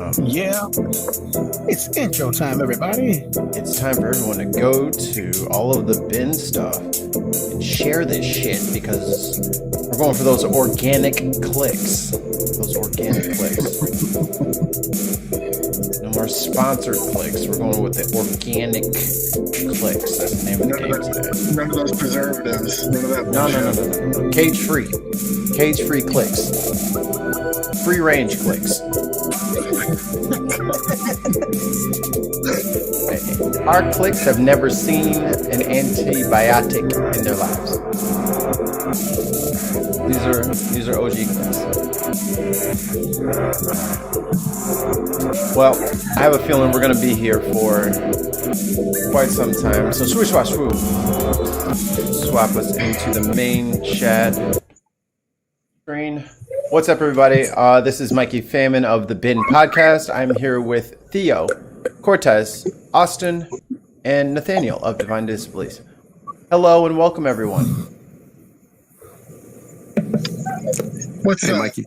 Yeah, it's intro time, everybody. It's time for everyone to go to all of the bin stuff and share this shit because we're going for those organic clicks. Those organic clicks. No more sponsored clicks. We're going with the organic clicks. That's the name of the game today. None of those preservatives. None of that. No. Cage free. Cage free clicks. Free range clicks. Our clicks have never seen an antibiotic in their lives. These are OG clicks. Well, I have a feeling we're gonna be here for quite some time. So swoosh swap swoop. Swap us into the main chat screen. What's up, everybody? This is Mikey Famine of the Bin Podcast. I'm here with Theo, Cortez, Austin, and Nathaniel of Divine Disbelief. Hello and welcome, everyone. What's up, Mikey?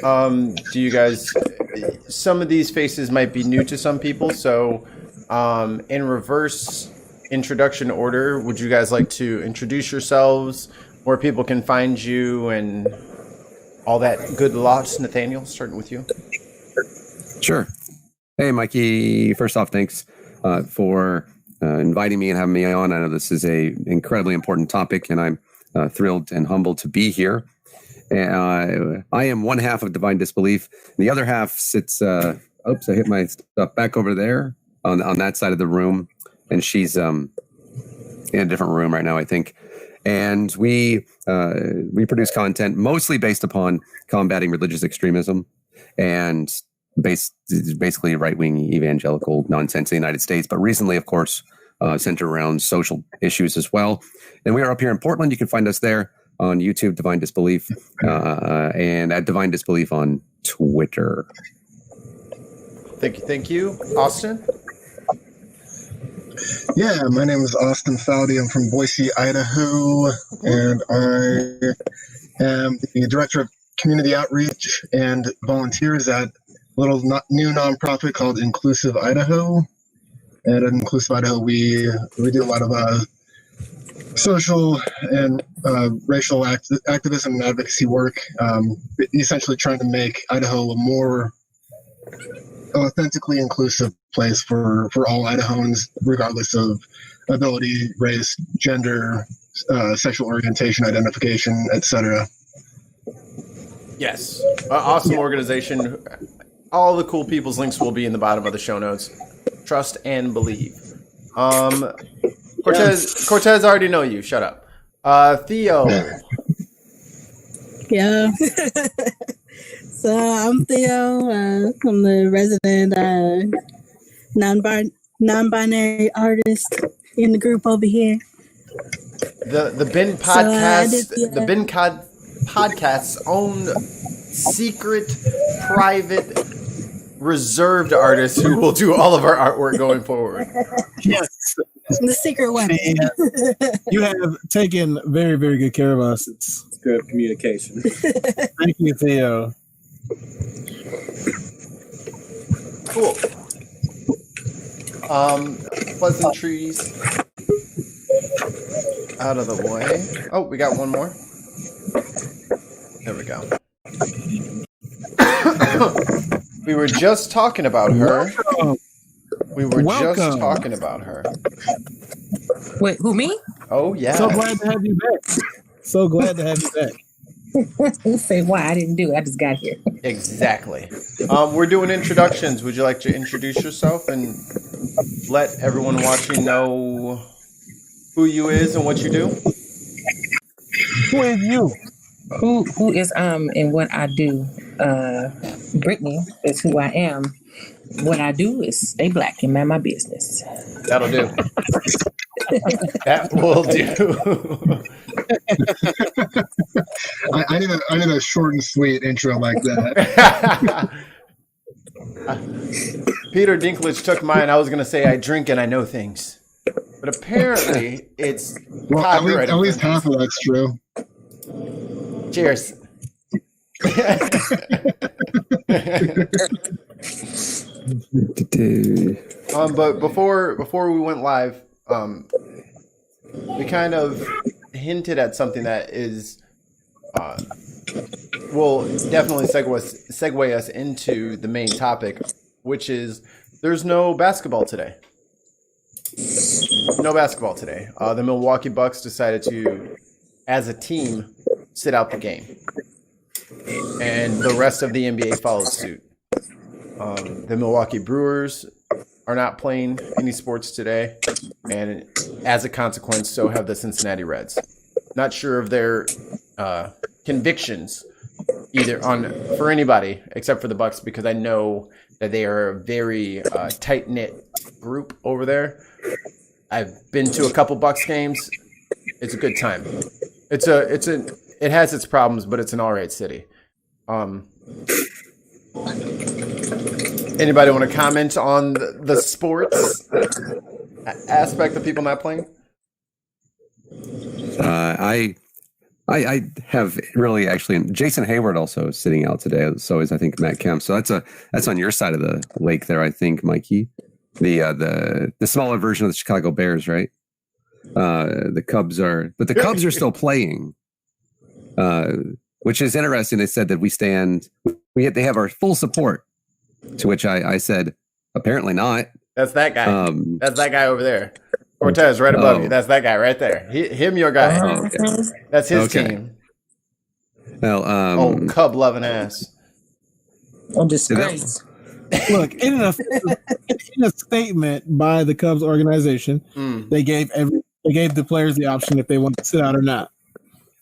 Do you guys? Some of these faces might be new to some people, so in reverse introduction order, would you guys like to introduce yourselves, where people can find you, and all that good lots? Nathaniel, starting with you. Sure. Hey, Mikey. First off, thanks for inviting me and having me on. I know this is a incredibly important topic, and I'm thrilled and humbled to be here. I am one half of Divine Disbelief. The other half sits, oops, I hit my stuff back over there on that side of the room. And she's in a different room right now, I think. And we produce content mostly based upon combating religious extremism and basically right-wing evangelical nonsense in the United States. But recently, of course, centered around social issues as well. And we are up here in Portland. You can find us there on YouTube, Divine Disbelief, and at Divine Disbelief on Twitter. Thank you. Austin? Yeah, my name is Austin Fowdy. I'm from Boise, Idaho, and I am the Director of Community Outreach and Volunteers at a little new nonprofit called Inclusive Idaho. And at Inclusive Idaho, we do a lot of social and racial activism and advocacy work, essentially trying to make Idaho a more authentically inclusive place for all Idahoans, regardless of ability, race, gender, sexual orientation, identification, etc. Yes. Awesome organization. All the cool people's links will be in the bottom of the show notes. Trust and believe. Cortez, I already know you. Shut up. Theo. Yeah. So I'm Theo. I'm the resident non-binary artist in the group over here. The Bin Podcast, the Bin Podcast's own secret, private, reserved artist who will do all of our artwork going forward. Yes. The secret weapon. You have taken very, very good care of us. It's good communication. Thank you, Theo. Cool. Pleasantries out of the way. Oh, we got one more. There we go. We were just talking about her. Just talking about her. Wait, who, me? Oh, yeah. So glad to have you back. Say why I didn't do it. I just got here. Exactly. We're doing introductions. Would you like to introduce yourself and let everyone watching know who you is and what you do? Who is you? Who is and what I do? Brittany is who I am. What I do is stay black and mind my business. That'll do. That will do. I need a short and sweet intro like that. Peter Dinklage took mine. I was going to say I drink and I know things. But apparently it's copyright. At least half of that's true. Cheers. But before we went live, we kind of hinted at something that is will definitely segue us into the main topic, which is there's no basketball today. No basketball today. The Milwaukee Bucks decided to, as a team, sit out the game, and the rest of the NBA followed suit. The Milwaukee Brewers are not playing any sports today, and as a consequence, so have the Cincinnati Reds. Not sure of their convictions either for anybody except for the Bucks, because I know that they are a very tight knit group over there. I've been to a couple Bucks games. It's a good time. It has its problems, but it's an all right city. Anybody want to comment on the sports aspect of people not playing? I have really actually. Jason Hayward also is sitting out today. So is I think Matt Kemp. So that's on your side of the lake there. I think Mikey, the smaller version of the Chicago Bears, right? The Cubs are still playing, which is interesting. They said that they have our full support. To which I said, apparently not. That's that guy. That's that guy over there. Cortez, right above you. That's that guy right there. Him, your guy. Okay. That's his team. Well, Cub loving ass. I'm disgraced. Look, in a statement by the Cubs organization, they gave the players the option if they want to sit out or not,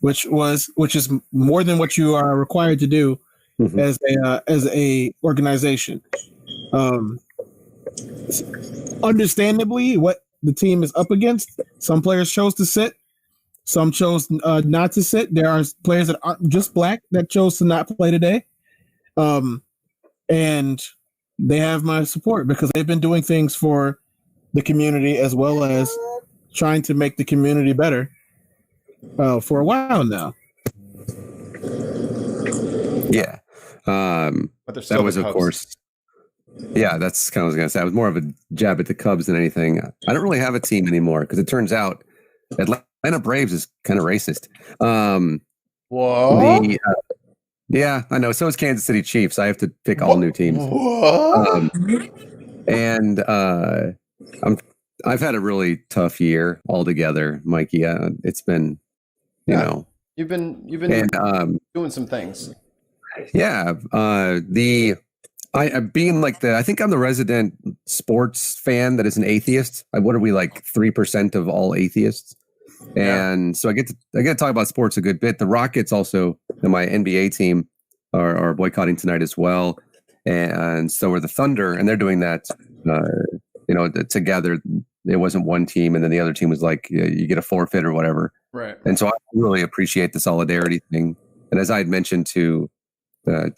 which is more than what you are required to do as a organization. Understandably, what the team is up against, some players chose to sit, some chose not to sit. There are players that aren't just black that chose to not play today, and they have my support because they've been doing things for the community as well as trying to make the community better for a while now. Yeah. That was, of course. Yeah, that's kind of what I was going to say. I was more of a jab at the Cubs than anything. I don't really have a team anymore because it turns out Atlanta Braves is kind of racist. Whoa. Yeah, I know. So is Kansas City Chiefs. I have to pick all new teams. And I've had a really tough year altogether, Mikey. It's been, you know, you've been doing some things. Yeah, being like I think I'm the resident sports fan that is an atheist. What are we, like 3% of all atheists? And so I get to talk about sports a good bit. The Rockets also, my NBA team, are boycotting tonight as well, and so are the Thunder, and they're doing that. Together. It wasn't one team, and then the other team was like, you get a forfeit or whatever. Right. And so I really appreciate the solidarity thing. And as I had mentioned to I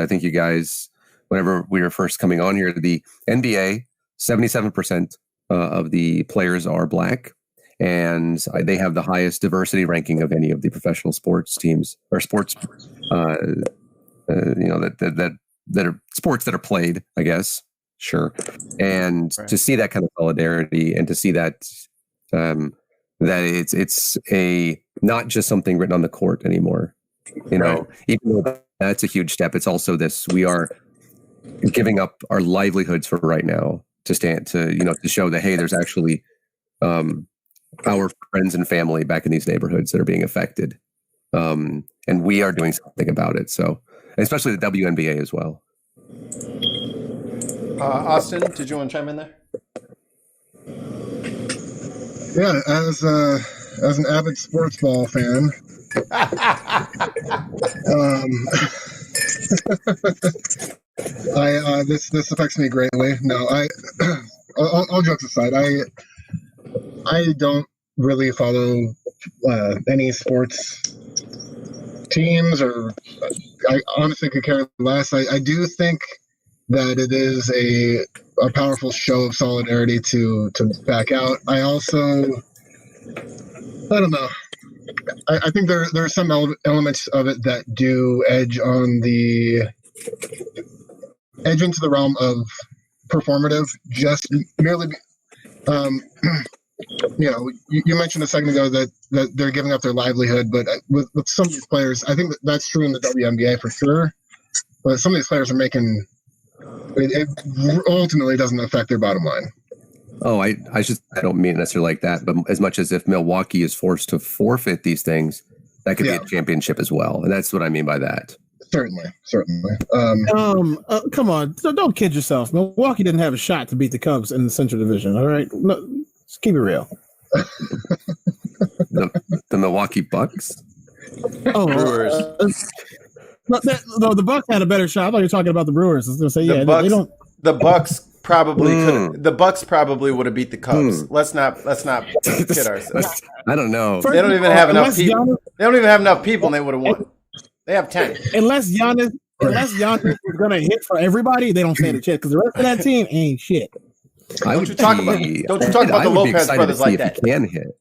think you guys, whenever we were first coming on here, the NBA, 77% of the players are black, and they have the highest diversity ranking of any of the professional sports teams or sports, that are sports that are played, I guess. Sure. And to see that kind of solidarity and to see that that it's a not just something written on the court anymore. Even though that's a huge step, it's also this: we are giving up our livelihoods for right now to show that, hey, there's actually our friends and family back in these neighborhoods that are being affected, and we are doing something about it. So, especially the WNBA as well. Austin, did you want to chime in there? Yeah, as an avid sports ball fan, this affects me greatly. No, all jokes aside, I don't really follow any sports teams, or I honestly could care less. I do think that it is a powerful show of solidarity to back out. I don't know. I think there are some elements of it that do edge on the edge into the realm of performative, just merely. You mentioned a second ago that they're giving up their livelihood, but with some of these players, I think that's true in the WNBA for sure. But some of these players are making it ultimately doesn't affect their bottom line. Oh, I don't mean it necessarily like that, but as much as if Milwaukee is forced to forfeit these things, that could be a championship as well, and that's what I mean by that. Certainly. Come on, don't kid yourself. Milwaukee didn't have a shot to beat the Cubs in the Central Division. All right, no, let's keep it real. the Milwaukee Bucks. Oh, Brewers. The Bucks had a better shot. I thought you were talking about the Brewers. I was going to say, they don't. The Bucks probably could. The Bucks probably would have beat the Cubs. Let's not kid ourselves. I don't know. They don't even have enough people. They don't even have enough people, and they would have won. They have 10. Unless Giannis is going to hit for everybody, they don't stand a chance because the rest of that team ain't shit. Don't you talk about the Lopez brothers like that? Can hit.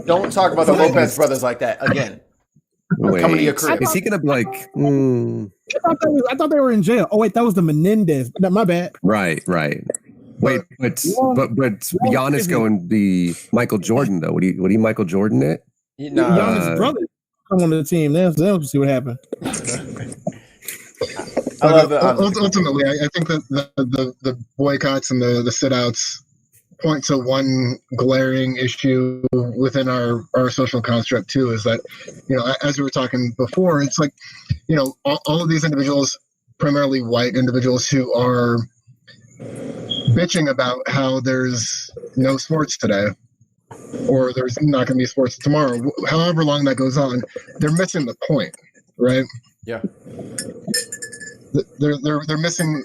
Don't talk about the Lopez brothers like that again. Wait, coming to your career. Is he gonna be like? I thought they were in jail. Oh wait, that was the Menendez. My bad. Right. Wait, but Giannis going the Michael Jordan though. What do you Michael Jordan it? Giannis' brother come on the team. They'll see what happened. I love it. Ultimately, I think that the boycotts and the sit-outs point to one glaring issue within our social construct too, is that, as we were talking before, it's like, all of these individuals, primarily white individuals, who are bitching about how there's no sports today, or there's not going to be sports tomorrow, however long that goes on, they're missing the point, right? Yeah. They're missing.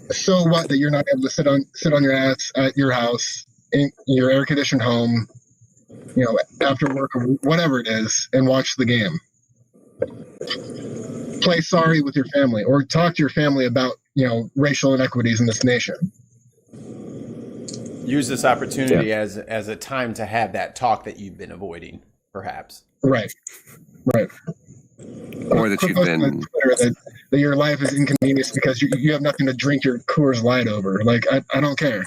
So what that you're not able to sit on your ass at your house in your air conditioned home, after work or whatever it is, and watch the game. Play sorry with your family, or talk to your family about racial inequities in this nation. Use this opportunity as a time to have that talk that you've been avoiding, perhaps. Right. Or that you've been that your life is inconvenienced because you have nothing to drink your Coors Light over. Like I don't care.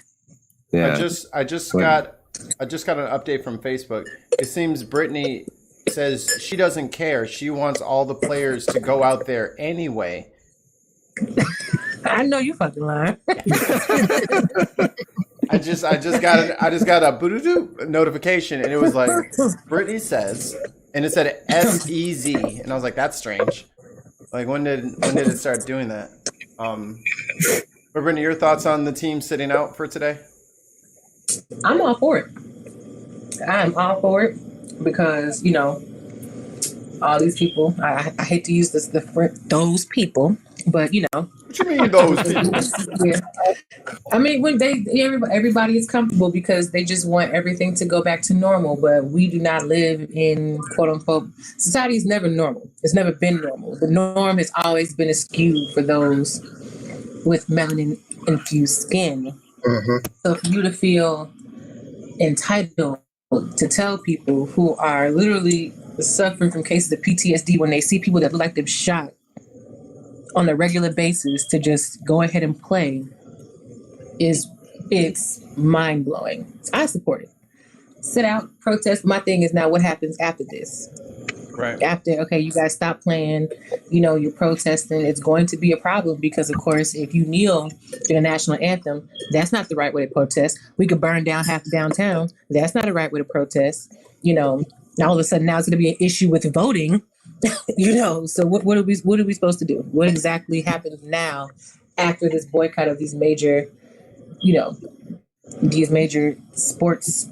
Yeah. I just got an update from Facebook. It seems Brittany says she doesn't care. She wants all the players to go out there anyway. I know you fucking lying. I just got a boo-doo notification, and it was like Brittany says, and it said SEZ, and I was like, that's strange. Like, when did it start doing that? But Brittany, your thoughts on the team sitting out for today? I'm all for it. I'm all for it because all these people. I hate to use those people, but What you mean those people? Yeah. I mean, when everybody is comfortable because they just want everything to go back to normal, but we do not live in quote unquote society is never normal. It's never been normal. The norm has always been skewed for those with melanin infused skin. Mm-hmm. So for you to feel entitled to tell people who are literally suffering from cases of PTSD when they see people that look like they've shot on a regular basis to just go ahead and play it's mind-blowing. So I support it. Sit out, protest. My thing is now what happens after this? Right. After, okay, you guys stop playing, you're protesting. It's going to be a problem because, of course, if you kneel to the national anthem, that's not the right way to protest. We could burn down half downtown. That's not the right way to protest. Now all of a sudden now it's going to be an issue with voting. So what are we supposed to do? What exactly happens now after this boycott of these major, these major sports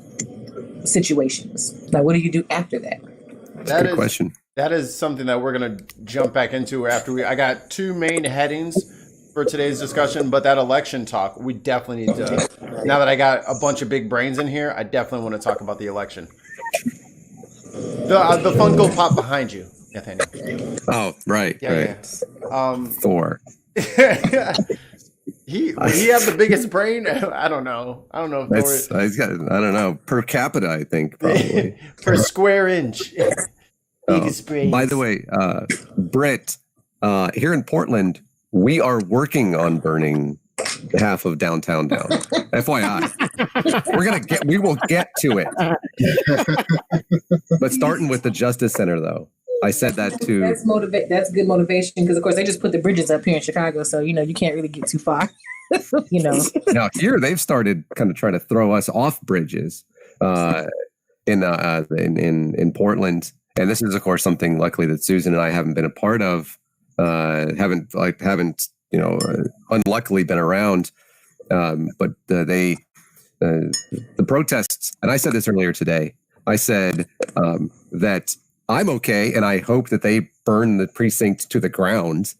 situations? Like, what do you do after that? That's a good question. That is something that we're going to jump back into after I got two main headings for today's discussion, but that election talk, we definitely need to, now that I got a bunch of big brains in here, I definitely want to talk about the election. The Funko Pop behind you, Nathaniel. Oh, right. Yeah. Thor. He have the biggest brain. I don't know. If he's got. I don't know. Per capita, I think probably per square inch. Biggest brain. By the way, Britt, here in Portland, we are working on burning half of downtown down. FYI, we will get to it. But starting with the Justice Center, though, I said that too. That's good motivation because, of course, they just put the bridges up here in Chicago, so you can't really get too far. Now here they've started kind of trying to throw us off bridges in Portland, and this is, of course, something luckily that Susan and I haven't been a part of. Haven't unluckily been around. But the protests, and I said this earlier today, I said that I'm okay, and I hope that they burn the precinct to the ground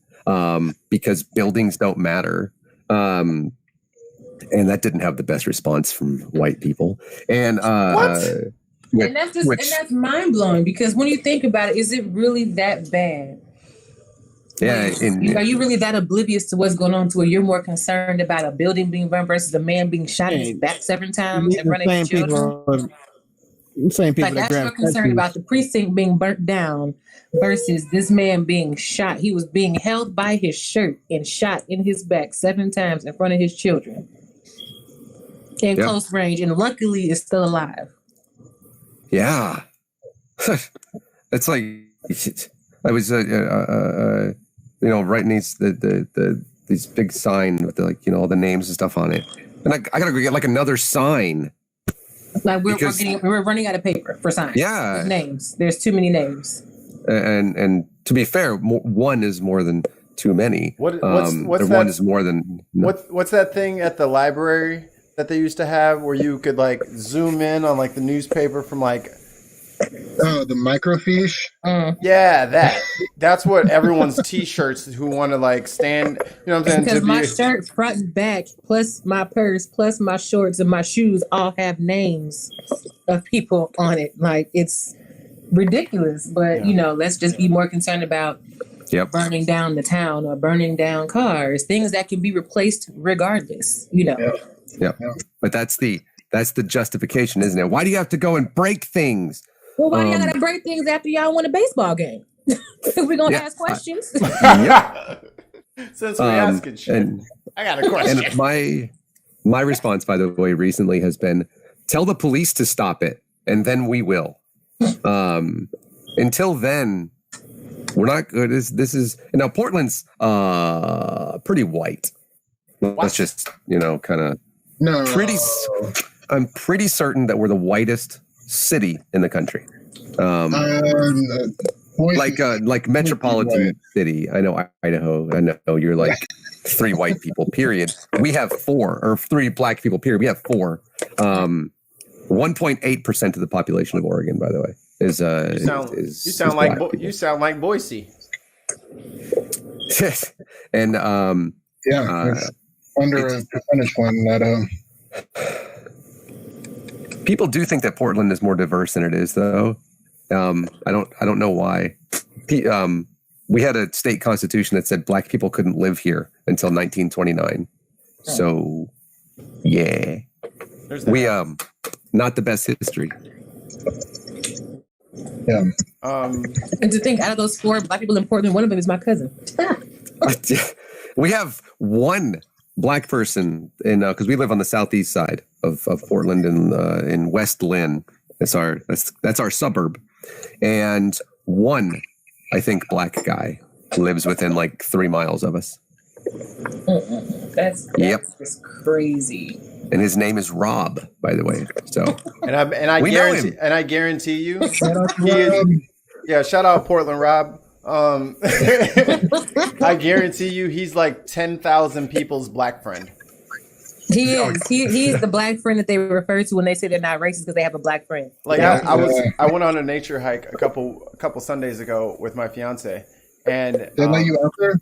because buildings don't matter. And that didn't have the best response from white people. And and that's mind blowing because when you think about it, is it really that bad? Yeah, are you really that oblivious to what's going on to where you're more concerned about a building being burned versus a man being shot in his back 7 times in front of his children? Same people that's more concerned about the precinct being burnt down versus this man being shot. He was being held by his shirt and shot in his back 7 times in front of his children in close range, and luckily is still alive. Yeah, it's like I was writing these big sign with all the names and stuff on it, and I gotta go get like another sign. Like we're running out of paper for signs. Yeah, names. There's too many names. And to be fair, one is more than too many. What's that? One is more than. What's that thing at the library that they used to have where you could like zoom in on like the newspaper from like. Oh, the microfiche? Yeah, that's what everyone's T-shirts who want to like stand. You know what I'm saying? Because my shirt front and back, plus my purse, plus my shorts and my shoes all have names of people on it. Like it's ridiculous, but let's just be more concerned about burning down the town or burning down cars, things that can be replaced regardless. Yeah. But that's the justification, isn't it? Why do you have to go and break things? Well, why y'all gotta break things after y'all win a baseball game? We're gonna ask questions. Since we're asking shit, I got a question. And my response, by the way, recently has been, tell the police to stop it, and then we will. Until then, we're not good. This is now Portland's pretty white. Let's just kind of I'm pretty certain that we're the whitest city in the country, like metropolitan city. I know Idaho. I know you're like 3 white people. Period. We have 4 or 3 black people. Period. We have 4. 1.8% of the population of Oregon, by the way, is you sound like Boise. And under a percentage point that people do think that Portland is more diverse than it is, though. I don't know why. We had a state constitution that said black people couldn't live here until 1929. So, yeah, we not the best history. Yeah. And to think, out of those 4 black people in Portland, one of them is my cousin. We have one black person because we live on the southeast side of Portland in West Lynn. That's our suburb, and one, I think, black guy lives within like 3 miles of us. That's just crazy. And his name is Rob, by the way. So I guarantee you, he is. Yeah, shout out Portland, Rob. I guarantee you, he's like 10,000 people's black friend. He is. He's the black friend that they refer to when they say they're not racist because they have a black friend. Like I went on a nature hike a couple Sundays ago with my fiance, and they let you out there.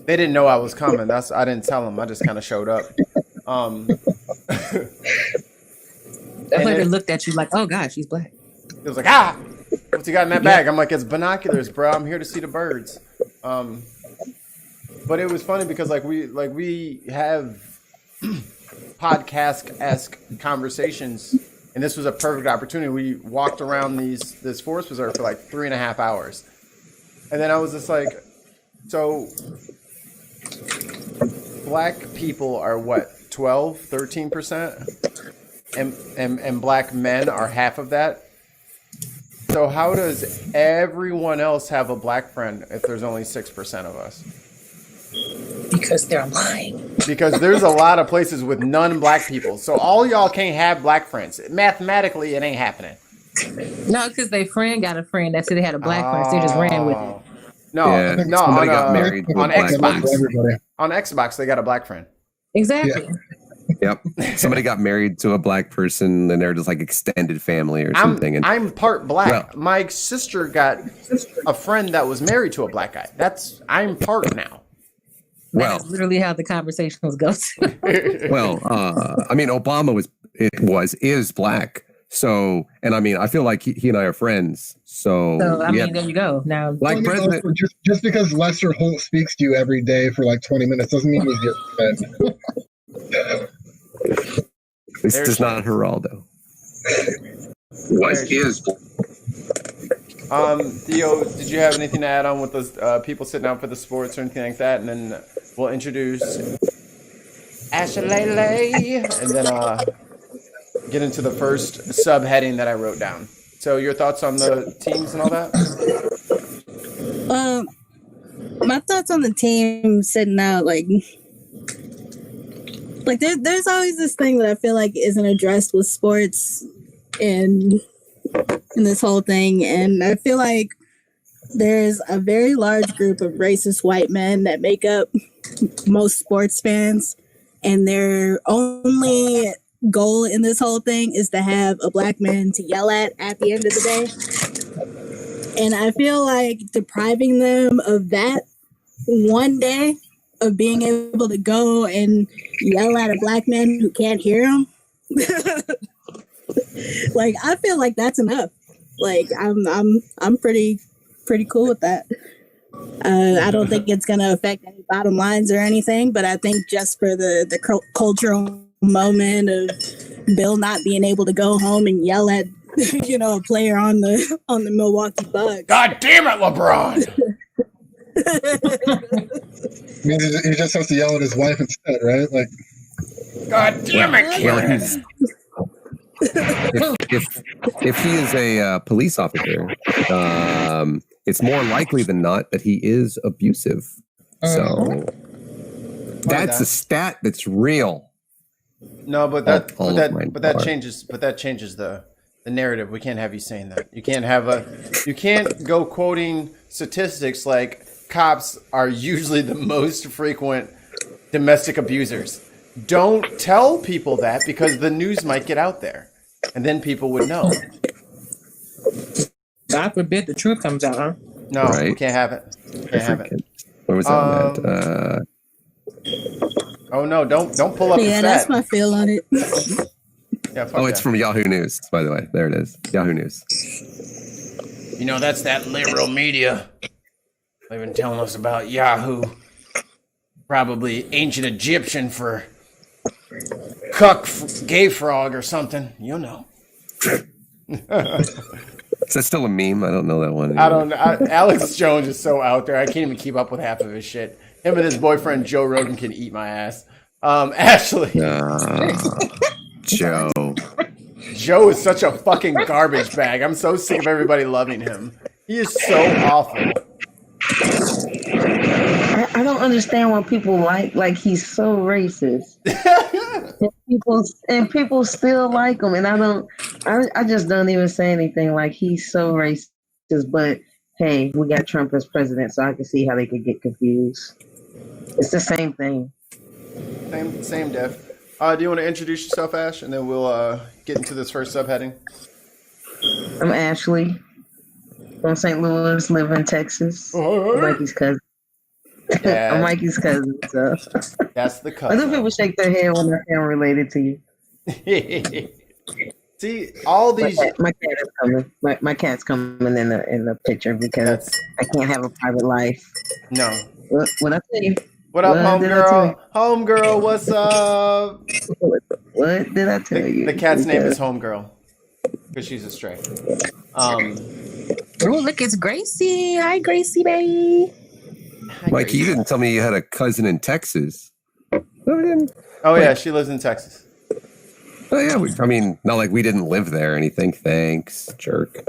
They didn't know I was coming. I didn't tell them. I just kind of showed up. They looked at you like, "Oh gosh, she's black." It was like, what's you got in that bag? I'm like, it's binoculars, bro. I'm here to see the birds. But it was funny because we have podcast-esque conversations, and this was a perfect opportunity. We walked around this forest preserve for like 3.5 hours, and then I was just like, so black people are what, 12, 13%? And black men are half of that? So how does everyone else have a black friend if there's only 6% of us? Because they're lying. Because there's a lot of places with non-black people. So all y'all can't have black friends. Mathematically, it ain't happening. No, because their friend got a friend that said they had a black friend, so they just ran with it. No, Yeah, no, somebody got married to a on black Xbox. person. On Xbox, they got a black friend. Exactly. Yep. Somebody got married to a black person and they're just like extended family or something. And I'm part black. Well- My sister got a friend that was married to a black guy. I'm part now. That's literally how the conversations go. well, I mean, Obama is black. So, and I mean, I feel like he and I are friends. So I mean, there you go. Now, like president, also, just because Lester Holt speaks to you every day for like 20 minutes doesn't mean he's your friend. this is not Geraldo. What is? Theo, did you have anything to add on with those people sitting out for the sports or anything like that? And then we'll introduce Ashley, and then get into the first subheading that I wrote down. So your thoughts on the teams and all that? My thoughts on the team sitting out, like there's always this thing that I feel like isn't addressed with sports and in this whole thing, and I feel like there's a very large group of racist white men that make up most sports fans, and their only goal in this whole thing is to have a black man to yell at the end of the day. And I feel like depriving them of that one day of being able to go and yell at a black man who can't hear him, like, I feel like that's enough. Like, I'm pretty cool with that. I don't think it's going to affect any bottom lines or anything, but I think just for the cultural moment of Bill not being able to go home and yell at a player on the Milwaukee Bucks. God damn it, LeBron! I mean, he just has to yell at his wife instead, right? Like, God damn it, Karen! If he is a police officer, it's more likely than not that he is abusive. So that's a stat that's real. No, but that changes the narrative. We can't have you saying that. You can't go quoting statistics like cops are usually the most frequent domestic abusers. Don't tell people that, because the news might get out there and then people would know. God forbid the truth comes out, huh? No, right. We can't have it. Can't have it. Where was that at? Oh no! Don't pull up. Yeah, that's my feel on it. Yeah, it's from Yahoo News, by the way. There it is. Yahoo News. That's that liberal media. They've been telling us about Yahoo. Probably ancient Egyptian for cuck gay frog or something. Is that still a meme? I don't know that one. I don't know. Alex Jones is so out there. I can't even keep up with half of his shit. Him and his boyfriend Joe Rogan can eat my ass. Ashley. Joe. Joe is such a fucking garbage bag. I'm so sick of everybody loving him. He is so awful. I don't understand why people like he's so racist. and people still like him, and I just don't even say anything. Like, he's so racist, but hey, we got Trump as president, so I can see how they could get confused. It's the same thing. Same diff. Do you want to introduce yourself, Ash, and then we'll get into this first subheading? I'm Ashley from St. Louis, live in Texas. I'm Mikey's cousin. Yeah. I'm Mikey's cousin. So. That's the cousin. Other people shake their head when I am related to you. See, all these. My cat is coming. My cat's coming in the picture because I can't have a private life. No. What I tell you? What up, homegirl? Homegirl, what's up? What did I tell you? The cat's name is Homegirl because she's a stray. Oh, look, it's Gracie. Hi, Gracie, baby. Mike, you didn't tell me you had a cousin in Texas. Oh yeah, she lives in Texas. Oh yeah, I mean, not like we didn't live there or anything. Thanks, jerk.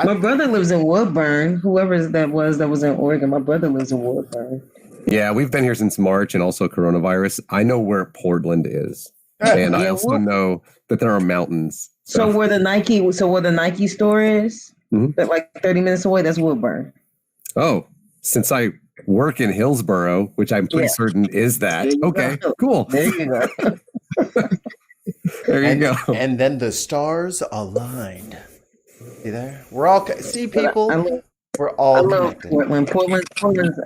My brother lives in Woodburn. Whoever that was in Oregon, my brother lives in Woodburn. Yeah, we've been here since March, and also coronavirus. I know where Portland is, and I also know that there are mountains. So where the Nike store is, that like 30 minutes away, that's Woodburn. Oh, since I work in Hillsboro, which I'm pretty certain is that. Okay, cool. There you go. There you go. And then the stars aligned. See there? We're all people. We're all connected. Portland's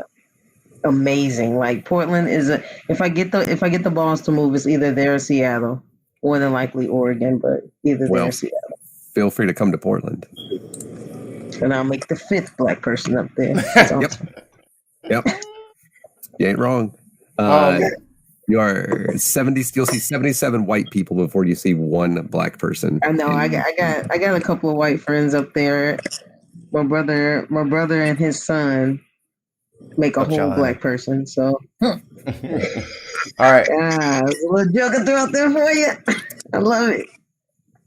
amazing. Like Portland is if I get the balls to move, it's either there or Seattle. More than likely Oregon, but either there or Seattle. Feel free to come to Portland. And I'll make the 5th black person up there. Yep. You ain't wrong. You are 70. You'll see 77 white people before you see one black person. I know. I got a couple of white friends up there. My brother and his son make a whole black person. So, all right. A little joke I threw out there for you. I love it.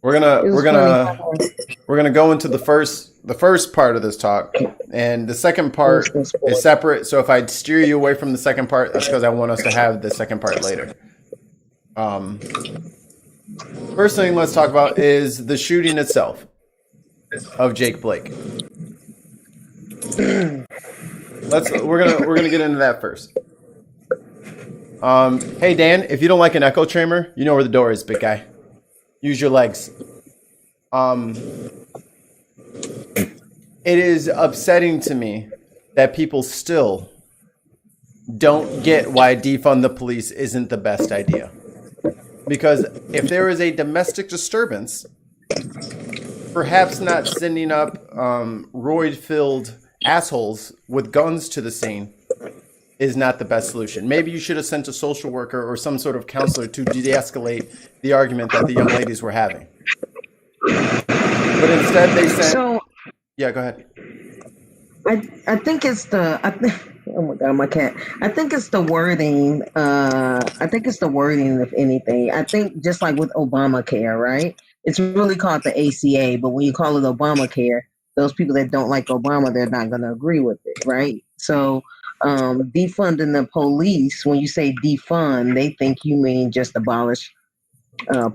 We're gonna go into the first part of this talk, and the second part is separate. So if I steer you away from the second part, that's because I want us to have the second part later. First thing let's talk about is the shooting itself of Jake Blake. We're gonna get into that first. Hey Dan, if you don't like an echo chamber, you know where the door is, big guy. Use your legs. It is upsetting to me that people still don't get why defund the police isn't the best idea. Because if there is a domestic disturbance, perhaps not sending up roid-filled assholes with guns to the scene is not the best solution. Maybe you should have sent a social worker or some sort of counselor to de-escalate the argument that the young ladies were having. But instead they sent... Yeah, go ahead. I think it's the... oh my God, my cat. I think it's the wording. If anything. I think just like with Obamacare, right? It's really called the ACA, but when you call it Obamacare, those people that don't like Obama, they're not going to agree with it, right? So defunding the police, when you say defund, they think you mean just abolish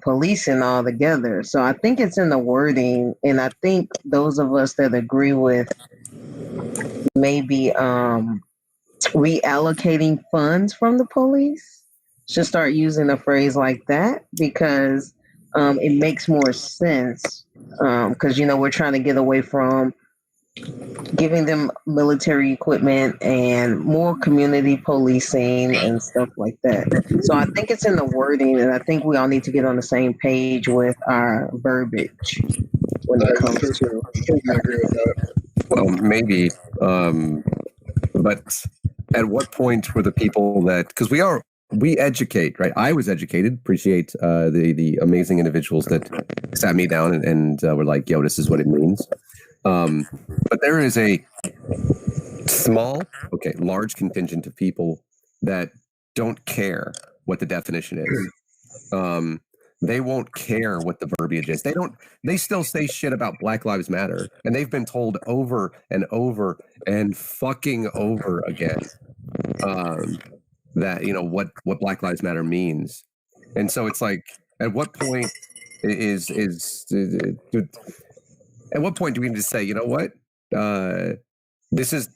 policing altogether. So I think it's in the wording, and I think those of us that agree with maybe reallocating funds from the police should start using a phrase like that, because it makes more sense, because we're trying to get away from giving them military equipment and more community policing and stuff like that. So I think it's in the wording, and I think we all need to get on the same page with our verbiage when it comes to. I agree with that. Well, maybe, but at what point were the people that, because we educate, right? I was educated. Appreciate the amazing individuals that sat me down and were like, "Yo, this is what it means." But there is a large contingent of people that don't care what the definition is. They won't care what the verbiage is. They still say shit about Black Lives Matter, and they've been told over and over and fucking over again that what Black Lives Matter means. And so it's like, at what point at what point do we need to say, you know what? This is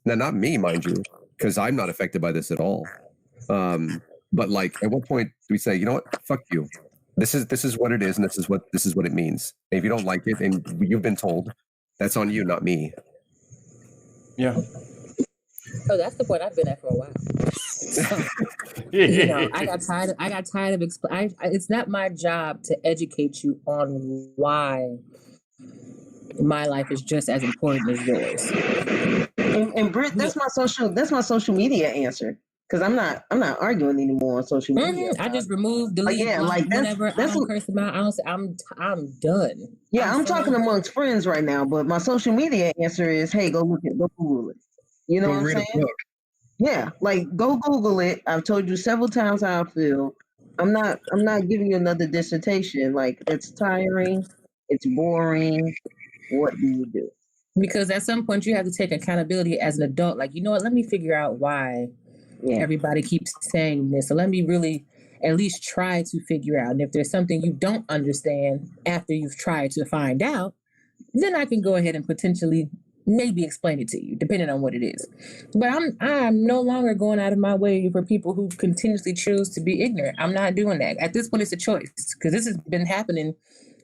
now, not me, mind you, because I'm not affected by this at all. But like, at what point do we say, you know what? Fuck you. This is what it is, and this is what it means. And if you don't like it, and you've been told, that's on you, not me. Yeah. Oh, that's the point I've been at for a while. I got tired of it's not my job to educate you on why my life is just as important as yours. And Britt, that's my social media answer. Because I'm not arguing anymore on social media. I just remove, delete, whatever. I don't curse them out. I'm done. Yeah, I'm talking amongst friends right now, but my social media answer is, hey, go Google it. You know what I'm saying? Yeah, like go Google it. I've told you several times how I feel. I'm not giving you another dissertation. Like it's tiring, it's boring. What do you do? Because at some point you have to take accountability as an adult. Like, you know what? Let me figure out why everybody keeps saying this. So let me really at least try to figure out. And if there's something you don't understand after you've tried to find out, then I can go ahead and potentially maybe explain it to you, depending on what it is. But I'm no longer going out of my way for people who continuously choose to be ignorant. I'm not doing that. At this point, it's a choice because this has been happening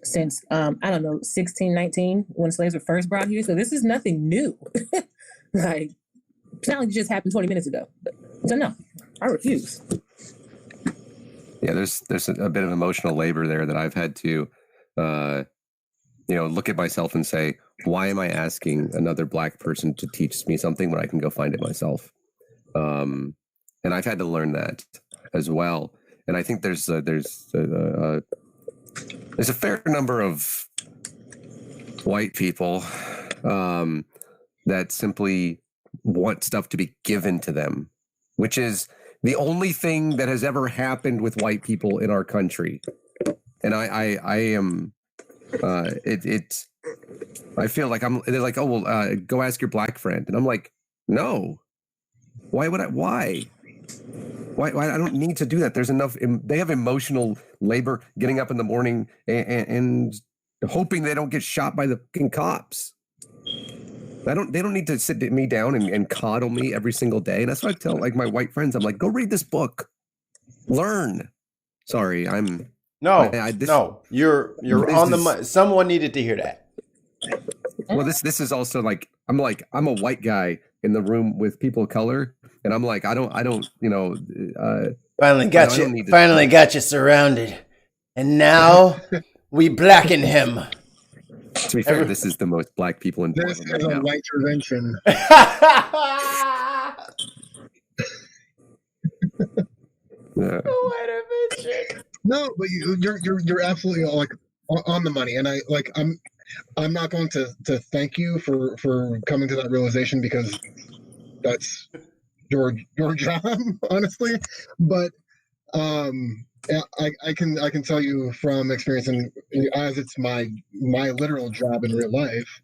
since I don't know 1619 when slaves were first brought here. So this is nothing new. Like it's not like it just happened 20 minutes ago. So no, I refuse. Yeah, there's a bit of emotional labor there that I've had to, look at myself and say, why am I asking another Black person to teach me something when I can go find it myself? And I've had to learn that as well. And I think there's a fair number of white people that simply want stuff to be given to them, which is the only thing that has ever happened with white people in our country. And I am, I feel like they're like, oh, well, go ask your Black friend. And I'm like, no, why would I? Why? I don't need to do that. There's enough. They have emotional labor getting up in the morning and hoping they don't get shot by the fucking cops. They don't need to sit me down and coddle me every single day. And that's what I tell like my white friends. I'm like, go read this book, learn. Sorry, I'm no. You're on the money. Someone needed to hear that. Well, this is also like I'm a white guy in the room with people of color, and I'm like I don't finally got you surrounded, and now we blacken him. To be fair, this is the most Black people in this Portland is right a now. white intervention. White intervention. No, but you're absolutely like on the money, and I'm not going to thank you for coming to that realization because that's your job, honestly. But yeah, I can tell you from experience, and as it's my literal job in real life,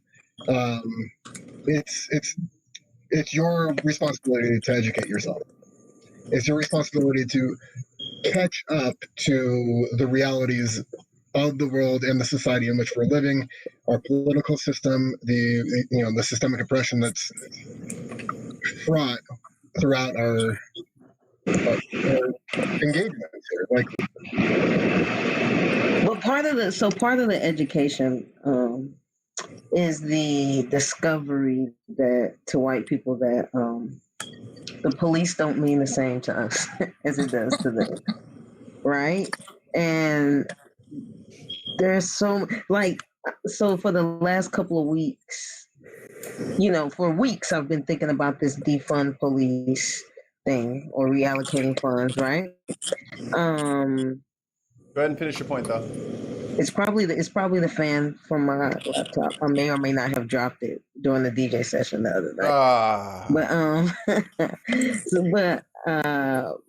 it's your responsibility to educate yourself. It's your responsibility to catch up to the realities of the world and the society in which we're living, our political system, the systemic oppression that's fraught throughout our engagements here. Like, well, part of the education is the discovery that to white people that the police don't mean the same to us as it does to them, right? And there's so for the last couple of weeks, for weeks I've been thinking about this defund police thing or reallocating funds, right? Go ahead and finish your point, though. It's probably the fan from my laptop. I may or may not have dropped it during the DJ session the other night. But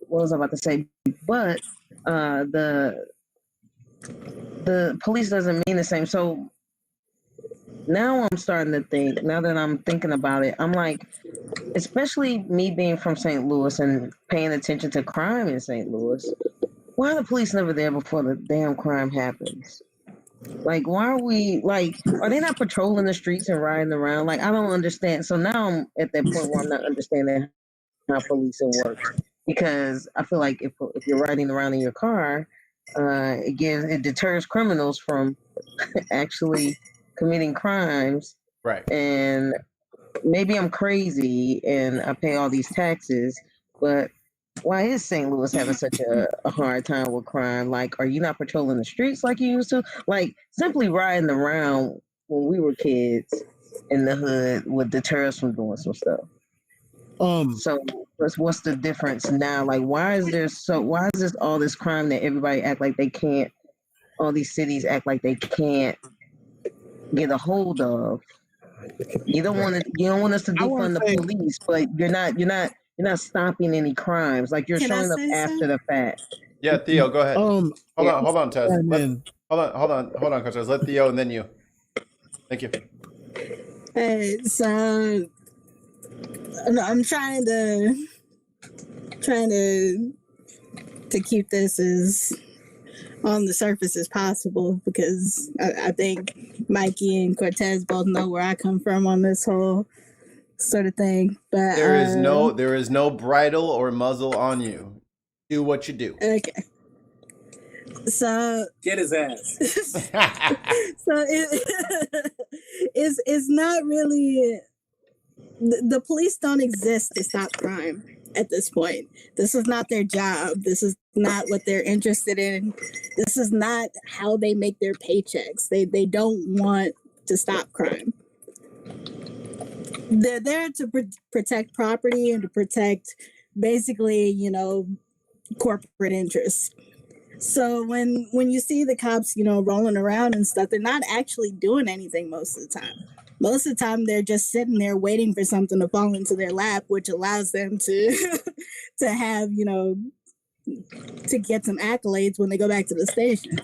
what was I about to say? But the police doesn't mean the same. So now I'm starting to think. Now that I'm thinking about it, I'm like, especially me being from St. Louis and paying attention to crime in St. Louis. Why are the police never there before the damn crime happens? Like, why are we are they not patrolling the streets and riding around? Like, I don't understand. So now I'm at that point where I'm not understanding how policing works, because I feel like if you're riding around in your car, it deters criminals from actually committing crimes. Right. And maybe I'm crazy and I pay all these taxes, but why is St. Louis having such a hard time with crime? Like, are you not patrolling the streets like you used to? Like, simply riding around when we were kids in the hood would deter us from doing some stuff. So what's the difference now? Like, why is this all this crime that everybody act like they can't, all these cities act like they can't get a hold of? You don't want us to defund the police, but you're not you're not stopping any crimes. Like you're Can I showing up say after something? the fact. Yeah, Theo, go ahead. Hold on, Tez. and then Hold on, Coach Tez. Let Theo and then you. Thank you. So I'm trying to keep this as on the surface as possible because I think Mikey and Cortez both know where I come from on this whole sort of thing. But there is no bridle or muzzle on you. Do what you do. Okay. So get his ass. So it's not really the police don't exist to stop crime at this point. This is not their job. This is not what they're interested in. This is not how they make their paychecks. They don't want to stop crime. They're there to protect property and to protect basically, corporate interests. So when you see the cops, rolling around and stuff, they're not actually doing anything most of the time. Most of the time, they're just sitting there waiting for something to fall into their lap, which allows them to to have, to get some accolades when they go back to the station.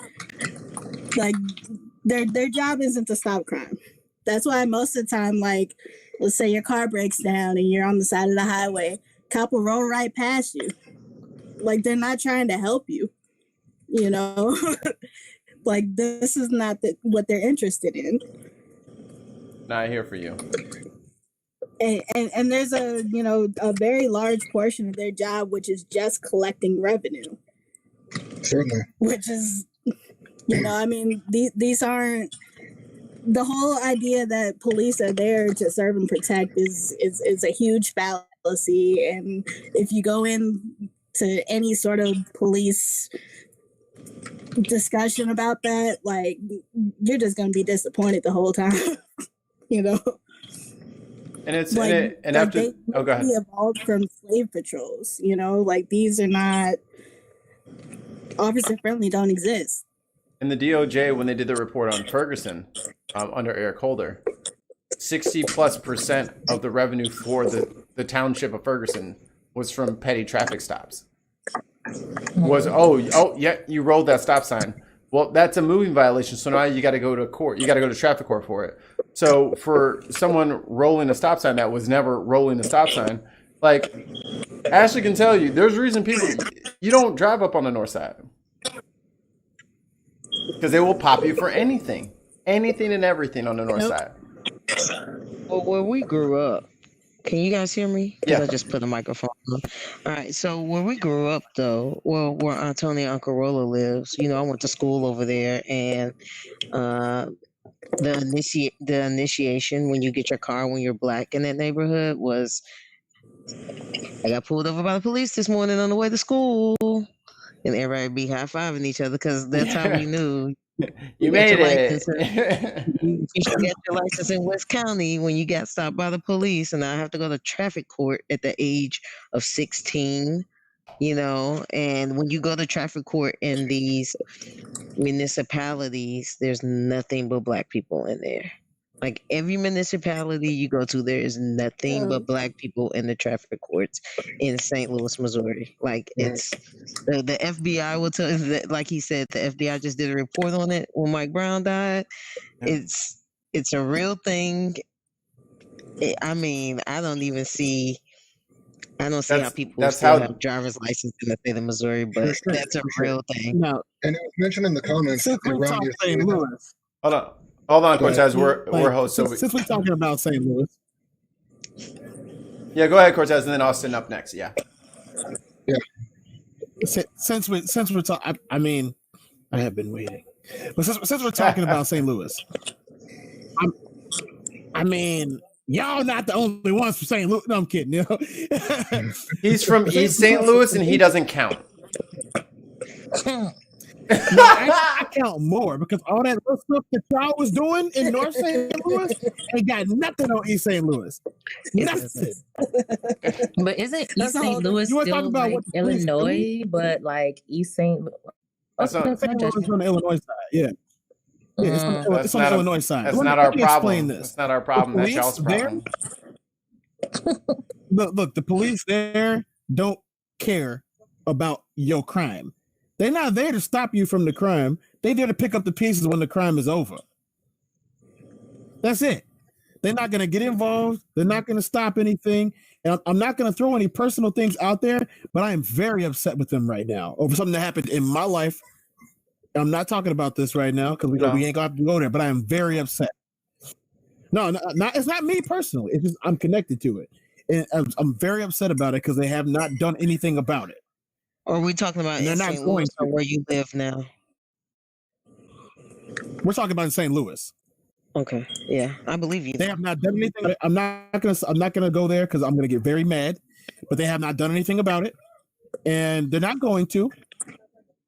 Like their job isn't to stop crime. That's why most of the time, like, let's say your car breaks down and you're on the side of the highway, cop will roll right past you. Like they're not trying to help you. Like this is not what they're interested in. Not here for you. And there's a very large portion of their job which is just collecting revenue. Certainly. Which is, these aren't the whole idea that police are there to serve and protect is a huge fallacy. And if you go into any sort of police discussion about that, like you're just going to be disappointed the whole time. And it's like, and after they go ahead. Evolved from slave patrols, like these are not officer friendly, don't exist. And the DOJ, when they did the report on Ferguson under Eric Holder, 60+% of the revenue for the township of Ferguson was from petty traffic stops. Was yeah, you rolled that stop sign. Well, that's a moving violation, so now you got to go to court. You got to go to traffic court for it. So for someone rolling a stop sign that was never rolling a stop sign, like Ashley can tell you, there's a reason you don't drive up on the north side because they will pop you for anything and everything on the north side. Well, where we grew up, can you guys hear me? Because Yeah. I just put a microphone on. All right. So where we grew up, though, where Antonio and Uncle Rolla lives, I went to school over there, and the initiation when you get your car when you're black in that neighborhood was, I got pulled over by the police this morning on the way to school, and everybody be high-fiving each other because that's how we knew. You made it. You should get your license in West County when you got stopped by the police, and I have to go to traffic court at the age of 16. And when you go to traffic court in these municipalities, there's nothing but black people in there. Like every municipality you go to, there is nothing but black people in the traffic courts in St. Louis, Missouri. Like it's the FBI will tell you that, like he said, the FBI just did a report on it when Mike Brown died. Yeah. It's a real thing. I don't see how people still have driver's license in the state of Missouri, but that's a real thing. No. And it was mentioned in the comments around St. Louis. Hold on, Cortez. We're hosts. So since we're talking about St. Louis. Yeah, go ahead, Cortez, and then Austin up next. Yeah. Since we're talking, I have been waiting, but since we're talking about St. Louis, y'all not the only ones from St. Louis. No, I'm kidding. He's from East St. Louis, and he doesn't count. No, I count more because all that little stuff that y'all was doing in North St. Louis ain't got nothing on East St. Louis. Nothing. But isn't East St. Louis still like Illinois? But like East St. Louis. St. Louis is on the Illinois side. Yeah. It's on the Illinois side. That's not our problem. That's not our problem. That's y'all's problem. look, the police there don't care about your crime. They're not there to stop you from the crime. They're there to pick up the pieces when the crime is over. That's it. They're not going to get involved. They're not going to stop anything. And I'm not going to throw any personal things out there, but I am very upset with them right now over something that happened in my life. I'm not talking about this right now because we ain't got to go there, but I am very upset. No, it's not me personally. It's just I'm connected to it. And I'm very upset about it because they have not done anything about it. Or are we talking about in St. Louis or where you live now? We're talking about in St. Louis. Okay, yeah, I believe you. They have not done anything. I'm not gonna go there because I'm gonna get very mad. But they have not done anything about it, and they're not going to.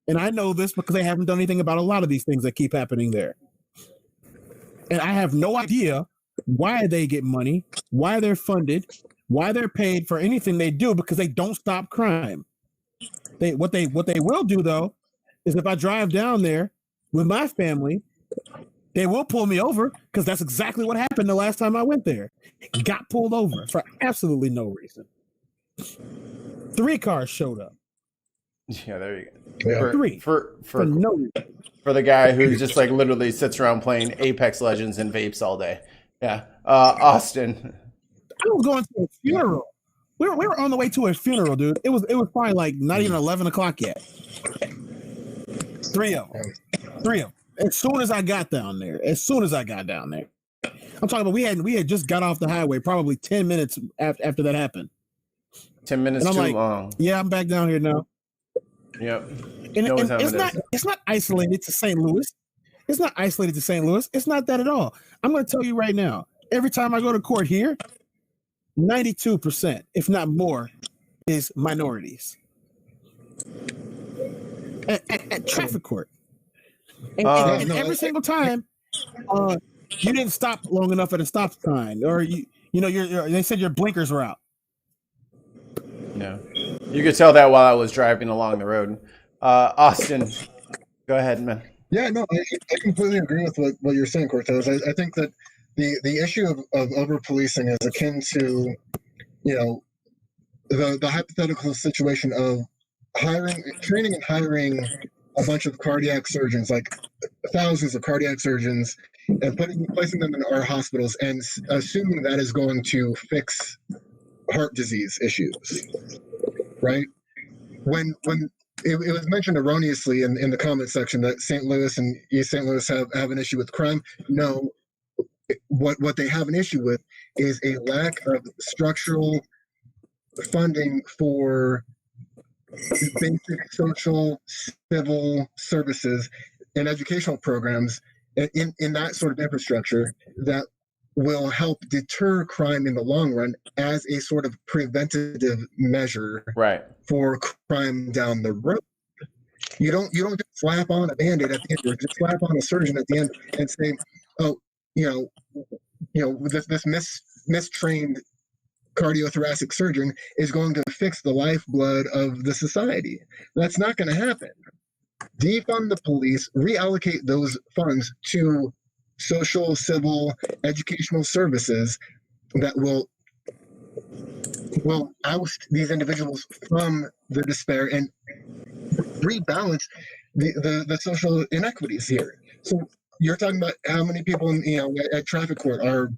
And I know this because they haven't done anything about a lot of these things that keep happening there. And I have no idea why they get money, why they're funded, why they're paid for anything they do because they don't stop crime. What they will do though is if I drive down there with my family, they will pull me over because that's exactly what happened the last time I went there. Got pulled over for absolutely no reason. 3 cars showed up. Yeah, there you go. Yeah. 3 for no reason. For the guy who just like literally sits around playing Apex Legends and vapes all day. Yeah. Austin. I was going to a funeral. We were on the way to a funeral, dude. It was probably like not even 11 o'clock yet. 3 of them. As soon as I got down there. I'm talking about we had just got off the highway probably 10 minutes after that happened. 10 minutes too long. Yeah, I'm back down here now. Yep. And it's not isolated to St. Louis. It's not isolated to St. Louis. It's not that at all. I'm going to tell you right now. Every time I go to court here, 92%, if not more, is minorities. At traffic court. And every single time, you didn't stop long enough at a stop sign, or they said your blinkers were out. No, you could tell that while I was driving along the road. Austin, go ahead, man. Yeah, no, I completely agree with what you're saying, Cortez. I think that the issue of over policing is akin to, the hypothetical situation of training and hiring a bunch of cardiac surgeons, like thousands of cardiac surgeons, and placing them in our hospitals and assuming that is going to fix heart disease issues, right? When it was mentioned erroneously in the comment section that St. Louis and East St. Louis have an issue with crime. No, what they have an issue with is a lack of structural funding for basic social, civil services and educational programs in that sort of infrastructure that will help deter crime in the long run as a sort of preventative measure for crime down the road. You don't just slap on a Band-Aid at the end, or just slap on a surgeon at the end and say, oh, this mistrained cardiothoracic surgeon is going to fix the lifeblood of the society. That's not going to happen. Defund the police, reallocate those funds to social, civil, educational services that will oust these individuals from the despair and rebalance the social inequities here. So you're talking about how many people at traffic court are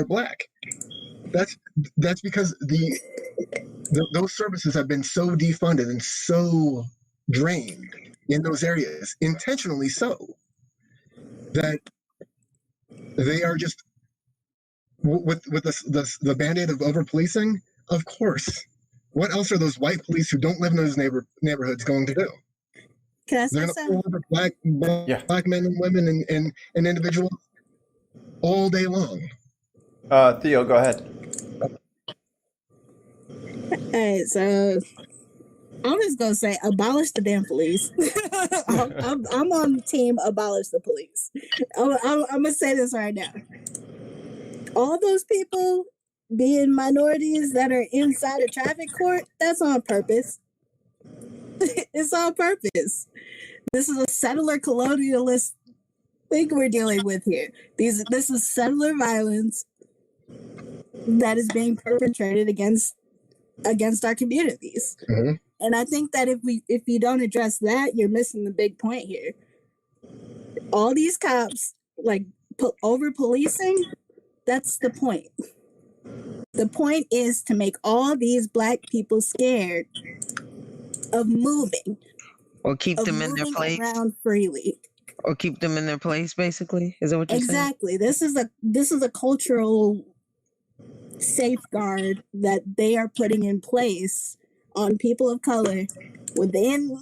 Black. That's because those services have been so defunded and so drained in those areas, intentionally so, that they are just with the Band-Aid of over policing. Of course, what else are those white police who don't live in those neighborhoods going to do? Can I say They're going to pull something? over black men and women and individuals all day long. Theo, go ahead. All right, so I'm just gonna say abolish the damn police. I'm on team abolish the police. I'm gonna say this right now. All those people being minorities that are inside a traffic court, that's on purpose. It's on purpose. This is a settler colonialist thing we're dealing with here. This is settler violence. that is being perpetrated against our communities. Mm-hmm. And I think that if you don't address that, you're missing the big point here. All these cops, like, over policing, that's the point. The point is to make all these Black people scared of moving, Or keep them in their place. around freely. Or keep them in their place, basically. Is that what you're saying? Exactly. This is a cultural safeguard that they are putting in place on people of color within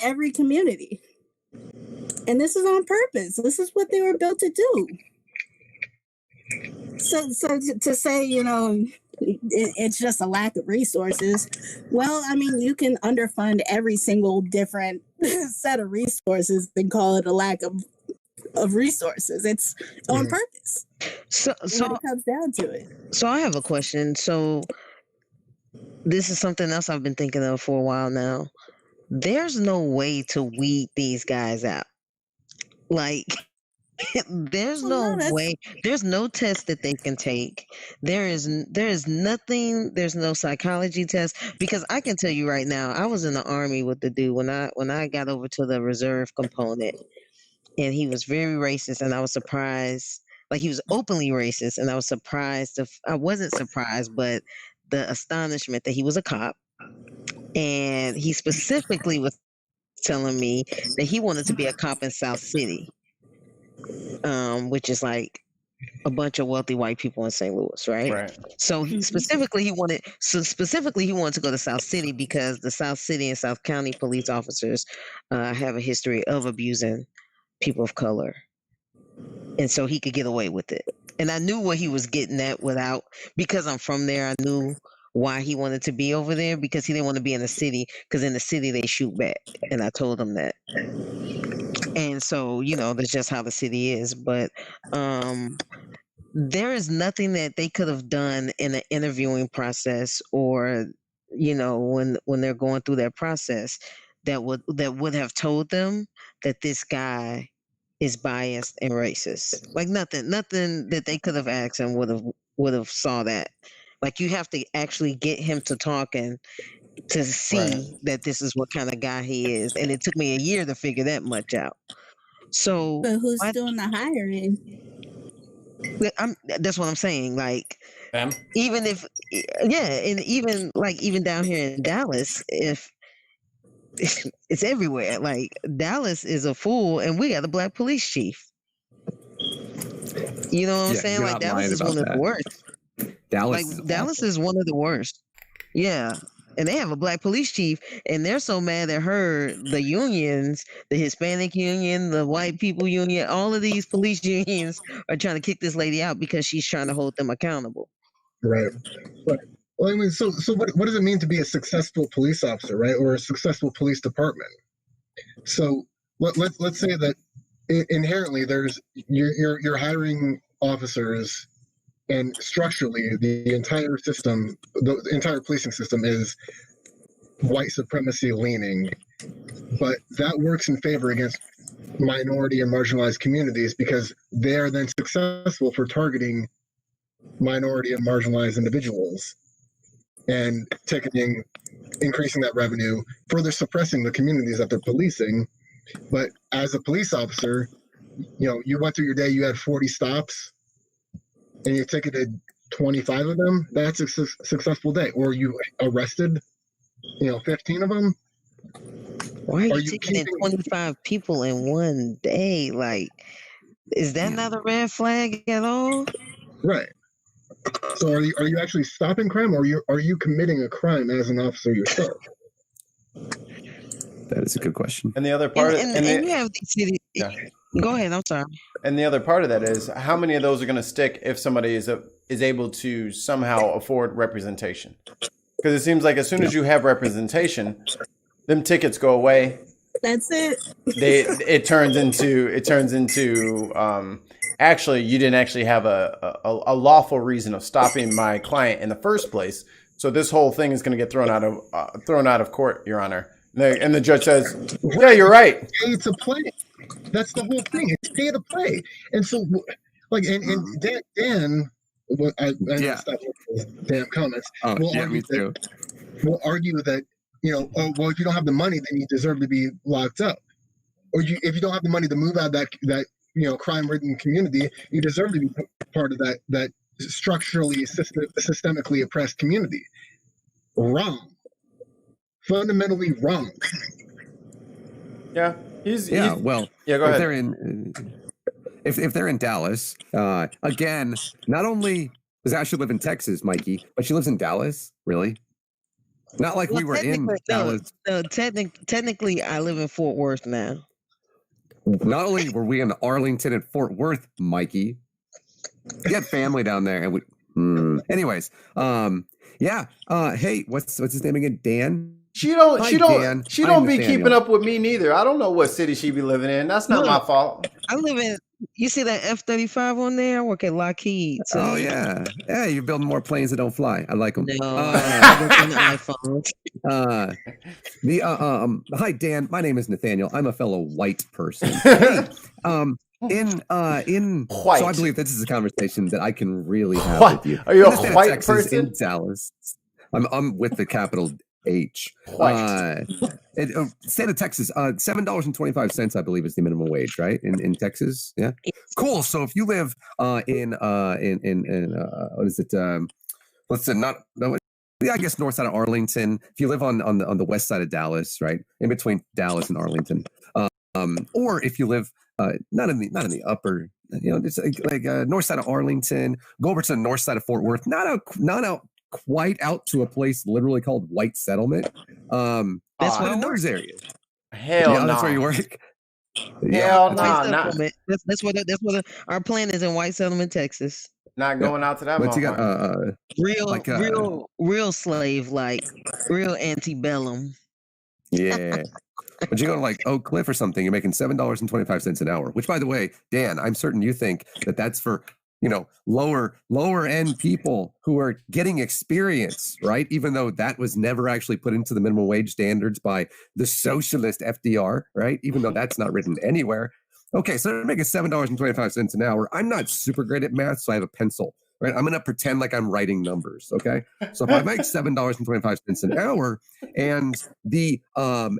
every community. And this is on purpose. This is what they were built to do. So to say, it's just a lack of resources. Well, I mean, you can underfund every single different set of resources and call it a lack of resources. It's on purpose. So when it comes down to it. So I have a question. So this is something else I've been thinking of for a while now. There's no way to weed these guys out. Like, there's no way. There's no test that they can take. There is nothing. There's no psychology test, because I can tell you right now, I was in the Army with the dude when I got over to the reserve component, and he was very racist, and I was surprised. Like, he was openly racist, and I was surprised. I wasn't surprised, but the astonishment that he was a cop, and he specifically was telling me that he wanted to be a cop in South City, which is like a bunch of wealthy white people in St. Louis, right? Right. So specifically he wanted to go to South City because the South City and South County police officers have a history of abusing people of color, and so he could get away with it. And I knew what he was getting at because I'm from there. I knew why he wanted to be over there, because he didn't want to be in the city, because in the city they shoot back, and I told him that. And so, that's just how the city is. But there is nothing that they could have done in an interviewing process, or when they're going through that process, that would have told them that this guy is biased and racist. Like, nothing that they could have asked him would have saw that. Like, you have to actually get him to talking to see that this is what kind of guy he is. And it took me a year to figure that much out. So, but who's doing the hiring? That's what I'm saying. Like, them? Even and even down here in Dallas, if it's everywhere. Like, Dallas is a fool, and we got a Black police chief. You know what I'm saying? Like, Dallas is one of the worst. Dallas is one of the worst. Yeah. And they have a Black police chief, and they're so mad at her. The unions, the Hispanic union, the white people union, all of these police unions are trying to kick this lady out because she's trying to hold them accountable. Right. Well, I mean, so what does it mean to be a successful police officer, right, or a successful police department? So let's say that inherently you're hiring officers. And structurally, the entire system, the entire policing system is white supremacy leaning. But that works in favor against minority and marginalized communities, because they are then successful for targeting minority and marginalized individuals and increasing that revenue, further suppressing the communities that they're policing. But as a police officer, you went through your day, you had 40 stops, and you ticketed 25 of them. That's a successful day. Or you arrested, 15 of them. Why are you ticketing 25 people in one day? Like, is that not a red flag at all? Right. So are you actually stopping crime, or are you committing a crime as an officer yourself? That is a good question. And the other part, and you have these cities. Yeah. Go ahead. I'm sorry. And the other part of that is, how many of those are going to stick if somebody is able to somehow afford representation? Because it seems like as soon as you have representation, them tickets go away. That's it. It turns into actually, you didn't actually have a lawful reason of stopping my client in the first place. So this whole thing is going to get thrown out of court, Your Honor. And the judge says, "Yeah, you're right. Pay to play. That's the whole thing. It's pay to play." And so, like, and Dan Yeah. stop those damn comments. Oh, Will yeah, argue me too. will argue that, oh, well, if you don't have the money, then you deserve to be locked up. Or if you don't have the money to move out that crime-ridden community, you deserve to be part of that structurally, systemically oppressed community. Wrong. Fundamentally wrong. Yeah, Well, yeah. Go if ahead. they're in, if they're in Dallas, again, not only does Ashley live in Texas, Mikey, but she lives in Dallas. Really? Not like we were in Dallas. No, technically, I live in Fort Worth now. Not only were we in Arlington and Fort Worth, Mikey, you had family down there, and we. Anyways, yeah. Hey, what's his name again? Dan. She don't be Nathaniel. keeping up with me neither. I don't know what city she be living in. That's not my fault. I live in. You see that F-35 on there? I work at Lockheed. So. Oh yeah, you're building more planes that don't fly. I like them. No, I work on iPhones. Hi Dan, my name is Nathaniel. I'm a fellow white person. Hey, in white. So I believe this is a conversation that I can really have with you. Are you a white Texas, person? in Dallas? I'm with the capital H. State of Texas, $7.25, I believe, is the minimum wage, right? In Texas, yeah. Cool. So if you live in what is it? What's it? I guess north side of Arlington. If you live on the west side of Dallas, right, in between Dallas and Arlington, or if you live not in the upper, just like north side of Arlington, go over to the north side of Fort Worth, not out quite out to a place literally called White Settlement. That's one of those areas. Hell no. That's where you work. Hell no. That's what our plan is in White Settlement, Texas. Not going out to that. But you got real slave, like real antebellum. Yeah. But you go to like Oak Cliff or something, you're making $7.25 an hour. Which, by the way, Dan, I'm certain you think that's for lower end people who are getting experience, right? Even though that was never actually put into the minimum wage standards by the socialist FDR, right? Even though that's not written anywhere. Okay, so they're making $7.25 an hour. I'm not super great at math, so I have a pencil, right? I'm going to pretend like I'm writing numbers, okay? So if I make $7.25 an hour, and the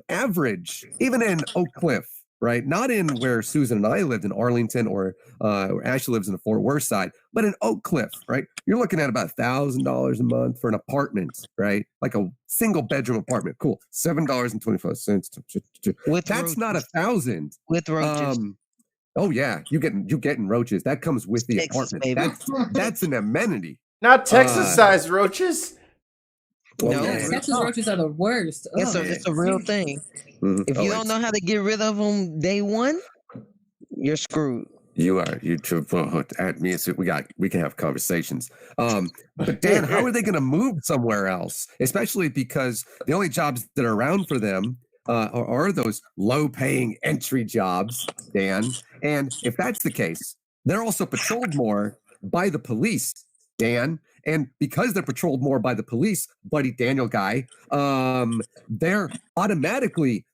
average, even in Oak Cliff, right? Not in where Susan and I lived in Arlington or where Ashley lives in the Fort Worth side, but in Oak Cliff, right? You're looking at about $1,000 a month for an apartment, right? Like a single bedroom apartment. Cool. $7.25. That's not $1,000 with roaches. Oh yeah, you getting roaches. That comes with the Texas, apartment. That's an amenity. Not Texas-sized roaches. No, Texas roaches are the worst. It's a real thing. Mm-hmm. If you don't know how to get rid of them day one, you're screwed. You add me. So we can have conversations. But Dan, how are they going to move somewhere else? Especially because the only jobs that are around for them are those low-paying entry jobs, Dan. And if that's the case, they're also patrolled more by the police, Dan. And because they're patrolled more by the police, buddy Daniel guy, they're automatically,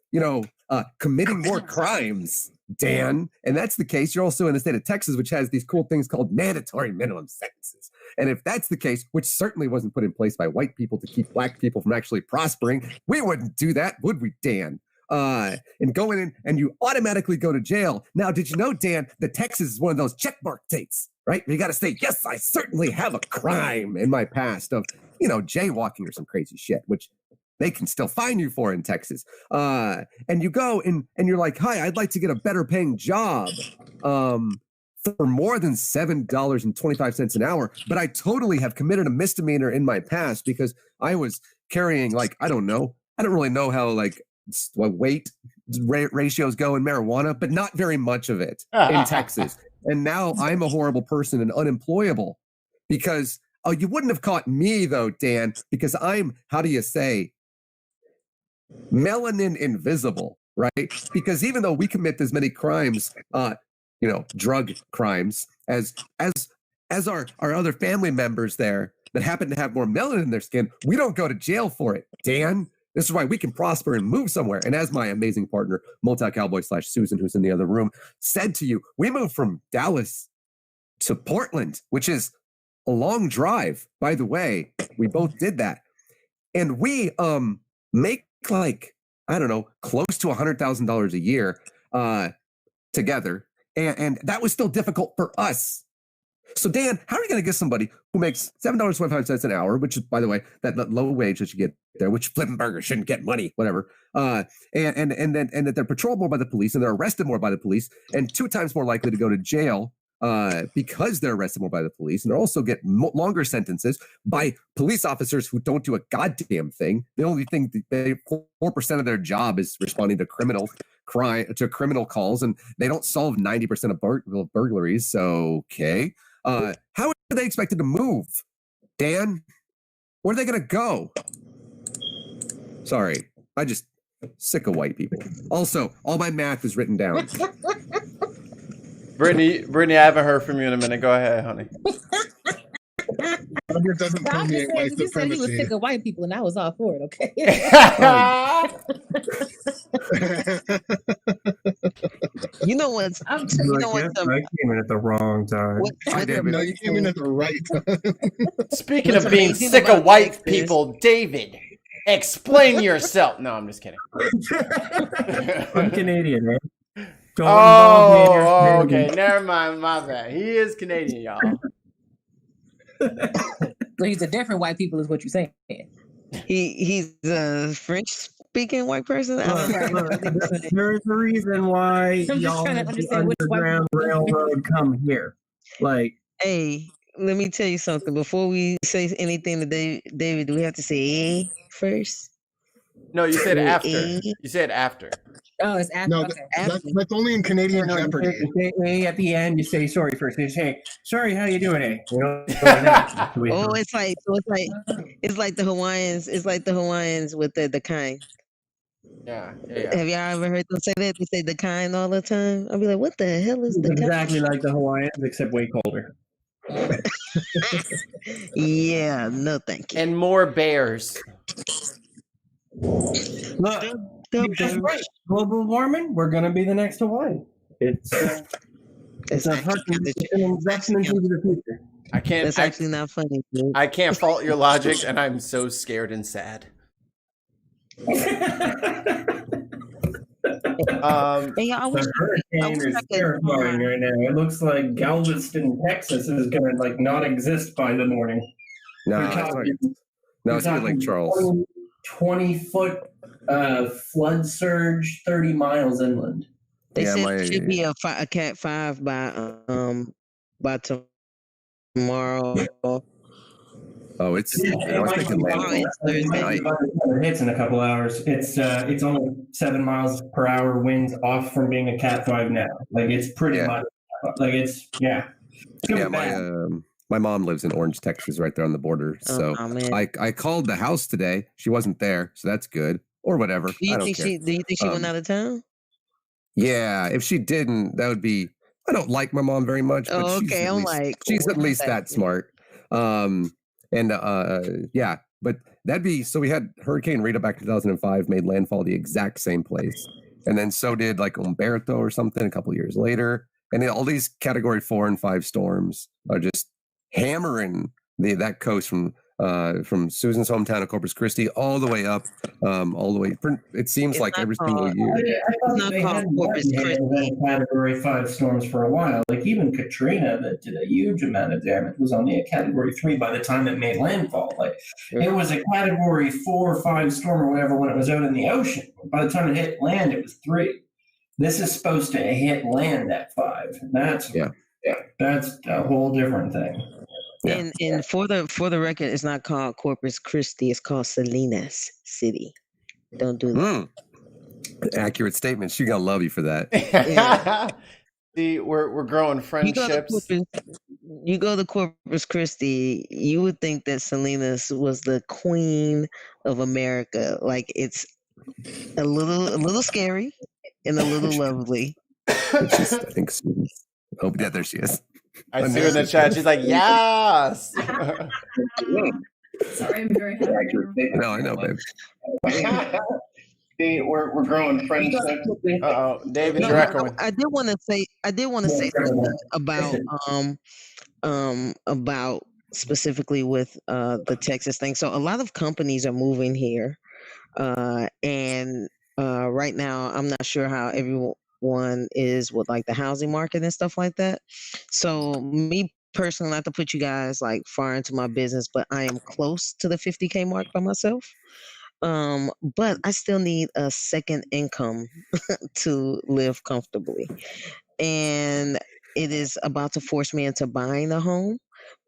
committing more crimes, Dan. And that's the case. You're also in the state of Texas, which has these cool things called mandatory minimum sentences. And if that's the case, which certainly wasn't put in place by white people to keep black people from actually prospering, we wouldn't do that, would we, Dan? And go in and you automatically go to jail. Now, did you know, Dan, that Texas is one of those checkmark states, right? You got to say, yes, I certainly have a crime in my past of, jaywalking or some crazy shit, which they can still fine you for in Texas. And you go and you're like, hi, I'd like to get a better paying job for more than $7.25 an hour. But I totally have committed a misdemeanor in my past because I was carrying I don't really know how what weight ratios go in marijuana, but not very much of it in Texas. And now I'm a horrible person and unemployable because you wouldn't have caught me though, Dan, because I'm, how do you say, melanin invisible, right? Because even though we commit as many crimes, drug crimes as our other family members there that happen to have more melanin in their skin, we don't go to jail for it, Dan. This is why we can prosper and move somewhere. And as my amazing partner, multi-cowboy / Susan, who's in the other room, said to you, we moved from Dallas to Portland, which is a long drive. By the way, we both did that. And we make like, I don't know, close to $100,000 a year together. And that was still difficult for us. So, Dan, how are you going to get somebody who makes $7.25 an hour, which is, by the way, that low wage that you get there, which flipping burgers shouldn't get money, whatever, and that they're patrolled more by the police and they're arrested more by the police and 2 times more likely to go to jail because they're arrested more by the police, and they also get longer sentences by police officers who don't do a goddamn thing. The only thing 4% of their job is responding to criminal calls, and they don't solve 90% of burglaries. So, okay. How are they expected to move? Dan, where are they going to go? Sorry, I just sick of white people. Also, all my math is written down. Brittany, I haven't heard from you in a minute. Go ahead, honey. Doesn't permeate white you said he was supremacy. sick of white people, and I was all for it. Okay. You know what? I came in at the wrong time. No, you came in at the right time. Speaking of being sick of white people, David, explain yourself. No, I'm just kidding. I'm Canadian, man. Okay. Never mind. My bad. He is Canadian, y'all. So he's a different white people, is what you're saying. He's a French-speaking white person. There's a reason why y'all let the Underground Railroad come here. Like, hey, let me tell you something. Before we say anything to David, do we have to say first? No, you said after. You said after. Oh, it's after. No, okay. that's only in Canadian Jeopardy. You say at the end, you say sorry first. You say, sorry, how you doing, eh? You know, it's like the Hawaiians. It's like the Hawaiians with the kind. Yeah. Have y'all ever heard them say that? They say the kind all the time. I'll be like, what the hell is the kind? Exactly like the Hawaiians, except way colder. Yeah, no thank you. And more bears. Look, that's right. Global warming, we're going to be the next Hawaii. It's an investment into the future. That's actually not funny, dude. I can't fault your logic, and I'm so scared and sad. Hey, I wish hurricane is terrifying right now. It looks like Galveston, Texas is going to not exist by the morning. No, it's like Charles. 20-foot flood surge, 30 miles inland. They said it should be a Cat 5 by tomorrow. Oh, it's hits in a couple hours. It's only 7 miles per hour winds off from being a Cat 5 now. Like it's pretty much like it's my mom lives in Orange, Texas, right there on the border. So I called the house today. She wasn't there, so that's good. Or whatever. Do you think she went out of town? Yeah, if she didn't, that would be. I don't like my mom very much, but she's at least that smart. But that'd be so. We had Hurricane Rita back in 2005, made landfall the exact same place, and then so did like Umberto or something a couple years later, and all these Category 4 and 5 storms are just hammering that coast from Susan's hometown of Corpus Christi all the way up, all the way. It seems like every single year. It's not called Corpus Christi. Category 5 storms for a while. Like even Katrina, that did a huge amount of damage, was only a Category 3 by the time it made landfall. Like it was a Category 4 or 5 storm or whatever when it was out in the ocean. By the time it hit land, it was 3. This is supposed to hit land at 5. That's a whole different thing. Yeah. And for the record, it's not called Corpus Christi. It's called Salinas City. Don't do that. Accurate statement. She's gonna love you for that. See, we're growing friendships. You go to Corpus Christi, you would think that Salinas was the queen of America. Like it's a little scary and a little lovely. I think. Oh, yeah, there she is. I see her in the chat. She's like, yes. Sorry, I'm very happy. No, I know, babe. See, we're growing friendships. David, you're echoing. I did want to say something about specifically with the Texas thing. So a lot of companies are moving here, and right now I'm not sure how everyone is with like the housing market and stuff like that. So me personally, not to put you guys like far into my business, but I am close to the 50K mark by myself. But I still need a second income to live comfortably. And it is about to force me into buying a home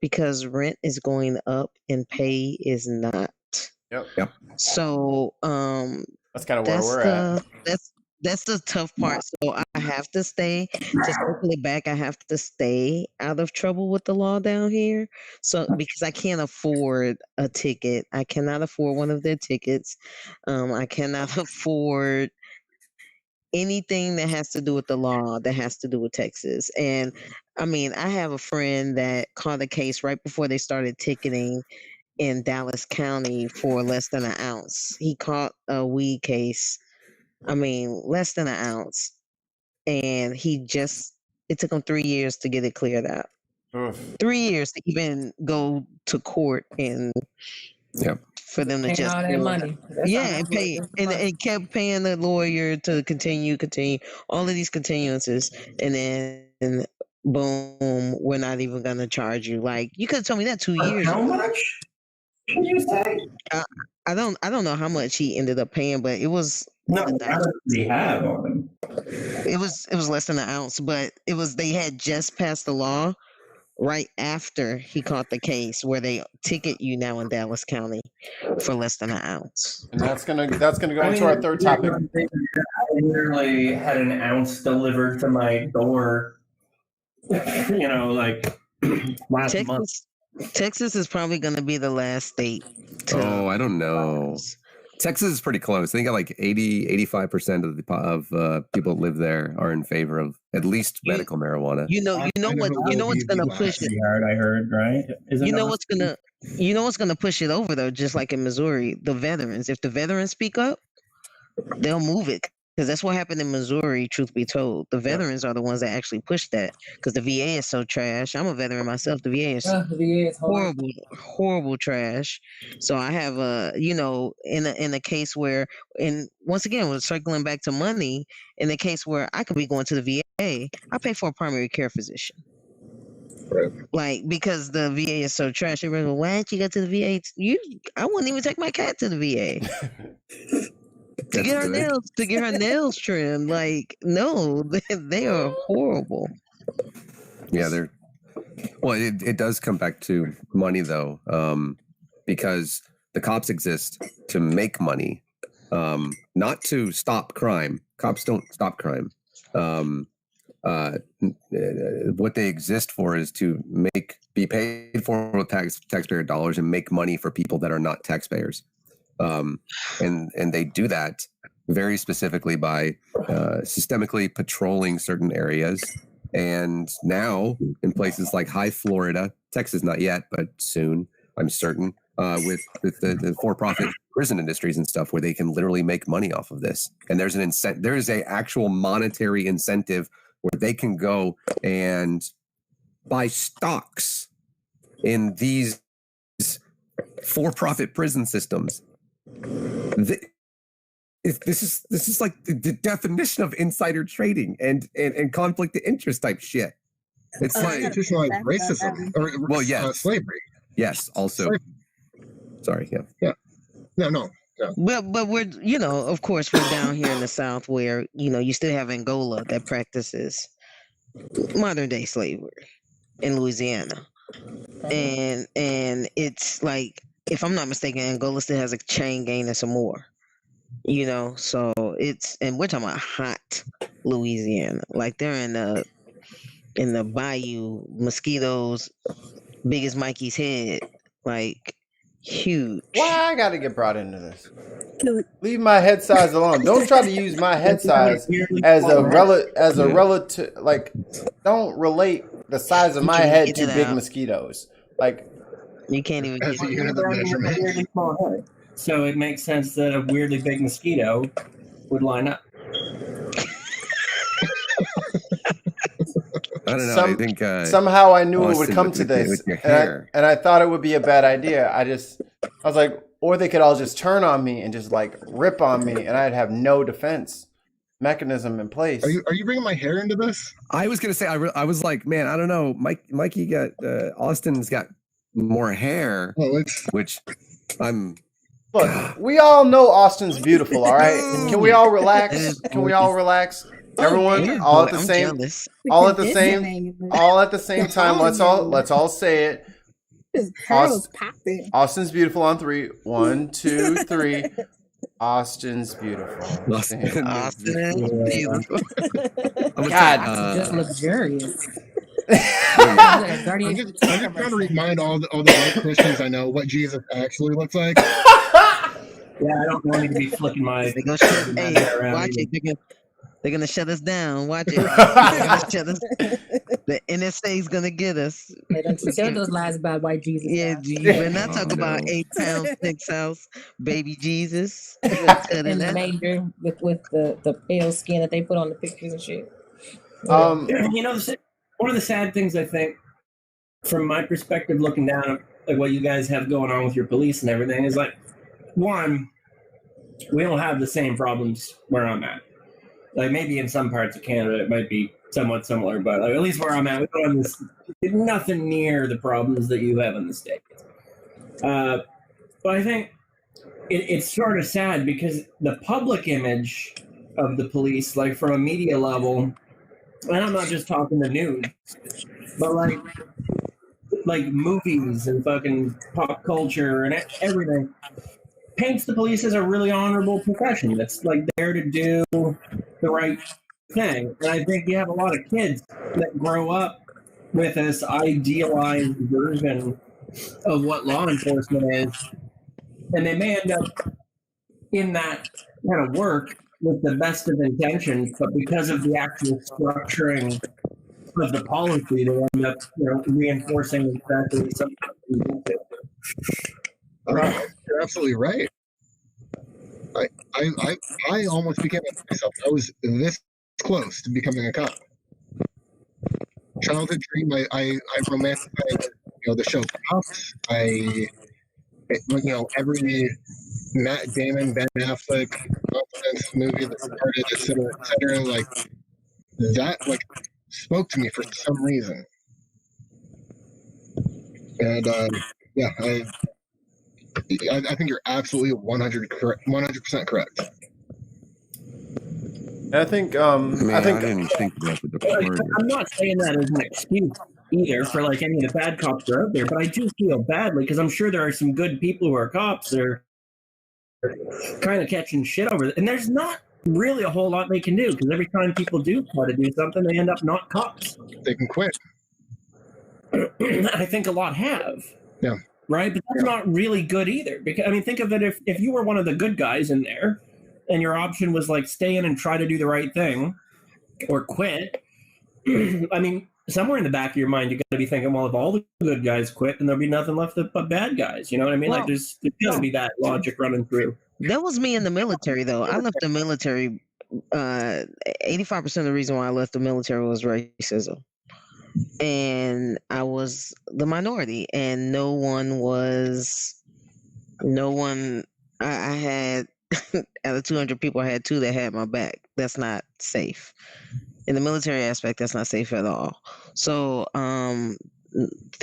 because rent is going up and pay is not. Yep. So That's kind of where we're at. that's the tough part. So I have to stay to circle it back. I have to stay out of trouble with the law down here. So because I can't afford a ticket, I cannot afford one of their tickets. I cannot afford anything that has to do with the law that has to do with Texas. And I mean, I have a friend that caught a case right before they started ticketing in Dallas County for less than an ounce. He caught a weed case. I mean, less than an ounce. And it took him 3 years to get it cleared out. Oof. 3 years to even go to court and for them to Paying just all that money. And kept paying the lawyer to continue all of these continuances, and then boom, we're not even gonna charge you. Like you could have told me that 2 years How ago. much did you say? I don't know how much he ended up paying, but it was No, they have on him. it was less than an ounce, but they had just passed the law right after he caught the case where they ticket you now in Dallas County for less than an ounce. And that's gonna go into our third topic. I literally had an ounce delivered to my door. Like last month. Texas is probably going to be the last state. I don't know. Texas is pretty close. I think like 85% of people that live there are in favor of at least medical marijuana. You know what's going to push it. Hard, I heard, right? You know what's going to push it over though, just like in Missouri, the veterans. If the veterans speak up, they'll move it. Because that's what happened in Missouri, truth be told. The veterans are the ones that actually push that. Because the VA is so trash. I'm a veteran myself. The VA is horrible, horrible trash. So I have in a case where, and once again, we're circling back to money, in a case where I could be going to the VA, I pay for a primary care physician. Right. Like, because the VA is so trash, they go, why don't you go to the VA? I wouldn't even take my cat to the VA. To get her nails trimmed. Like, no, they are horrible. Yeah, it does come back to money though, because the cops exist to make money, not to stop crime. Cops don't stop crime. What they exist for is to be paid for with taxpayer dollars and make money for people that are not taxpayers. And they do that very specifically by systemically patrolling certain areas. And now in places like High Florida, Texas, not yet, but soon, I'm certain, with the for-profit prison industries and stuff where they can literally make money off of this. And there's there is a actual monetary incentive where they can go and buy stocks in these for-profit prison systems. This is like the definition of insider trading and conflict of interest type shit. It's like institutionalized racism or slavery. Yes, also. Sorry, yeah. No. But we're of course we're down here in the South where you still have Angola that practices modern day slavery in Louisiana, and it's like, if I'm not mistaken, Angola still has a chain gang and some more. So and we're talking about hot Louisiana, like they're in the bayou, mosquitoes big as Mikey's head, like huge. Why I gotta get brought into this? Leave my head size alone. Don't try to use my head size as a relative. Like, don't relate the size of my head to big mosquitoes. Like, you can't even get it. So it makes sense that a weirdly big mosquito would line up. I don't know. I think somehow I knew it would Austin, come with- to with- this, with your hair. and I thought it would be a bad idea. I was like, or they could all just turn on me and just like rip on me, and I'd have no defense mechanism in place. Are you bringing my hair into this? I was gonna say I was like, man, I don't know. Mikey got Austin's got more hair, which I'm. Look, we all know Austin's beautiful. All right, can we all relax? Can we all relax? Everyone, all at the same, all at the same time. Let's all say it. Austin's beautiful on 3. 1, 2, 3. Austin's beautiful. Austin is beautiful. God, just luxurious. I'm just trying to remind all the white Christians I know what Jesus actually looks like. Yeah, I don't want to be flicking my. They go watch it. They're gonna shut us down. Watch it. They're gonna shut us. The NSA is gonna get us. They don't tell those lies about white Jesus. Yeah, you better not talk about 8 pounds, 6 ounce baby Jesus. In the manger with the pale skin that they put on the pictures and shit. You know, one of the sad things I think, from my perspective, looking down at like what you guys have going on with your police and everything, is like, one, we don't have the same problems where I'm at. Like maybe in some parts of Canada it might be somewhat similar, but like, at least where I'm at, we don't have nothing near the problems that you have in the States. But I think it's sort of sad because the public image of the police, like from a media level, and I'm not just talking the news, but like movies and fucking pop culture and everything, paints the police as a really honorable profession that's like there to do the right thing. And I think you have a lot of kids that grow up with this idealized version of what law enforcement is, and they may end up in that kind of work with the best of intentions, but because of the actual structuring of the policy, they end up, reinforcing exactly something. You're absolutely right. I almost became a myself. I was this close to becoming a cop. Childhood dream. I romanticized, the show Cops. Every Matt Damon, Ben Affleck nonsense movie that started, et cetera, like that, like spoke to me for some reason. And yeah, I think you're absolutely 100% correct. I think I didn't think about it before. I'm not saying that as an excuse either for like any of the bad cops that are out there, but I do feel badly because I'm sure there are some good people who are cops that are kind of catching shit over it, and there's not really a whole lot they can do because every time people do try to do something, they end up not cops. They can quit. I think a lot have. Yeah. Right, but that's not really good either. Because I mean, think of it if you were one of the good guys in there, and your option was like stay in and try to do the right thing, or quit. I mean, somewhere in the back of your mind, you got to be thinking, well, if all the good guys quit, then thereul be nothing left but bad guys. You know what I mean? Well, like there's got to be that logic running through. That was me in the military, though. I left the military. 85% of the reason why I left the military was racism. And I was the minority, and I had out of 200 people, I had 2 that had my back. That's not safe. In the military aspect, that's not safe at all. So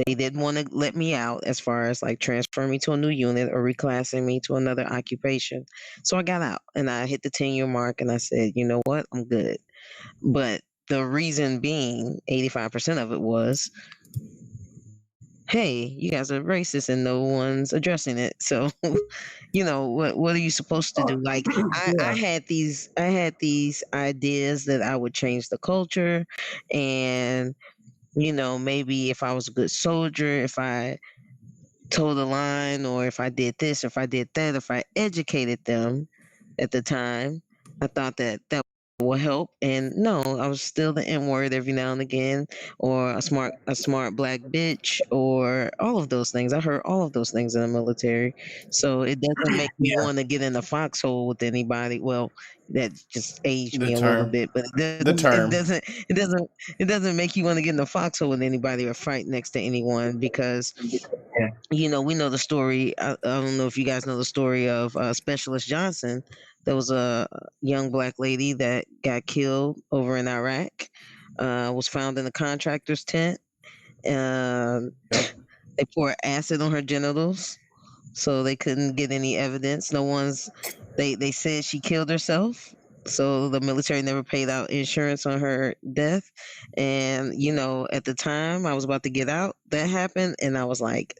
they didn't want to let me out as far as like transferring me to a new unit or reclassing me to another occupation. So I got out and I hit the 10-year mark, and I said, you know what, I'm good. But the reason being, 85% of it was, hey, you guys are racist and no one's addressing it. So, what are you supposed to do? Like, I had these ideas that I would change the culture, and maybe if I was a good soldier, if I told a line, or if I did this, if I did that, if I educated them at the time, I thought that will help. And no, I was still the N word every now and again, or a smart black bitch, or all of those things. I heard all of those things in the military. So it doesn't make me want to get in a foxhole with anybody. Well, that just aged me a little bit, but it doesn't make you want to get in a foxhole with anybody or fight next to anyone, because we know the story. I don't know if you guys know the story of Specialist Johnson. There was a young black lady that got killed over in Iraq. Was found in a contractor's tent. They poured acid on her genitals, so they couldn't get any evidence. No one's. They said she killed herself. So the military never paid out insurance on her death. And at the time I was about to get out, that happened, and I was like,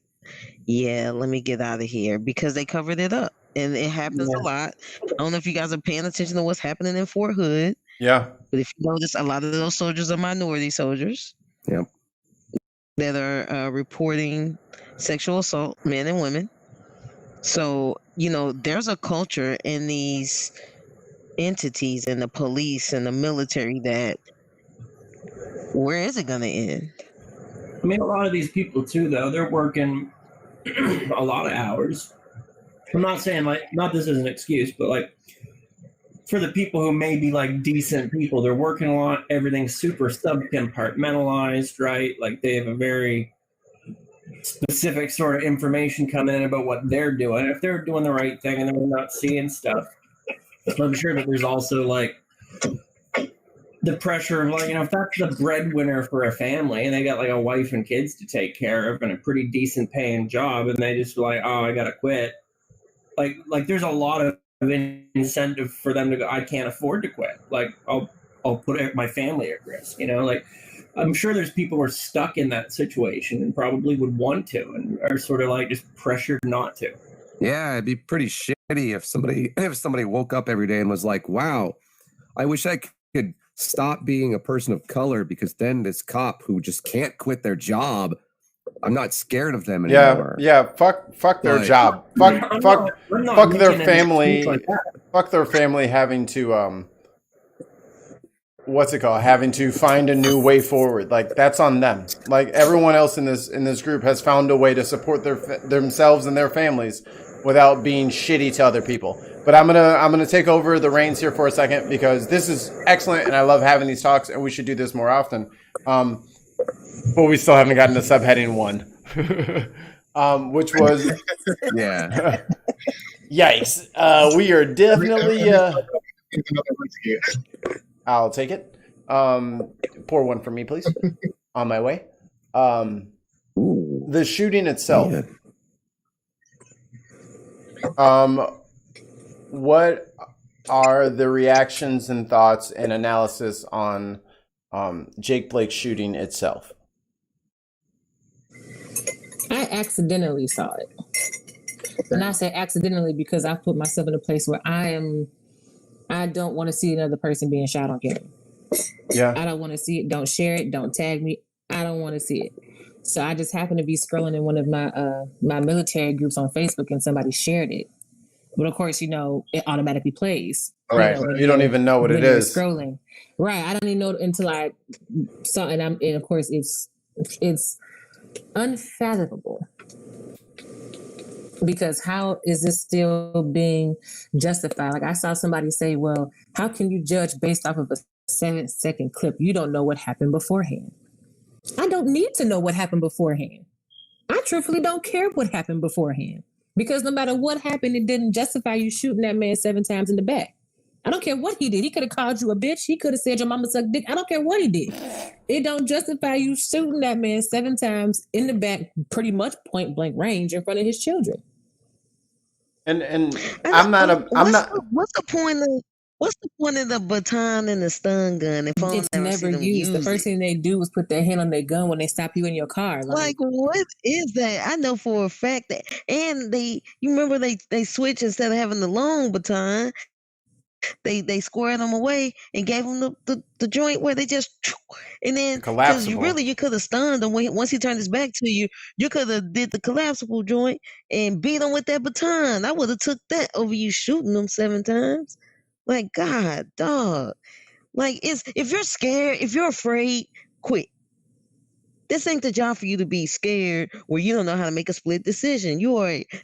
yeah, let me get out of here, because they covered it up. And it happens a lot. I don't know if you guys are paying attention to what's happening in Fort Hood. Yeah. But if you notice, a lot of those soldiers are minority soldiers. Yep. That are reporting sexual assault, men and women. So, there's a culture in these entities, and the police and the military, that where is it going to end? I mean, a lot of these people too, though, they're working a lot of hours. I'm not saying not this is an excuse, but for the people who may be decent people, they're working a lot. Everything's super sub-compartmentalized, right? They have a very specific sort of information coming in about what they're doing. If they're doing the right thing and they're not seeing stuff, I'm sure that there's also the pressure of if that's the breadwinner for a family and they got a wife and kids to take care of and a pretty decent paying job, and they just oh, I gotta quit. There's a lot of incentive for them to go, I can't afford to quit. I'll put my family at risk. I'm sure there's people who are stuck in that situation and probably would want to and are sort of just pressured not to. Yeah, it'd be pretty shitty if somebody woke up every day and was like, wow, I wish I could stop being a person of color, because then this cop who just can't quit their job, I'm not scared of them anymore. Yeah. Fuck their job. Fuck their family. Fuck their family having to what's it called? Having to find a new way forward. That's on them. Everyone else in this group has found a way to support themselves and their families without being shitty to other people. But I'm gonna take over the reins here for a second, because this is excellent and I love having these talks, and we should do this more often. But we still haven't gotten to subheading 1, which was yikes. We are definitely. I'll take it. Pour one for me, please. On my way. The shooting itself. What are the reactions and thoughts and analysis on Jake Blake's shooting itself? I accidentally saw it. And I say accidentally because I put myself in a place where I don't want to see another person being shot on camera. Yeah. I don't want to see it. Don't share it. Don't tag me. I don't want to see it. So I just happened to be scrolling in one of my military groups on Facebook, and somebody shared it. But of course, it automatically plays. Right. You don't even know what it is. Scrolling. Right. I don't even know until I saw it. And of course it's unfathomable. Because how is this still being justified? I saw somebody say, well, how can you judge based off of a 7-second clip? You don't know what happened beforehand. I don't need to know what happened beforehand. I truthfully don't care what happened beforehand. Because no matter what happened, it didn't justify you shooting that man 7 times in the back. I don't care what he did. He could have called you a bitch. He could have said your mama sucked dick. I don't care what he did. It don't justify you shooting that man 7 times in the back, pretty much point blank range in front of his children. And what's the point of the baton and the stun gun if it's never used? The first thing they do was put their hand on their gun when they stop you in your car. What is that? I know for a fact that, and you remember they switched, instead of having the long baton, they squared them away and gave them the joint where they just, and then because you could have stunned him once he turned his back to you. You could have did the collapsible joint and beat him with that baton. I would have took that over you shooting them 7 times. God, dog. Like, if you're scared, if you're afraid, quit. This ain't the job for you to be scared where you don't know how to make a split decision.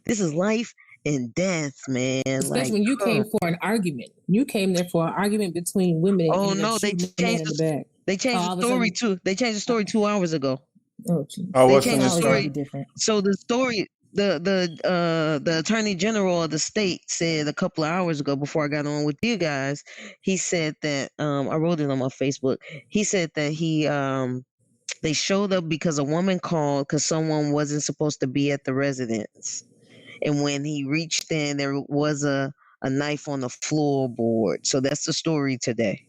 This is life and death, man. Especially when you came for an argument. You came there for an argument between women and Oh ended up no, shooting the man in the back. They changed the story too. They changed the story 2 hours ago. Oh, geez. What's changed in the the story. story? Different. So the story, the attorney general of the state said a couple of hours ago before I got on with you guys, he said that I wrote it on my Facebook. He said that they showed up because a woman called because someone wasn't supposed to be at the residence, and when he reached in, there was a knife on the floorboard. So that's the story today.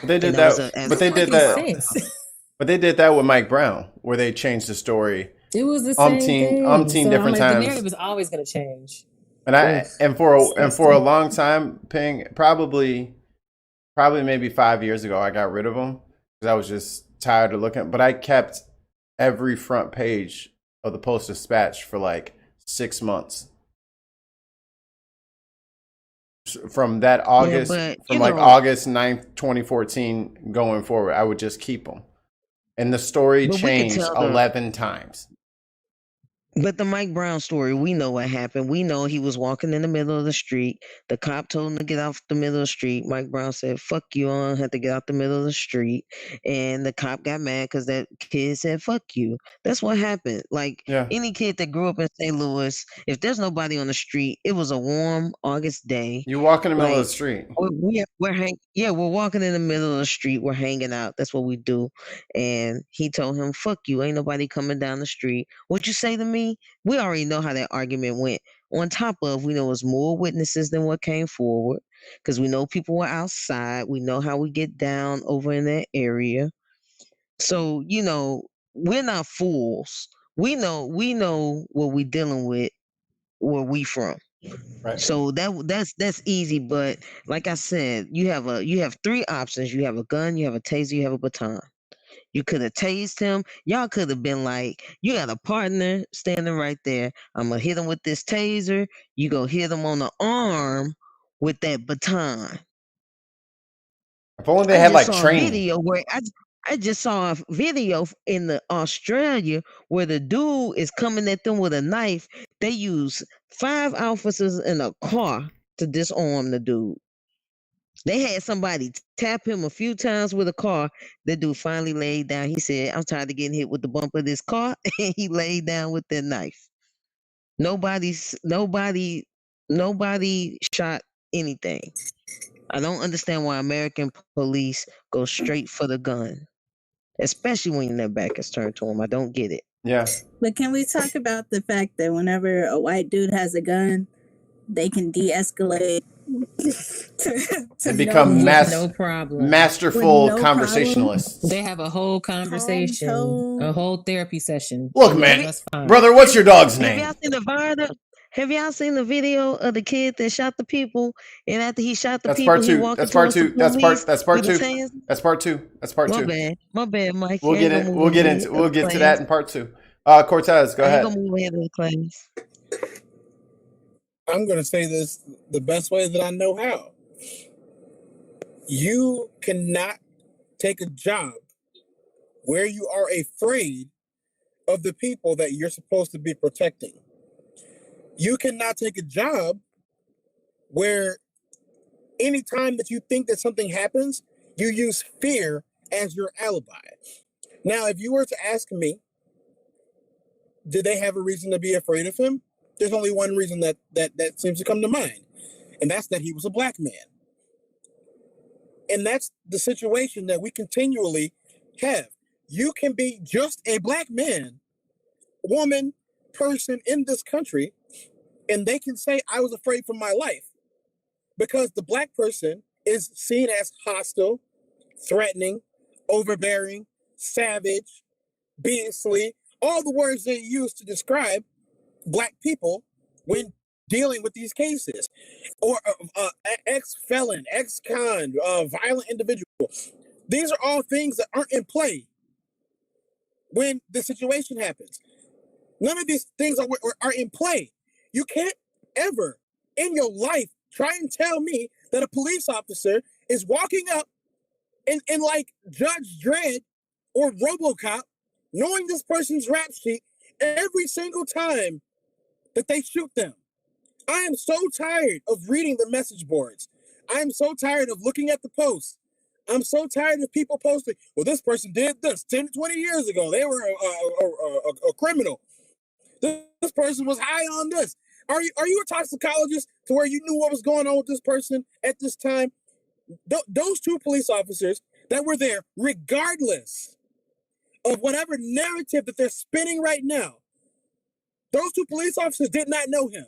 They did that, but they did that. But they did that with Mike Brown, where they changed the story. It was the same thing. Umpteen different times. The narrative is always going to change. And for a long time, Ping, probably maybe 5 years ago, I got rid of them because I was just tired of looking. But I kept every front page of the Post-Dispatch for like 6 months. From that August, August 9th, 2014 going forward, I would just keep them. And the story changed 11 times. But the Mike Brown story, we know what happened. We know he was walking in the middle of the street. The cop told him to get off the middle of the street. Mike Brown said, fuck you, I don't have to get out the middle of the street. And the cop got mad because that kid said, fuck you. That's what happened. Like, any kid that grew up in St. Louis, if there's nobody on the street, it was a warm August day. You walk in the middle of the street. We're walking in the middle of the street. We're hanging out. That's what we do. And he told him, fuck you, ain't nobody coming down the street. What you say to me? We already know how that argument went. On top of, we know it was more witnesses than what came forward because we know people were outside. We know how we get down over in that area. So, we're not fools. We know what we're dealing with, where we from. Right. So that's easy. But like I said, you have 3 options. You have a gun, you have a taser, you have a baton. You could have tased him. Y'all could have been like, you got a partner standing right there. I'm going to hit him with this taser. You go hit him on the arm with that baton. If only they had like training. Video where I just saw a video in Australia where the dude is coming at them with a knife. They use 5 officers in a car to disarm the dude. They had somebody tap him a few times with a car. The dude finally laid down. He said, I'm tired of getting hit with the bump of this car. And he laid down with that knife. Nobody shot anything. I don't understand why American police go straight for the gun, especially when their back is turned to them. I don't get it. Yeah. But can we talk about the fact that whenever a white dude has a gun, they can de-escalate and become no problem. masterful conversationalists. They have a whole conversation, a whole therapy session. Look, man, brother, what's your dog's name? Have y'all seen the video of the kid that shot the people? And after he shot the That's people, part 2. he walked That's part 2. That's part 2. That's part 2. That's part 2. My bad, Mike. We'll get to that in part 2. Cortez, go ahead. Gonna move ahead of the class. I'm going to say this the best way that I know how. You cannot take a job where you are afraid of the people that you're supposed to be protecting. You cannot take a job where anytime that you think that something happens, you use fear as your alibi. Now, if you were to ask me, did they have a reason to be afraid of him? There's only one reason that seems to come to mind, and that's that he was a black man. And that's the situation that we continually have. You can be just a black man, woman, person in this country, and they can say, I was afraid for my life, because the black person is seen as hostile, threatening, overbearing, savage, beastly, all the words they use to describe black people when dealing with these cases, or ex-felon, ex-con, violent individual. These are all things that aren't in play when the situation happens. None of these things are in play. You can't ever in your life try and tell me that a police officer is walking up and like Judge Dredd or RoboCop, knowing this person's rap sheet every single time that they shoot them. I am so tired of reading the message boards. I am so tired of looking at the posts. I'm so tired of people posting, well, this person did this 10, 20 years ago. They were a criminal. This person was high on this. Are you a toxicologist to where you knew what was going on with this person at this time? Those two police officers that were there, regardless of whatever narrative that they're spinning right now, those two police officers did not know him.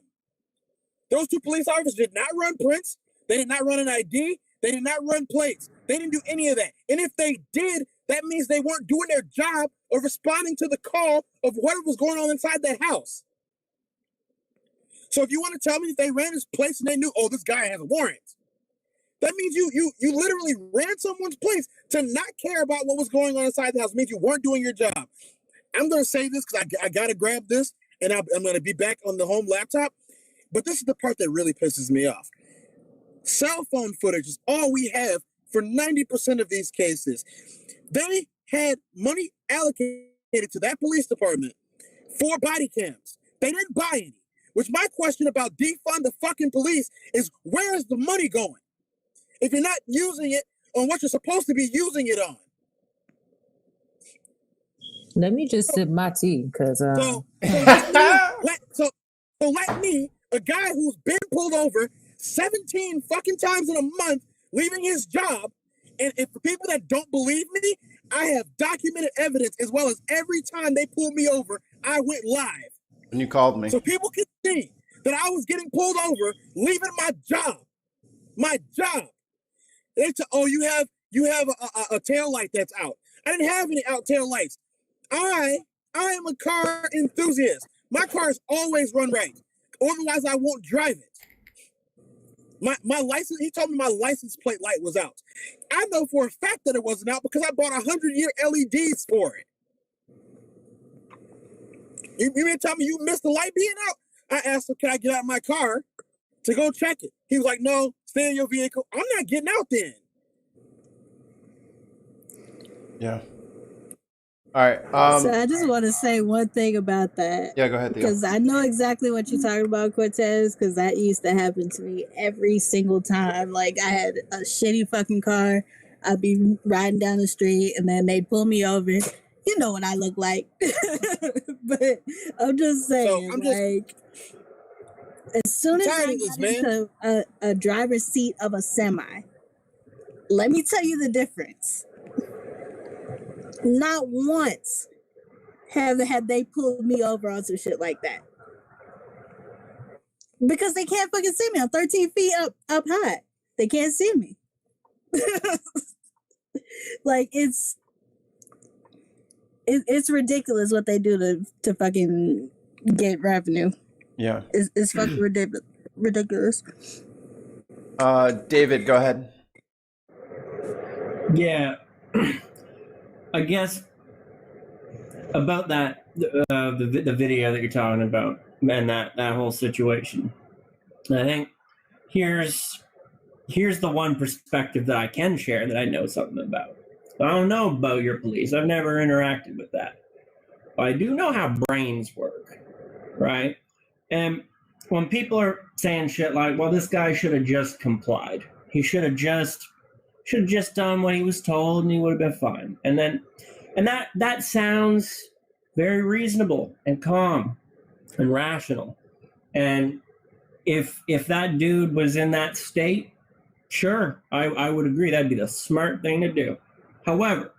Those two police officers did not run prints. They did not run an ID. They did not run plates. They didn't do any of that. And if they did, that means they weren't doing their job of responding to the call of what was going on inside that house. So if you want to tell me that they ran this place and they knew, oh, this guy has a warrant, that means you literally ran someone's place to not care about what was going on inside the house. It means you weren't doing your job. I'm going to say this because I got to grab this, and I'm going to be back on the home laptop. But this is the part that really pisses me off. Cell phone footage is all we have for 90% of these cases. They had money allocated to that police department for body cams. They didn't buy any. Which my question about defund the fucking police is, where is the money going? If you're not using it on what you're supposed to be using it on. Let me just sip my tea, because So let me, a guy who's been pulled over 17 fucking times in a month, leaving his job, and for people that don't believe me, I have documented evidence, as well as every time they pulled me over, I went live. When you called me. So people can see that I was getting pulled over, leaving my job. My job. They oh, you have a tail light that's out. I didn't have any out tail lights. I am a car enthusiast. My cars always run right. Otherwise, I won't drive it. My license, he told me my license plate light was out. I know for a fact that it wasn't out because I bought 100-year LEDs for it. You mean to tell me you missed the light being out? I asked him, can I get out of my car to go check it? He was like, no, stay in your vehicle. I'm not getting out then. Yeah. All right. So I just want to say one thing about that. Yeah, go ahead, Theo. Because I know exactly what you're talking about, Cortez, because that used to happen to me every single time. Like, I had a shitty fucking car. I'd be riding down the street, and then they'd pull me over. You know what I look like. But I'm just saying, as soon as I got into a driver's seat of a semi, let me tell you the difference. Not once have they pulled me over on some shit like that. Because they can't fucking see me. I'm 13 feet up high. They can't see me. Like, it's ridiculous what they do to fucking get revenue. Yeah. It's fucking ridiculous. David, go ahead. Yeah. I guess about that, the video that you're talking about, and that whole situation. I think here's the one perspective that I can share that I know something about. I don't know about your police. I've never interacted with that. But I do know how brains work, right? And when people are saying shit like, well, this guy should have just complied. He should have just done what he was told and he would have been fine. And that sounds very reasonable and calm and rational. And if that dude was in that state, sure, I would agree that'd be the smart thing to do. However,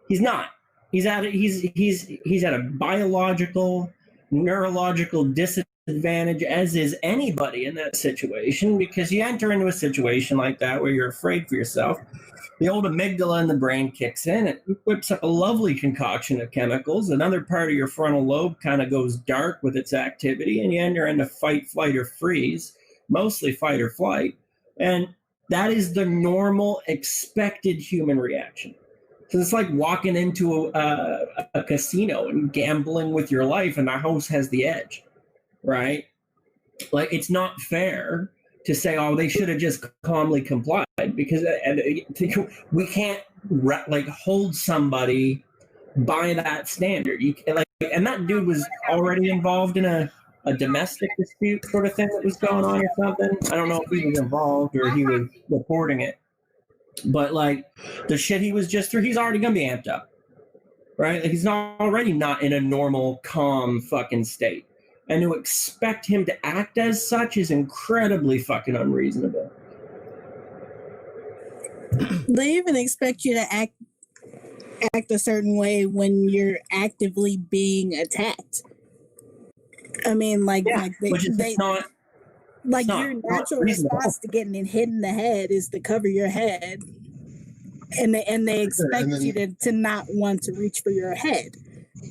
he's not. He's at a biological, neurological disadvantage, as is anybody in that situation, because you enter into a situation like that where you're afraid for yourself. The old amygdala in the brain kicks in. It whips up a lovely concoction of chemicals. Another part of your frontal lobe kind of goes dark with its activity, and you enter into fight, flight, or freeze, mostly fight or flight. And that is the normal, expected human reaction. So it's like walking into a casino and gambling with your life, and the house has the edge, right? Like, it's not fair to say, oh, they should have just calmly complied, because we can't like hold somebody by that standard. And that dude was already involved in a domestic dispute sort of thing that was going on or something. I don't know if he was involved or he was reporting it, but like the shit he was just through, he's already gonna be amped up, right? Like he's already not in a normal, calm fucking state. And to expect him to act as such is incredibly fucking unreasonable. They even expect you to act a certain way when you're actively being attacked. I mean, like your natural response to getting hit in the head is to cover your head, and they expect you to not want to reach for your head.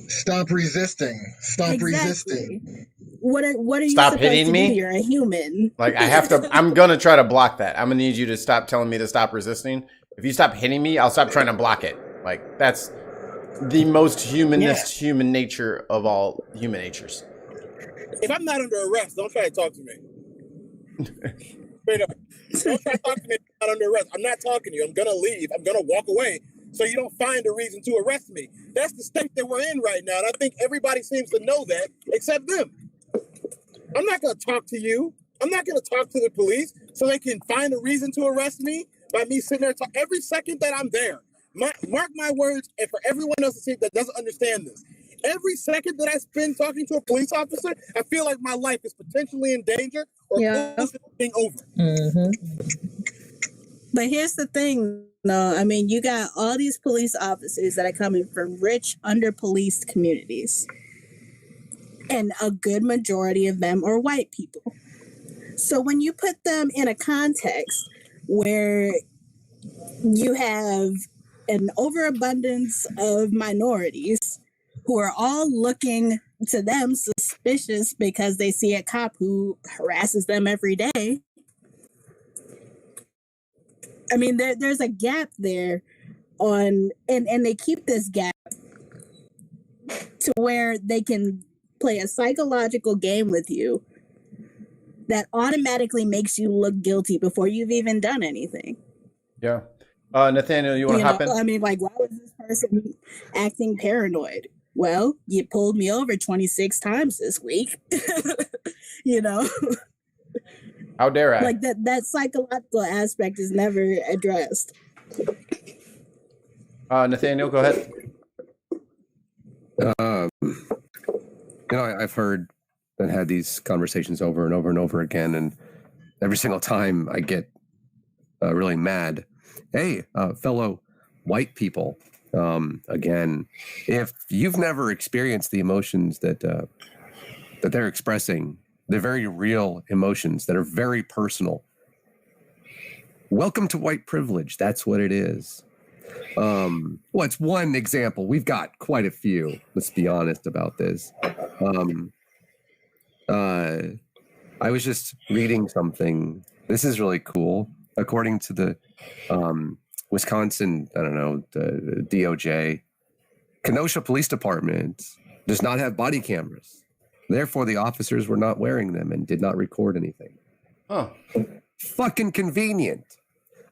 Stop resisting. Stop resisting. What are you stop supposed hitting to me? do? You're a human. Like I have to. I'm gonna try to block that. I'm gonna need you to stop telling me to stop resisting. If you stop hitting me, I'll stop trying to block it. Like that's the most humanist human nature of all human natures. If I'm not under arrest, don't try to talk to me. Straight up. Don't try to talk to me if I'm not under arrest. I'm not talking to you. I'm going to leave. I'm going to walk away so you don't find a reason to arrest me. That's the state that we're in right now, and I think everybody seems to know that except them. I'm not going to talk to you. I'm not going to talk to the police so they can find a reason to arrest me by me sitting there every second that I'm there. Mark my words, and for everyone else to see that doesn't understand this, every second that I spend talking to a police officer, I feel like my life is potentially in danger or close to being over. Mm-hmm. But here's the thing, though. I mean, you got all these police officers that are coming from rich, under-policed communities. And a good majority of them are white people. So when you put them in a context where you have an overabundance of minorities who are all looking to them suspicious because they see a cop who harasses them every day. I mean, there's a gap there and they keep this gap to where they can play a psychological game with you that automatically makes you look guilty before you've even done anything. Yeah. Nathaniel, you want to hop in? I mean, like, why was this person acting paranoid? Well, you pulled me over 26 times this week. You know? How dare I? Like, that psychological aspect is never addressed. Nathaniel, go ahead. I've heard and had these conversations over and over and over again, and every single time I get really mad. Hey, fellow white people, again, if you've never experienced the emotions that they're expressing, they're very real emotions that are very personal. Welcome to white privilege. That's what it is. Well, it's one example. We've got quite a few. Let's be honest about this. I was just reading something. This is really cool. According to the Wisconsin, the DOJ, Kenosha Police Department does not have body cameras. Therefore, the officers were not wearing them and did not record anything. Oh, fucking convenient.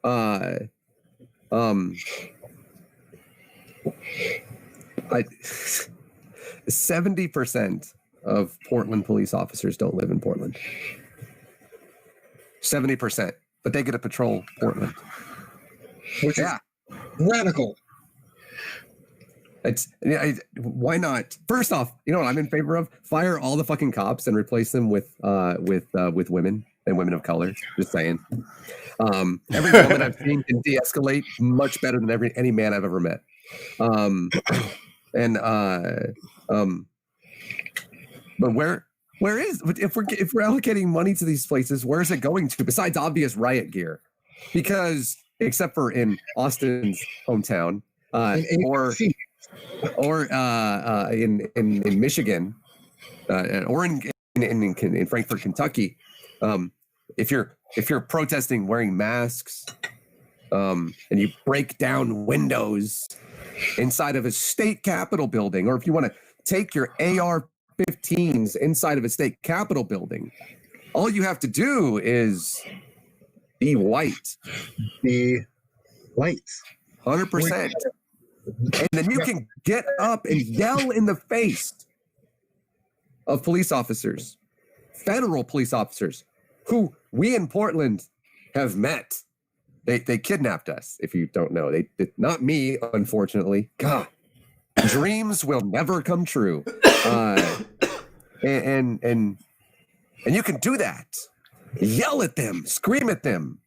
70% of Portland police officers don't live in Portland. 70%, but they get to patrol Portland. Which is radical. Why not? First off, you know what I'm in favor of? Fire all the fucking cops and replace them with women and women of color. Just saying. Every woman I've seen can de-escalate much better than any man I've ever met. But where is, if we're allocating money to these places, where is it going to besides obvious riot gear? Because except for in Austin's hometown, or in Michigan, or in Frankfort, Kentucky, if you're protesting wearing masks, and you break down windows inside of a state capitol building, or if you want to take your AR-15s inside of a state capitol building, All you have to do is be white. Be white. 100%. And then you can get up and yell in the face of police officers, federal police officers, who we in Portland have met. They kidnapped us, if you don't know. They not me, unfortunately. God, dreams will never come true. And you can do that. Yell at them, scream at them.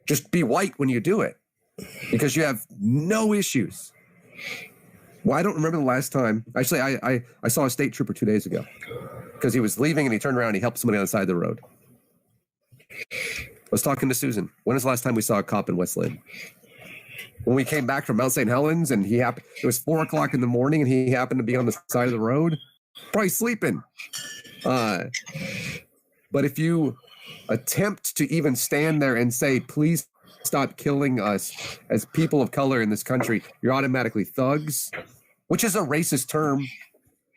Just be white when you do it, because you have no issues. Well, I don't remember the last time. Actually, I saw a state trooper 2 days ago because he was leaving and he turned around and he helped somebody on the side of the road. I was talking to Susan. When was the last time we saw a cop in West Lynn? When we came back from Mount St. Helens and it was 4:00 in the morning and he happened to be on the side of the road, probably sleeping. But if you attempt to even stand there and say, please stop killing us as people of color in this country, you're automatically thugs, which is a racist term.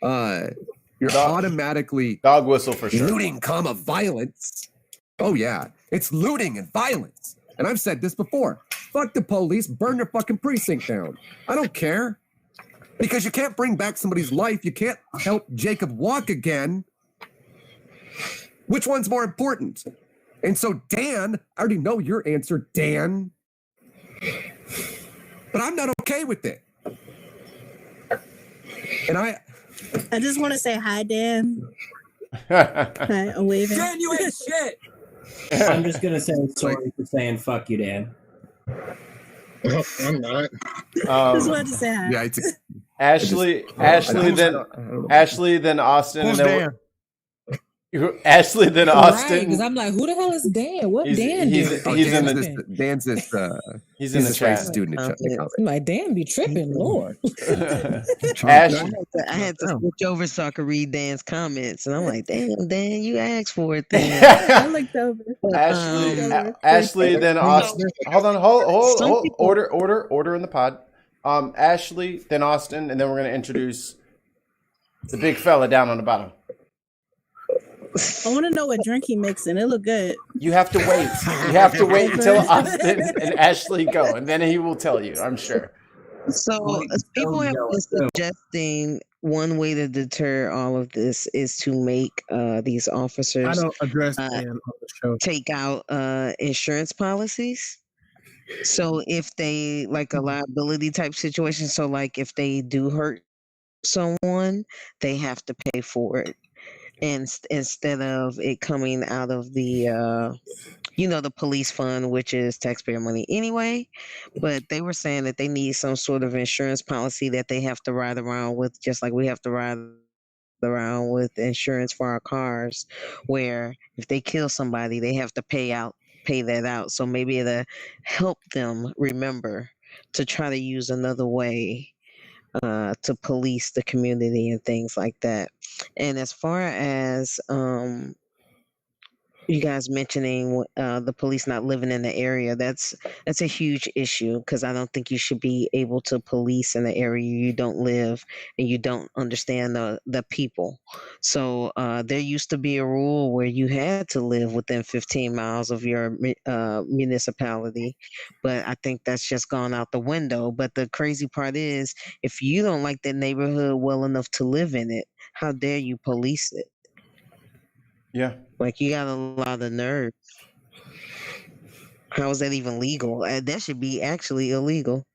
You're automatically dog whistle for sure. Looting, violence. Oh yeah, it's looting and violence. And I've said this before. Fuck the police, burn their fucking precinct down. I don't care. Because you can't bring back somebody's life. You can't help Jacob walk again. Which one's more important? And so, Dan, I already know your answer, Dan. But I'm not okay with it. And I just want to say hi, Dan. Hi, I'm waving. Dan, you ain't shit. I'm just going to say sorry for saying fuck you, Dan. Oh, I'm not. Just wanted to say hi. Yeah, Ashley, then Austin, Who's and then Dan? Ashley, then Austin. Because I'm like, who the hell is Dan? What Dan? Dan's this. He's in the chat. Student in the I'm like, Dan be tripping, Lord. Ashley, I had to switch over so I could read Dan's comments, and I'm like, damn, Dan, you asked for it. Then. I looked over. Ashley, then Austin. Hold on, hold. Order in the pod. Ashley, then Austin, and then we're gonna introduce the big fella down on the bottom. I want to know what drink he mixing. It look good. You have to wait. You have to wait until Austin and Ashley go, and then he will tell you, I'm sure. So people have been suggesting one way to deter all of this is to make these officers I don't address Dan on the show. take out insurance policies. So if they like a liability type situation, so like if they do hurt someone, they have to pay for it. And instead of it coming out of the, the police fund, which is taxpayer money anyway, but they were saying that they need some sort of insurance policy that they have to ride around with, just like we have to ride around with insurance for our cars, where if they kill somebody, they have to pay that out. So maybe it'll help them remember to try to use another way to police the community and things like that. And as far as you guys mentioning the police not living in the area, that's a huge issue, because I don't think you should be able to police in the area you don't live and you don't understand the people. So there used to be a rule where you had to live within 15 miles of your municipality, but I think that's just gone out the window. But the crazy part is, if you don't like that neighborhood well enough to live in it, how dare you police it? Yeah. Like, you got a lot of nerve. How is that even legal? That should be actually illegal.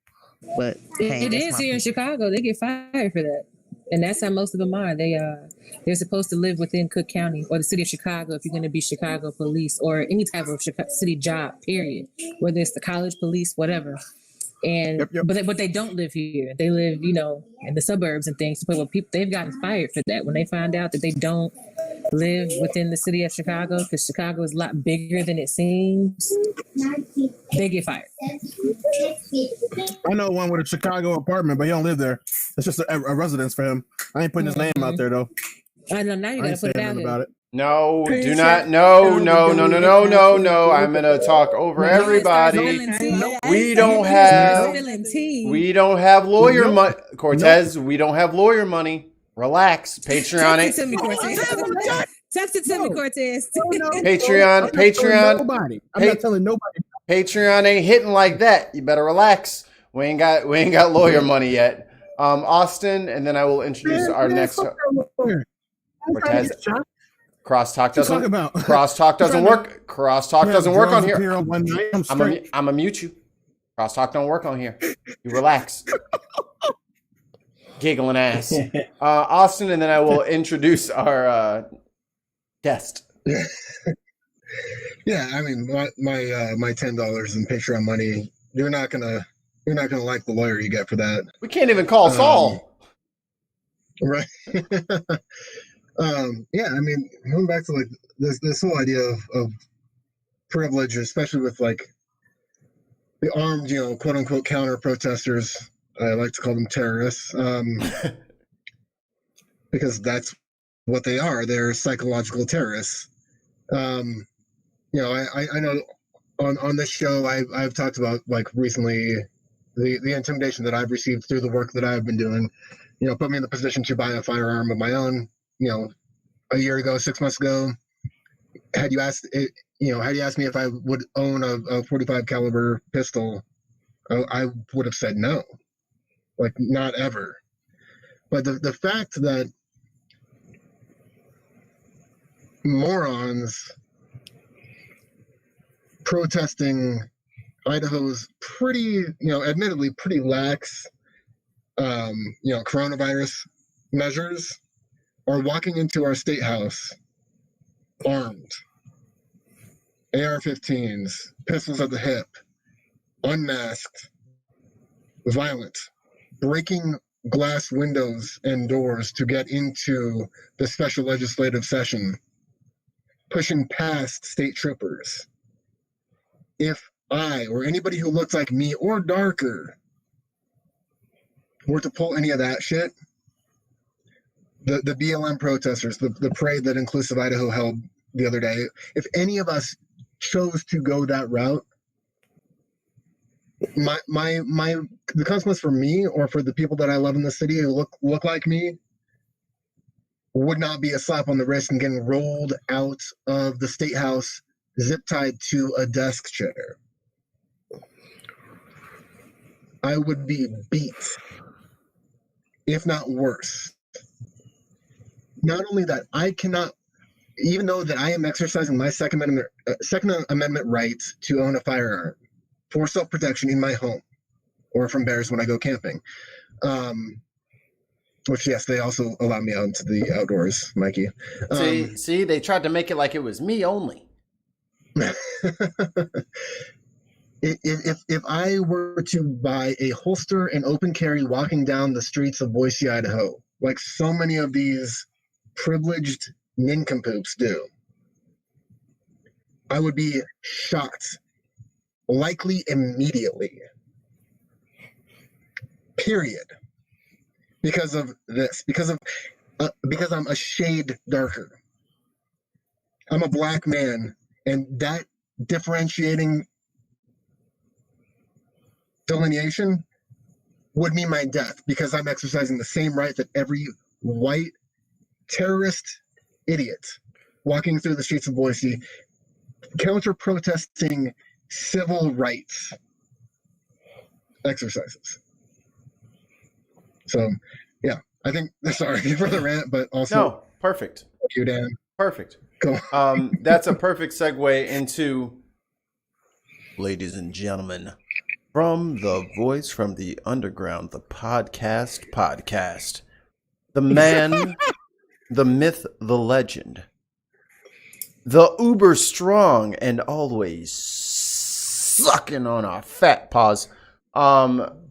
But it is here in Chicago. They get fired for that, and that's how most of them are. They're supposed to live within Cook County or the city of Chicago if you're going to be Chicago police or any type of city job. Period. Whether it's the college police, whatever. And but they don't live here. They live, in the suburbs and things. But when people, they've gotten fired for that when they find out that they don't live within the city of Chicago, because Chicago is a lot bigger than it seems. They get fired. I know one with a Chicago apartment, but he don't live there. It's just a residence for him. I ain't putting his name out there though. I know, now you gotta put it out about it. No, do not. No. I'm gonna talk over everybody. We don't have lawyer money, Cortez. We don't have lawyer money. Relax, Patreon. Text it to me, Cortez. Patreon. Nobody. I'm not telling nobody. Patreon ain't hitting like that. You better relax. We ain't got lawyer money yet. Austin, and then I will introduce our next. Cortez. Crosstalk doesn't. Crosstalk doesn't work. Crosstalk doesn't work on here. I'm gonna mute you. Crosstalk don't work on here. You relax. Giggling ass. Austin, and then I will introduce our guest. Yeah, I mean, my $10 in Patreon money. You're not gonna like the lawyer you get for that. We can't even call Saul. Right. Yeah, I mean, going back to like this whole idea of privilege, especially with like the armed, quote unquote counter protesters. I like to call them terrorists, because that's what they are. They're psychological terrorists. I know on this show I've talked about like recently the intimidation that I've received through the work that I've been doing. Put me in the position to buy a firearm of my own. A year ago, 6 months ago, had you asked me if I would own a 45 caliber pistol, I would have said no, like not ever. But the fact that morons protesting Idaho's pretty, admittedly pretty lax, coronavirus measures are walking into our state house armed, AR-15s, pistols at the hip, unmasked, violent, breaking glass windows and doors to get into the special legislative session, pushing past state troopers. If I or anybody who looks like me or darker were to pull any of that shit, the BLM protesters, the parade that Inclusive Idaho held the other day, if any of us chose to go that route, the consequence for me or for the people that I love in the city who look like me would not be a slap on the wrist and getting rolled out of the state house, zip tied to a desk chair. I would be beat, if not worse. Not only that, I cannot, even though that I am exercising my Second Amendment right to own a firearm for self-protection in my home or from bears when I go camping, which, yes, they also allow me out into the outdoors, Mikey. See, they tried to make it like it was me only. If I were to buy a holster and open carry walking down the streets of Boise, Idaho, like so many of these privileged nincompoops do, I would be shot, likely immediately. Period. Because of this, because I'm a shade darker. I'm a black man, and that differentiating delineation would mean my death, because I'm exercising the same right that every white terrorist idiot walking through the streets of Boise, counter-protesting civil rights exercises. So, yeah, I think, sorry for the rant, but also... No, perfect. Thank you, Dan. Perfect. Go. That's a perfect segue into, ladies and gentlemen, from the voice from the underground, the podcast, the man, the myth, the legend, the uber strong and always sucking on our fat paws,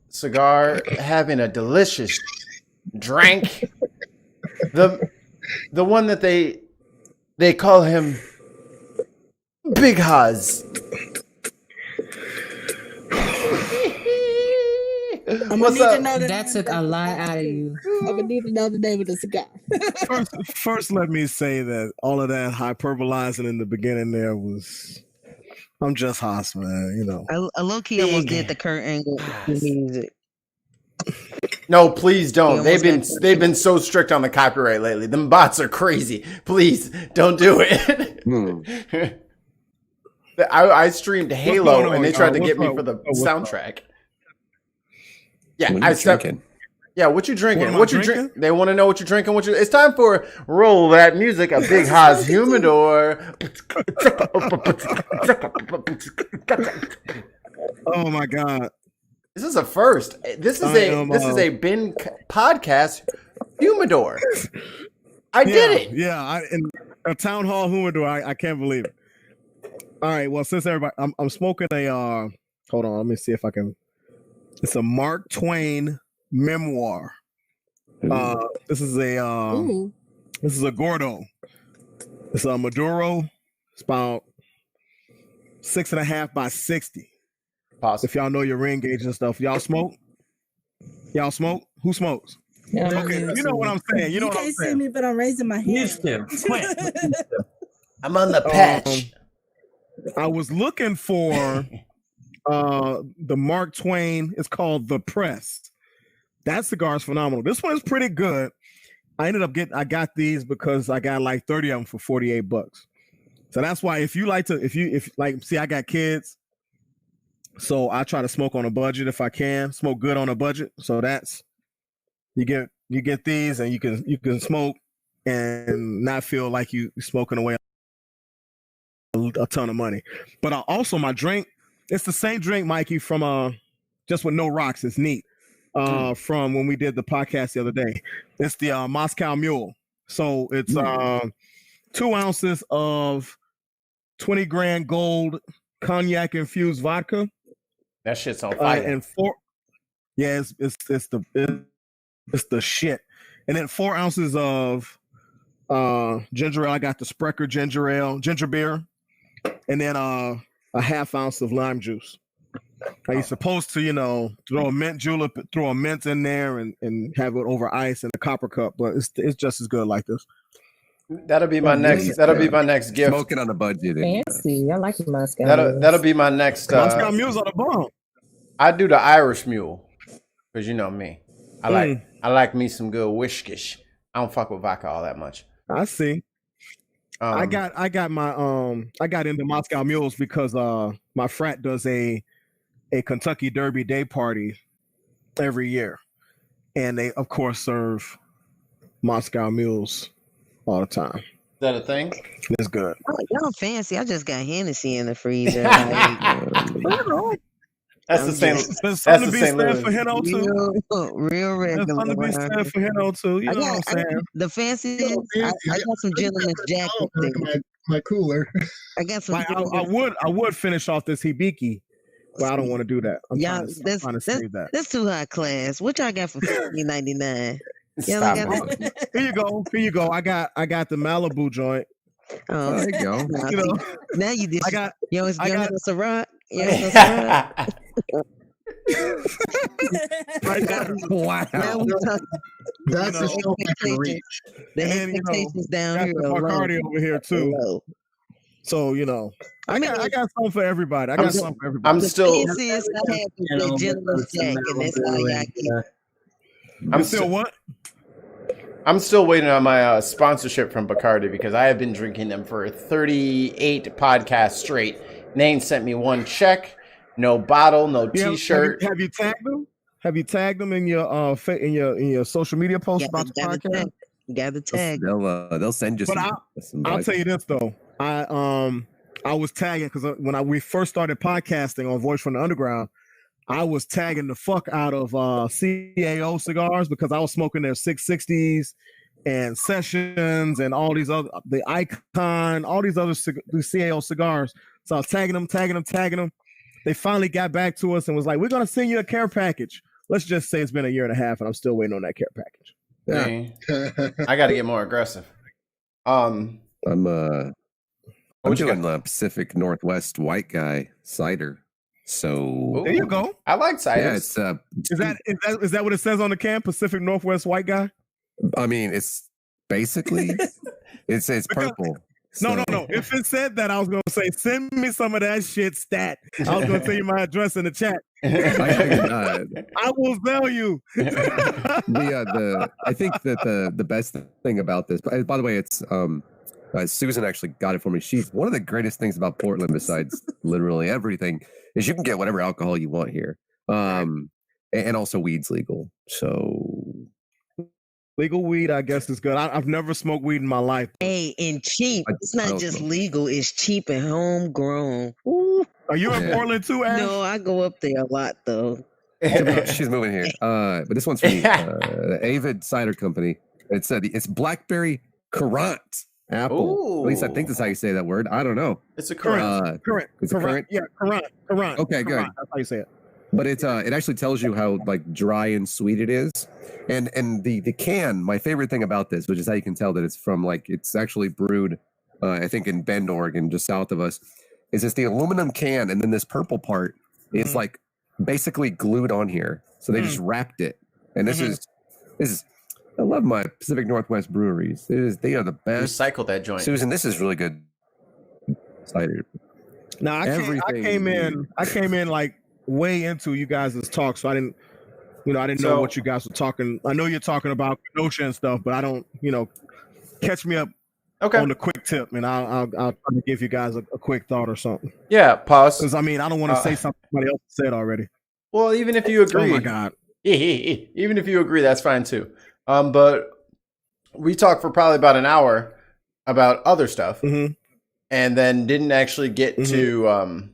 Cigar, having a delicious drink, the one that they call him Big Haz. What's up? That took a lot out of you. I'm gonna need to know the name of the cigar. First, let me say that all of that hyperbolizing in the beginning there was, I'm just Haas, man. I low key almost did the Kurt Angle music. No, please don't. We almost They've been so strict on the copyright lately. Them bots are crazy. Please don't do it. I streamed Halo and they tried to get me for the soundtrack. Yeah, Yeah, what you drinking? What you drink? They want to know what you're drinking. It's time for Roll That Music, a Big Haas Humidor. Oh my God. This is a first. This is a bin podcast humidor. I did it. Yeah, in a town hall humidor. I can't believe it. All right. Well, since everybody, I'm smoking a. Hold on. Let me see if I can. It's a Mark Twain memoir. This is a Gordo. It's a Maduro. It's about 6.5 by 60. If y'all know your ring gauge and stuff, y'all smoke? Y'all smoke? Who smokes? Yeah, okay, you know what I'm saying. You know what I'm can't see saying. me, but I'm raising my hand. I'm on the patch. I was looking for the Mark Twain. It's called The Press. That cigar is phenomenal. This one is pretty good. I got these because I got like 30 of them for $48. So that's why if you see, I got kids. So I try to smoke on a budget if I can, smoke good on a budget. So that's you get these and you can smoke and not feel like you smoking away a ton of money. But also my drink, it's the same drink, Mikey, from just with no rocks. It's neat. From when we did the podcast the other day. It's the Moscow Mule. So it's 2 ounces of 20 grand gold cognac infused vodka. That shit's on fire. And it's the shit. And then 4 ounces of ginger ale. I got the Sprecher ginger beer, and then a half ounce of lime juice. Now you're supposed to, throw a mint julep, throw a mint in there, and have it over ice in a copper cup, but it's just as good like this. That'll be my next. That'll be my next gift. Smoking on a budget. Fancy. I like Moscow. That'll be my next. Moscow Mule's on the bomb. I do the Irish Mule because you know me. I like me some good whiskish. I don't fuck with vodka all that much. I see. I got into Moscow Mules because my frat does a Kentucky Derby Day party every year, and they of course serve Moscow Mules all the time. Is that a thing? It's good. Oh, y'all fancy. I just got Hennessy in the freezer. That's the same. There's something to be said for Heno too. Real regular. There's something to be said for Heno too. You know what I'm saying? The fancy. I got some gentleman's jacket. My cooler. I got some. I would finish off this Hibiki, but I don't want to do that. I'm trying to save that. That's too high class. What y'all got for $14.99? Here you go. I got the Malibu joint. Oh, there you go. Now you did. I got a Ciroc. Wow. That's a show I can reach. The expectations down got here. The Bacardi over here too. So I got something for everybody. I'm still. Gentleman's jacket. That's all y'all get. I'm still what? I'm still waiting on my sponsorship from Bacardi because I have been drinking them for 38 podcasts straight. And they ain't sent me one check, no bottle, no T-shirt. Have you tagged them? Have you tagged them in your social media posts about the podcast? You got the tag. They'll send you. But I'll tell you this though. I was tagging because when we first started podcasting on Voice from the Underground, I was tagging the fuck out of CAO cigars because I was smoking their 660s and Sessions and all these other, the Icon, all these other the CAO cigars. So I was tagging them. They finally got back to us and was like, "We're gonna send you a care package." Let's just say it's been a year and a half, and I'm still waiting on that care package. Yeah. I got to get more aggressive. I'm doing the Pacific Northwest White Guy cider. So there you go. I like cider. Yeah, it's is that what it says on the can? Pacific Northwest White Guy. I mean, it's basically it says purple. No. If it said that, I was gonna say, send me some of that shit stat. I was gonna tell you my address in the chat. I will sell you. I think that the best thing about this, by the way, it's Susan actually got it for me. She's one of the greatest things about Portland, besides literally everything, is you can get whatever alcohol you want here, and also weed's legal. So legal weed, I guess, is good. I've never smoked weed in my life. Hey, and cheap. It's not just legal; it's cheap and homegrown. Ooh. Are you in Portland too, Ash? No, I go up there a lot though. She's moving here. But this one's from the Avid Cider Company. It's blackberry currant apple. Ooh. At least I think that's how you say that word. I don't know. It's a currant. It's a currant. Yeah, currant. Okay, good. That's how you say it. But it actually tells you how like dry and sweet it is. And the can, my favorite thing about this, which is how you can tell that it's from it's actually brewed, I think in Bend, Oregon, just south of us, is it's the aluminum can, and then this purple part is like basically glued on here. So they just wrapped it. And this is I love my Pacific Northwest breweries. They are the best. Recycle that joint. Susan, this is really good cider. Now I came in like way into you guys' talk, so I didn't know what you guys were talking. I know you're talking about Kenosha and stuff, but I don't, catch me up on the quick tip, and I'll try to give you guys a quick thought or something. Yeah, pause. Because I don't want to say something somebody else said already. Well, even if you agree, oh my God, even if you agree, that's fine too. But we talked for probably about an hour about other stuff, and then didn't actually get to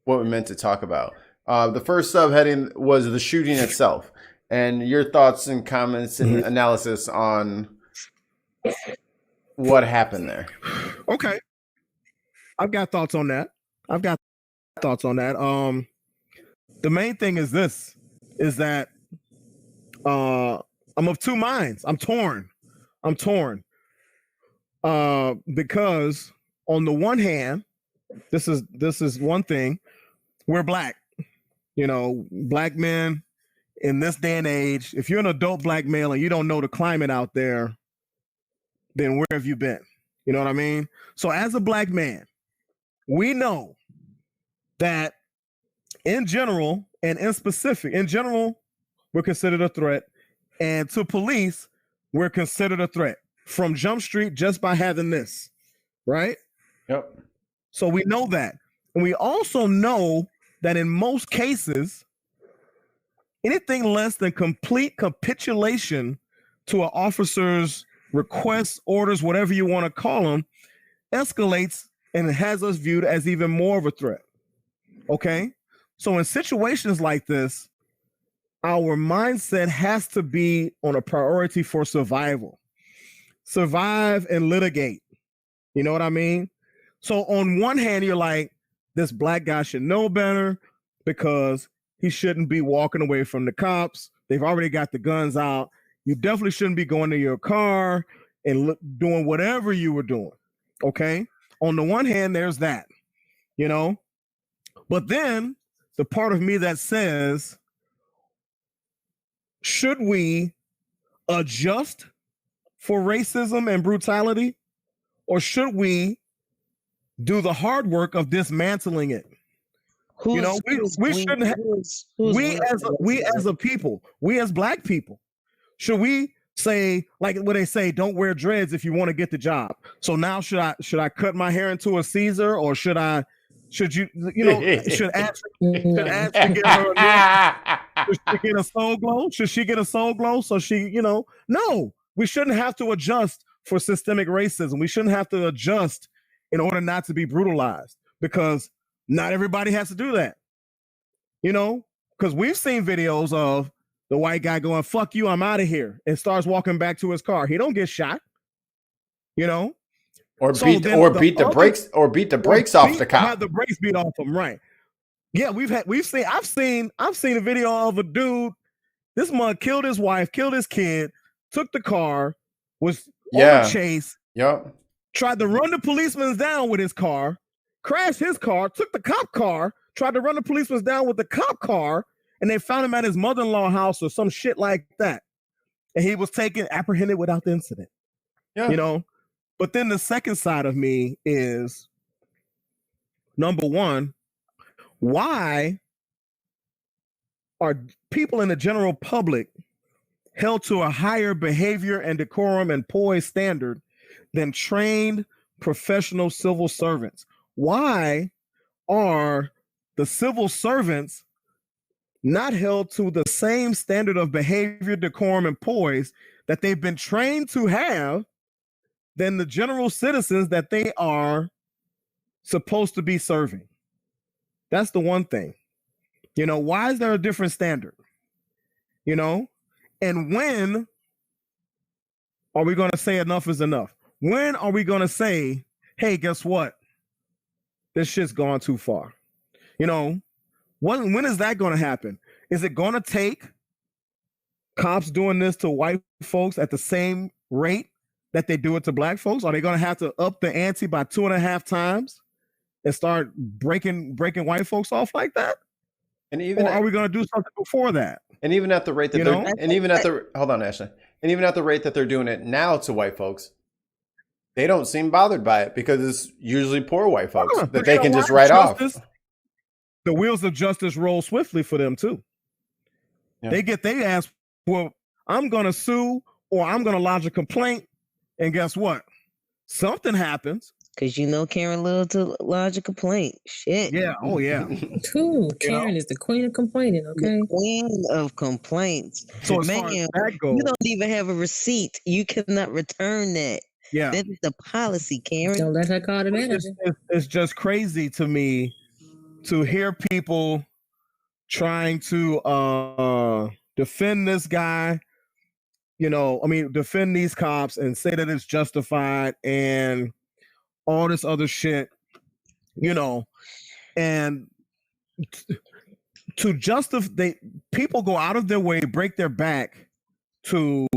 what we meant to talk about. The first subheading was the shooting itself, and your thoughts and comments and analysis on what happened there. Okay, I've got thoughts on that. The main thing is this: is that I'm of two minds. I'm torn. Because on the one hand, this is one thing. We're black. Black men in this day and age, if you're an adult black male and you don't know the climate out there, then where have you been? You know what I mean? So as a black man, we know that in general and in specific, in general, we're considered a threat. And to police, we're considered a threat from Jump Street just by having this, right? Yep. So we know that. And we also know that in most cases, anything less than complete capitulation to an officer's requests, orders, whatever you want to call them, escalates and has us viewed as even more of a threat. Okay? So in situations like this, our mindset has to be on a priority for survival. Survive and litigate. You know what I mean? So on one hand, you're like, this black guy should know better because he shouldn't be walking away from the cops. They've already got the guns out. You definitely shouldn't be going to your car and doing whatever you were doing. Okay? On the one hand, there's that, But then the part of me that says, should we adjust for racism and brutality, or should we do the hard work of dismantling it? We shouldn't have. We as a people, we as black people, should we say, like what they say, don't wear dreads if you want to get the job? So now should I cut my hair into a Caesar, or should Ash get a soul glow? Should she get a soul glow? So no, we shouldn't have to adjust for systemic racism. We shouldn't have to adjust in order not to be brutalized, because not everybody has to do that. Because we've seen videos of the white guy going, "Fuck you, I'm out of here," and starts walking back to his car. He don't get shot. Or beat the brakes off the cop. Have the brakes beat off him, right? Yeah, I've seen a video of a dude. This mug killed his wife, killed his kid, took the car, was on a chase. Yep. Tried to run the policemen down with his car, crashed his car, took the cop car, tried to run the policemen down with the cop car, and they found him at his mother-in-law house or some shit like that. And he was apprehended without the incident. Yeah. But then the second side of me is, number one, why are people in the general public held to a higher behavior and decorum and poise standard than trained professional civil servants? Why are the civil servants not held to the same standard of behavior, decorum, and poise that they've been trained to have than the general citizens that they are supposed to be serving? That's the one thing. You know, why is there a different standard? You know, and when are we going to say enough is enough? When are we going to say, hey, guess what? This shit's gone too far. You know, when is that going to happen? Is it going to take cops doing this to white folks at the same rate that they do it to black folks? Are they going to have to up the ante by 2.5 times and start breaking white folks off like that? And even or are we going to do something before that? And even at the rate that hold on, Ashley. And even at the rate that they're doing it now to white folks, they don't seem bothered by it because it's usually poor white folks that they can just write off. The wheels of justice roll swiftly for them too. Yeah. They ask, well, I'm going to sue or I'm going to lodge a complaint, and guess what? Something happens. Because you know Karen loves to lodge a complaint. Shit. Yeah. Oh, yeah. Cool. Karen is the queen of complaining, okay? The queen of complaints. So man, you don't even have a receipt. You cannot return that. Yeah. That is the policy, Karen. Don't let her call the manager. It's just crazy to me to hear people trying to defend this guy, you know, I mean, defend these cops and say that it's justified and all this other shit, you know, and to justify, people go out of their way, break their back to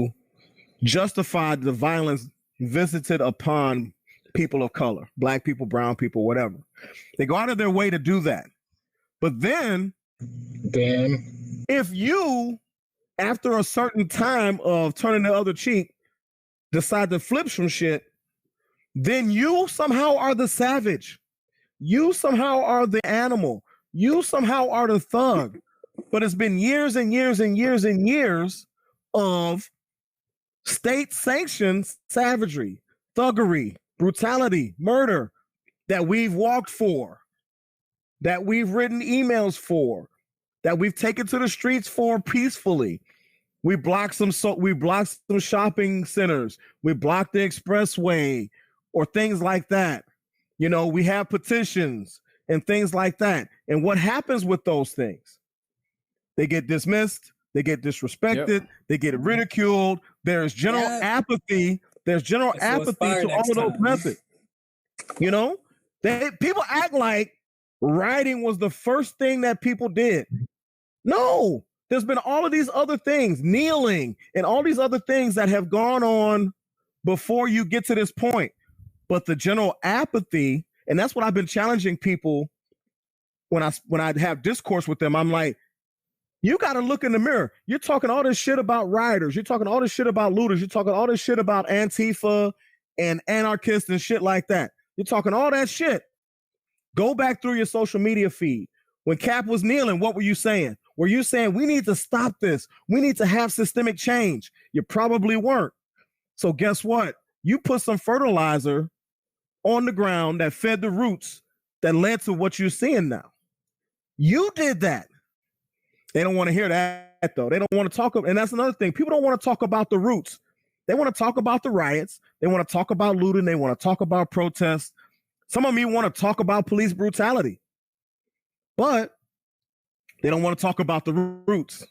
justify the violence visited upon people of color, black people, brown people, whatever. They go out of their way to do that. But then, if you, after a certain time of turning the other cheek, decide to flip some shit, then you somehow are the savage. You somehow are the animal. You somehow are the thug. But it's been years and years and years and years of state-sanctioned savagery, thuggery, brutality, murder that we've walked for, that we've written emails for, that we've taken to the streets for peacefully. We blocked some shopping centers. We blocked the expressway or things like that. You know, we have petitions and things like that. And what happens with those things? They get dismissed. They get disrespected. They get ridiculed. There's general apathy. There's general apathy to all of those methods. You know, people act like rioting was the first thing that people did. No, there's been all of these other things, kneeling and all these other things that have gone on before you get to this point. But the general apathy, and that's what I've been challenging people when I have discourse with them. I'm like, you got to look in the mirror. You're talking all this shit about rioters. You're talking all this shit about looters. You're talking all this shit about Antifa and anarchists and shit like that. You're talking all that shit. Go back through your social media feed. When Cap was kneeling, what were you saying? Were you saying we need to stop this? We need to have systemic change? You probably weren't. So guess what? You put some fertilizer on the ground that fed the roots that led to what you're seeing now. You did that. They don't want to hear that, though. They don't want to talk, and that's another thing. People don't want to talk about the roots. They want to talk about the riots. They want to talk about looting. They want to talk about protests. Some of you want to talk about police brutality, but they don't want to talk about the roots.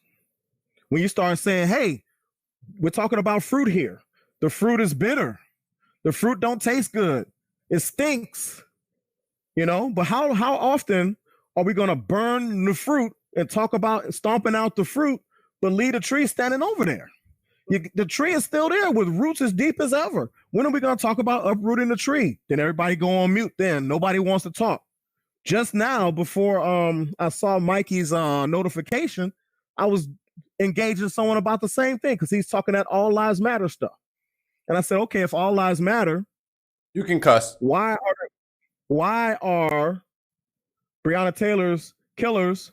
When you start saying, hey, we're talking about fruit here. The fruit is bitter. The fruit don't taste good. It stinks, you know, but how often are we going to burn the fruit and talk about stomping out the fruit, but leave the tree standing over there? The tree is still there with roots as deep as ever. When are we going to talk about uprooting the tree? Then everybody go on mute. Then nobody wants to talk. Just now, before I saw Mikey's notification, I was engaging someone about the same thing because he's talking that all lives matter stuff. And I said, okay, if all lives matter, you can cuss. Why are Breonna Taylor's killers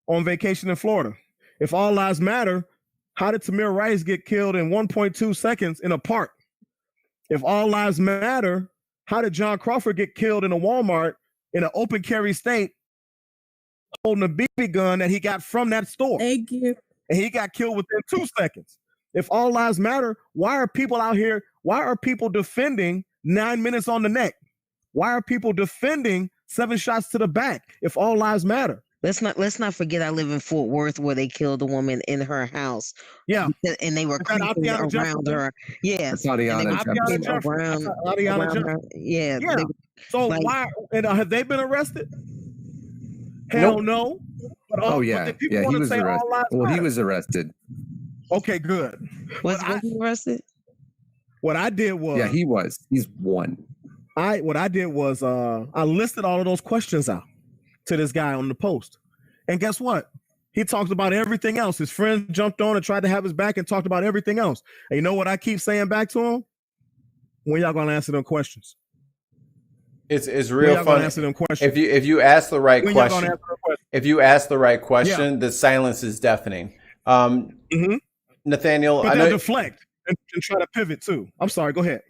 on vacation in Florida? If all lives matter, how did Tamir Rice get killed in 1.2 seconds in a park? If all lives matter, how did John Crawford get killed in a Walmart in an open carry state holding a BB gun that he got from that store? Thank you. And he got killed within 2 seconds. If all lives matter, why are people out here? Why are people defending 9 minutes on the neck? Why are people defending 7 shots to the back? If all lives matter. Let's not forget I live in Fort Worth where they killed a woman in her house. Yeah. And they were creeping around her. Yes. Ariana her. Yeah. Yeah. So like, why have they been arrested? Hell no. But, yeah. Yeah, he was arrested. Well, he was arrested. Okay, good. Was he arrested? What I did was he was. He's one. What I did was I listed all of those questions out to this guy on the post. And guess what? He talked about everything else. His friend jumped on and tried to have his back and talked about everything else. And you know what I keep saying back to him? When y'all gonna answer them questions? It's real fun. Answer them questions? If you ask the right question, if you ask the right question, the silence is deafening. Nathaniel, but I know deflect and try to pivot too. I'm sorry. Go ahead.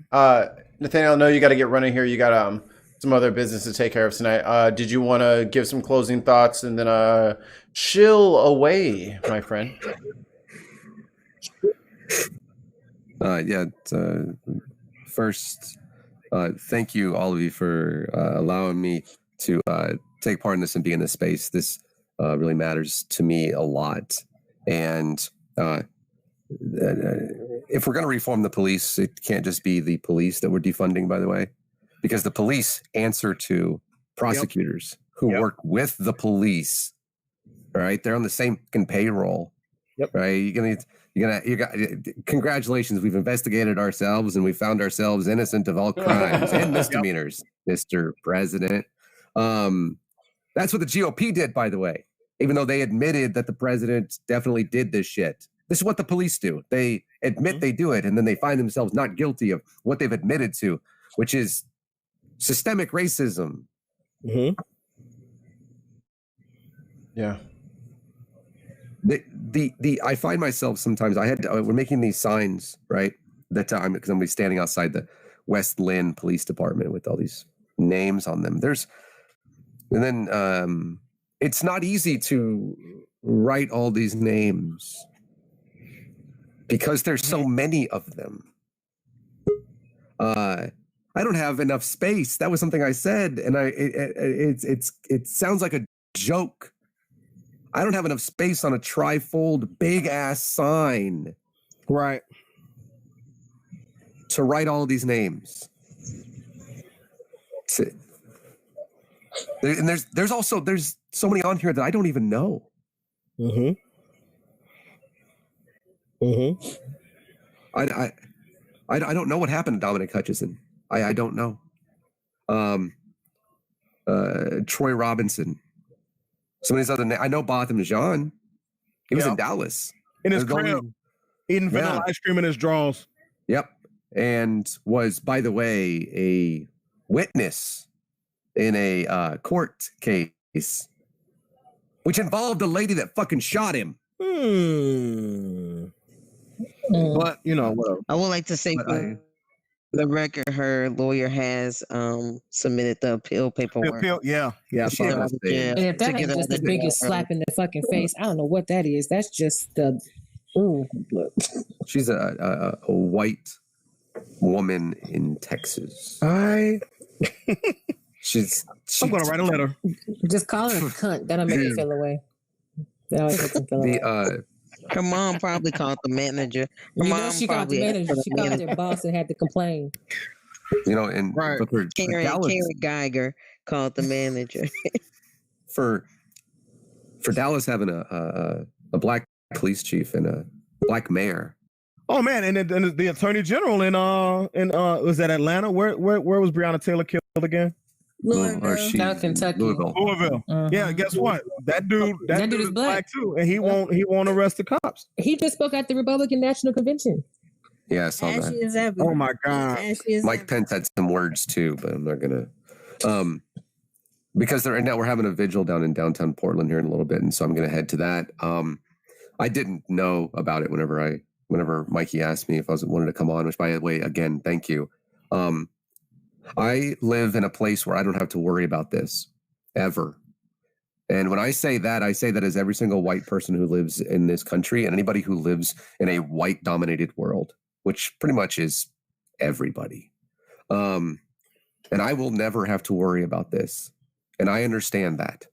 Nathaniel, I know you got to get running here. You got some other business to take care of tonight. Did you want to give some closing thoughts and then chill away, my friend? First, thank you, all of you, for allowing me to take part in this and be in this space. This really matters to me a lot. And if we're going to reform the police, it can't just be the police that we're defunding, by the way, because the police answer to prosecutors who work with the police. Right? They're on the same payroll. Right? Congratulations. We've investigated ourselves and we found ourselves innocent of all crimes and misdemeanors, Mr. President. That's what the GOP did, by the way, even though they admitted that the president definitely did this shit. This is what the police do. They admit they do it, and then they find themselves not guilty of what they've admitted to, which is systemic racism. Yeah. I find myself sometimes we're making these signs, right? That time because I'm gonna be standing outside the West Lynn Police Department with all these names on them. It's not easy to write all these names because there's so many of them. I don't have enough space. That was something I said, and it sounds like a joke. I don't have enough space on a trifold big ass sign, right, to write all of these names. And there's so many on here that I don't even know. I don't know what happened to Dominic Hutchison. I don't know. Troy Robinson. Some of these other names. I know Botham Jean. He was in Dallas. In his crib. Eating vanilla ice cream in his drawers. Yep. And was, by the way, a witness in a court case, which involved a lady that fucking shot him. But, whatever. I would like to say the record, her lawyer has submitted the appeal paperwork. Yeah. And if that ain't just the biggest slap in the fucking face, I don't know what that is. That's just the She's a white woman in Texas. She's I'm gonna write a letter. Just call her a cunt. That'll make me feel away. That always makes me feel away. Her mom probably called the manager. She called the manager. She called their boss and had to complain. And Karen Geiger called the manager. for Dallas having a black police chief and a black mayor. Oh man, and the attorney general in was that Atlanta? Where was Breonna Taylor killed again? Louisville. Kentucky. Louisville. Yeah, guess what? That dude is black too, and he won't arrest the cops. He just spoke at the Republican National Convention. Yeah, I saw that. Oh my God. Mike Pence had some words too, but I'm not gonna because we're having a vigil down in downtown Portland here in a little bit, and so I'm gonna head to that. I didn't know about it whenever Mikey asked me if I wanted to come on, which, by the way, again, thank you. I live in a place where I don't have to worry about this ever. And when I say that as every single white person who lives in this country and anybody who lives in a white dominated world, which pretty much is everybody. And I will never have to worry about this. And I understand that.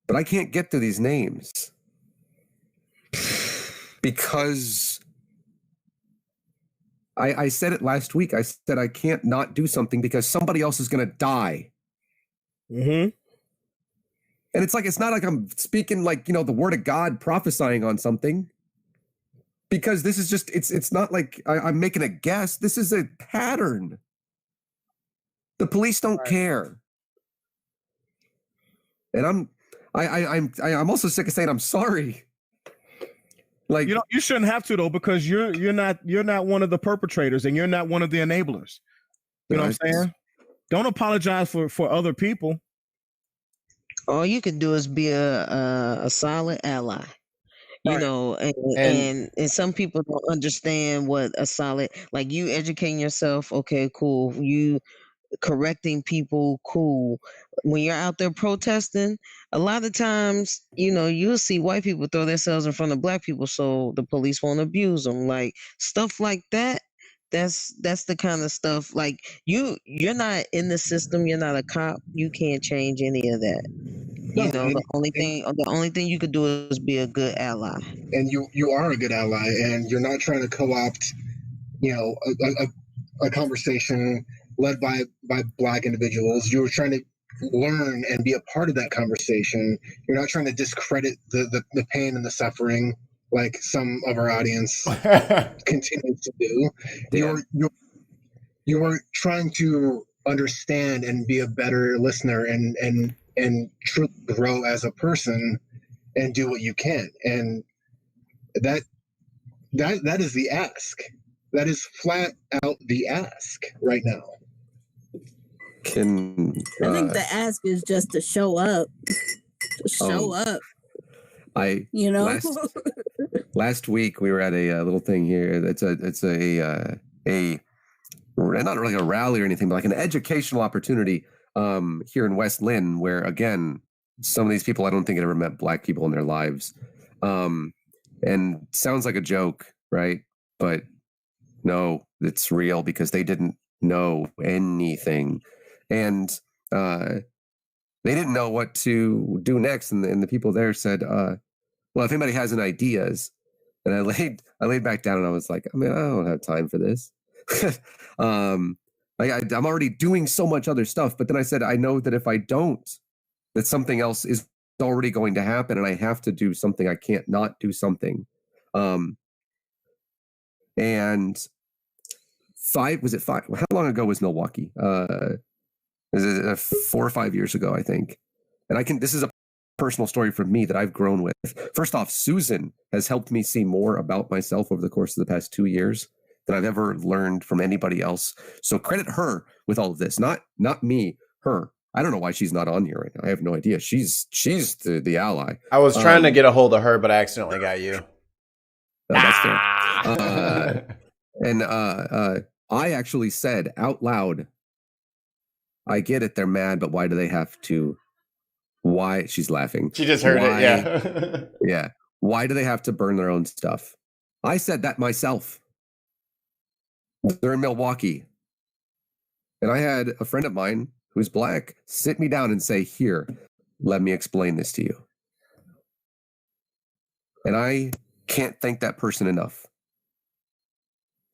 But I can't get to these names because I said it last week. I said I can't not do something because somebody else is going to die. Mm-hmm. And it's not like I'm speaking like, the word of God prophesying on something. Because this is just, it's not like I'm making a guess. This is a pattern. The police don't care. And I'm also sick of saying I'm sorry. Like, you shouldn't have to though, because you're not one of the perpetrators and you're not one of the enablers. You know what I'm saying? Don't apologize for other people. All you can do is be a solid ally. And some people don't understand what a solid, like, you educating yourself. Okay, cool. You correcting people, cool. When you're out there protesting, a lot of times, you'll see white people throw themselves in front of black people so the police won't abuse them. Like, stuff like that. That's the kind of stuff, like, you're not in the system, you're not a cop, you can't change any of that. The only thing you could do is be a good ally. And you are a good ally, and you're not trying to co-opt, a conversation led by Black individuals. You're trying to learn and be a part of that conversation. You're not trying to discredit the pain and the suffering like some of our audience continues to do. You're trying to understand and be a better listener and truly grow as a person and do what you can. And that is the ask. That is flat out the ask right now. I think the ask is just to show up. Show up. Last week we were at a little thing here. It's a not really a rally or anything, but like an educational opportunity here in West Lynn, where again, some of these people I don't think had ever met Black people in their lives. And sounds like a joke, right? But no, it's real because they didn't know anything. And they didn't know what to do next. And the people there said, well, if anybody has any ideas, and I laid back down and I was like, I don't have time for this. I'm already doing so much other stuff. But then I said, I know that if I don't, that something else is already going to happen and I have to do something. I can't not do something. And five? How long ago was Milwaukee? Is it 4 or 5 years ago, I think. And this is a personal story from me that I've grown with. First off, Susan has helped me see more about myself over the course of the past 2 years than I've ever learned from anybody else. So credit her with all of this, not me, her. I don't know why she's not on here right now. I have no idea. She's the ally. I was trying to get a hold of her, but I accidentally got you. That's fair. And I actually said out loud, I get it, they're mad, but why do they have to? Why? She's laughing. She just heard it, yeah. Yeah. Why do they have to burn their own stuff? I said that myself. They're in Milwaukee. And I had a friend of mine who's Black sit me down and say, here, let me explain this to you. And I can't thank that person enough.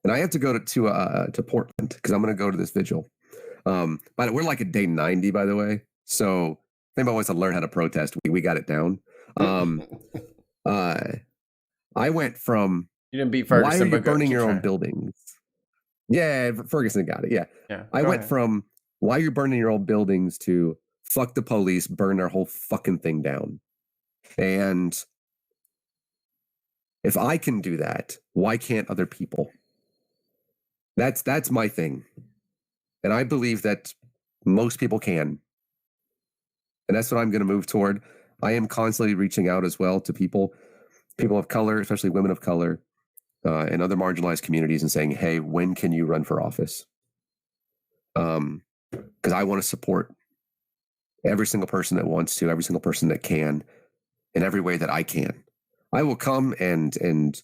And I have to go to Portland because I'm going to go to this vigil. But we're like at day 90, by the way. So if anybody wants to learn how to protest, we got it down. I went from, you didn't beat Ferguson, why are you burning your own buildings? Yeah, Ferguson got it. Yeah. I went from, why are you burning your own buildings to fuck the police, burn their whole fucking thing down. And if I can do that, why can't other people? That's my thing. And I believe that most people can. And that's what I'm going to move toward. I am constantly reaching out as well to people of color, especially women of color, and other marginalized communities, and saying, hey, when can you run for office? Because I want to support every single person that wants to, every single person that can, in every way that I can. I will come and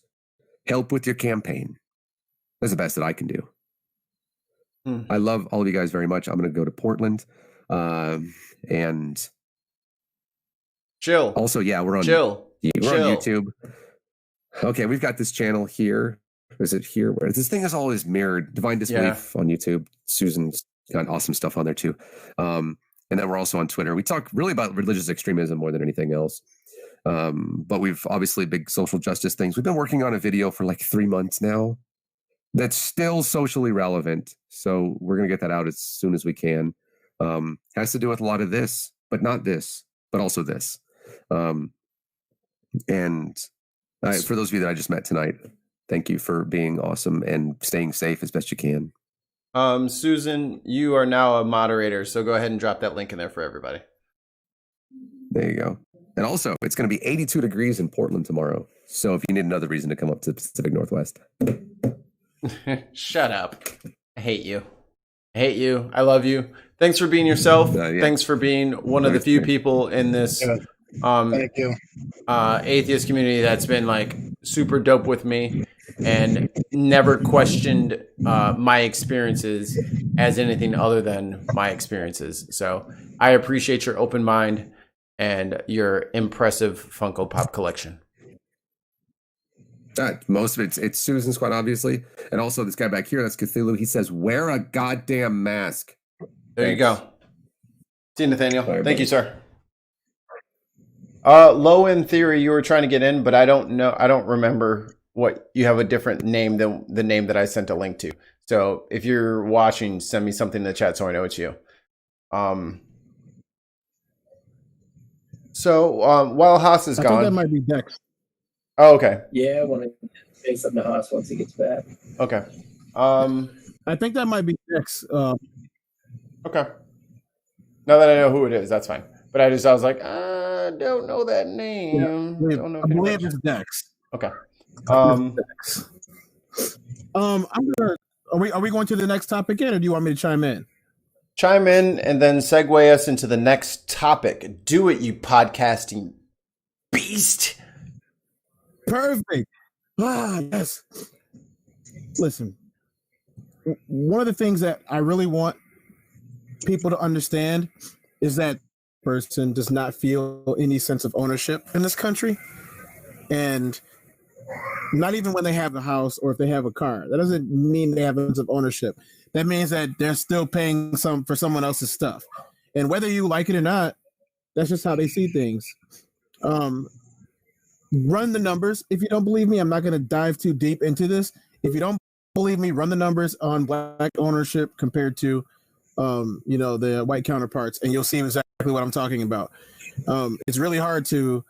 help with your campaign. That's the best that I can do. I love all of you guys very much. I'm going to go to Portland, and chill. Also, yeah, we're on chill. We're on YouTube. Okay, we've got this channel here. Is it here? Where this thing is always mirrored. Divine Disbelief on YouTube. Susan's got awesome stuff on there too. And then we're also on Twitter. We talk really about religious extremism more than anything else. But we've obviously big social justice things. We've been working on a video for like 3 months now that's still socially relevant. So we're going to get that out as soon as we can. Has to do with a lot of this, but not this, but also this. And for those of you that I just met tonight, thank you for being awesome and staying safe as best you can. Susan, you are now a moderator, so go ahead and drop that link in there for everybody. There you go. And also, it's going to be 82 degrees in Portland tomorrow. So if you need another reason to come up to the Pacific Northwest. Shut up. I hate you. I hate you. I love you. Thanks for being yourself. Thanks for being one of the few people in this Thank you. Atheist community that's been like super dope with me and never questioned my experiences as anything other than my experiences. So I appreciate your open mind and your impressive Funko Pop collection. Most of it's Susan's, quite obviously. And also this guy back here, that's Cthulhu. He says, wear a goddamn mask. There you go. See you, Nathaniel. Thank you, sir. Low in theory, you were trying to get in, but I don't know. I don't remember what you have a different name than the name that I sent a link to. So if you're watching, send me something in the chat so I know it's you. So while Haas is I gone, think that might be Dex. Oh, okay. Yeah, I want to say something to Haas once he gets back. Okay. I think that might be Dex. Okay. Now that I know who it is, that's fine. But I was like, I don't know that name. Yeah, don't know I believe it's Dex. Okay. Dex. I'm gonna. Are we going to the next topic yet, or do you want me to chime in? Chime in and then segue us into the next topic. Do it, you podcasting beast. Perfect. Yes. Listen, one of the things that I really want people to understand is that person does not feel any sense of ownership in this country, and not even when they have a house or if they have a car. That doesn't mean they have a sense of ownership. That means that they're still paying for someone else's stuff, and whether you like it or not, that's just how they see things. Run the numbers. If you don't believe me, I'm not going to dive too deep into this. If you don't believe me, run the numbers on black ownership compared to, the white counterparts, and you'll see exactly what I'm talking about. It's really hard to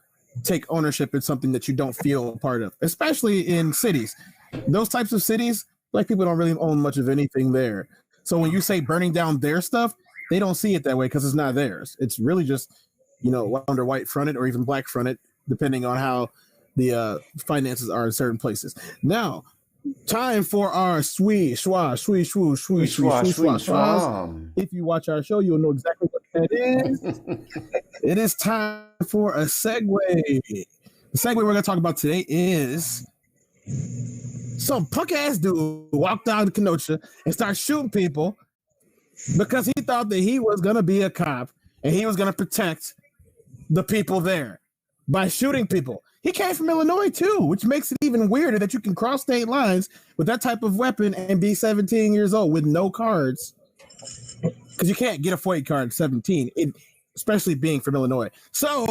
take ownership in something that you don't feel a part of, especially in cities. Those types of cities, black people don't really own much of anything there. So when you say burning down their stuff, they don't see it that way because it's not theirs. It's really just, under white fronted or even black fronted, depending on how the finances are in certain places. Now, time for our sweet schwa. If you watch our show, you'll know exactly what that is. It is time for a segue. The segue we're going to talk about today is some punk ass dude walked down to Kenosha and started shooting people because he thought that he was going to be a cop and he was going to protect the people there by shooting people. He came from Illinois too, which makes it even weirder that you can cross state lines with that type of weapon and be 17 years old with no cards, because you can't get a FOIA card at 17, especially being from Illinois. So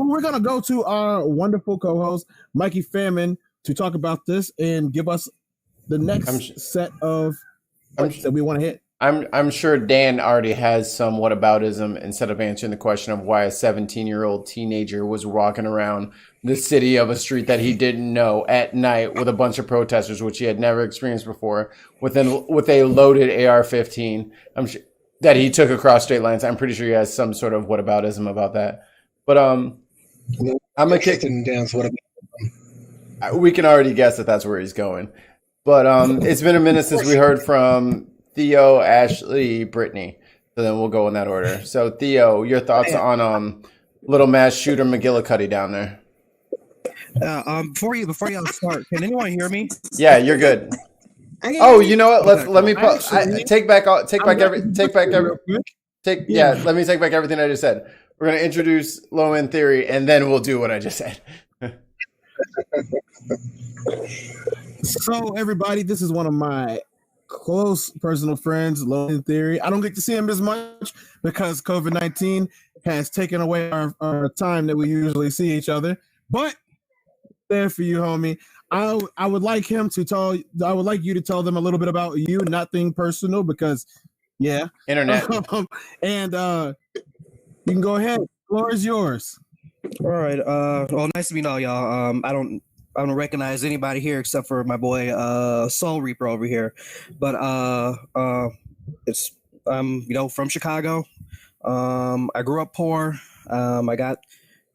we're going to go to our wonderful co-host, Mikey Famine, to talk about this and give us the next set of points that we want to hit. I'm sure Dan already has some whataboutism instead of answering the question of why a 17-year-old teenager was walking around the city of a street that he didn't know at night with a bunch of protesters, which he had never experienced before, with a loaded AR-15 that he took across state lines. I'm pretty sure he has some sort of whataboutism about that. But I'm gonna kick and dance. What we can already guess that that's where he's going. But it's been a minute since we heard from Theo, Ashley, Brittany. So then we'll go in that order. So Theo, your thoughts on little mass shooter McGillicuddy down there? Before y'all start, can anyone hear me? Yeah, you're good. Oh, you know what? Let me take back everything I just said. We're gonna introduce Low End Theory, and then we'll do what I just said. So, everybody, this is one of my close personal friends, Low End Theory. I don't get to see him as much because COVID-19 has taken away our time that we usually see each other. But there for you, homie. I would like you to tell them a little bit about you, nothing personal, because internet. And you can go ahead. The floor is yours. All right. Well, nice to meet all y'all. I don't recognize anybody here except for my boy Soul Reaper over here. But it's from Chicago. I grew up poor. I got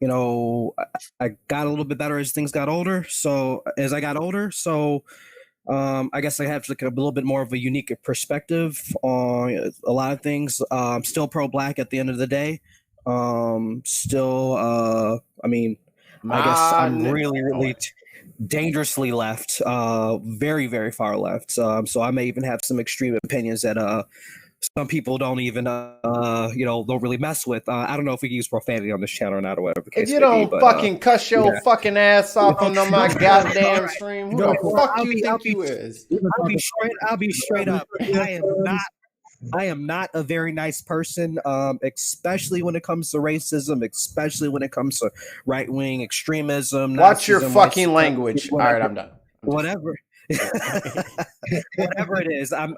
I got a little bit better as things got older. So as I got older, I guess I have like a little bit more of a unique perspective on a lot of things. Still pro-black at the end of the day. I guess I'm really dangerously left, very, very far left. So I may even have some extreme opinions that some people don't even don't really mess with. I don't know if we can use profanity on this channel or not, or whatever the case If you don't fucking cuss your fucking ass off on my goddamn stream, who the fuck do you think you is? I'll be straight up. I am not a very nice person, especially when it comes to racism, especially when it comes to right-wing extremism. Watch your fucking language. All right, I'm done. Whatever it is, I'm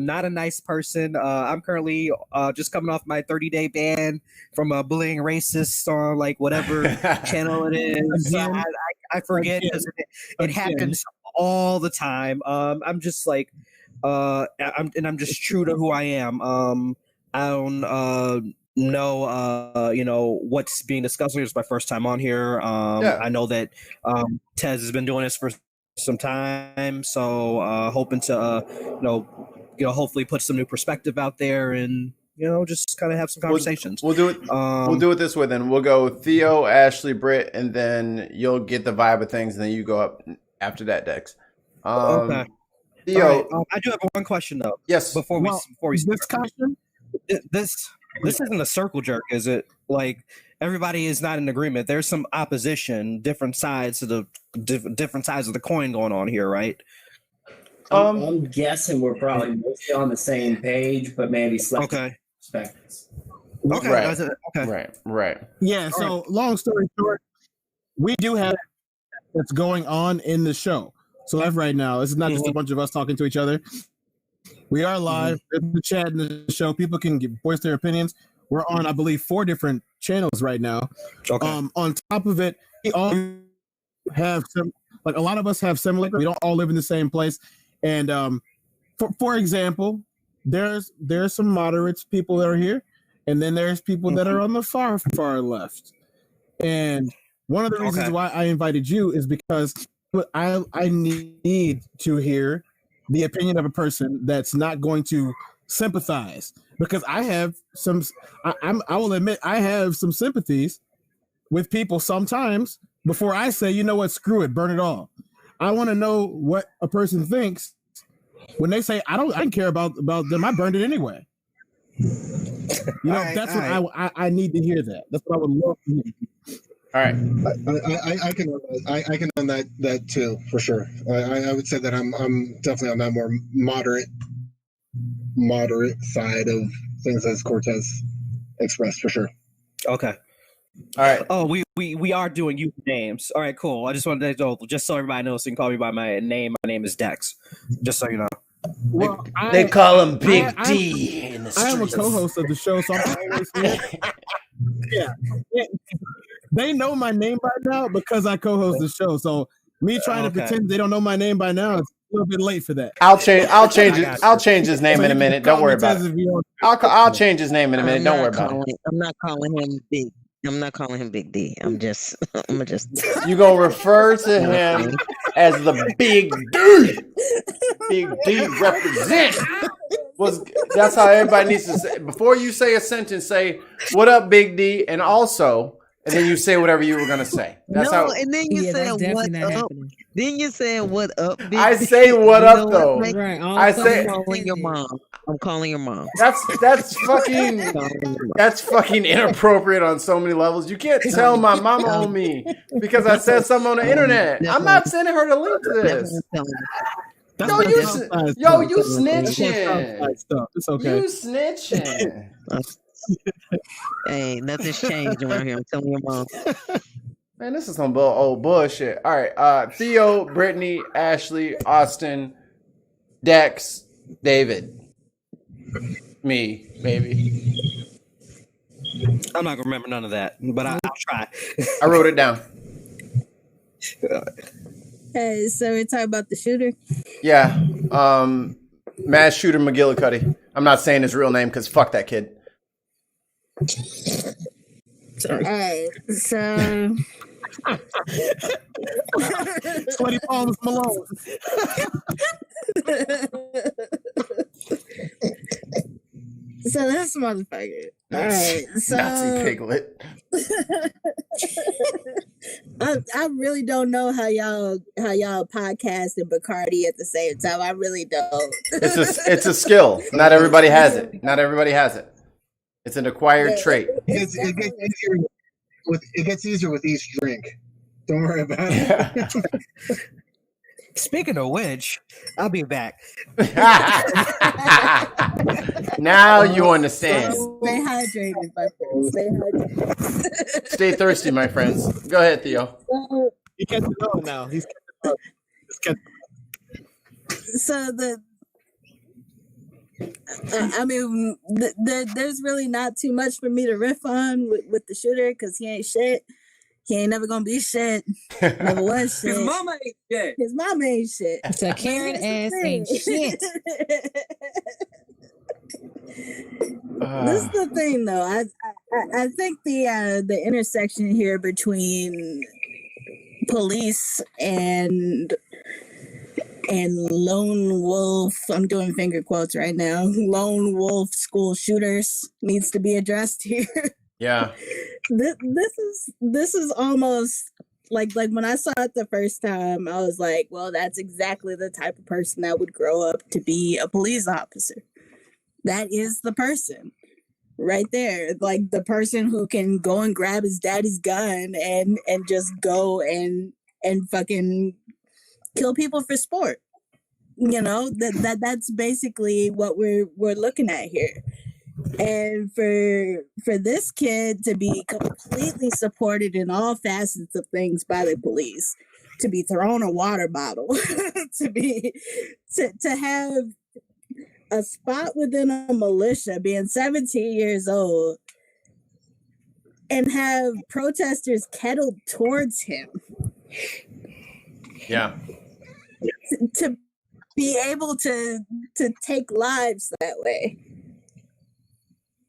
not a nice person. I'm currently just coming off my 30-day ban from bullying racists on like whatever channel it is. I forget because it happens all the time. I'm just like I'm just true to who I am. I don't know what's being discussed. It's my first time on here. I know that Tez has been doing this for some time, so hoping to hopefully put some new perspective out there and just kind of have some conversations. We'll do it. We'll do it this way then. We'll go Theo, Ashley, Britt, and then you'll get the vibe of things, and then you go up after that, Dex. Okay. Theo, right. I do have one question though. Yes. Before we start. This question, this isn't a circle jerk, is it? Like everybody is not in agreement. There's some opposition, different sides of the coin going on here, right? I'm guessing we're probably mostly on the same page, but maybe slightly perspectives. Okay. Right. Yeah. So, long story short, we do have what's going on in the show. So live right now. This is not just a bunch of us talking to each other. We are live. In the chat in the show. People can voice their opinions. We're on, I believe, 4 different channels right now. Okay. On top of it, we all have a lot of us have similar. We don't all live in the same place. And for example, there's some moderates people that are here, and then there's people that are on the far left. And one of the reasons why I invited you is because I need to hear the opinion of a person that's not going to sympathize, because I have I will admit I have some sympathies with people sometimes before I say, you know what, screw it, burn it all. I want to know what a person thinks when they say I don't care about them. I burned it anyway. That's what I need to hear. That's what I would love to hear. All right, I can own that too, for sure. I would say that I'm definitely on that more moderate side of things as Cortez expressed, for sure. Okay. All right. Oh, we are doing usernames. All right, cool. I just wanted to know, just so everybody knows, you can call me by my name. My name is Dex. Just so you know. Well, they call him Big D in the streets. I am a co-host of the show, so I'm always here. Yeah. They know my name by now because I co-host the show. So me trying to pretend they don't know my name by now is a little bit late for that. I'll change his name in a minute. Don't worry about it. I'll change his name in a minute. Don't worry about it. I'm not calling him Big I'm not calling him Big D. I'm just. You gonna refer to him as the Big D? Big D represent. That's how everybody needs to say. Before you say a sentence, say "What up, Big D," and also, and then you say whatever you were gonna say. That's how. And then you said what up. Then you said what up, Big I D. say what You up know what, though. Mike? I say. I'm calling your mom. I'm calling your mom. That's fucking inappropriate on so many levels. You can't tell my mama on me because I said something on the internet. I'm not sending her the link to this. You snitching. It's okay. You snitching. Hey, nothing's changed around here. I'm telling your mom. Man, this is some old bullshit. All right, Theo, Brittany, Ashley, Austin, Dex, David, me, maybe. I'm not gonna remember none of that, but I'll try. I wrote it down. Hey, so we're talking about the shooter. Yeah, mass shooter McGillicuddy. I'm not saying his real name because fuck that kid. All right, so Sweaty palms Malone. So this motherfucker. All right, so Nazi piglet. I really don't know how y'all podcast and Bacardi at the same time. I really don't. It's a skill. Not everybody has it. It's an acquired trait. It gets easier with each drink. Don't worry about it. Speaking of which, I'll be back. Now you understand. Stay hydrated, my friends. Stay hydrated. Stay thirsty, my friends. Go ahead, Theo. He kept it going now. He's kept So there's really not too much for me to riff on with the shooter because he ain't shit. He ain't never gonna be shit. Never was shit. His mama ain't shit. His mama ain't shit. So Karen ass ain't shit. This is the thing, though. I think the intersection here between police and lone wolf, I'm doing finger quotes right now, lone wolf school shooters needs to be addressed here. Yeah. This is almost like when I saw it the first time, I was like, well, that's exactly the type of person that would grow up to be a police officer. That is the person right there. Like the person who can go and grab his daddy's gun and just go and fucking kill people for sport. You know, that's basically what we're looking at here. And for this kid to be completely supported in all facets of things by the police, to be thrown a water bottle, to have a spot within a militia, being 17 years old, and have protesters kettled towards him. Yeah. To be able to take lives that way.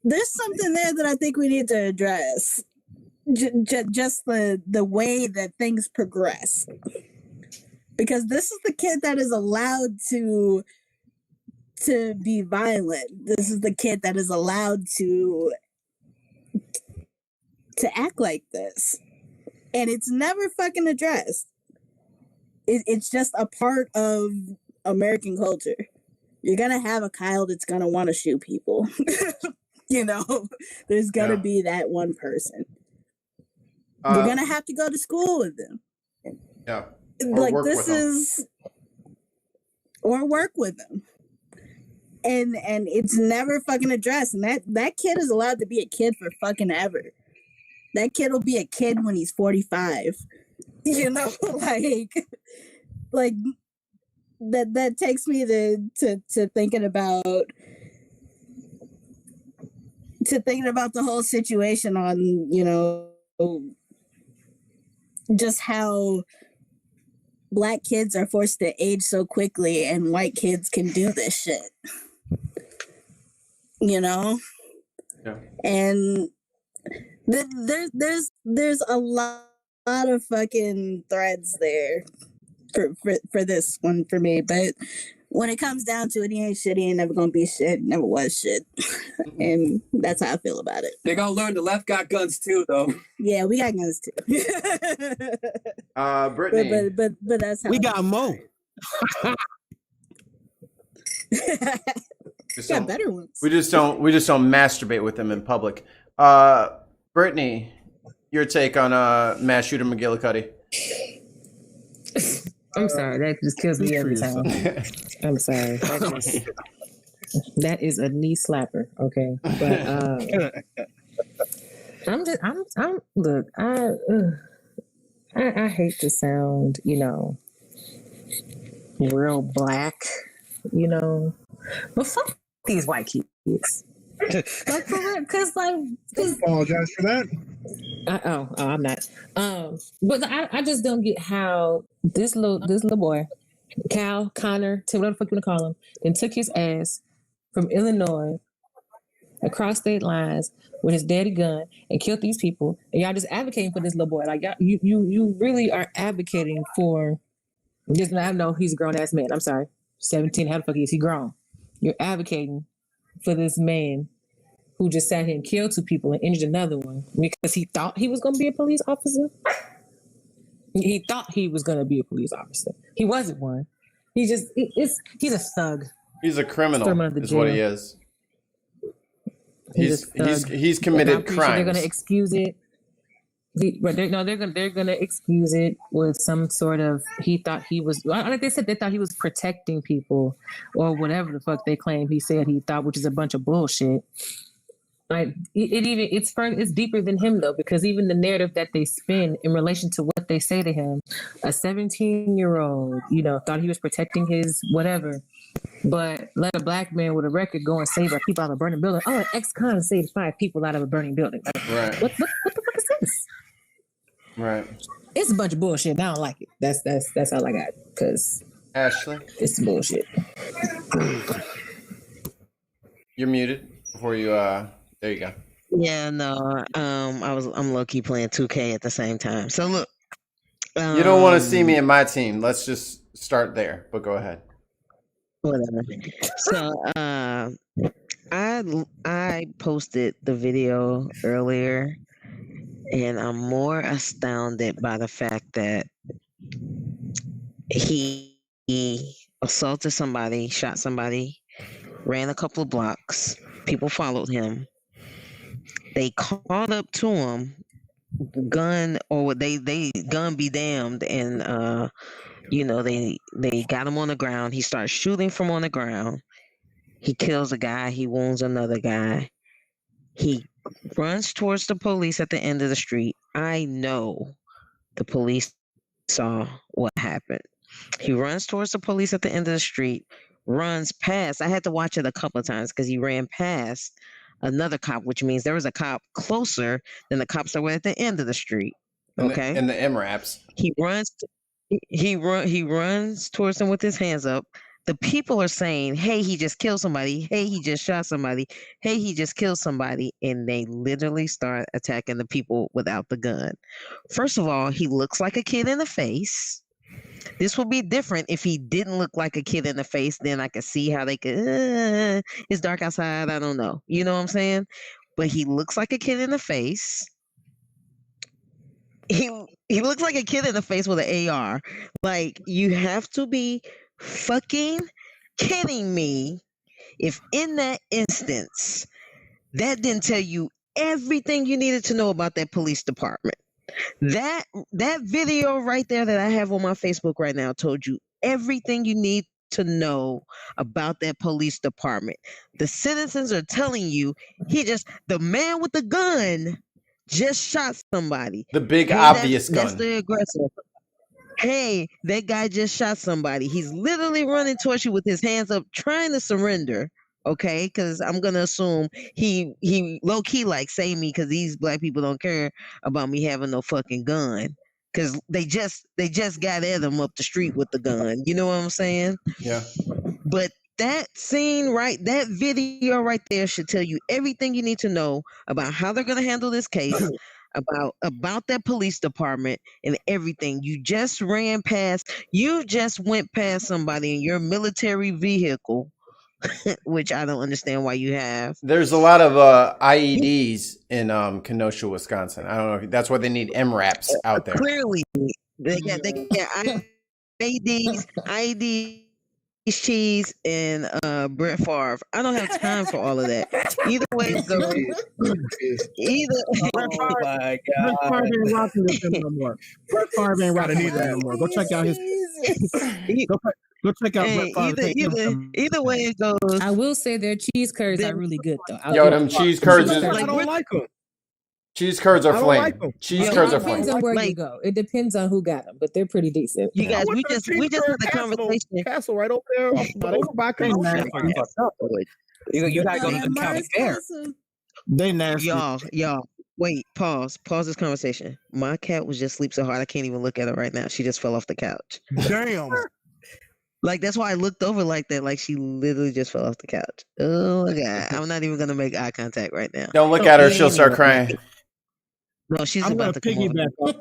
There's something there that I think we need to address. Just the way that things progress. Because this is the kid that is allowed to be violent. This is the kid that is allowed to act like this. And it's never fucking addressed. It's just a part of American culture. You're gonna have a Kyle that's gonna want to shoot people. You know, there's gonna be that one person. You're gonna have to go to school with them. Yeah. Like this is, or work with them. And it's never fucking addressed. And that kid is allowed to be a kid for fucking ever. That kid will be a kid when he's 45. You know, like that takes me to thinking about the whole situation on, you know, just how Black kids are forced to age so quickly and white kids can do this shit. You know? Yeah. And There's a lot of fucking threads there for this one for me, but when it comes down to it, he ain't shit. He ain't never gonna be shit. Never was shit, and that's how I feel about it. They gonna learn the left got guns too, though. Yeah, we got guns too. Brittany, but that's how we got Mo. got better ones. We just don't masturbate with them in public. Brittany, your take on mass shooter McGillicuddy? I'm sorry, that just kills me every time. I'm sorry. That is a knee slapper, okay? But look, I hate to sound, real black, but fuck these white kids. Like for real, because apologize for that. I'm not. But I just don't get how this little boy, Cal, Connor, whatever the fuck you want to call him, then took his ass from Illinois across state lines with his daddy gun and killed these people, and y'all just advocating for this little boy. Like you really are advocating for. Just I know he's a grown ass man. I'm sorry, 17. How the fuck is he grown? You're advocating for this man who just sat here and killed 2 people and injured another one because he thought he was going to be a police officer. He thought he was going to be a police officer. He wasn't one. He's a thug. He's a criminal. Is what he is. He's committed crimes. They're going to excuse it. They're going to excuse it with some sort of he thought he was. Like they said, they thought he was protecting people or whatever the fuck they claim he said he thought, which is a bunch of bullshit. Like it's deeper than him though, because even the narrative that they spin in relation to what they say to him, a 17-year-old, thought he was protecting his whatever, but let a black man with a record go and save people out of a burning building. Oh, an ex-con saved 5 people out of a burning building. Like, right. What the fuck is this? Right. It's a bunch of bullshit. I don't like it. That's all I got. Because Ashley, it's bullshit. You're muted before you. There you go. Yeah, no. I'm low key playing 2K at the same time. So look, you don't want to see me and my team. Let's just start there. But go ahead. Whatever. So I posted the video earlier, and I'm more astounded by the fact that he assaulted somebody, shot somebody, ran a couple of blocks. People followed him. They caught up to him, gun be damned, and they got him on the ground. He starts shooting from on the ground. He kills a guy. He wounds another guy. He runs towards the police at the end of the street. I know the police saw what happened. He runs towards the police at the end of the street, runs past. I had to watch it a couple of times because he ran past another cop, which means there was a cop closer than the cops that were at the end of the street. Okay. And the MRAPs. He runs towards them with his hands up. The people are saying, hey, he just killed somebody. Hey, he just shot somebody. Hey, he just killed somebody. And they literally start attacking the people without the gun. First of all, he looks like a kid in the face. This would be different if he didn't look like a kid in the face. Then I could see how they could, it's dark outside. I don't know. You know what I'm saying? But he looks like a kid in the face. He looks like a kid in the face with an AR. Like, you have to be fucking kidding me if in that instance that didn't tell you everything you needed to know about that police department. That video right there that I have on my Facebook right now told you everything you need to know about that police department. The citizens are telling you the man with the gun just shot somebody. The big obvious gun. That's the aggressor. Hey, that guy just shot somebody. He's literally running towards you with his hands up, trying to surrender. Okay, because I'm gonna assume he low key like save me because these black people don't care about me having no fucking gun. Because they just got at him up the street with the gun. You know what I'm saying? Yeah. But that video right there should tell you everything you need to know about how they're going to handle this case, about that police department and everything. You just went past somebody in your military vehicle, which I don't understand why you have. There's a lot of IEDs in Kenosha, Wisconsin. I don't know if that's why they need MRAPs out there. Clearly, they got IEDs, cheese, and Brett Favre. I don't have time for all of that. Either way it goes, Oh my God. Brett Favre ain't rocking with them no more. Brett Favre ain't rocking with them no more. Go check out his. Go check out Brett Favre. Either way it goes. I will say their cheese curds are really good though. Yo, them cheese curds I don't like them. Cheese curds are flame. like 'em. Cheese curds are flame. It depends on where you go. It depends on who got them, but they're pretty decent. You guys, we just had the conversation. Castle right over there, over by Kenosha. You gotta go to the county fair. They nasty. Y'all. Wait, pause this conversation. My cat was just sleep so hard I can't even look at her right now. She just fell off the couch. Damn. Like that's why I looked over like that. Like she literally just fell off the couch. Oh my God! I'm not even gonna make eye contact right now. Don't look at her; she'll start crying. No, she's about to piggyback off.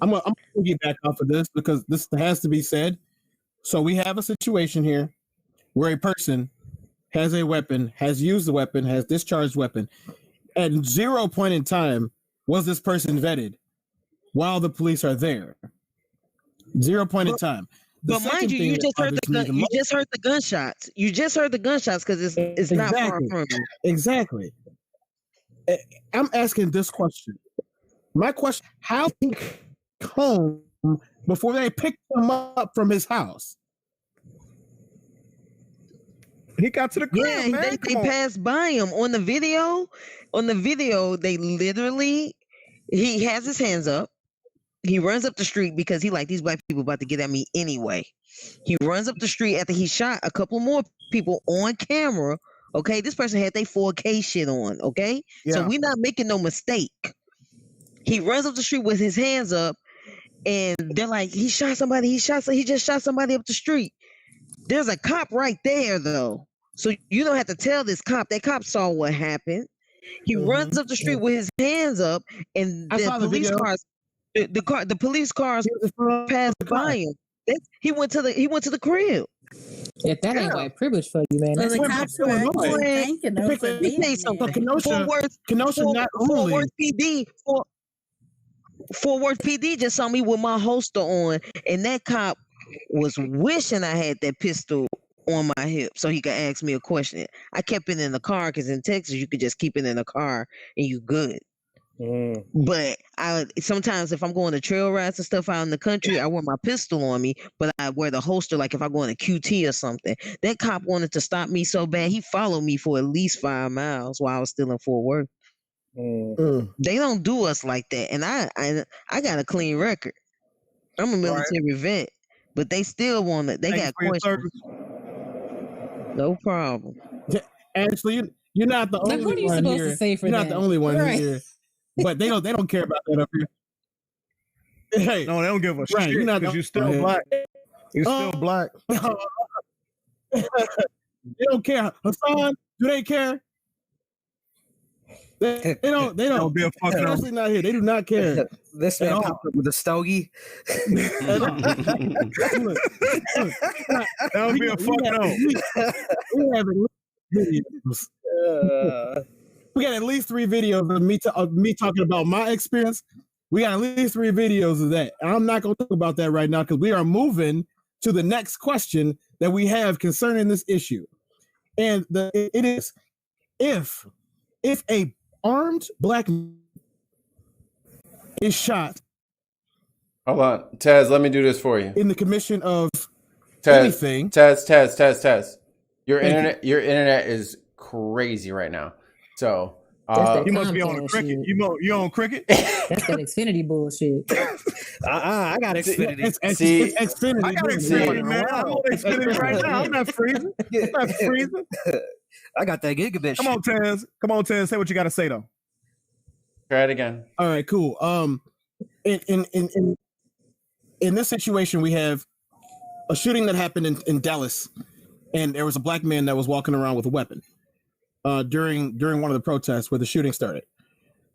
I'm gonna piggyback off of this because this has to be said. So we have a situation here where a person has a weapon, has used the weapon, has discharged weapon. At 0 point in time was this person vetted while the police are there. 0 point in time. But mind you, you just heard the gunshots. You just heard the gunshots because it's not far from you. Exactly. I'm asking this question. My question: how did he home before they picked him up from his house? He got to the crib, yeah, man. They passed by him on the video. On the video, they literally he has his hands up. He runs up the street because he like these black people about to get at me anyway. He runs up the street after he shot a couple more people on camera. Okay, this person had their 4K shit on. Okay, so we're not making no mistake. He runs up the street with his hands up, and they're like, he shot somebody. He just shot somebody up the street. There's a cop right there though, so you don't have to tell this cop. That cop saw what happened. He runs up the street with his hands up, and the police cars. The police cars passed by him. He went to the crib. If that ain't white privilege for you, man. The cops were thanking them for being there. Kenosha not only Fort Worth PD just saw me with my holster on, and that cop was wishing I had that pistol on my hip so he could ask me a question. I kept it in the car because in Texas you could just keep it in the car and you good. But I sometimes if I'm going to trail rides and stuff out in the country, I wear my pistol on me, but I wear the holster like if I go in a QT or something. That cop wanted to stop me so bad he followed me for at least 5 miles while I was still in Fort Worth. They don't do us like that, and I got a clean record. I'm a military vet, but they still want it. They got questions. No problem. Actually, you're not the only one here. You're not the only one here. But they don't care about that up here. Hey, no, they don't give a shit. You're not because you're still black. You're still black. They don't care. Hassan, do they care? They don't. They don't. Be a fuck especially not here. They do not care. This man popped up with a stogie. That would be a fuck no. We got at least 3 videos of me talking about my experience. We got at least 3 videos of that. And I'm not going to talk about that right now because we are moving to the next question that we have concerning this issue. And it is if a armed black man is shot. Hold on, Taz. Let me do this for you. In the commission of anything. Taz. Your internet is crazy right now. So you must be on Cricket. You on Cricket? That's that Xfinity bullshit. I got Xfinity. It's Xfinity. I got Xfinity, man. I'm on Xfinity right now. I'm not freezing. I got that gigabit. Come on, Taz. Say what you got to say though. Try it again. All right, cool. In this situation, we have a shooting that happened in Dallas and there was a black man that was walking around with a weapon during one of the protests where the shooting started.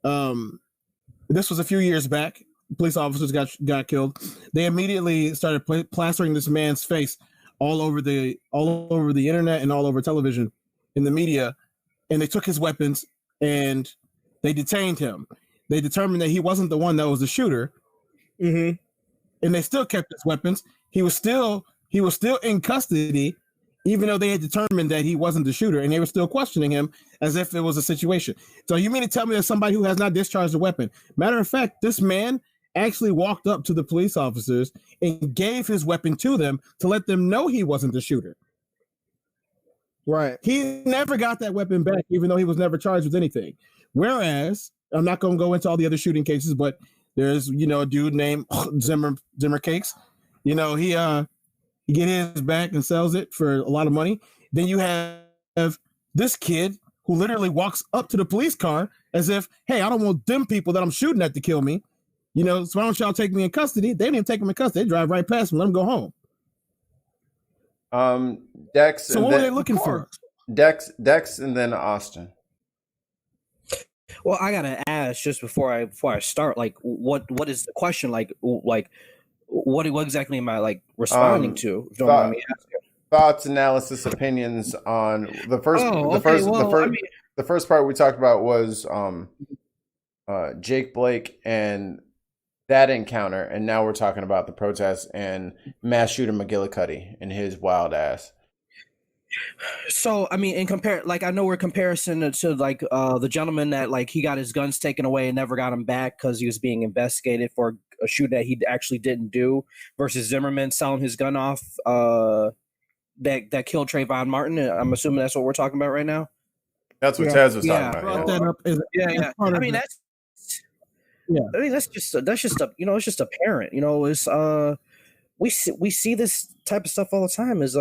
This was a few years back. Police officers got killed. They immediately started plastering this man's face all over the internet and all over television in the media, and they took his weapons and they detained him. They determined that he wasn't the one that was the shooter, and they still kept his weapons. He was still in custody, even though they had determined that he wasn't the shooter, and they were still questioning him as if it was a situation. So you mean to tell me that somebody who has not discharged a weapon? Matter of fact, this man actually walked up to the police officers and gave his weapon to them to let them know he wasn't the shooter. Right. He never got that weapon back, even though he was never charged with anything. Whereas, I'm not going to go into all the other shooting cases, but there's, a dude named Zimmer Cakes. He get his back and sells it for a lot of money. Then you have this kid who literally walks up to the police car as if, hey, I don't want them people that I'm shooting at to kill me. So why don't y'all take me in custody? They didn't even take him in custody. They drive right past him, let him go home. Dex. So what were they looking for? Dex, and then Austin. Well, I gotta ask just before I start. Like, what is the question? Like what exactly am I responding to? Don't mind me asking. Thoughts, analysis, opinions on the first. The first part we talked about was Jake Blake and that encounter, and now we're talking about the protests and mass shooter McGillicuddy and his wild ass. So, I mean, I know we're comparison to the gentleman that he got his guns taken away and never got them back because he was being investigated for a shooting that he actually didn't do, versus Zimmerman selling his gun off that killed Trayvon Martin. I'm assuming that's what we're talking about right now. That's what Taz was talking about. Yeah. I mean, that's. Yeah. I mean, that's just it's just apparent. It's we see this type of stuff all the time. As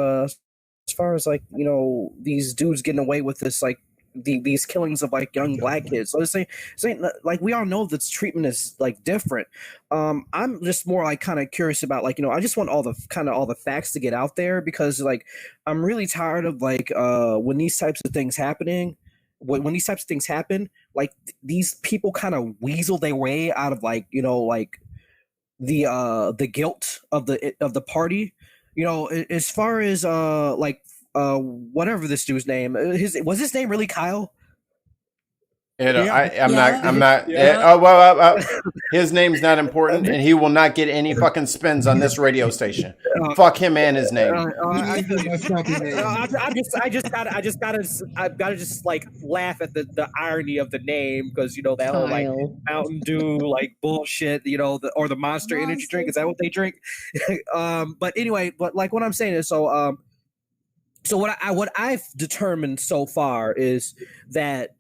far as these dudes getting away with this these killings of young black kids. So it's saying we all know this treatment is different. I'm just more kind of curious about I just want all the facts to get out there, because I'm really tired of when these types of things happening. When these types of things happen, these people kind of weasel their way out of the guilt of the party. As far as whatever this dude's name, was his name really Kyle? I'm not. His name's not important, and he will not get any fucking spins on this radio station. Fuck him and his name. I've got to just laugh at the irony of the name, because that whole Mountain Dew bullshit, or the Monster Energy drink. Is that what they drink? But anyway, what I'm saying is so what I've determined so far is that.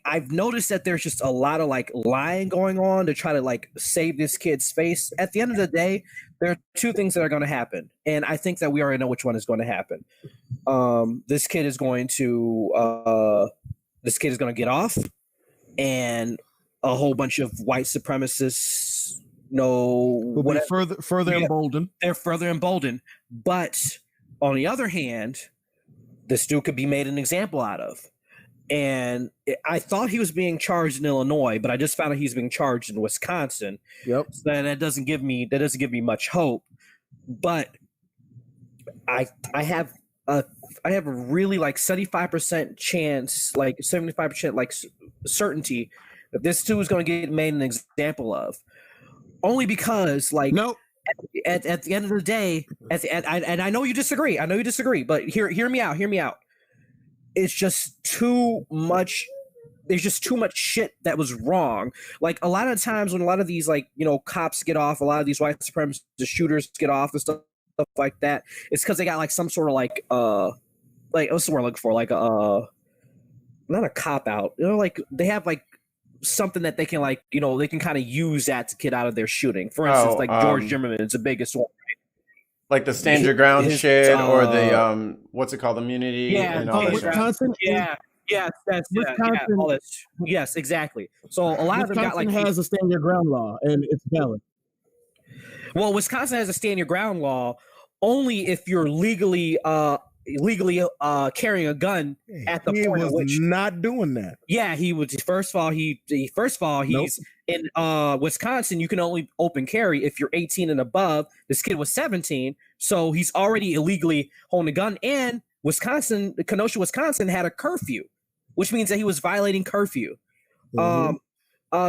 I've noticed that there's just a lot of lying going on to try to save this kid's face. At the end of the day, there are two things that are going to happen, and I think that we already know which one is going to happen. This kid is going to get off, and a whole bunch of white supremacists will be further emboldened. They're further emboldened, but on the other hand, this dude could be made an example out of. And I thought he was being charged in Illinois, but I just found out he's being charged in Wisconsin. Yep. So that doesn't give me much hope. But I have a really 75% chance, 75% certainty that this dude is going to get made an example of. Only because nope. At the end of the day, and I know you disagree. But hear me out. It's just too much. There's just too much shit that was wrong. A lot of times when a lot of these cops get off, a lot of these white supremacist shooters get off and stuff like that, it's because they got some sort of what's the word I'm looking for? Not a cop out. They have something that they can they can kind of use that to get out of their shooting. For instance, George Zimmerman is the biggest one. The stand your ground shit, or the what's it called, immunity? Yeah, and all that Wisconsin. Yes, all this. Yes, exactly. So a lot of them got has a stand your ground law, and it's valid. Well, Wisconsin has a stand your ground law only if you're legally illegally carrying a gun at the point at which not doing that. Yeah, he was. First of all, he's in Wisconsin. You can only open carry if you're 18 and above. This kid was 17, so he's already illegally holding a gun. And Kenosha, Wisconsin, had a curfew, which means that he was violating curfew.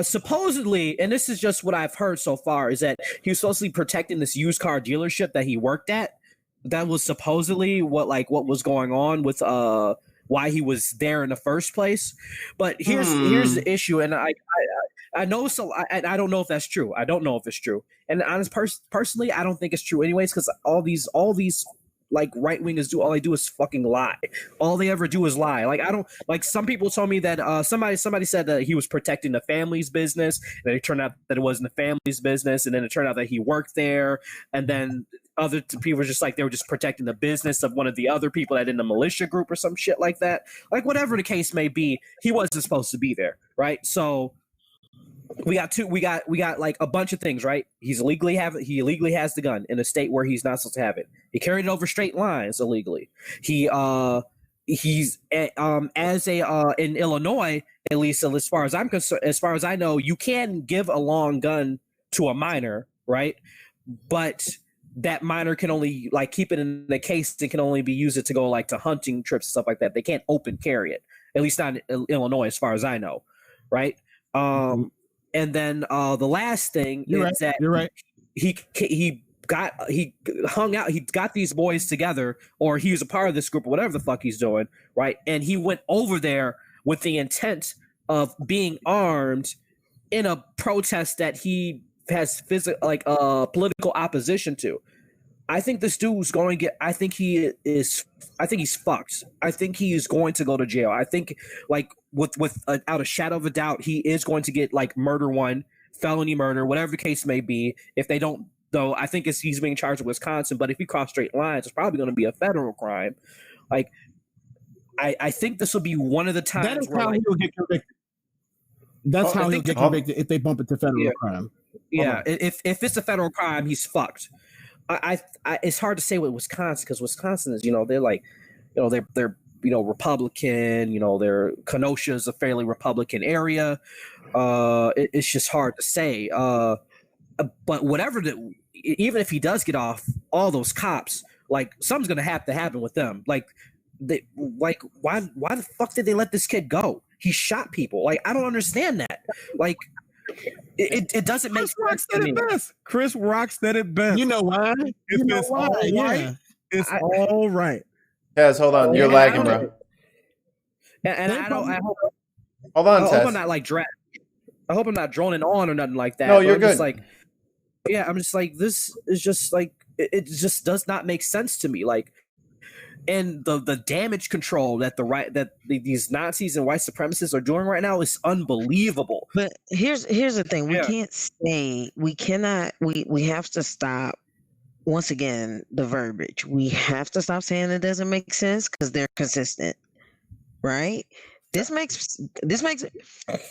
Supposedly, and this is just what I've heard so far, is that he was supposedly protecting this used car dealership that he worked at. That was supposedly what was going on with why he was there in the first place. But here's the issue, and I know I don't know if that's true. I don't know if it's true. And personally, I don't think it's true anyways, because all these like right wingers do, all they do is fucking lie. All they ever do is lie. Like I don't like, some people told me that somebody said that he was protecting the family's business, and it turned out that it wasn't the family's business, and then it turned out that he worked there, and then other people were just like they were just protecting the business of one of the other people that in the militia group or some shit like that. Like whatever the case may be, he wasn't supposed to be there, right? So we got like a bunch of things, right? He illegally has the gun in a state where he's not supposed to have it. He carried it over state lines illegally. He's in Illinois, at least as far as I'm concerned, as far as I know, you can give a long gun to a minor, right? But that minor can only like keep it in the case and can only be used to go like to hunting trips and stuff like that. They can't open carry it, at least not in Illinois, as far as I know, right? And then the last thing that you're right. He hung out. He got these boys together, or he was a part of this group, or whatever the fuck he's doing, right? And he went over there with the intent of being armed in a protest that he has political opposition to. I think this dude's going to get. I think he's fucked. I think he is going to go to jail. I think without a shadow of a doubt, he is going to get like murder one, felony murder, whatever the case may be. If they don't, though, I think he's being charged with Wisconsin. But if he crossed straight lines, it's probably going to be a federal crime. Like, I think this will be one of the times that is how he'll get convicted. That's how he'll get convicted if they bump it to federal crime. Yeah, if it's a federal crime, he's fucked. I it's hard to say with Wisconsin, because Wisconsin is, they're like, they're Republican, their Kenosha is a fairly Republican area. It's just hard to say. But even if he does get off, all those cops, like something's gonna have to happen with them. Like why the fuck did they let this kid go? He shot people. Like I don't understand that. Like it doesn't make sense to me. Chris Rock said it best. You know why? It's all right. Kaz, hold on. You're lagging, bro. And I hope. Hold on, I Tess. hope I'm not like I hope I'm not droning on or nothing like that. No, you're good. I'm just like, this is just like it just does not make sense to me. Like, and the damage control that these Nazis and white supremacists are doing right now is unbelievable. But here's the thing: we have to stop. Once again, the verbiage. We have to stop saying it doesn't make sense because they're consistent, right? This makes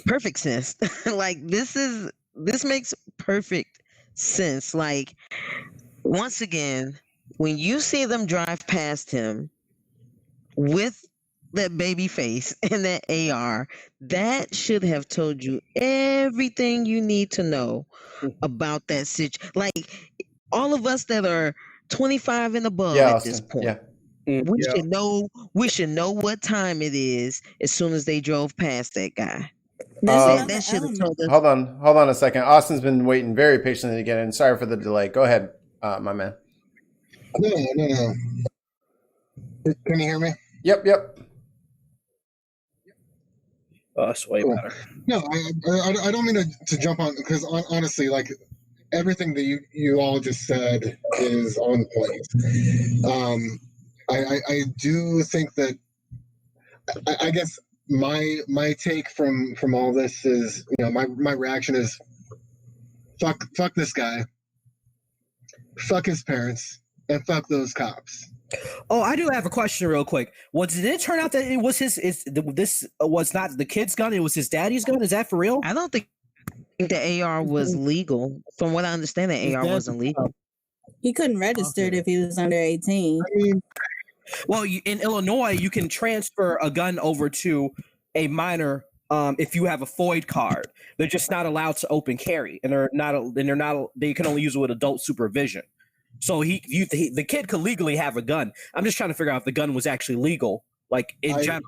perfect sense. Like this makes perfect sense. Like once again, when you see them drive past him with that baby face and that AR, that should have told you everything you need to know about that situation. Like all of us that are 25 and above at this point, we should know what time it is as soon as they drove past that guy. That should have told us. Hold on a second. Austin's been waiting very patiently to get in. Sorry for the delay. Go ahead, my man. No. Can you hear me? Yep. Oh, that's way better. No, I don't mean to jump on, because honestly, like everything that you all just said is on point. I do think that I guess my take from all this is, my reaction is fuck this guy, fuck his parents, and fuck those cops. Oh, I do have a question real quick. Did it turn out that it was this was not the kid's gun, it was his daddy's gun? Is that for real? I don't think the AR was legal. From what I understand, the AR wasn't legal. He couldn't register it if he was under 18. Well, in Illinois, you can transfer a gun over to a minor if you have a FOID card. They're just not allowed to open carry, and they can only use it with adult supervision. So the kid could legally have a gun. I'm just trying to figure out if the gun was actually legal, like in general.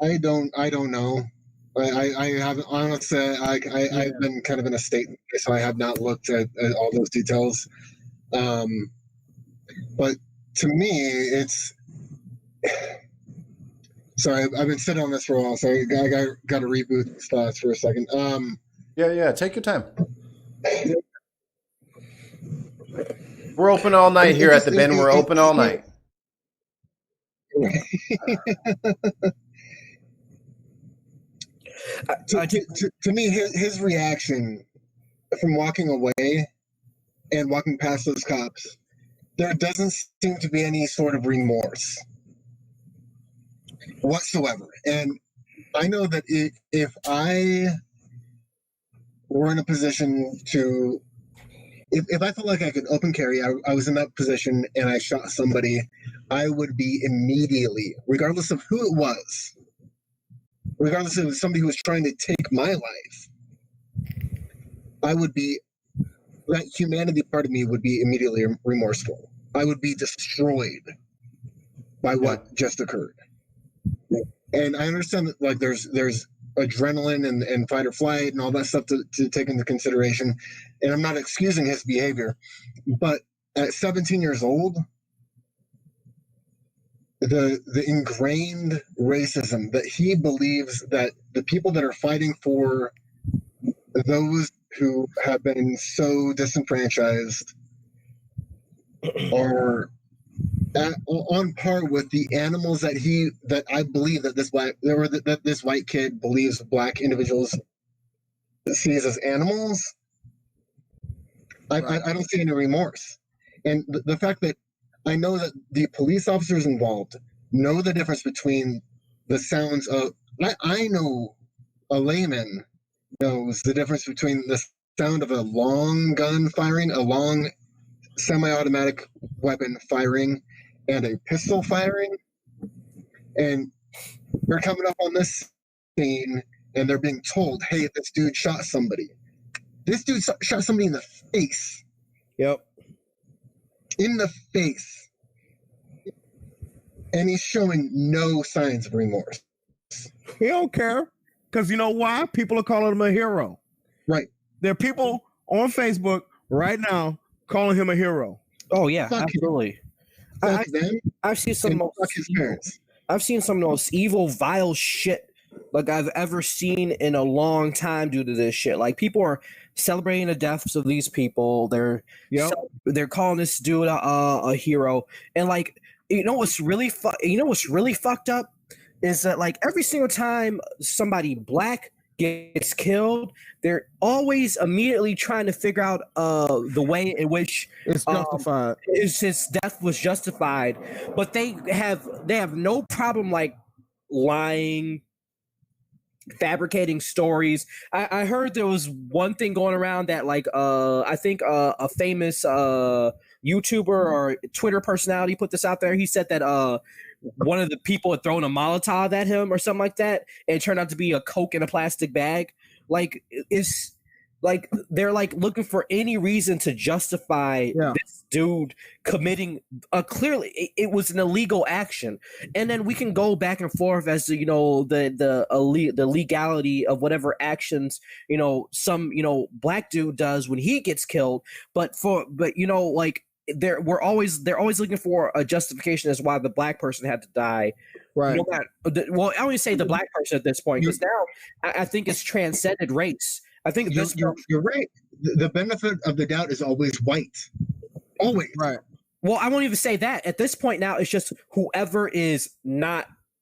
I don't know. I haven't honestly. I've been kind of in a state, so I have not looked at all those details. But to me, it's. Sorry, I've been sitting on this for a while, so I got to reboot these thoughts for a second. Yeah, take your time. We're open all night here at the bin. We're open all night. To me, his reaction from walking away and walking past those cops, there doesn't seem to be any sort of remorse whatsoever. And I know that if I were in a position to, if I felt like I could open carry, I was in that position and I shot somebody, I would be immediately, regardless of who it was, regardless of somebody who was trying to take my life, I would be, that humanity part of me would be immediately remorseful. I would be destroyed by what just occurred. And I understand that, like, there's adrenaline and fight or flight and all that stuff to take into consideration. And I'm not excusing his behavior, but at 17 years old, the ingrained racism that he believes that the people that are fighting for those who have been so disenfranchised are on par with the animals that I believe that this white kid believes black individuals sees as animals. I don't see any remorse. And the fact that I know that the police officers involved know the difference between the sounds of, I know a layman knows the difference between the sound of a long gun firing, a long semi-automatic weapon firing, and a pistol firing. And they're coming up on this scene and they're being told, hey, this dude shot somebody. This dude shot somebody in the face. Yep. In the face. And he's showing no signs of remorse. He don't care. Because you know why? People are calling him a hero. Right. There are people on Facebook right now calling him a hero. Oh, yeah, absolutely. I've seen some of the most evil, vile shit like I've ever seen in a long time due to this shit. Like, people are celebrating the deaths of these people. They're calling this dude a hero. And like, you know what's really fucked up is that, like, every single time somebody black gets killed, they're always immediately trying to figure out the way in which it's justified. His death was justified, but they have no problem like lying, fabricating stories. I heard there was one thing going around that, like, I think a famous YouTuber or Twitter personality put this out there. He said that one of the people had thrown a Molotov at him or something like that, and it turned out to be a Coke in a plastic bag. Like, it's like they're like looking for any reason to justify this dude committing clearly it was an illegal action. And then we can go back and forth as to, you know, the legality of whatever actions, you know, some, you know, black dude does when he gets killed, but you know, like, they're always looking for a justification as why the black person had to die. Right. No matter, well, I only say the black person at this point, because now I think it's transcended race. I think you're right. The benefit of the doubt is always white. Always. Right. Well, I won't even say that. At this point now, it's just whoever is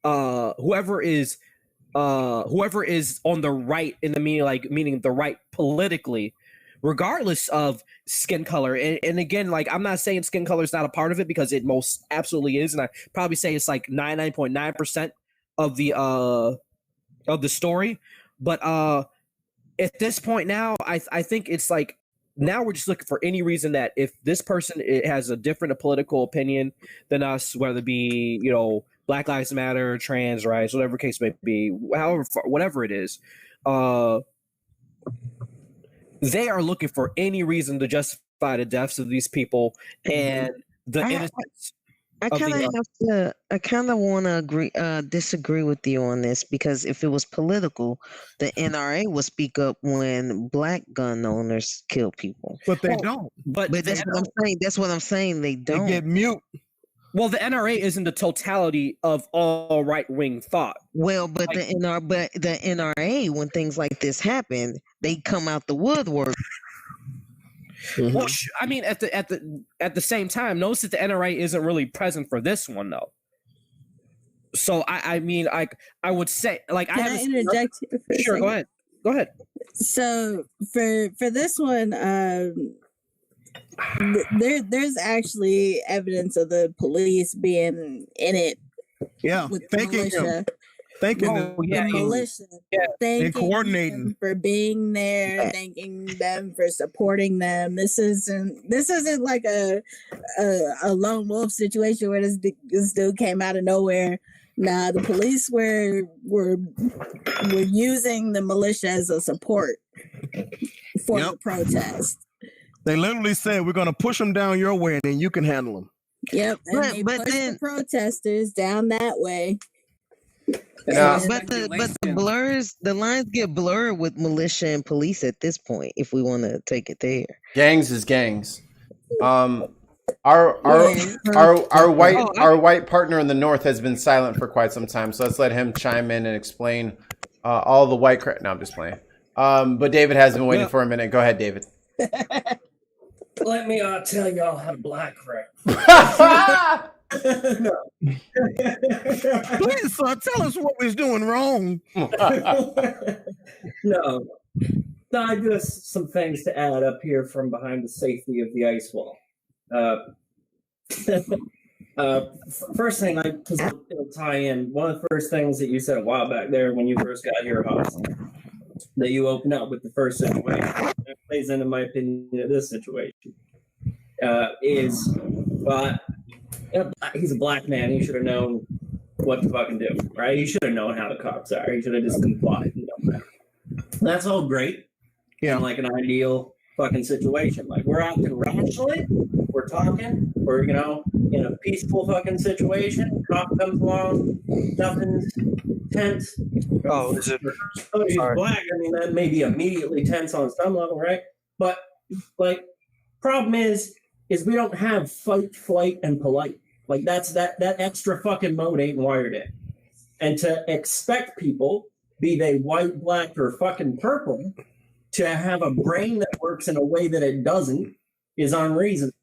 whoever is on the right, in the meaning the right politically, regardless of skin color. And again, like, I'm not saying skin color is not a part of it, because it most absolutely is, and I probably say it's like 99.9% of the story. But at this point now, I think it's like now we're just looking for any reason that if this person has a different political opinion than us, whether it be, Black Lives Matter, trans rights, whatever case may be, whatever it is, they are looking for any reason to justify the deaths of these people and the innocence. I kind of want to disagree with you on this, because if it was political, the NRA would speak up when black gun owners kill people. But they don't. But that's what I'm saying. That's what I'm saying. They don't. They get mute. Well, the NRA isn't the totality of all right-wing thought. Well, but the NRA, when things like this happen, they come out the woodwork. Mm-hmm. Well, I mean, at the same time, notice that the NRA isn't really present for this one, though. So I mean, I would say, like, Can I interject here for a Sure, second? go ahead. So for this one, there's actually evidence of the police being in it. Yeah, with thanking militia. Thanking the them. militia. Yeah, Thanking and coordinating them for being there, thanking them for supporting them. This isn't like a lone wolf situation where this dude came out of nowhere. Nah, the police were using the militia as a support for the protest. They literally said, "We're going to push them down your way, and then you can handle them." Yep, and they pushed the protesters down that way. But the lines get blurred with militia and police at this point, if we want to take it there. Gangs is gangs. Our white partner in the north has been silent for quite some time, so let's let him chime in and explain all the white crap. No, I'm just playing. But David has been waiting for a minute. Go ahead, David. Let me tell y'all how to black crap. Please, son, tell us what we're doing wrong. No, just some things to add up here from behind the safety of the ice wall. First thing, because it'll tie in, one of the first things that you said a while back there when you first got here, Hoss, that you opened up with the first situation, that plays into my opinion of this situation, is, he's a black man. He should have known what to fucking do, right? He should have known how the cops are. He should have just complied. That's all great. Yeah. In like an ideal fucking situation. Like, we're acting rationally. We're talking. We're, in a peaceful fucking situation. Cop comes along. Nothing's tense. Oh, is it? He's black. I mean, that may be immediately tense on some level, right? But, like, problem is we don't have fight, flight, and polite. Like, that's that extra fucking mode ain't wired in. And to expect people, be they white, black, or fucking purple, to have a brain that works in a way that it doesn't is unreasonable.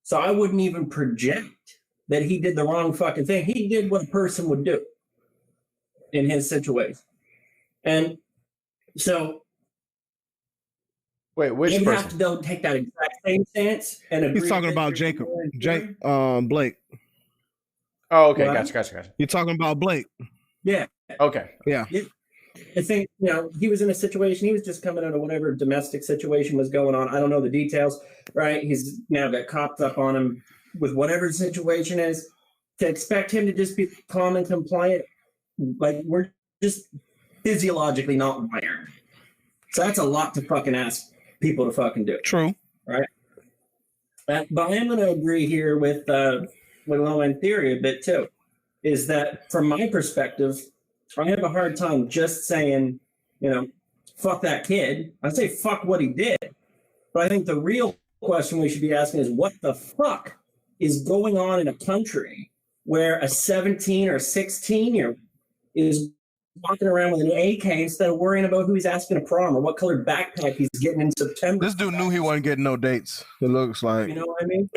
So I wouldn't even project that he did the wrong fucking thing. He did what a person would do in his situation. And so wait, which you person? have to though take that exact same stance and agree. He's talking about Blake. Oh, okay, What? gotcha. You're talking about Blake. Yeah. Okay. Yeah. I think, he was in a situation, he was just coming out of whatever domestic situation was going on. I don't know the details, right? He's now got cops up on him with whatever the situation is. To expect him to just be calm and compliant, like, we're just physiologically not wired. So that's a lot to fucking ask people to fucking do. True. Right? But I am going to agree here with low-end theory a bit too, is that from my perspective, I have a hard time just saying, fuck that kid. I say fuck what he did. But I think the real question we should be asking is, what the fuck is going on in a country where a 17 or 16-year-old is walking around with an AK instead of worrying about who he's asking to prom or what colored backpack he's getting in September? This dude knew he wasn't getting no dates. It looks like. You know what I mean?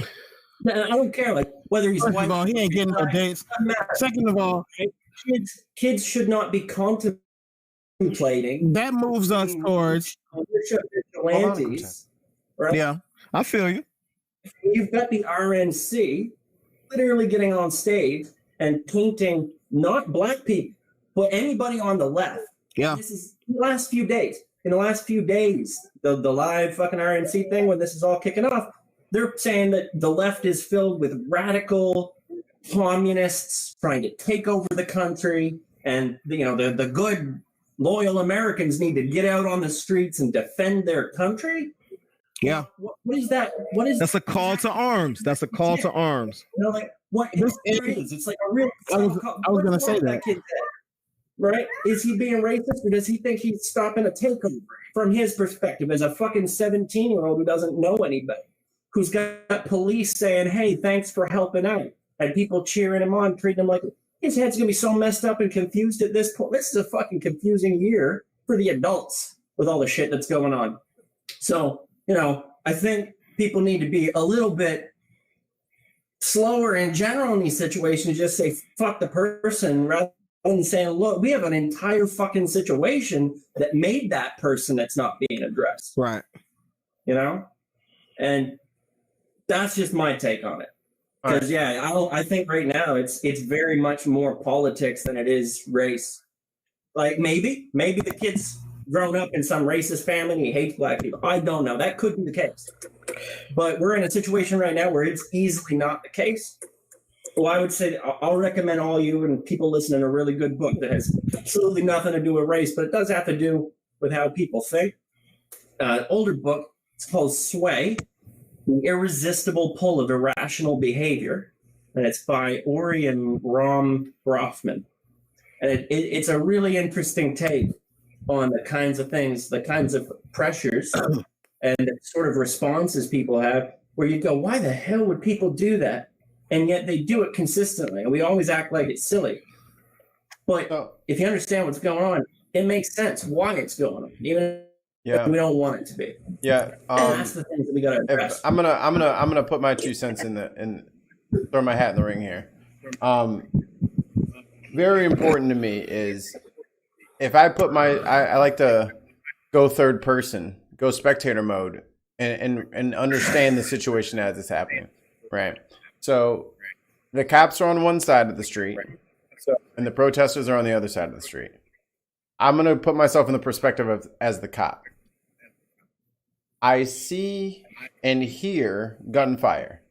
I don't care, like, whether he's First of all, he ain't getting no dates. Second of all, kids should not be contemplating. That moves us towards vigilantes, right? Yeah, I feel you. You've got the RNC literally getting on stage and painting not black people, but anybody on the left. Yeah. This is the last few days. in the last few days, the live fucking RNC thing when this is all kicking off, they're saying that the left is filled with radical communists trying to take over the country, and the good loyal Americans need to get out on the streets and defend their country. Yeah. What is that? What is that's a call to arms? That's a call to arms. Like what it is? It's like a real. I was going to say that. Kid right? Is he being racist, or does he think he's stopping a takeover from his perspective as a fucking 17-year-old who doesn't know anybody, who's got police saying, "Hey, thanks for helping out," and people cheering him on, treating him like his head's gonna be so messed up and confused at this point. This is a fucking confusing year for the adults with all the shit that's going on. So, I think people need to be a little bit slower in general in these situations. Just say fuck the person rather than saying, look, we have an entire fucking situation that made that person that's not being addressed. Right. And that's just my take on it. Because I think right now it's very much more politics than it is race. Like maybe the kid's grown up in some racist family and he hates black people. I don't know. That could be the case. But we're in a situation right now where it's easily not the case. Well, I would say I'll recommend all you and people listening a really good book that has absolutely nothing to do with race, but it does have to do with how people think. Older book. It's called Sway, The Irresistible Pull of Irrational Behavior. And it's by Ori and Ram Brofman. And it's a really interesting take on the kinds of things, the kinds of pressures and the sort of responses people have where you go, why the hell would people do that? And yet they do it consistently. And we always act like it's silly. But if you understand what's going on, it makes sense why it's going on, even if we don't want it to be. Yeah. And that's the things that we got to address. I'm gonna put my 2 cents in throw my hat in the ring here. Very important to me is if I put I like to go third person, go spectator mode, and understand the situation as it's happening, right? So the cops are on one side of the street, and the protesters are on the other side of the street. I'm going to put myself in the perspective of as the cop. I see and hear gunfire.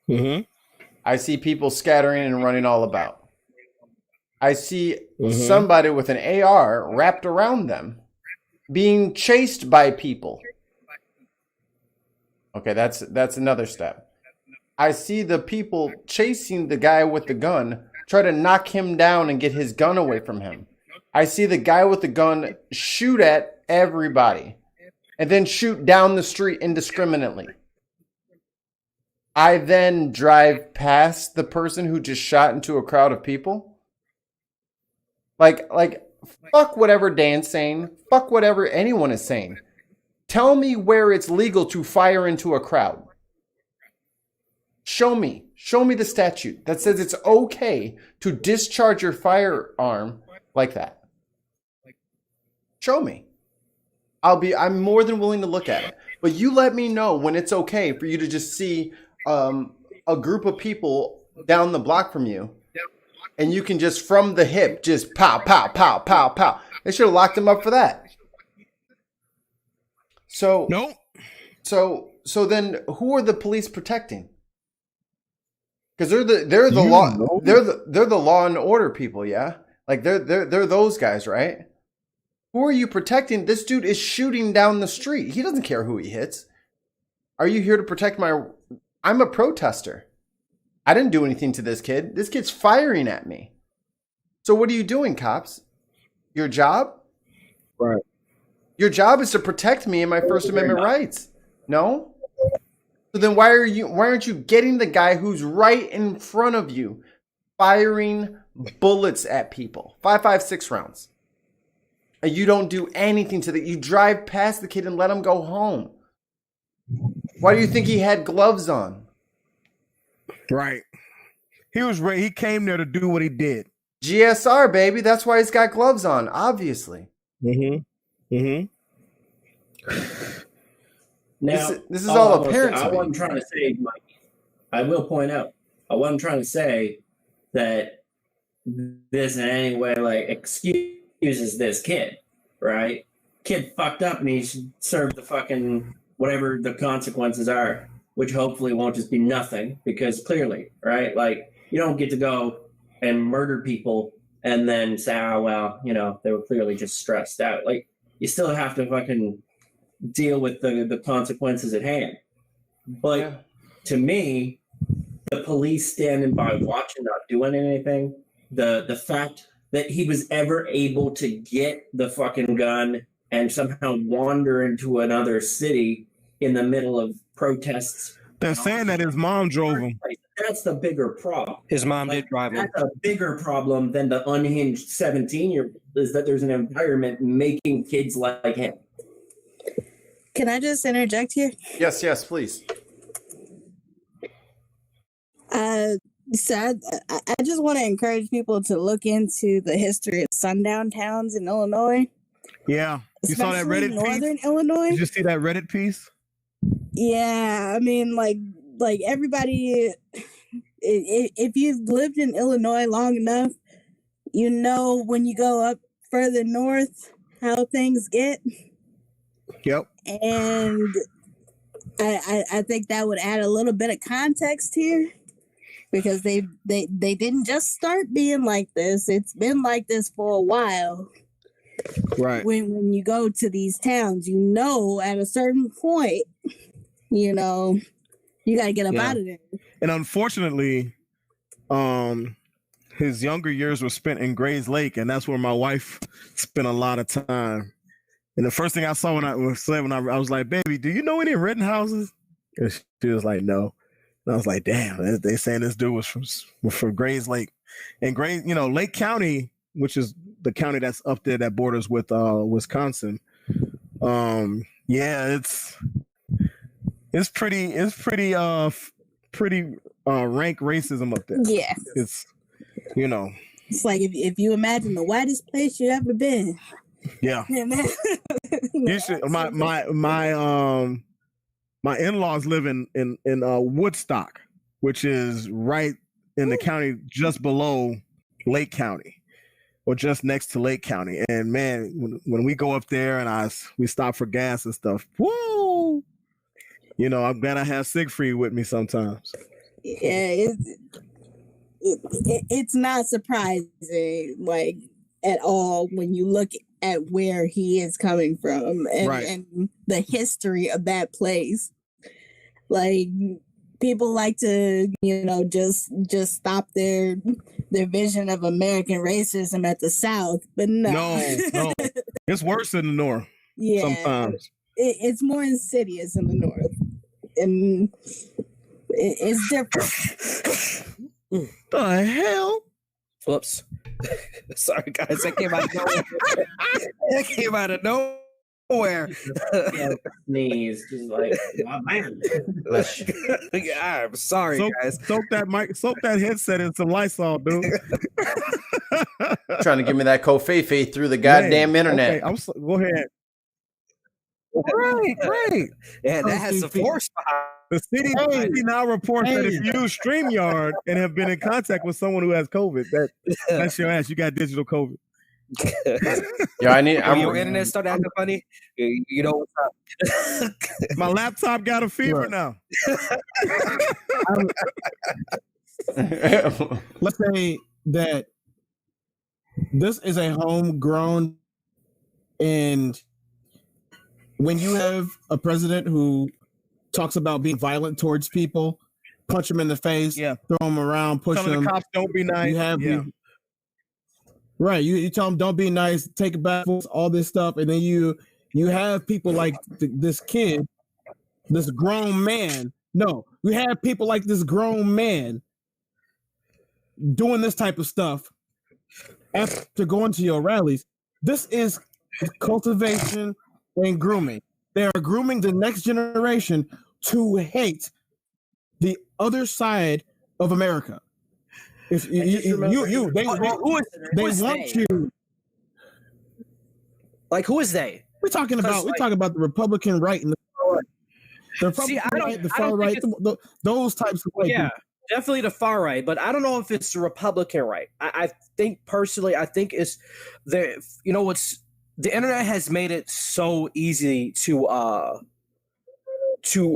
Mm-hmm. I see people scattering and running all about. I see somebody with an AR wrapped around them being chased by people. Okay, that's another step. I see the people chasing the guy with the gun, try to knock him down and get his gun away from him. I see the guy with the gun shoot at everybody and then shoot down the street indiscriminately. I then drive past the person who just shot into a crowd of people. Like fuck whatever Dan's saying. Fuck whatever anyone is saying. Tell me where it's legal to fire into a crowd. Show me the statute that says it's okay to discharge your firearm like that. Show me. I'm more than willing to look at it. But you let me know when it's okay for you to just see a group of people down the block from you, and you can just from the hip just pow, pow, pow, pow, pow. They should have locked him up for that. So nope. So then who are the police protecting? Because they're the law and order people, yeah? Like they're those guys, right? Who are you protecting? This dude is shooting down the street. He doesn't care who he hits. Are you here to protect I'm a protester. I didn't do anything to this kid. This kid's firing at me. So what are you doing, cops? Your job? Right. Your job is to protect me and my First Amendment rights. No? So then why aren't you getting the guy who's right in front of you firing bullets at people? 5.56 rounds. And you don't do anything to you drive past the kid and let him go home. Why do you think he had gloves on? Right. He was ready. He came there to do what he did. GSR, baby. That's why he's got gloves on, obviously. Mm-hmm. Mm-hmm. Now, this is all apparent. I wasn't trying to say, Mike. I will point out, I wasn't trying to say that this in any way like excuse uses this kid, right? Kid fucked up and he should serve the fucking whatever the consequences are, which hopefully won't just be nothing, because clearly, right? Like, you don't get to go and murder people and then say, oh, well, you know, they were clearly just stressed out. Like, you still have to fucking deal with the consequences at hand. But to me, the police standing by watching, not doing anything, the fact that he was ever able to get the fucking gun and somehow wander into another city in the middle of protests. They're saying that his mom drove him. That's the bigger problem. His mom did drive him. That's a bigger problem than the unhinged 17-year-old, is that there's an environment making kids like him. Can I just interject here? Yes, please. So I just want to encourage people to look into the history of sundown towns in Illinois. Yeah. You saw that Especially Reddit Northern piece? Illinois. Did you see that Reddit piece? Yeah, I mean, like everybody, if you've lived in Illinois long enough, you know when you go up further north how things get. Yep. And I think that would add a little bit of context here, because they didn't just start being like this. It's been like this for a while. Right. When you go to these towns, you know, at a certain point, you know, you got to get up out of there. And unfortunately, his younger years were spent in Grays Lake, and that's where my wife spent a lot of time. And the first thing I saw when I was like, "Baby, do you know any Rittenhouses?" And she was like, "No." And I was like, "Damn, they saying this dude was from Grays Lake." And Grays, you know, Lake County, which is the county that's up there that borders with Wisconsin. Yeah, it's pretty rank racism up there. Yeah. It's, you know. It's like if you imagine the whitest place you've ever been. Yeah. You should, my in-laws live in Woodstock, which is right in the county just below Lake County, or just next to Lake County. And man, when we go up there and we stop for gas and stuff, woo! You know, I'm glad I have Siegfried with me sometimes. Yeah, it's not surprising, like, at all, when you look at where he is coming from and the history of that place. Like, people like to, you know, just stop their vision of American racism at the South, but no, it's worse in the North. Yeah, sometimes it's more insidious in the North, and it's different. The hell? Whoops. Sorry, guys. That came out of nowhere. That came out of nowhere. Sneeze. Just like, man. Yeah, I'm sorry, guys. Soak that headset in some Lysol, dude. Trying to give me that Kofi through the goddamn internet. Okay, go ahead. Right. Yeah, that has some force behind. The CDC now reports that if you use StreamYard and have been in contact with someone who has COVID, that's your ass. You got digital COVID. Yeah, your internet started acting funny. You know what's up? My laptop got a fever now. Let's say that this is a homegrown, and when you have a president who talks about being violent towards people, punch them in the face, throw them around, push them. The cops don't be nice. You have you tell them don't be nice, take it back, all this stuff, and then you have people like this kid, this grown man. No, we have people like this grown man doing this type of stuff after going to your rallies. This is cultivation and grooming. They are grooming the next generation to hate the other side of America. If they want you. Like, who is they? We're talking about the Republican right and the far right. The Republican right, the far right, those types of white people. definitely the far right, but I don't know if it's the Republican right. I think personally, I think it's the the internet has made it so easy to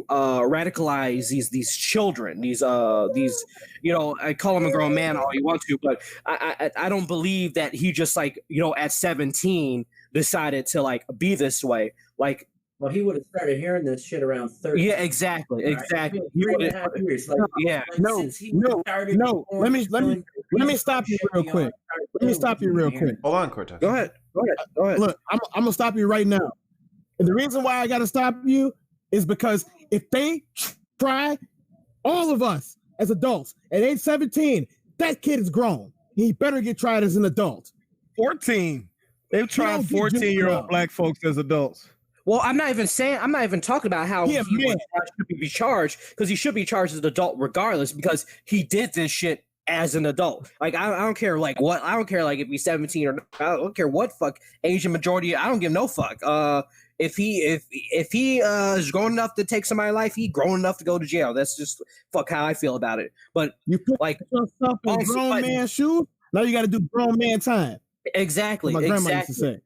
radicalize these children, these I call him a grown man all you want to, but I don't believe that he just like at 17 decided to like be this way. Like, well, he would have started hearing this shit around 30. Yeah, exactly. Right? 3.5 years. Like, no. Let me stop you real quick. Hold on, Cortez. Go ahead. Look, I'm gonna stop you right now. And the reason why I gotta stop you is because if they try all of us as adults at age 17, that kid is grown. He better get tried as an adult. 14. They've tried 14-year-old black folks as adults. Well, I'm not even talking about how he should be charged, because he should be charged as an adult regardless, because he did this shit as an adult. Like, I don't care like what, I don't care like if he's 17 or not, I don't care what fuck Asian majority, I don't give no fuck. If he is grown enough to take somebody's life, he grown enough to go to jail. That's just fuck how I feel about it. But you put like yourself in grown man shoes, now you got to do grown man time. Exactly. My grandma used to say.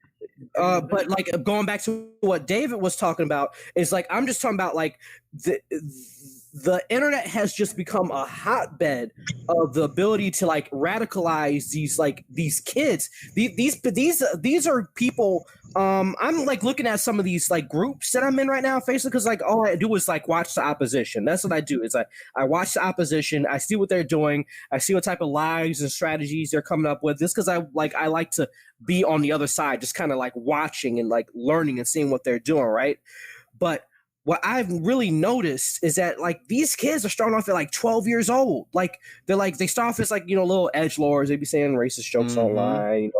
But like going back to what David was talking about is like, I'm just talking about like the internet has just become a hotbed of the ability to like radicalize these kids. These are people. I'm like looking at some of these like groups that I'm in right now on Facebook, because like all I do is like watch the opposition. That's what I do. Is I watch the opposition. I see what they're doing. I see what type of lies and strategies they're coming up with. This because I like to be on the other side, just kind of like watching and like learning and seeing what they're doing, right? But what I've really noticed is that like these kids are starting off at like 12 years old. Like they start off as like little edgelords. They be saying racist jokes online,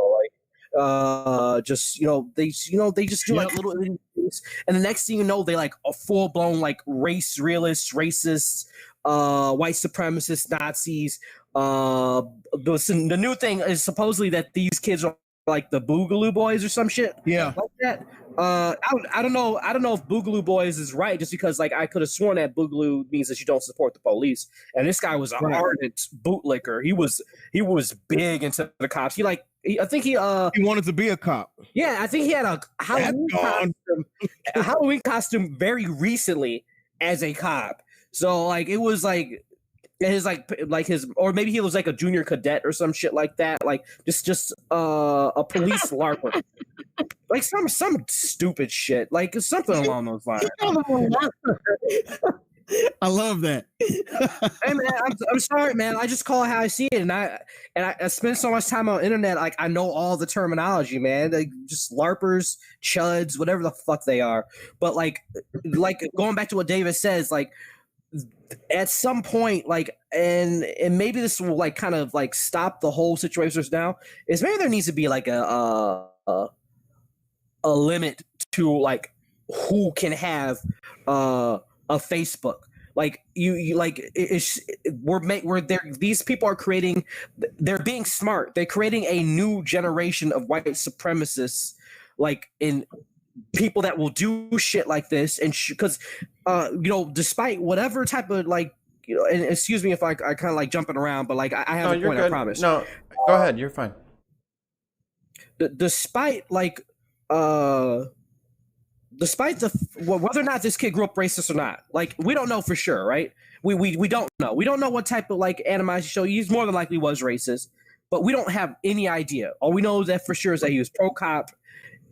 they just do like little things, and the next thing you know, they like a full blown like race realists, racists, white supremacists, Nazis. The new thing is supposedly that these kids are like the Boogaloo Boys or some shit. Yeah, like that. I don't know if Boogaloo Boys is right, just because like I could have sworn that Boogaloo means that you don't support the police, and this guy was an ardent bootlicker. He was big into the cops. I think he wanted to be a cop. Yeah, I think he had a Halloween costume very recently as a cop. So like it was like his or maybe he was like a junior cadet or some shit like that. Like just a police larper. Like some stupid shit. Like something along those lines. I love that. Hey man, I'm sorry, man. I just call it how I see it, and I spend so much time on the internet. Like I know all the terminology, man. Like just larpers, chuds, whatever the fuck they are. But like going back to what David says, like at some point, like and maybe this will like kind of like stop the whole situation now. Is maybe there needs to be like a limit to like who can have a Facebook. Like you like we're there. These people are creating. They're being smart. They're creating a new generation of white supremacists, like in people that will do shit like this. And because despite whatever type of like and excuse me if I kind of like jumping around, but like I have a point. Good. I promise. No, go ahead. You're fine. Despite like despite whether or not this kid grew up racist or not, like we don't know for sure, right? We don't know. We don't know what type of like animosity show. He's more than likely was racist, but we don't have any idea. All we know that for sure is that he was pro cop,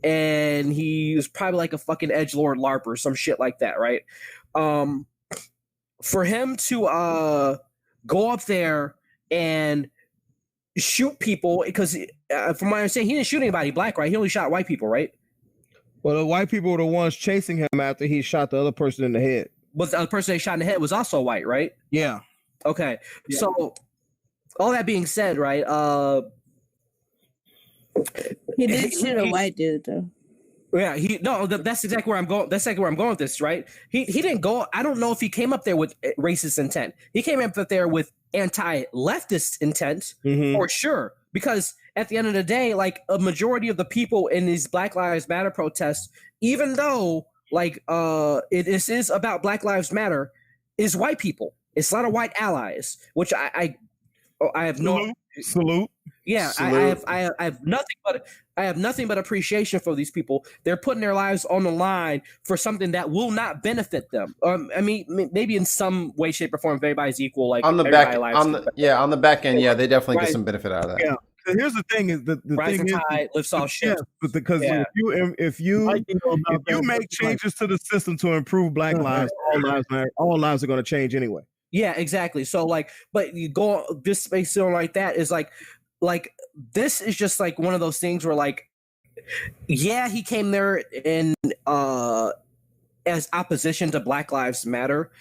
and he was probably like a fucking edgelord larper or some shit like that, right? For him to go up there and shoot people, because from my understanding, he didn't shoot anybody black, right? He only shot white people, right? Well, the white people were the ones chasing him after he shot the other person in the head. But the other person they shot in the head was also white, right? Yeah. Okay. Yeah. So, all that being said, right? He did shoot a white dude, though. Yeah, that's exactly where I'm going. That's exactly where I'm going with this, right? He didn't go. I don't know if he came up there with racist intent. He came up there with anti-leftist intent for sure. Because at the end of the day, like a majority of the people in these Black Lives Matter protests, even though like this is about Black Lives Matter, is white people. It's a lot of white allies, which I have no salute. Yeah, I have nothing but appreciation for these people. They're putting their lives on the line for something that will not benefit them. I mean, maybe in some way, shape, or form, if everybody's equal. Like on the back, on the back end, yeah, they definitely get some benefit out of that. Yeah. Here's the thing: is the rising thing tide lifts all ships. But because if you make changes to the system to improve Black lives, all lives are going to change anyway. Yeah, exactly. So like, but you go this based on like that is like this is just like one of those things where like, yeah, he came there in as opposition to Black Lives Matter,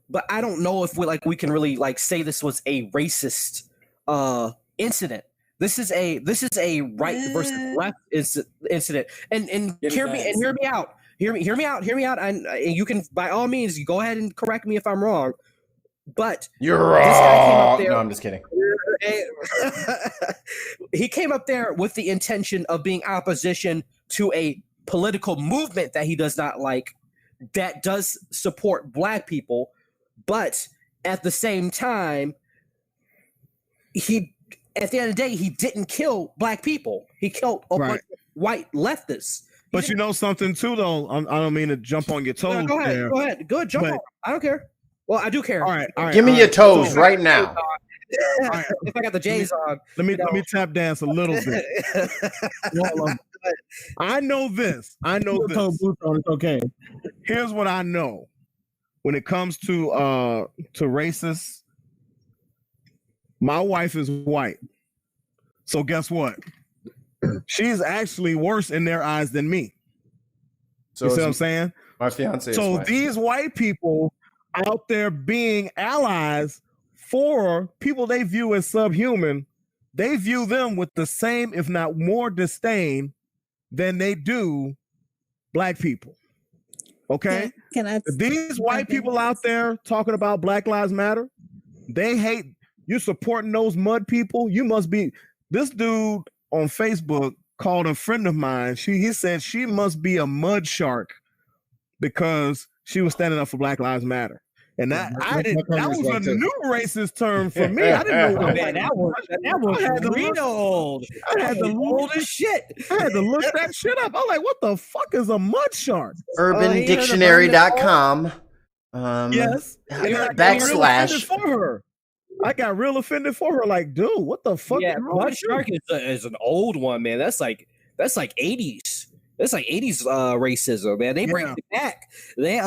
but I don't know if we can really like say this was a racist incident. This is a right versus left incident. And hear me out. Hear me out. And you can by all means you go ahead and correct me if I'm wrong. But you're wrong. No, I'm just kidding. He came up there with the intention of being opposition to a political movement that he does not like, that does support Black people, but at the same time, at the end of the day, he didn't kill Black people. He killed a bunch of white leftists. But you know something too, though. I don't mean to jump on your toes. Go ahead. Good, jump on. I don't care. Well, I do care. All right. Give me your toes right now. If I got the J's on, let me tap dance a little bit. I know this. It's okay. Here's what I know. When it comes to racists, my wife is white. So guess what? She's actually worse in their eyes than me. So you see what I'm saying? My fiance. So these white people out there being allies for people they view as subhuman, they view them with the same, if not more, disdain than they do Black people. Okay? These white people out there talking about Black Lives Matter, they hate you supporting those mud people. You must be. This dude on Facebook called a friend of mine. He said she must be a mud shark because she was standing up for Black Lives Matter. And that was a new racist term for me. I didn't know that was real old. I had to old as shit. I had to look that shit up. I'm like, what the fuck is a mud shark? UrbanDictionary.com. Yes. / I got real offended for her. Like, dude, what the fuck? Yeah, mud shark is an old one, man. That's like 80s. That's like 80s racism, man. They bring it back. They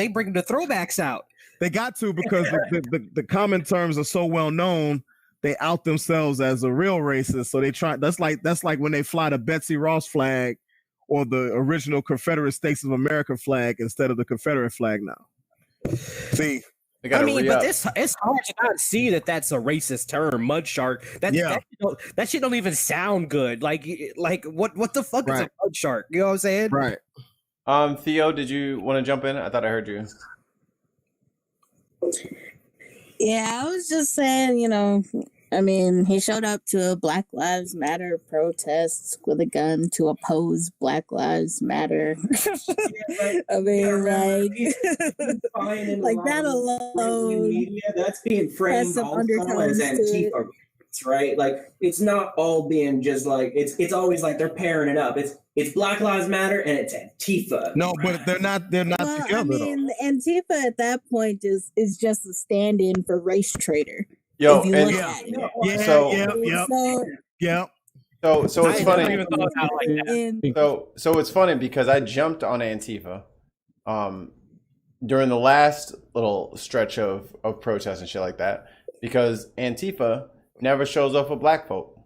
bring the throwbacks out. They got to because the common terms are so well known. They out themselves as a real racist. So they try. That's like when they fly the Betsy Ross flag or the original Confederate States of America flag instead of the Confederate flag now. See. I mean, but it's hard to not see that that's a racist term, mud shark. That shit don't even sound good. Like what the fuck is a mud shark? You know what I'm saying? Right. Theo, did you want to jump in? I thought I heard you. Yeah, I was just saying, I mean, he showed up to a Black Lives Matter protest with a gun to oppose Black Lives Matter. I mean, like that alone. Media, that's being framed also as Antifa, right? Like, it's not all being just like it's always like they're pairing it up. It's Black Lives Matter and it's Antifa. No, but they're not together. I mean, Antifa at that point is just a stand-in for race traitor. Yo, so it's funny. So it's funny because I jumped on Antifa during the last little stretch of protests and shit like that because Antifa never shows up for Black folk.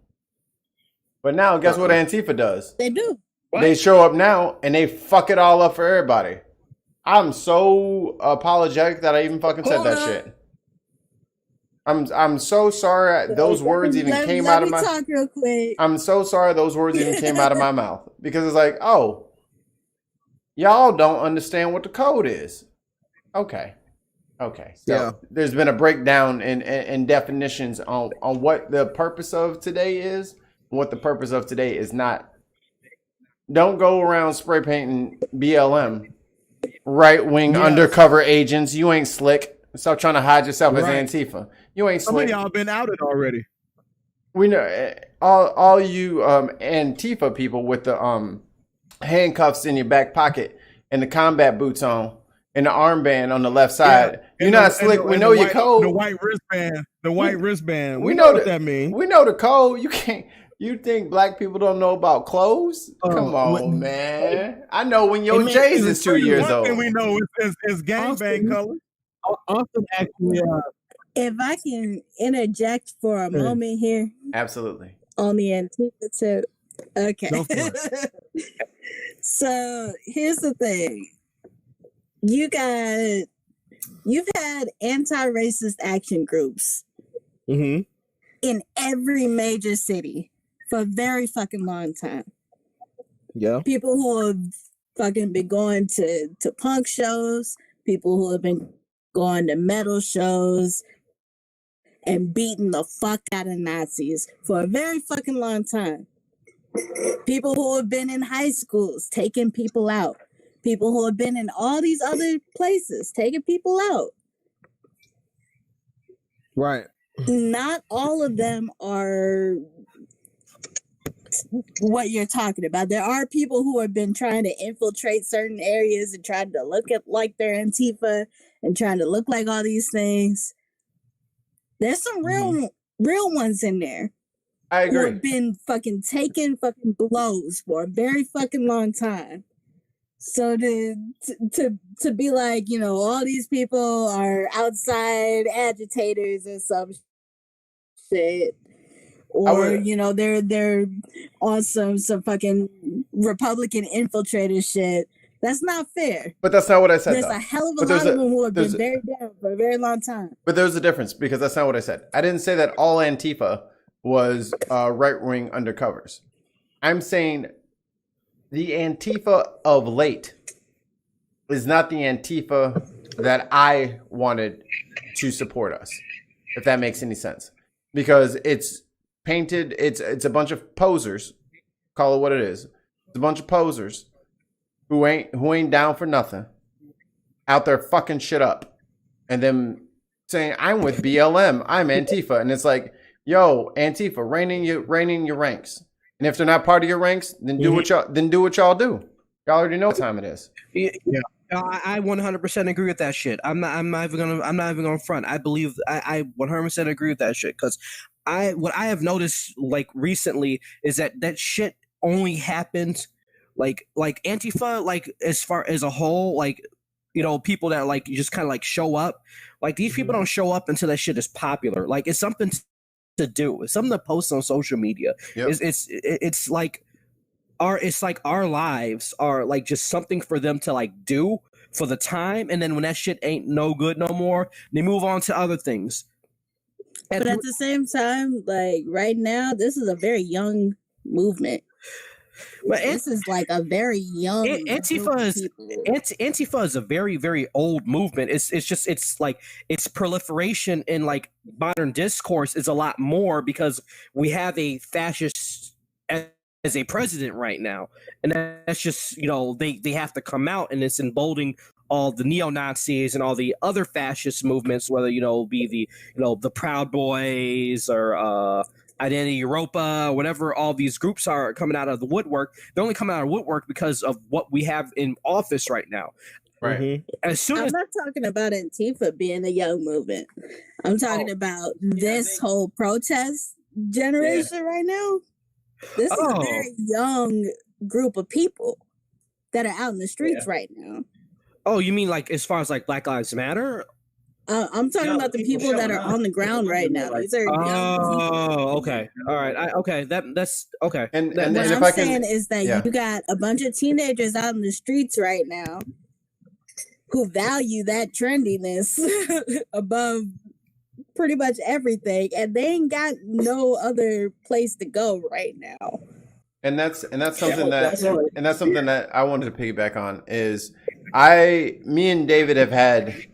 But now, guess what Antifa does? They do. What? They show up now and they fuck it all up for everybody. I'm so apologetic that I even fucking said that shit. I'm so sorry those words even came out of my. Talk real quick. I'm so sorry those words even came out of my mouth because it's like, oh, y'all don't understand what the code is. Okay. So there's been a breakdown in definitions on what the purpose of today is and what the purpose of today is not. Don't go around spray painting BLM, right wing undercover agents. You ain't slick. Stop trying to hide yourself Right. as Antifa. You ain't Some of slick. y'all been outed already. We know all you Antifa people with the handcuffs in your back pocket and the combat boots on and the armband on the left side. Yeah, You're not slick. We know your code. The white wristband. The white wristband. We We know know what the- that means. We know the code. You can't. You think black people don't know about clothes? Come on, man. I know when your J's is 2 years One thing old. we know is gangbang color. Austin actually. If I can interject for a moment here Absolutely. on the Antifa tip. Okay. Go for it. So here's the thing. You've had anti-racist action groups Mm-hmm. in every major city for a very fucking long time. Yeah. People who have fucking been going to punk shows, people who have been going to metal shows and beating the fuck out of Nazis for a very fucking long time. People who have been in high schools taking people out. People who have been in all these other places taking people out. Right. Not all of them are what you're talking about. There are people who have been trying to infiltrate certain areas and trying to look at like they're Antifa and trying to look like all these things. There's some real ones in there. I Who agree. have been fucking taking fucking blows for a very fucking long time. So to be like, you know, all these people are outside agitators or some shit, or you know they're on some fucking Republican infiltrator shit. That's not fair. But that's not what I said. There's though. a hell of a But there's lot of them who have there's been buried down for a very long time. But there's a difference because that's not what I said. I didn't say that all Antifa was right-wing undercovers. I'm saying the Antifa of late is not the Antifa that I wanted to support us, if that makes any sense. Because it's painted, it's a bunch of posers, call it what it is. It's a bunch of posers who ain't down for nothing, out there fucking shit up, and then saying, I'm with BLM, I'm Antifa. And it's like, yo, Antifa, rein in your ranks. And if they're not part of your ranks, then do what y'all do. Y'all already know what time it is. Yeah. I 100% agree with that shit. I'm not even gonna front. I believe I 100% agree with that shit because what I have noticed like recently is that shit only happens like Antifa, like as far as a whole, like, you know, people that like just kind of like show up, like these people don't show up until that shit is popular. Like it's something to do. It's something to post on social media. Yep. It's like our lives are like just something for them to like do for the time, and then when that shit ain't no good no more, they move on to other things. But at the same time, like right now, this is a very young movement. But this is like a very young Antifa is a very, very old movement. It's like its proliferation in like modern discourse is a lot more because we have a fascist as a president right now, and that's just, you know, they have to come out, and it's emboldening all the neo-Nazis and all the other fascist movements, whether, you know, be the, you know, the Proud Boys or Identity Europa, whatever all these groups are coming out of the woodwork. They're only coming out of woodwork because of what we have in office right now. Right. As soon I'm as not talking about Antifa being a young movement. I'm talking about this whole protest generation right now. This is a very young group of people that are out in the streets right now. Oh, you mean like as far as like Black Lives Matter? I'm talking about the people that are on the ground right now. These are young people. Oh, okay, all right. That's okay. And What if I'm I can, saying is that you got a bunch of teenagers out in the streets right now who value that trendiness above pretty much everything, and they ain't got no other place to go right now. And that's something that I wanted to piggyback on is me and David have had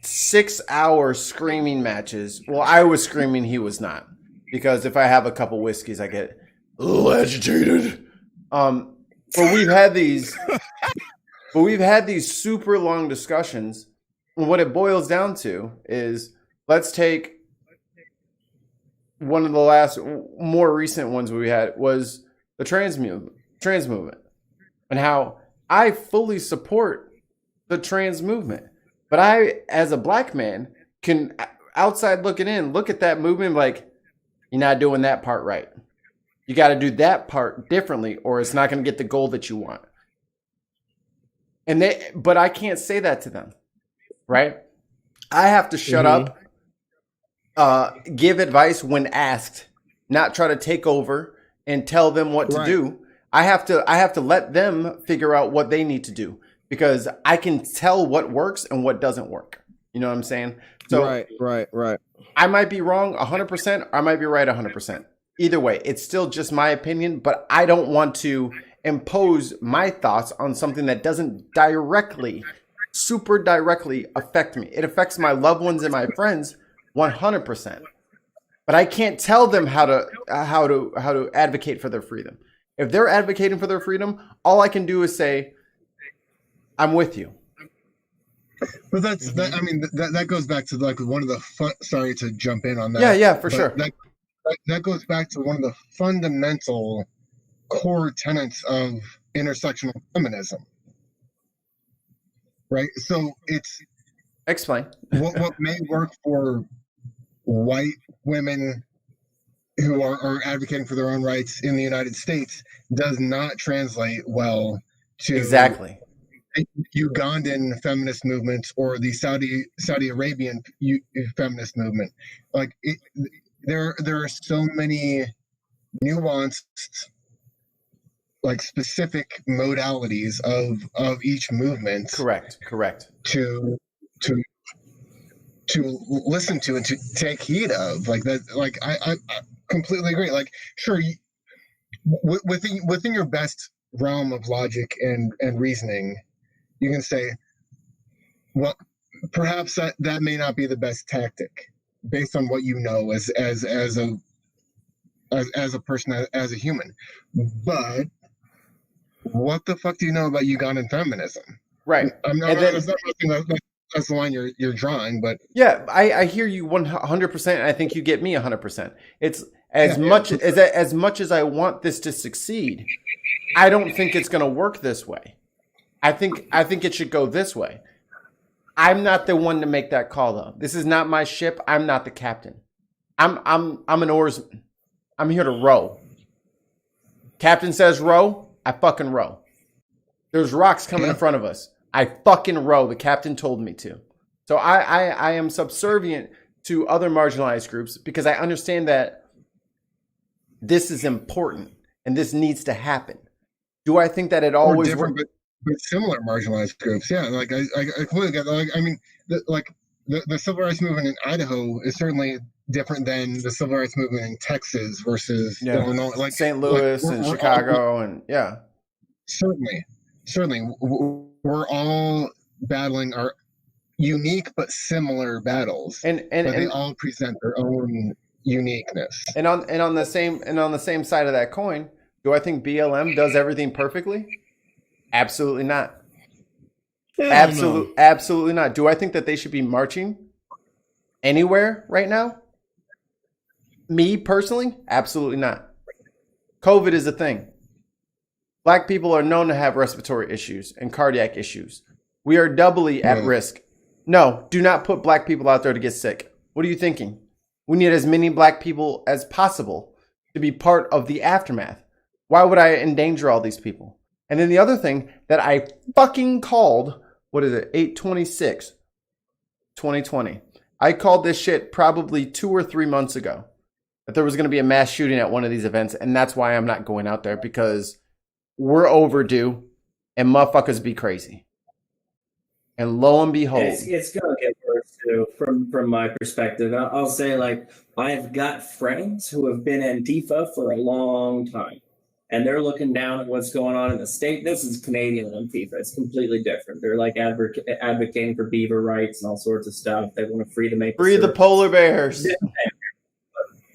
6-hour screaming matches. Well, I was screaming, he was not, because if I have a couple whiskeys, I get a little agitated. But we've had these super long discussions what it boils down to is, let's take one of the last more recent ones we had was the trans movement, and how I fully support the trans movement. But I, as a black man, can outside looking in, look at that movement like, you're not doing that part right. You got to do that part differently, or it's not going to get the goal that you want. But I can't say that to them, right? I have to shut up, give advice when asked, not try to take over and tell them what to do. I have to let them figure out what they need to do, because I can tell what works and what doesn't work. You know what I'm saying? So right. I might be wrong 100%, or I might be right 100%. Either way, it's still just my opinion, but I don't want to impose my thoughts on something that doesn't super directly affect me. It affects my loved ones and my friends 100%. But I can't tell them how to advocate for their freedom. If they're advocating for their freedom, all I can do is say, I'm with you. But that. I mean, that goes back to like one of the sorry to jump in on that. Yeah, for sure. That goes back to one of the fundamental core tenets of intersectional feminism, right? So it's explain what may work for white women who are advocating for their own rights in the United States does not translate well to exactly Ugandan feminist movements or the Saudi Arabian feminist movement. Like there are so many nuanced, like specific modalities of each movement. Correct. To listen to and to take heed of, like that. Like I completely agree. Like sure, within your best realm of logic and reasoning, you can say, well, perhaps that may not be the best tactic based on what you know as a person, as a human. But what the fuck do you know about Ugandan feminism? Right. I'm not. That's the line you're drawing, but yeah, I hear you 100%. I think you get me 100%. It's as much as I want this to succeed, I don't think it's going to work this way. I think it should go this way. I'm not the one to make that call, though. This is not my ship. I'm not the captain. I'm an oarsman. I'm here to row. Captain says row, I fucking row. There's rocks coming in front of us. I fucking row. The captain told me to. So I am subservient to other marginalized groups because I understand that this is important and this needs to happen. Do I think that it always works? But similar marginalized groups, yeah. Like I completely get. Like I mean, the civil rights movement in Idaho is certainly different than the civil rights movement in Texas versus Illinois, like St. Louis and Chicago, and yeah. Certainly, we're all battling our unique but similar battles, but they all present their own uniqueness. And on the same side of that coin, do I think BLM does everything perfectly? Absolutely not. Absolutely not. Do I think that they should be marching anywhere right now? Me personally, absolutely not. COVID is a thing. Black people are known to have respiratory issues and cardiac issues. We are doubly at risk. No, do not put black people out there to get sick. What are you thinking? We need as many black people as possible to be part of the aftermath. Why would I endanger all these people? And then the other thing that I fucking called, 8/26, 2020. I called this shit probably 2 or 3 months ago, that there was going to be a mass shooting at one of these events. And that's why I'm not going out there, because we're overdue and motherfuckers be crazy. And lo and behold, it's going to get worse too, from my perspective. I'll say, like, I've got friends who have been Antifa for a long time. And they're looking down at what's going on in the state. This is Canadian Antifa. It's completely different. They're like advocating for beaver rights and all sorts of stuff. They want to free the polar bears.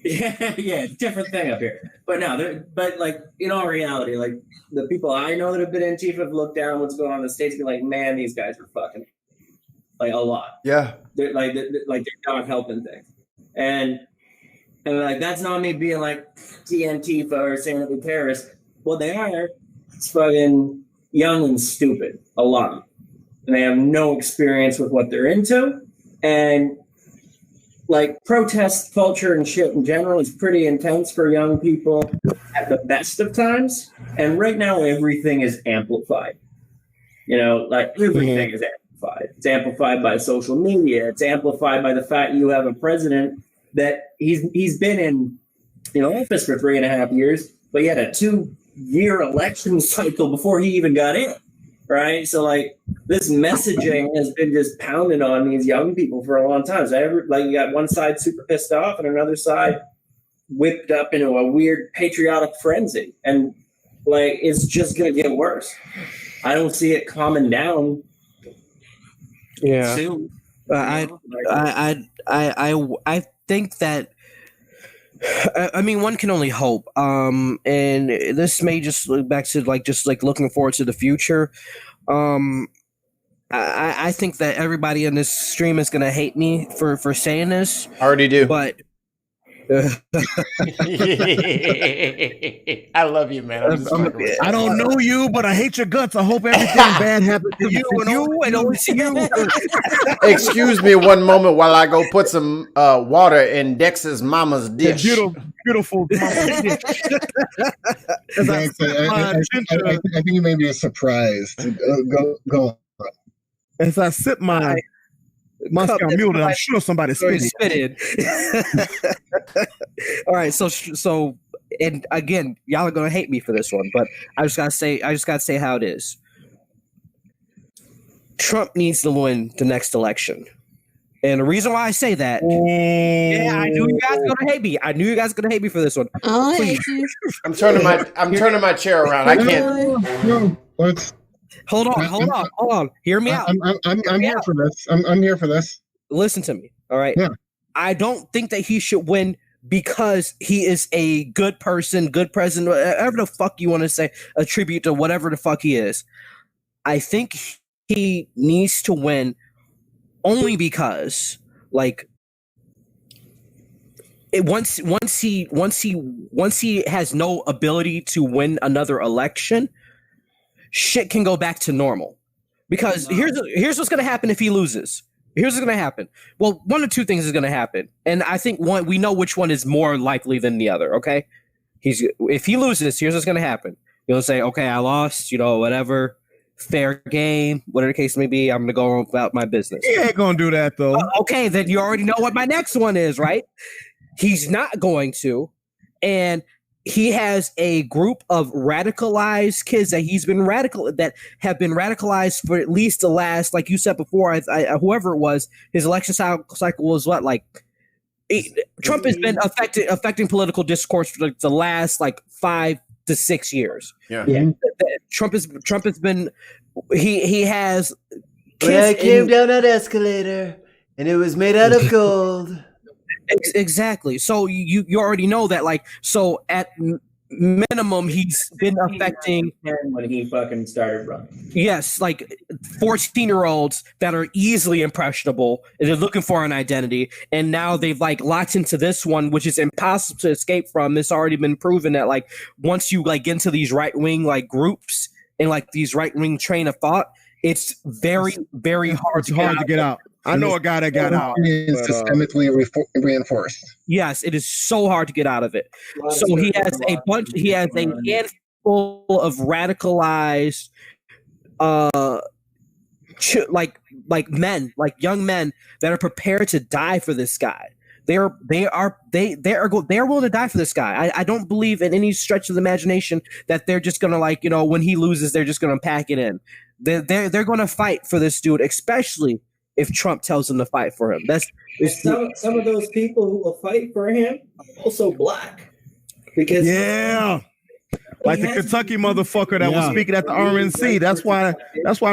Yeah, different thing up here. But no, but like in all reality, like the people I know that have been Antifa have looked down at what's going on in the states and be like, man, these guys are fucking like a lot. Yeah, They're they're not helping things, and like that's not me being like TNT or saying that they're terrorists. What they are, it's fucking young and stupid, a lot, and they have no experience with what they're into, and like protest culture and shit in general is pretty intense for young people at the best of times. And right now, everything is amplified. You know, like everything is amplified. It's amplified by social media. It's amplified by the fact you have a president that he's been in office for 3.5 years, but he had a 2-year election cycle before he even got in. Right, so like this messaging has been just pounded on these young people for a long time. So you got one side super pissed off and another side whipped up into a weird patriotic frenzy, and like it's just gonna get worse. I don't see it calming down. Yeah, soon. I think that. I mean, one can only hope. And this may just look back to just looking forward to the future. I think that everybody in this stream is gonna hate me for saying this. I already do. But I love you, man. I don't know you, but I hate your guts. I hope everything bad happens to you and only to you. Excuse me one moment while I go put some water in Dex's mama's dish. Beautiful mama's dish. Thanks. I think you may be surprised. Go on. As I sip my Moscow Mule, I'm sure somebody spit it. All right, so, and again, y'all are gonna hate me for this one, but I just gotta say how it is. Trump needs to win the next election, and the reason why I say that, yeah, I knew you guys were gonna hate me. I knew you guys were gonna hate me for this one. I hate you. I'm turning my chair around. I can't. No, let's. Hold on. Hear me out. I'm here for this. I'm here for this. Listen to me. All right. Yeah. I don't think that he should win because he is a good person, good president, whatever the fuck you want to say, attribute to whatever the fuck he is. I think he needs to win only because, like, once he has no ability to win another election, shit can go back to normal. Because here's what's going to happen if he loses. Here's what's going to happen. Well, one of two things is going to happen. And I think we know which one is more likely than the other, okay? If he loses, here's what's going to happen. He'll say, okay, I lost, whatever, fair game, whatever the case may be, I'm going to go about my business. He ain't going to do that, though. Okay, then you already know what my next one is, right? He's not going to. And he has a group of radicalized kids that have been radicalized for at least the last, like you said before, whoever it was, his election cycle was what, like, Trump has been affecting political discourse for the last 5 to 6 years. Yeah. Trump has been he has. When I came down that escalator and it was made out of gold. Exactly. So you already know that, so at minimum, he's been affecting when he fucking started running. Yes, 14-year-olds that are easily impressionable. And they're looking for an identity, and now they've locked into this one, which is impossible to escape from. It's already been proven that once you get into these right wing groups and these right wing train of thought, it's very, very hard to get out. I know a guy that got out. It's systemically reinforced. Yes, it is so hard to get out of it. So he has a handful of radicalized, young men that are prepared to die for this guy. They are willing to die for this guy. I don't believe in any stretch of the imagination that they're just gonna when he loses, they're just gonna pack it in. They're gonna fight for this dude, especially if Trump tells them to fight for him. Some of those people who will fight for him are also black. Because the Kentucky motherfucker that was speaking at the RNC. That's why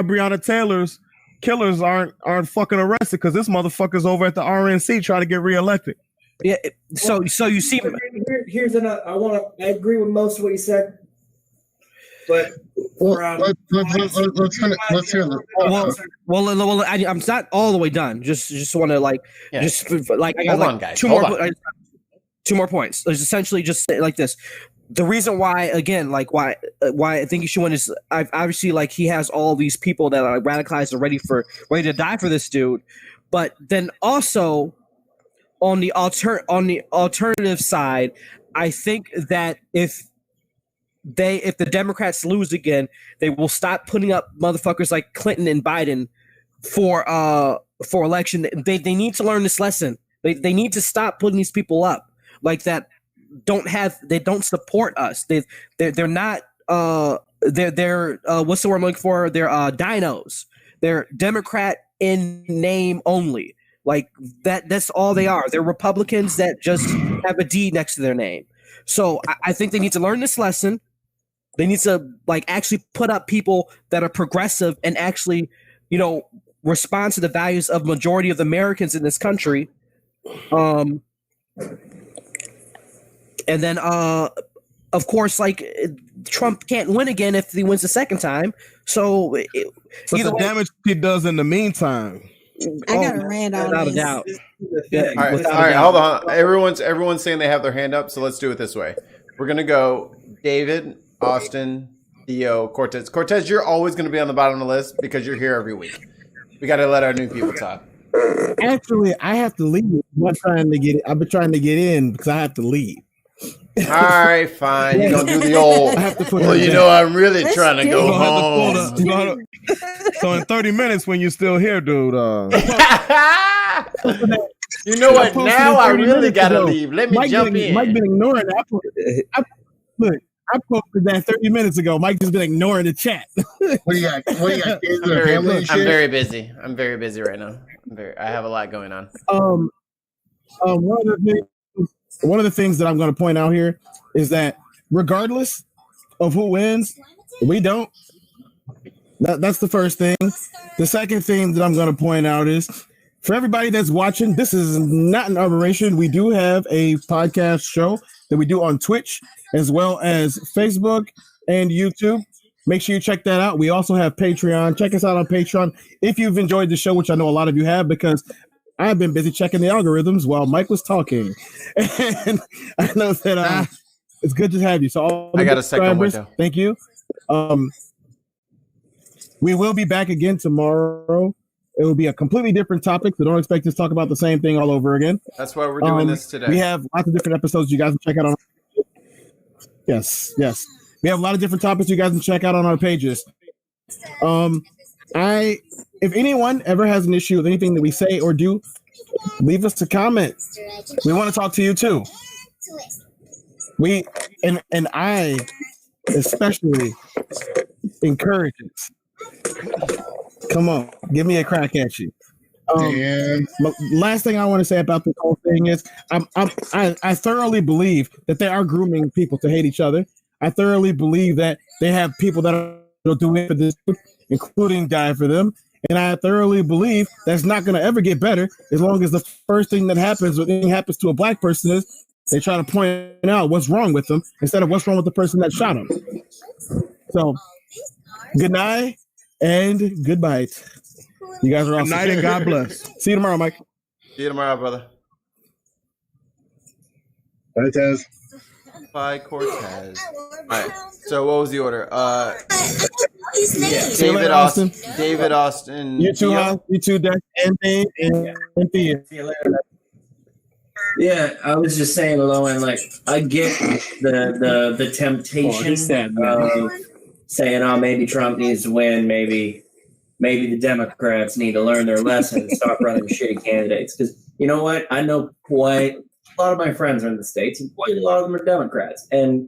Breonna Taylor's killers aren't fucking arrested, because this motherfucker's over at the RNC trying to get reelected. Yeah. So you see, I agree with most of what you said. But let's hear the. I'm not all the way done. Just want to I got Hold on, guys. two more points. It's essentially just like this. The reason why, again, why I think he should win is obviously he has all these people that are radicalized and ready to die for this dude, but then also on the alternative side, I think that if the Democrats lose again, they will stop putting up motherfuckers like Clinton and Biden for election. They need to learn this lesson. They need to stop putting these people up like that. They don't support us. They're not they're what's the word I'm looking for? They're dinos. They're Democrat in name only. Like that's all they are. They're Republicans that just have a D next to their name. So I think they need to learn this lesson. They need to actually put up people that are progressive and actually, respond to the values of majority of the Americans in this country. And then of course Trump can't win again if he wins the second time. So the damage he does in the meantime. I got a rant on without this. a doubt. All right, hold on. Everyone's saying they have their hand up, so let's do it this way. We're gonna go David, Austin, Theo, Cortez. Cortez, you're always gonna be on the bottom of the list because you're here every week. We got to let our new people talk. Actually, I have to leave. I've been trying to get in because I have to leave. All right, fine. You're gonna do the old. I have to put I'm really trying to go home. So in 30 minutes, when you're still here, dude. You know what? Now I really gotta leave. Let me jump in. Mike been ignoring it. I posted that 30 minutes ago. Mike just been ignoring the chat. What do you got? I'm very busy. I'm very busy right now. I have a lot going on. One of the things that I'm going to point out here is that regardless of who wins, we don't. That's the first thing. The second thing that I'm going to point out is for everybody that's watching, this is not an aberration. We do have a podcast show that we do on Twitch as well as Facebook and YouTube. Make sure you check that out. We also have Patreon. Check us out on Patreon if you've enjoyed the show, which I know a lot of you have because I've been busy checking the algorithms while Mike was talking. And I know that it's good to have you. So all the I got a second window. Thank you. We will be back again tomorrow. It will be a completely different topic, so don't expect us to talk about the same thing all over again. That's why we're doing this today. We have lots of different episodes you guys can check out on. Yes. We have a lot of different topics you guys can check out on our pages. If anyone ever has an issue with anything that we say or do, leave us a comment. We want to talk to you too. I especially encourage it. Come on, give me a crack at you. Last thing I want to say about this whole thing is I thoroughly believe that they are grooming people to hate each other. I thoroughly believe that they have people that are doing for this, including die for them. And I thoroughly believe that's not going to ever get better as long as the first thing that happens when anything happens to a black person is they try to point out what's wrong with them instead of what's wrong with the person that shot them. So, good night and goodbye. You guys are awesome. Good night and God bless. See you tomorrow, Mike. See you tomorrow, brother. Bye, Tez. Bye, Cortez. All right. So what was the order? David Austin. David Austin. You two, Dex, and Dave, and Thea. See you later. Yeah, I was just saying, Lowen, I get the temptation of saying, "Oh, maybe Trump needs to win. Maybe the Democrats need to learn their lesson and stop running shitty candidates." Because you know what? I know quite a lot of my friends are in the States, and quite a lot of them are Democrats, and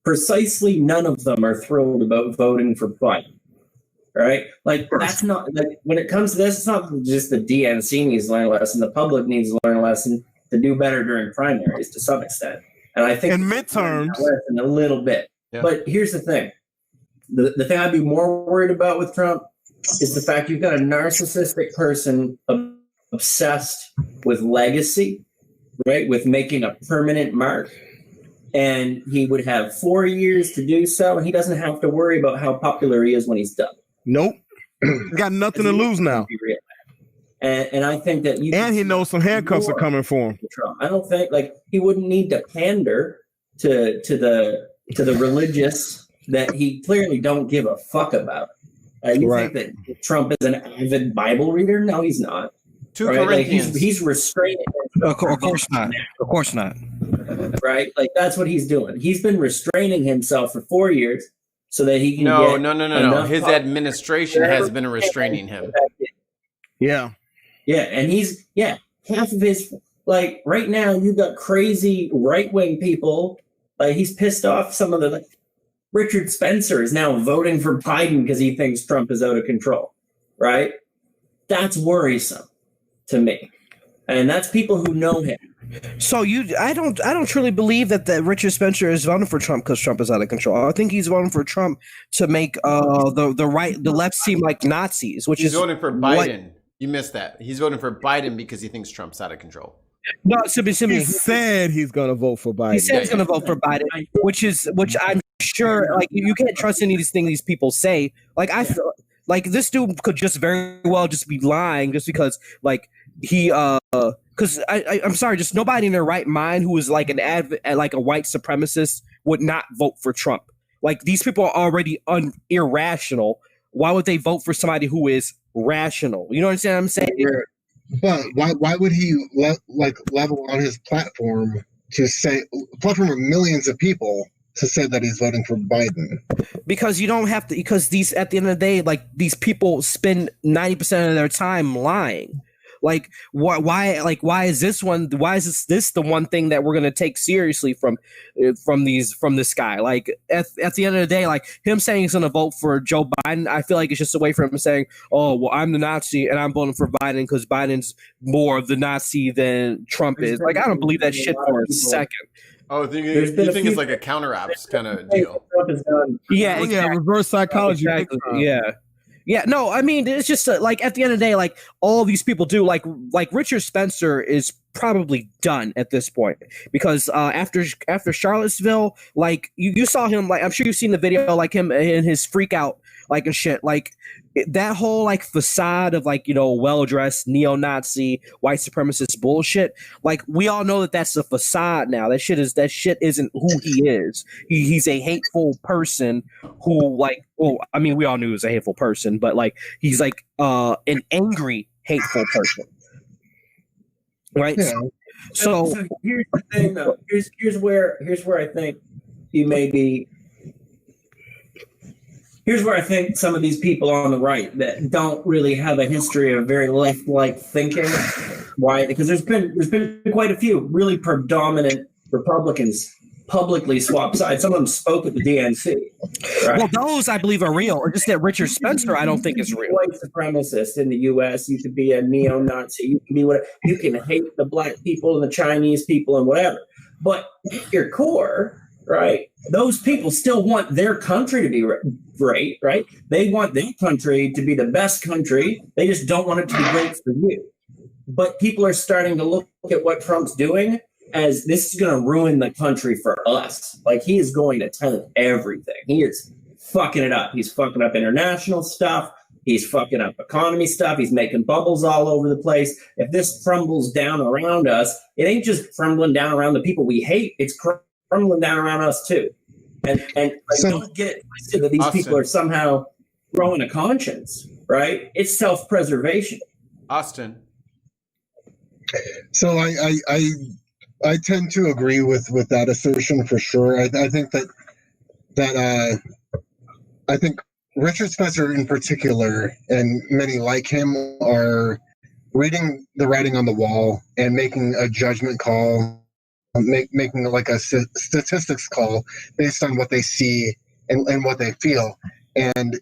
precisely none of them are thrilled about voting for Biden. Right? That's not when it comes to this. It's not just the DNC needs to learn a lesson. The public needs to learn a lesson to do better during primaries to some extent. And I think in midterms, a little bit. Yeah. But here's the thing: the thing I'd be more worried about with Trump is the fact you've got a narcissistic person obsessed with legacy, right? With making a permanent mark. and he would have 4 years to do so, and he doesn't have to worry about how popular he is when he's done. Nope. He's got nothing to lose now. And I think that and he knows some handcuffs are coming for him. Trump. I don't think he wouldn't need to pander to the religious that he clearly don't give a fuck about. You think that Trump is an avid Bible reader? No, he's not. 2 Corinthians. He's restraining. Of course not. Of course not. Right? That's what he's doing. He's been restraining himself for 4 years so that he can No. His administration has been restraining him. Yeah. Yeah, and half of his right now you've got crazy right-wing people. He's pissed off some of the Richard Spencer is now voting for Biden because he thinks Trump is out of control. Right? That's worrisome to me. And that's people who know him. So I don't truly believe that Richard Spencer is voting for Trump because Trump is out of control. I think he's voting for Trump to make the left seem like Nazis, he's voting for Biden. You missed that. He's voting for Biden because he thinks Trump's out of control. No, Simi. He said he's going to vote for Biden. He said he's going to vote for Biden, which I'm sure you can't trust any of these things these people say. I feel this dude could just very well just be lying just because he because I'm sorry, just nobody in their right mind who is like a white supremacist would not vote for Trump. These people are already irrational. Why would they vote for somebody who is rational? You know what I'm saying? But why would he level on his platform to say platform of millions of people to say that he's voting for Biden? Because you don't have to. Because at the end of the day, these people spend 90% of their time lying. Why is this one? Why is this the one thing that we're gonna take seriously from this guy? At the end of the day, him saying he's gonna vote for Joe Biden, I feel like it's just a way for him saying, "Oh, well, I'm the Nazi and I'm voting for Biden because Biden's more of the Nazi than Trump is." I don't believe that shit for a second. Oh, you think it's like a counter apps kind of deal? Yeah, exactly. Reverse psychology. Exactly. Yeah, no, I mean, it's just at the end of the day, all these people do, Richard Spencer is probably done at this point because after Charlottesville, you saw him, I'm sure you've seen the video, him in his freak out, and shit, that whole facade of well-dressed neo-Nazi white supremacist bullshit. We all know that that's a facade now. That shit isn't who he is. He's a hateful person who we all knew he was a hateful person, but he's an angry hateful person, right? Yeah. So here's the thing, though. Here's where I think he may be. Here's where I think some of these people on the right that don't really have a history of very left-like thinking. Why? Because there's been quite a few really predominant Republicans publicly swap sides. Some of them spoke at the DNC. Right? Well, those I believe are real. Or just that Richard Spencer, I don't think is real. White supremacist in the U.S. You could be a neo-Nazi. You can be whatever. You can hate the black people and the Chinese people and whatever. But at your core, right? Those people still want their country to be great, right? They want their country to be the best country. They just don't want it to be great for you. But people are starting to look at what Trump's doing as this is going to ruin the country for us. He is going to tell everything. He is fucking it up. He's fucking up international stuff. He's fucking up economy stuff. He's making bubbles all over the place. If this crumbles down around us, it ain't just crumbling down around the people we hate. It's crumbling down around us too. And don't get it twisted that these people are somehow growing a conscience, right? It's self-preservation. Austin. So I tend to agree with that assertion for sure. I think that I think Richard Spencer in particular and many like him are reading the writing on the wall and making a judgment call, making a statistics call based on what they see and what they feel, and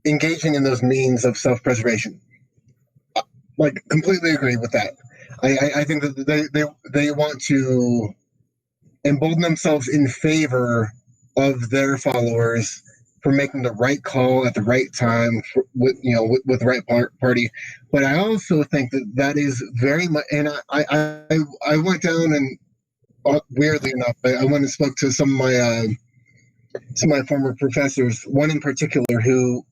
engaging in those means of self-preservation. Completely agree with that. I think that they want to embolden themselves in favor of their followers for making the right call at the right time with the right party. But I also think that is very much, and I went down and weirdly enough, I went and spoke to some of my former professors. One in particular who,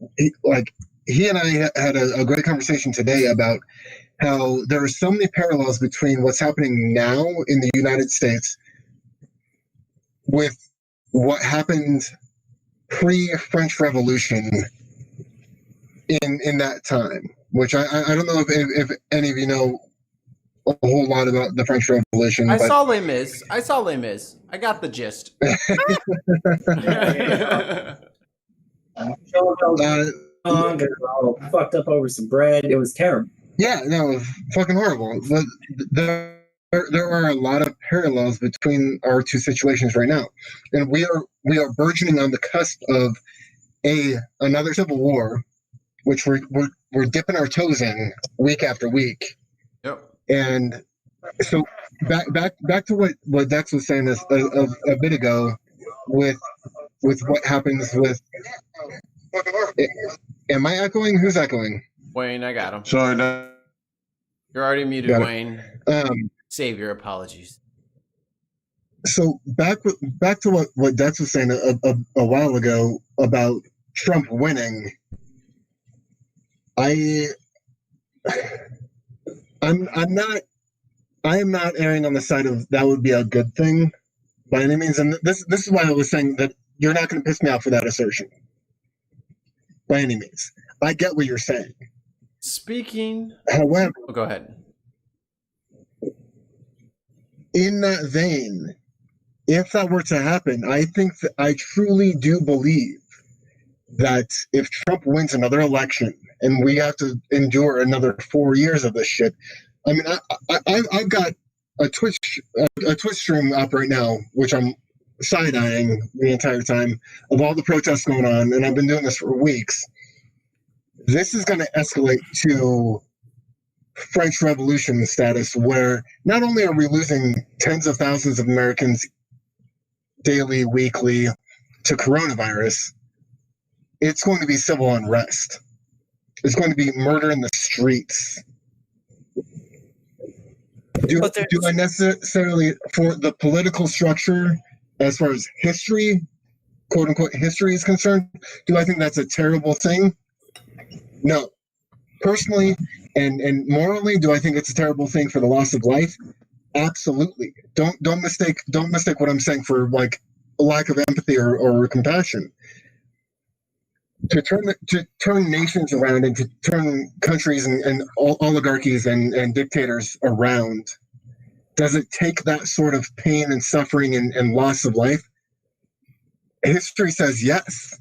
he and I had a great conversation today about how there are so many parallels between what's happening now in the United States with what happened pre-French Revolution in that time. Which I don't know if any of you know a whole lot about the French Revolution. I saw Les Mis. I got the gist. All fucked up over some bread. It was terrible. Yeah, no, it was fucking horrible. But there are a lot of parallels between our two situations right now, and we are burgeoning on the cusp of another civil war, which we're dipping our toes in week after week. Yep. And so back to what Dex was saying a bit ago with what happens with. Am I echoing? Who's echoing? Wayne, I got him. Sorry, no. You're already muted, Wayne. Save your apologies. So back to what Dex was saying a while ago about Trump winning. I am not erring on the side of that would be a good thing by any means, and this is why I was saying that you're not going to piss me off for that assertion by any means. I get what you're saying. Speaking, however, go ahead. In that vein, if that were to happen, I truly do believe that if Trump wins another election and we have to endure another 4 years of this shit, I mean, I've got a Twitch stream up right now, which I'm side-eyeing the entire time of all the protests going on, and I've been doing this for weeks. This is going to escalate to French Revolution status, where not only are we losing tens of thousands of Americans daily, weekly to coronavirus, it's going to be civil unrest. It's going to be murder in the streets. Do I necessarily, for the political structure, as far as history, quote unquote history is concerned, do I think that's a terrible thing? No. Personally and morally, do I think it's a terrible thing for the loss of life? Absolutely. Don't mistake what I'm saying for like a lack of empathy or compassion. To turn nations around and to turn countries and oligarchies and dictators around, does it take that sort of pain and suffering and loss of life? History says yes.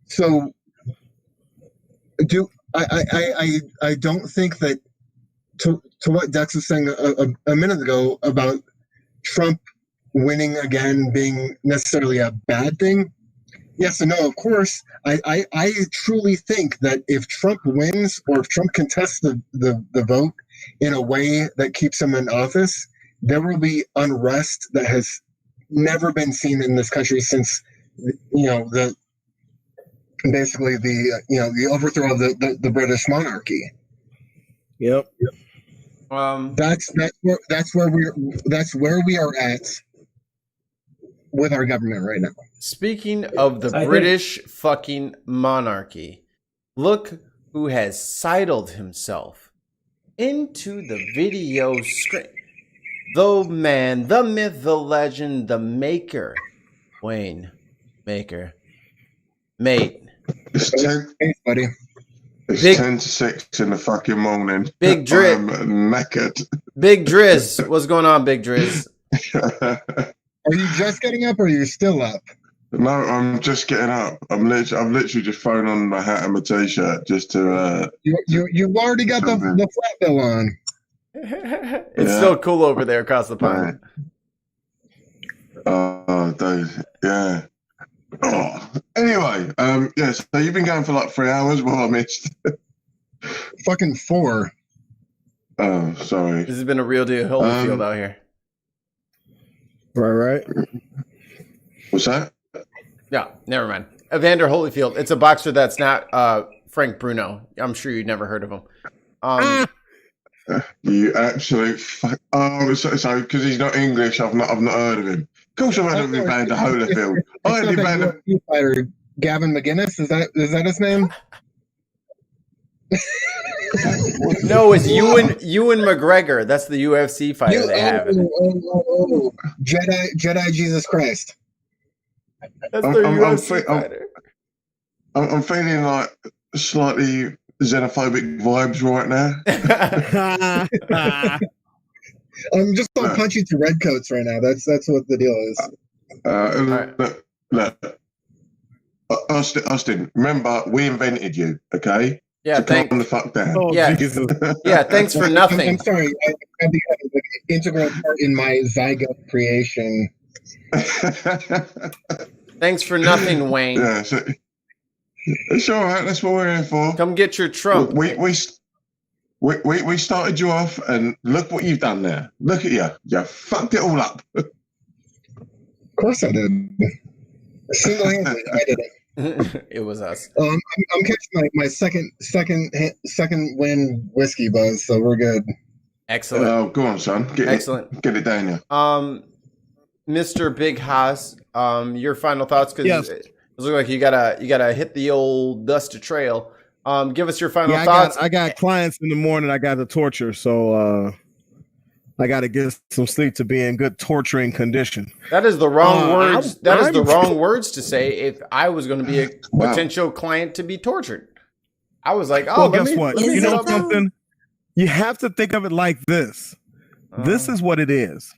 So I don't think that to what Dex was saying a minute ago about Trump winning again being necessarily a bad thing. Yes and no, of course. I truly think that if Trump wins or if Trump contests the vote in a way that keeps him in office, there will be unrest that has never been seen in this country since the overthrow of the British monarchy. Yep. That's where we are at with our government right now. Speaking of the British fucking monarchy, look who has sidled himself into the video screen. The man, the myth, the legend, the maker. Wayne. Maker. Mate. It's 10, buddy. It's 10 to 6 in the fucking morning. Big Driz. I'm knackered. Big Driz. What's going on, Big Driz? Are you just getting up or are you still up? No, I'm just getting up. I've literally just thrown on my hat and my t-shirt just to. You've already got the flat bill on. It's still cool over there across the pond. Oh, those, yeah. Oh. Anyway, yes. So you've been going for like 3 hours. What I missed? Fucking 4. Oh, sorry. This has been a real deal Holyfield out here. Right. What's that? Yeah, never mind. Evander Holyfield. It's a boxer that's not Frank Bruno. I'm sure you've never heard of him. You absolute fuck. Oh, so because he's not English, I've not heard of him. Of course, I've heard of him playing to Holyfield. I heard him playing UFC fighter Gavin McGinnis. Is that his name? No, it's Ewan McGregor. That's the UFC fighter they have. Jedi Jesus Christ. That's their UFC fighter. I'm feeling like slightly xenophobic vibes right now. I'm just gonna punch you to redcoats right now. That's what the deal is. Look, Austin, remember we invented you, okay? Yeah, so calm the fuck down. Oh, yeah, Jesus. Yeah. Thanks for nothing. I'm sorry. I had the integral part in my zygote creation. Thanks for nothing, Wayne. Yeah, so, it's all right. That's what we're here for. Come get your Trump. We started you off, and look what you've done there. Look at you. You fucked it all up. Of course I did. Single-handedly, I did it. It was us. I'm catching my second win whiskey buzz, so we're good. Excellent. Oh, go on, son. Excellent. Get it down here. Mr. Big Haas, your final thoughts, because Yes. it looks like you gotta hit the old dusty trail. Give us your final thoughts. I got clients in the morning. I got to torture, so I got to get some sleep to be in good torturing condition. That is the wrong words. That is the wrong words to say if I was going to be a potential client to be tortured. I was like, oh, well, guess what? You know something? You have to think of it like this. This is what it is.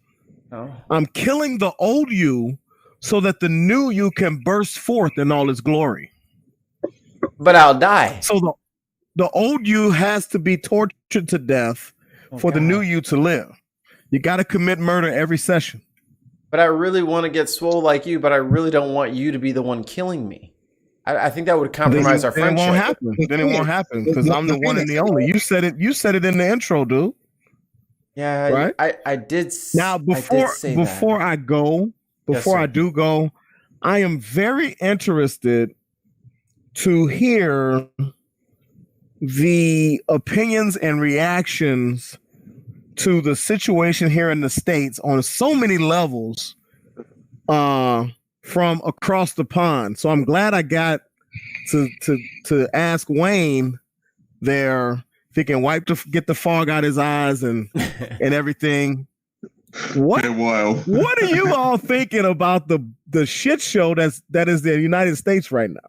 I'm killing the old you so that the new you can burst forth in all its glory. But I'll die. So the old you has to be tortured to death for the new you to live. You got to commit murder every session. But I really want to get swole like you, but I really don't want you to be the one killing me. I think that would compromise our friendship. Then it won't happen. Then it won't happen because I'm the one and the only. You said it. You said it in the intro, dude. Yeah, right. I did. Now before I do go, I am very interested to hear the opinions and reactions to the situation here in the States on so many levels from across the pond. So I'm glad I got to ask Wayne there if he can get the fog out his eyes and everything. What are you all thinking about the shit show that is the United States right now?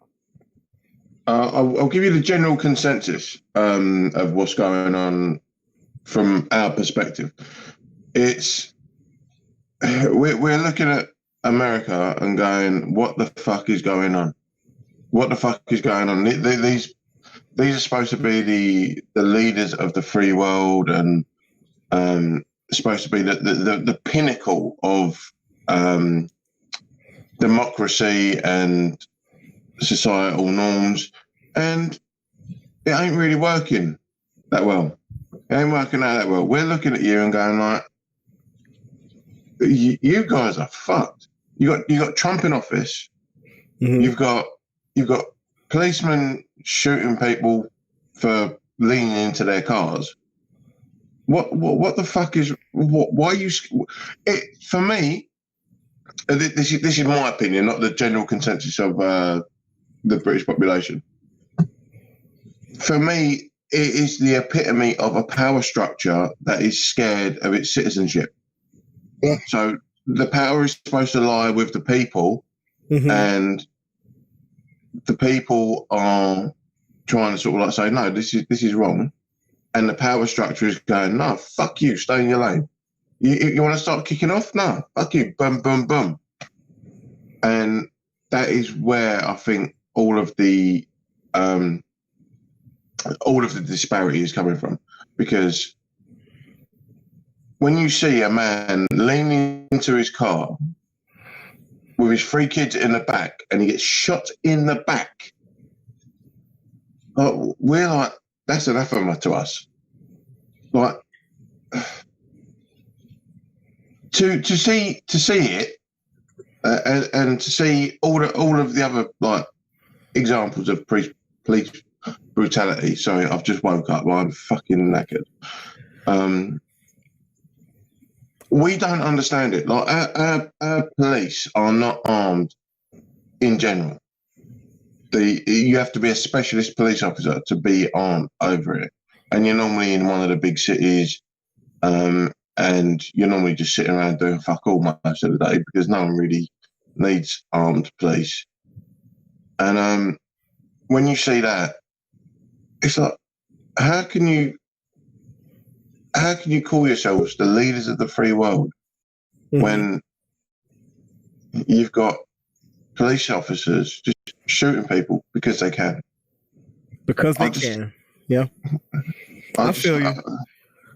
I'll give you the general consensus of what's going on from our perspective. We're looking at America and going, what the fuck is going on? What the fuck is going on? These are supposed to be the leaders of the free world and supposed to be the pinnacle of democracy and societal norms, and it ain't really working that well. It ain't working out that well. We're looking at you and going like, you guys are fucked. You got Trump in office. Mm-hmm. You've got policemen shooting people for leaning into their cars. What the fuck is why are you? For me, this is my opinion, not the general consensus of the British population. For me, it is the epitome of a power structure that is scared of its citizenship. Yeah. So the power is supposed to lie with the people, mm-hmm. and the people are trying to sort of like say, no, this is wrong. And the power structure is going, no, fuck you, stay in your lane. You want to start kicking off? No, fuck you, boom, boom, boom. And that is where I think all of the disparity is coming from. Because when you see a man leaning into his car with his 3 kids in the back and he gets shot in the back, we're like, that's anathema to us. Like to see it and to see all of the other like examples of police brutality. Sorry, I've just woke up. I'm fucking knackered. We don't understand it. Like our police are not armed in general. You have to be a specialist police officer to be armed over it, and you're normally in one of the big cities, and you're normally just sitting around doing fuck all most of the day because no one really needs armed police. And when you see that, it's like, how can you call yourselves the leaders of the free world when you've got police officers just shooting people because they can? Because they can. Yeah. I feel you.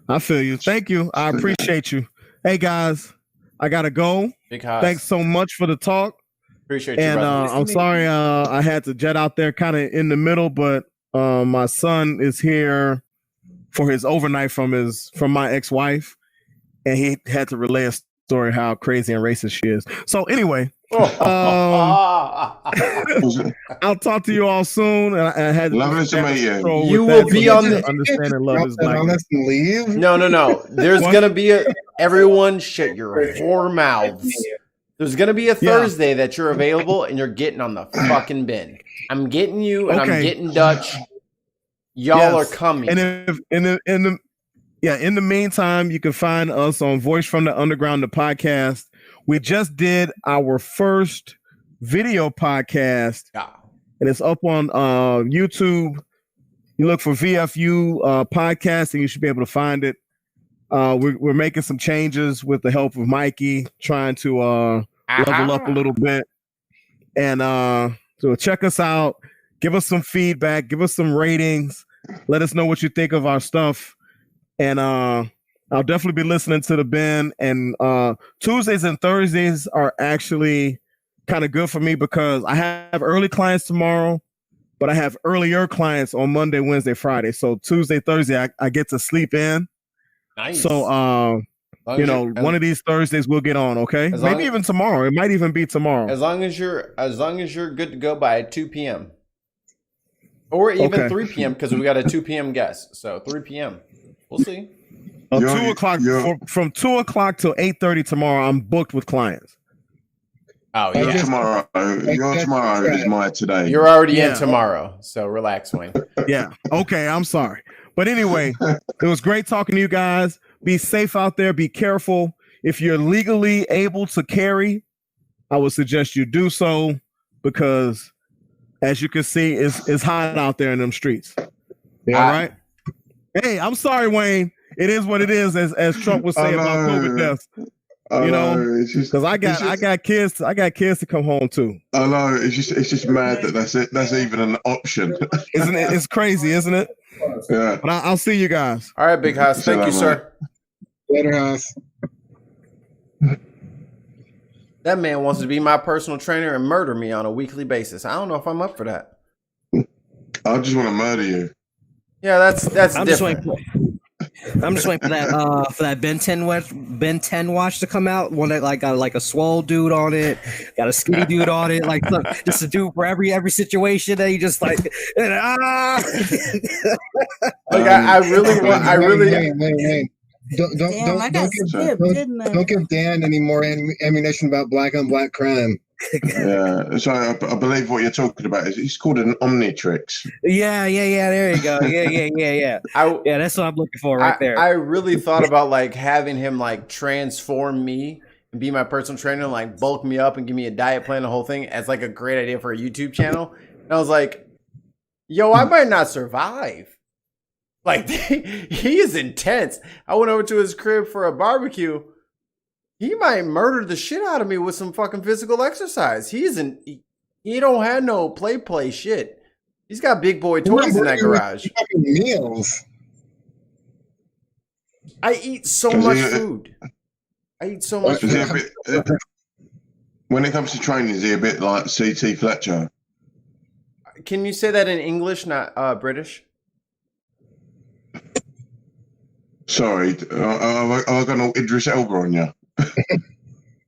I feel you. Thank you. I appreciate you. Hey guys, I gotta go. Big Haas. Thanks so much for the talk. Appreciate you, and brother. I'm sorry I had to jet out there kind of in the middle, but my son is here for his overnight from my ex-wife, and he had to relay a story how crazy and racist she is. So anyway, I'll talk to you all soon. And I had lovely to meet you. You will be on the understanding love is black. Leave. No. There's gonna be everyone shut your whore mouths. There's gonna be a Thursday that you're available and you're getting on the fucking bin. I'm getting you and I'm getting Dutch. Y'all are coming. And if in the meantime, you can find us on Voice from the Underground, the podcast. We just did our first video podcast, and it's up on YouTube. You look for VFU podcast, and you should be able to find it. We're making some changes with the help of Mikey, trying to level up a little bit. And so check us out. Give us some feedback. Give us some ratings. Let us know what you think of our stuff. And I'll definitely be listening to the Ben. And Tuesdays and Thursdays are actually kind of good for me because I have early clients tomorrow, but I have earlier clients on Monday, Wednesday, Friday. So Tuesday, Thursday, I get to sleep in. Nice. So, one of these Thursdays we'll get on. Okay, maybe even tomorrow. It might even be tomorrow. As long as you're good to go by 2 p.m. or even 3 p.m. because we got a 2 p.m. guest. So 3 p.m. We'll see. 2 o'clock from 2 o'clock till 8:30 tomorrow. I'm booked with clients. Oh yeah, tomorrow. Your tomorrow is my today. You're already in tomorrow, so relax, Wayne. Yeah. Okay. I'm sorry, but anyway, it was great talking to you guys. Be safe out there. Be careful. If you're legally able to carry, I would suggest you do so because, as you can see, it's hot out there in them streets. Yeah. All right. Hey, I'm sorry, Wayne. It is what it is, as Trump was saying about COVID deaths. Because I got kids to come home too. I know it's just mad that that's even an option. Isn't it? It's crazy, isn't it? Yeah. But I'll see you guys. All right, Big House. Thank you, sir. Later, House. That man wants to be my personal trainer and murder me on a weekly basis. I don't know if I'm up for that. I just want to murder you. Yeah, that's different. I'm just waiting for that Ben 10 watch to come out. One that got like a swole dude on it, got a skinny dude on it, like just a dude for every situation that he just like. Don't give Dan any more ammunition about black on black crime. Yeah, so I believe what you're talking about is it's called an Omnitrix. Yeah. There you go. Yeah. That's what I'm looking for right there. I really thought about having him transform me and be my personal trainer, and bulk me up and give me a diet plan, the whole thing, as a great idea for a YouTube channel. And I was like, yo, I might not survive. He is intense. I went over to his crib for a barbecue. He might murder the shit out of me with some fucking physical exercise. He don't have no play shit. He's got big boy toys in that garage. Meals. I eat so much food. When it comes to training, is he a bit like C.T. Fletcher? Can you say that in English, not British? Sorry, I got no Idris Elba on you.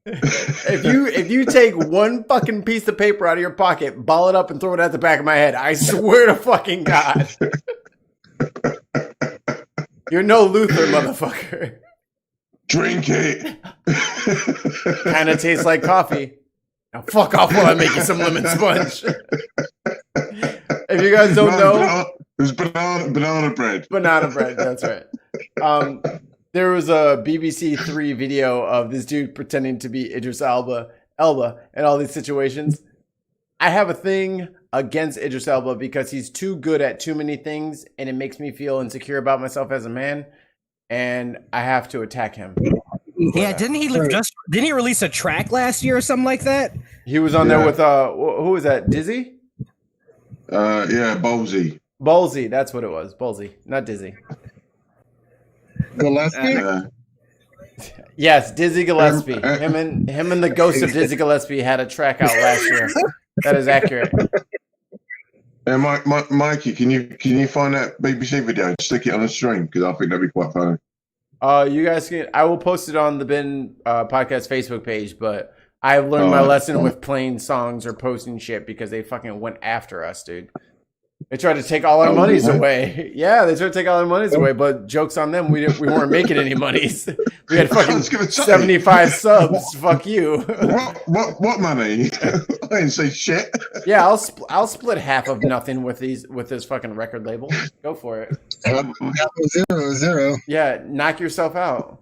If you take one fucking piece of paper out of your pocket, ball it up and throw it at the back of my head, I swear to fucking God. You're no Luther, motherfucker. Drink it. Kind of tastes like coffee. Now fuck off while I make you some lemon sponge. If you guys don't know, it was banana bread. Banana bread, that's right. There was a BBC 3 video of this dude pretending to be Idris Elba in all these situations. I have a thing against Idris Elba because he's too good at too many things, and it makes me feel insecure about myself as a man, and I have to attack him. Yeah, didn't he release a track last year or something like that? He was on there with who was that? Dizzy? Yeah, Ballsy. Ballsy, that's what it was. Ballsy, not Dizzy. Gillespie? Yes, Dizzy Gillespie. Him and the ghost of Dizzy Gillespie had a track out last year. That is accurate. And Mikey, can you find that BBC video and stick it on the stream? Because I think that'd be quite funny. You guys can. I will post it on the Bin Podcast Facebook page, but I've learned my lesson with playing songs or posting shit because they fucking went after us, dude. They tried to take all our monies away. Yeah, they tried to take all our monies away, but joke's on them. We weren't making any monies. We had fucking 75 subs. Fuck you. What money? I didn't say shit. Yeah, I'll split half of nothing with this fucking record label. Go for it. 0-0. Yeah, knock yourself out.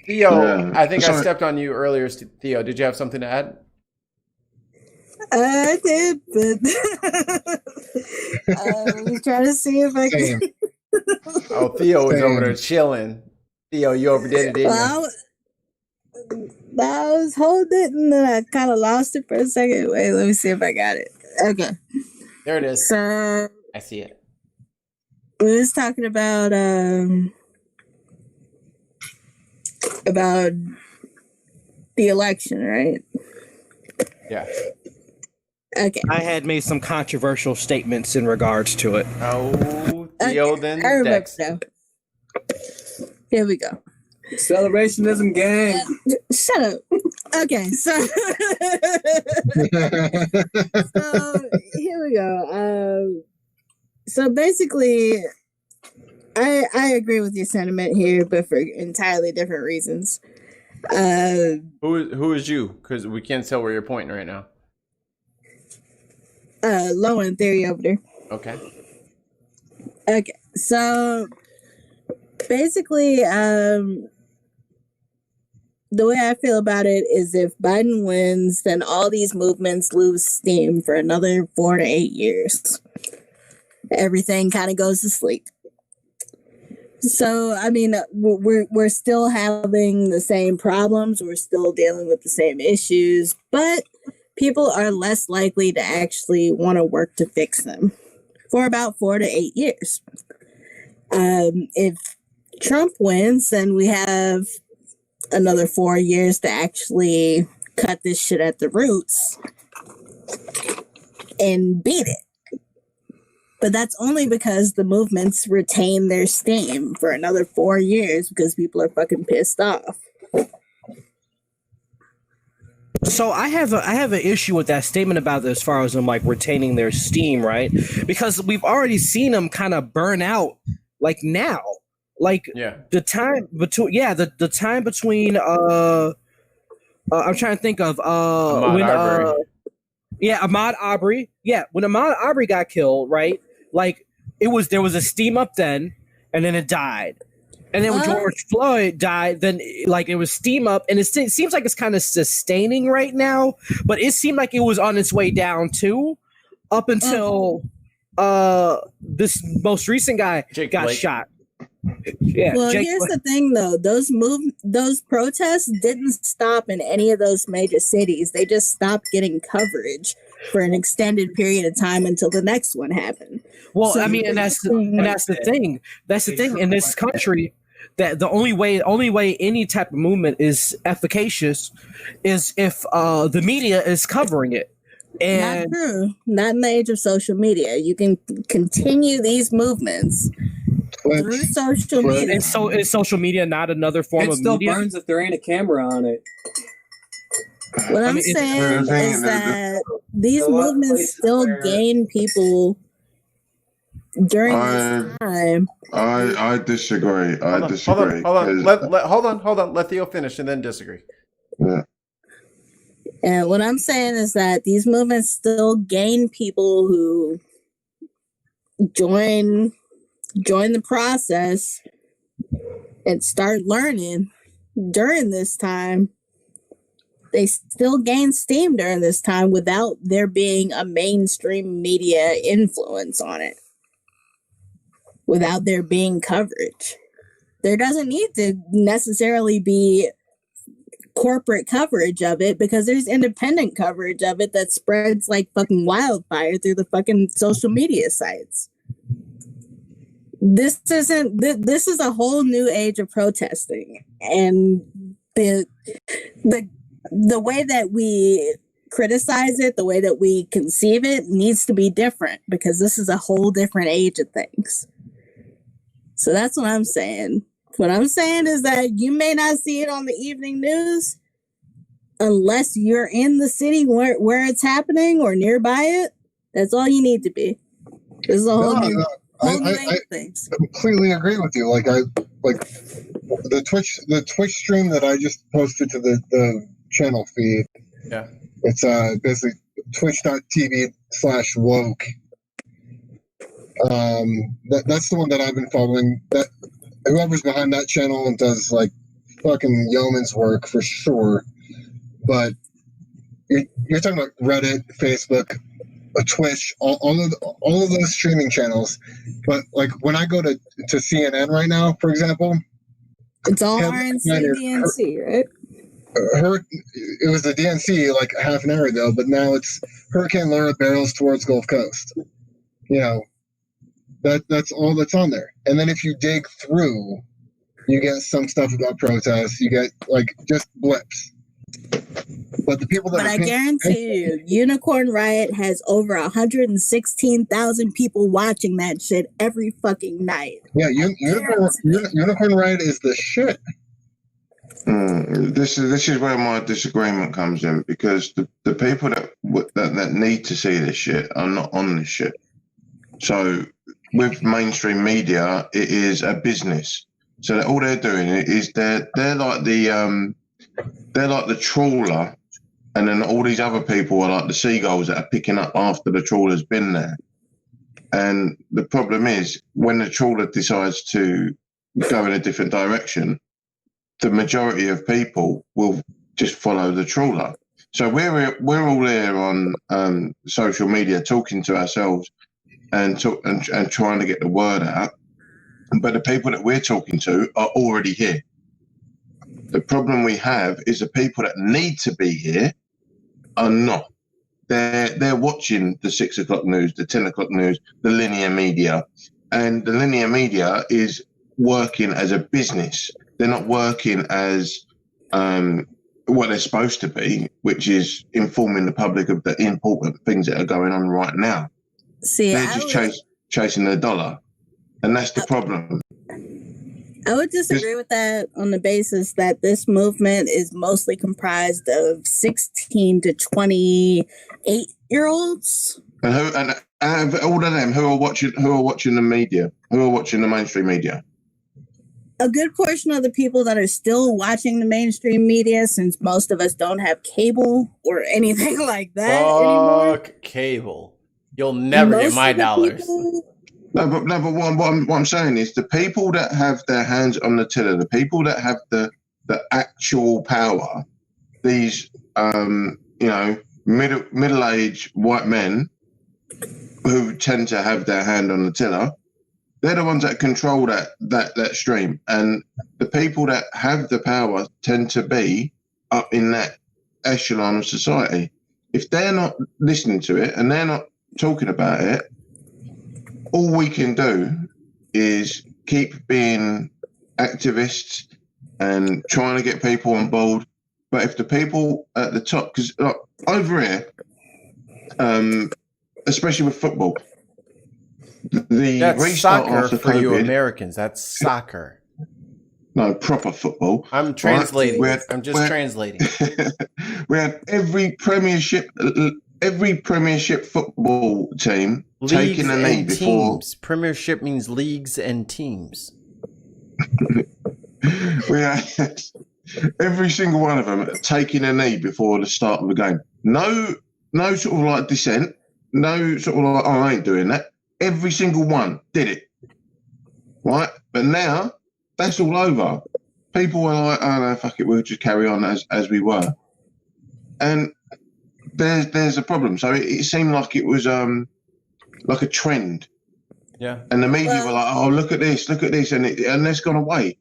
Theo, I think I stepped on you earlier. Theo, did you have something to add? I did, but I was trying to see if I can. Oh, Theo was over there chilling. Theo, you overdid it, didn't you? I was holding it, and then I kind of lost it for a second. Wait, let me see if I got it. Okay. There it is. So I see it. We was talking about the election, right? Yeah. Okay. I had made some controversial statements in regards to it. Oh, Theo, then I remember Dex. now. Here we go. Accelerationism gang. Shut up. Okay, so here we go. So basically, I agree with your sentiment here, but for entirely different reasons. Who is you? Because we can't tell where you're pointing right now. Low end theory over there. Okay. Okay, so basically, the way I feel about it is if Biden wins, then all these movements lose steam for another 4 to 8 years. Everything kind of goes to sleep. So, I mean, we're still having the same problems. We're still dealing with the same issues, but people are less likely to actually want to work to fix them for about 4 to 8 years. If Trump wins, then we have another 4 years to actually cut this shit at the roots and beat it. But that's only because the movements retain their steam for another 4 years because people are fucking pissed off. So I have an issue with that statement about as far as them like retaining their steam, right? Because we've already seen them kind of burn out, like now, like the time between the time between I'm trying to think of when Arbery. Ahmaud Arbery, when Ahmaud Arbery got killed, right? Like there was a steam up then, and then it died. And then when George Floyd died, then like it was steam up, and it seems like it's kind of sustaining right now. But it seemed like it was on its way down too, up until this most recent guy got shot. Yeah. Well, here's the thing, though: those protests didn't stop in any of those major cities. They just stopped getting coverage for an extended period of time until the next one happened. Well, So I mean, and that's the thing. That's the thing in this country. That the only way any type of movement is efficacious is if the media is covering it. And not true. Not in the age of social media. You can continue these movements through social media. And so is social media not another form of still media? burns if there ain't a camera on it. What I'm saying is that these movements still gain people during this time. I disagree. I disagree. Hold on. Let Theo finish and then disagree. Yeah. And what I'm saying is that these movements still gain people who join the process and start learning during this time. They still gain steam during this time without there being a mainstream media influence on it, without there being coverage. There doesn't need to necessarily be corporate coverage of it, because there's independent coverage of it that spreads like fucking wildfire through the fucking social media sites. This is a whole new age of protesting, and the way that we criticize it, the way that we conceive it, needs to be different, because this is a whole different age of things. So that's what I'm saying. What I'm saying is that you may not see it on the evening news unless you're in the city where it's happening or nearby it. That's all you need to be. This is a whole new things. I completely agree with you. Like the Twitch stream that I just posted to the channel feed. Yeah. It's basically twitch.tv/woke. That's the one that I've been following. That whoever's behind that channel does like fucking yeoman's work for sure. But you're talking about Reddit, Facebook, Twitch, all of those streaming channels. But like when I go to CNN right now, for example, it's all RNC, DNC, right? It was the DNC like half an hour ago, but now it's Hurricane Laura barrels towards Gulf Coast. You know, that's all that's on there. And then if you dig through, you get some stuff about protests. You get like just blips. But the people that I guarantee you, Unicorn Riot has over 116,000 people watching that shit every fucking night. Yeah, Unicorn Riot is the shit. This is where my disagreement comes in, because the people that need to see this shit are not on this shit. So with mainstream media, it is a business. So that all they're doing is they're like the trawler, and then all these other people are like the seagulls that are picking up after the trawler's been there. And the problem is, when the trawler decides to go in a different direction, the majority of people will just follow the trawler. So we're all there on social media talking to ourselves and trying to get the word out, but the people that we're talking to are already here. The problem we have is the people that need to be here are not. They're watching the 6 o'clock news, the 10 o'clock news, the linear media, and the linear media is working as a business. They're not working as what they're supposed to be, which is informing the public of the important things that are going on right now. They're just chasing the dollar, and that's the problem. I would disagree with that on the basis that this movement is mostly comprised of 16 to 28-year-olds. And all of them who are watching the media, who are watching the mainstream media. A good portion of the people that are still watching the mainstream media, since most of us don't have cable or anything like that anymore. Fuck cable. You'll never get my dollars. No, but what I'm saying is the people that have their hands on the tiller, the people that have the actual power, these middle-aged white men who tend to have their hand on the tiller, they're the ones that control that stream. And the people that have the power tend to be up in that echelon of society. If they're not listening to it and they're not talking about it, all we can do is keep being activists and trying to get people on board. But if the people at the top, because over here, especially with football, that's soccer for COVID, you Americans. That's soccer. No, proper football. I'm translating. I'm just translating. We had every Premiership football team taking a knee and before teams. Premiership means leagues and teams. we had every single one of them taking a knee before the start of the game. No sort of like dissent. No sort of like, oh, I ain't doing that. Every single one did it. Right? But now that's all over. People were like, oh no, fuck it, we'll just carry on as we were. And there's a problem. So it seemed like it was like a trend. Yeah. And the media were like, oh, look at this, and that's gone away.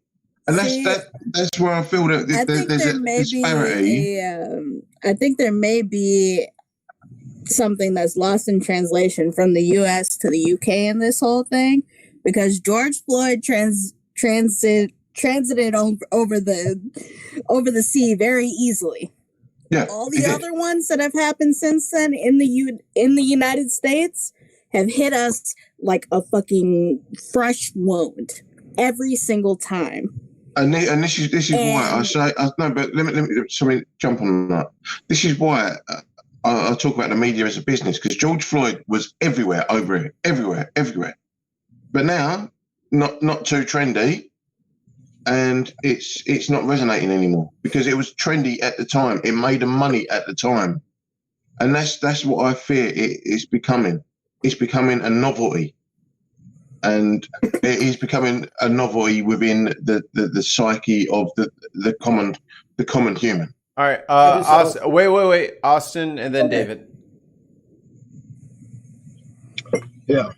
And that's where I feel that there's a disparity. I think there may be something that's lost in translation from the U.S. to the U.K. in this whole thing, because George Floyd transited over the sea very easily. Yeah, all the other ones that have happened since then in the United States have hit us like a fucking fresh wound every single time. And this is why I say no. But let me jump on that. This is why I talk about the media as a business, because George Floyd was everywhere over here, everywhere. But now, not too trendy, and it's not resonating anymore because it was trendy at the time. It made them money at the time, and that's what I fear it's becoming. It's becoming a novelty. And it is becoming a novelty within the psyche of the common human. All right, Austin, wait, Austin, and then David. Yeah,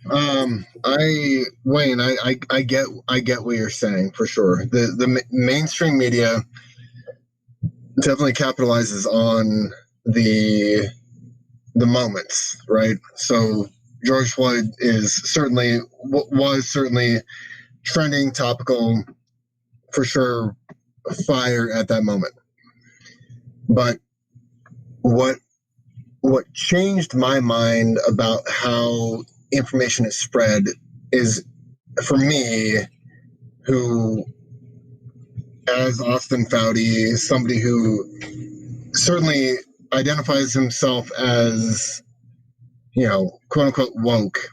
I get what you're saying for sure. The mainstream media definitely capitalizes on the moments, right? So George Floyd was certainly trending, topical, for sure, fire at that moment. But what changed my mind about how information is spread is, for me, who, as Austin Foudy, somebody who certainly identifies himself as, quote unquote woke,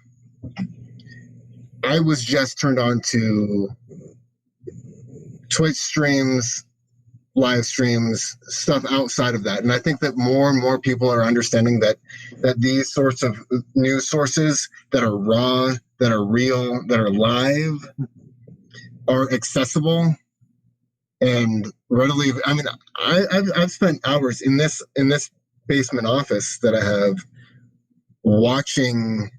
I was just turned on to Twitch streams, live streams, stuff outside of that. And I think that more and more people are understanding that these sorts of news sources that are raw, that are real, that are live, are accessible and readily. I mean, I've spent hours in this basement office that I have watching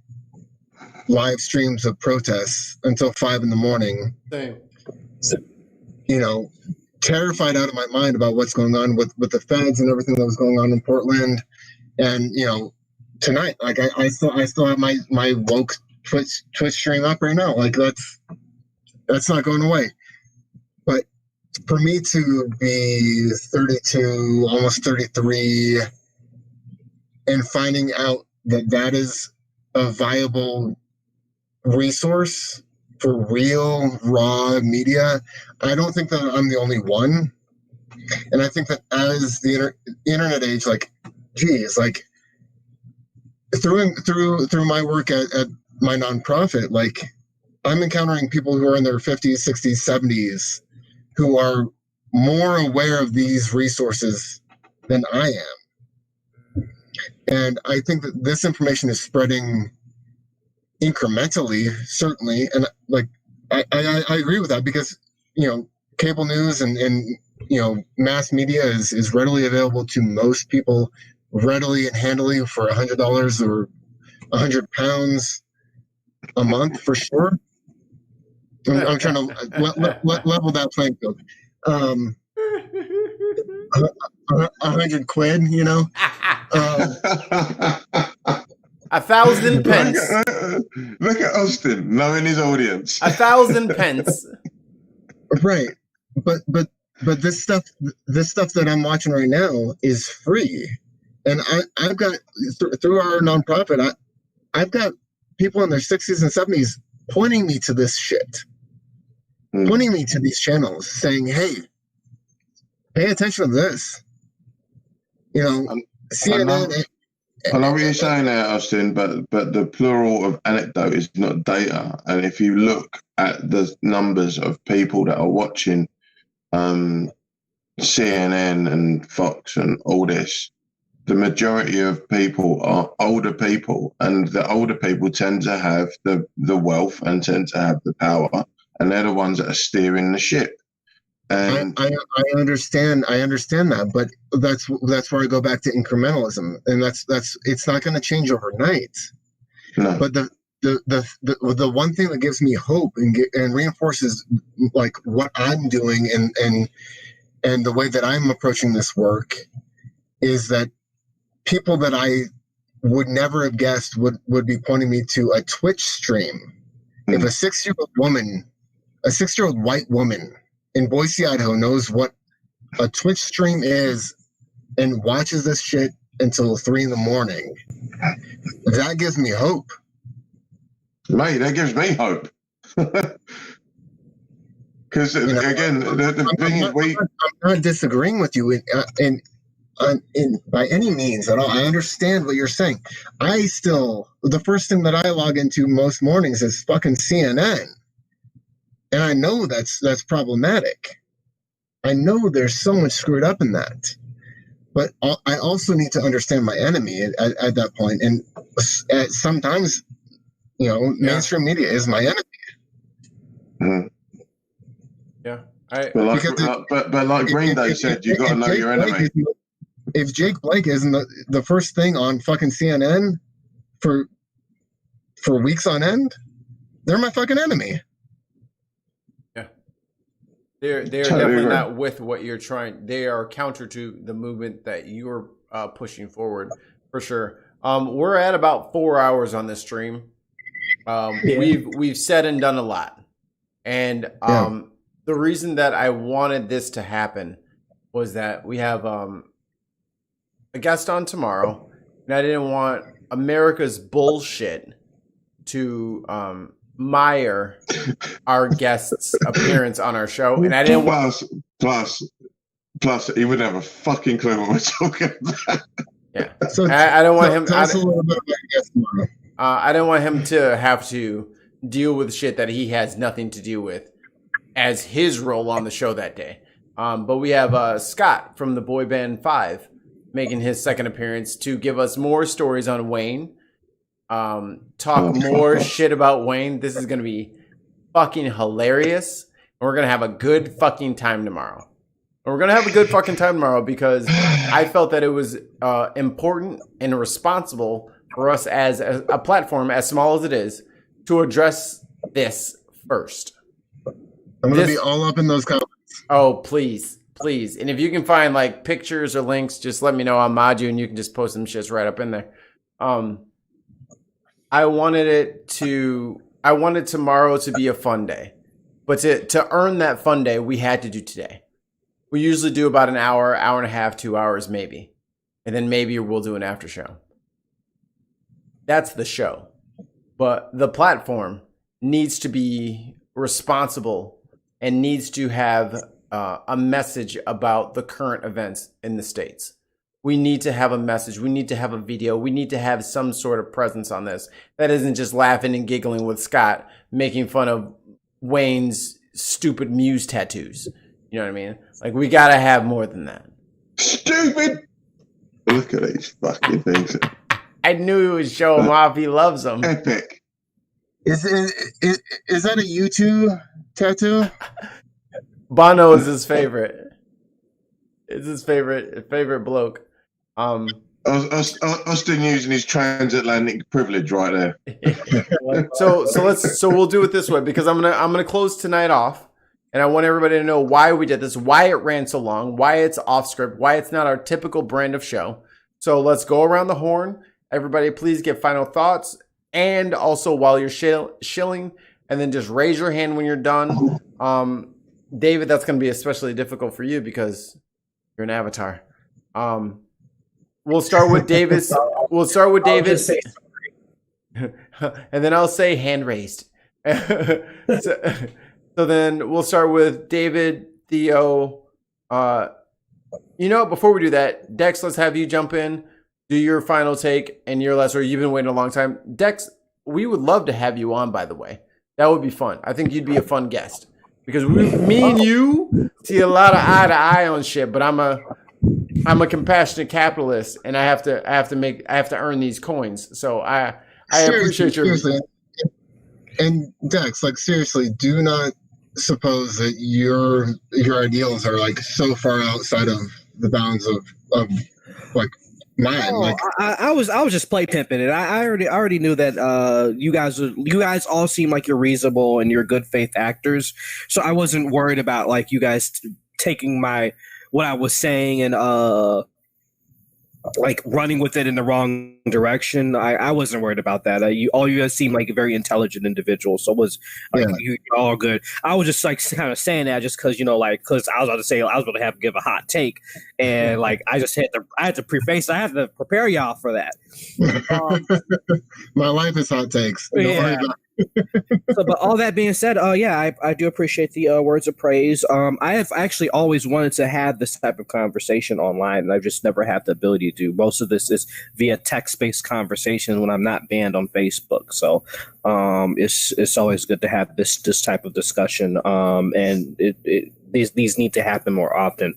live streams of protests until 5 a.m. Same. So, terrified out of my mind about what's going on with the feds and everything that was going on in Portland. And tonight, like I still have my woke Twitch stream up right now. Like that's not going away. But for me to be 32, almost 33, and finding out that is a viable resource for real raw media, I don't think that I'm the only one. And I think that as the internet age, through my work at my nonprofit, I'm encountering people who are in their 50s, 60s, 70s who are more aware of these resources than I am. And I think that this information is spreading incrementally, certainly. And I agree with that because, cable news and mass media is readily available to most people readily and handily for $100 or £100 a month for sure. I'm trying to level that playing field. 100 quid, 1,000 pence. Look at Austin knowing his audience. 1,000 pence. Right, but this stuff that I'm watching right now is free, and I've got through our nonprofit, I've got people in their 60s and 70s pointing me to this shit, pointing me to these channels, saying, "Hey, pay attention to this." CNN I know what you're saying there, Austin, but the plural of anecdote is not data. And if you look at the numbers of people that are watching CNN and Fox and all this, the majority of people are older people, and the older people tend to have the wealth and tend to have the power, and they're the ones that are steering the ship. And I understand that, but that's where I go back to incrementalism, and that's it's not going to change overnight. No. But the one thing that gives me hope and reinforces like what I'm doing and the way that I'm approaching this work is that people that I would never have guessed would be pointing me to a Twitch stream. If a 6-year-old white woman in Boise, Idaho knows what a Twitch stream is and watches this shit until 3 a.m, that gives me hope. Mate, that gives me hope. Because again, the thing is, I'm not disagreeing with you in by any means at all. I understand what you're saying. The first thing that I log into most mornings is fucking CNN. And I know that's problematic. I know there's so much screwed up in that. But I also need to understand my enemy at that point. And sometimes, mainstream media is my enemy. Mm-hmm. Yeah. But like Green Day said, you got to know your enemy. If Jake Blake isn't the first thing on fucking CNN for weeks on end, they're my fucking enemy. They're definitely not with what you're trying. They are counter to the movement that you're pushing forward, for sure. We're at about 4 hours on this stream. We've said and done a lot, and the reason that I wanted this to happen was that we have a guest on tomorrow, and I didn't want America's bullshit to mire our guest's appearance on our show, and I didn't want. Plus, he would have a fucking clue what we're talking about. Yeah, so I don't want him. Tell us a little bit about your guest tomorrow. I don't want him to have to deal with shit that he has nothing to do with as his role on the show that day. But we have Scott from the boy band 5 making his second appearance to give us more stories on Wayne. Talk more shit about Wayne. This is going to be fucking hilarious. And we're going to have a good fucking time tomorrow. And we're going to have a good fucking time tomorrow because I felt that it was important and responsible for us as a platform, as small as it is, to address this first. I'm going to be all up in those comments. Oh, please. Please. And if you can find like pictures or links, just let me know. I'll mod you and you can just post some shits right up in there. I wanted tomorrow to be a fun day, but to earn that fun day, we had to do today. We usually do about an hour, hour and a half, 2 hours, maybe. And then maybe we'll do an after show. That's the show. But the platform needs to be responsible and needs to have a message about the current events in the States. We need to have a message. We need to have a video. We need to have some sort of presence on this. That isn't just laughing and giggling with Scott, making fun of Wayne's stupid Muse tattoos. You know what I mean? Like, we got to have more than that. Stupid! Look at these fucking things. I knew he would show him off. He loves them. Epic. Is that a U2 tattoo? Bono is his favorite. It's his favorite bloke. Austin using his transatlantic privilege right there. So we'll do it this way because I'm gonna close tonight off, and I want everybody to know why we did this, why it ran so long, why it's off script, why it's not our typical brand of show. So let's go around the horn. Everybody, please give final thoughts, and also while you're shilling, and then just raise your hand when you're done. David, that's going to be especially difficult for you because you're an avatar. We'll start with Davis. We'll start with David. And then I'll say hand raised. So then we'll start with David, Theo. Before we do that, Dex, let's have you jump in. do your final take and your last word. You've been waiting a long time. Dex, we would love to have you on, by the way. That would be fun. I think you'd be a fun guest. Because me and you see a lot of eye to eye on shit, but I'm a compassionate capitalist, and I have to earn these coins. So I appreciate your. Seriously. And Dex, like seriously, do not suppose that your ideals are like so far outside of the bounds of like mine. Like I was just play pimping it. I already knew that you guys all seem like you're reasonable and you're good faith actors. So I wasn't worried about like you guys taking what I was saying and like running with it in the wrong direction. I wasn't worried about that. All you guys seem like a very intelligent individual. So it was like you're all good. I was just like kind of saying that just because because I was about to say I was going to give a hot take, and like I had to prepare y'all for that. My life is hot takes. Yeah. So, but all that being said, I do appreciate the words of praise. I have actually always wanted to have this type of conversation online, and I've just never had the ability to do. Most of this is via text-based conversations when I'm not banned on Facebook. So, it's always good to have this type of discussion. And these need to happen more often.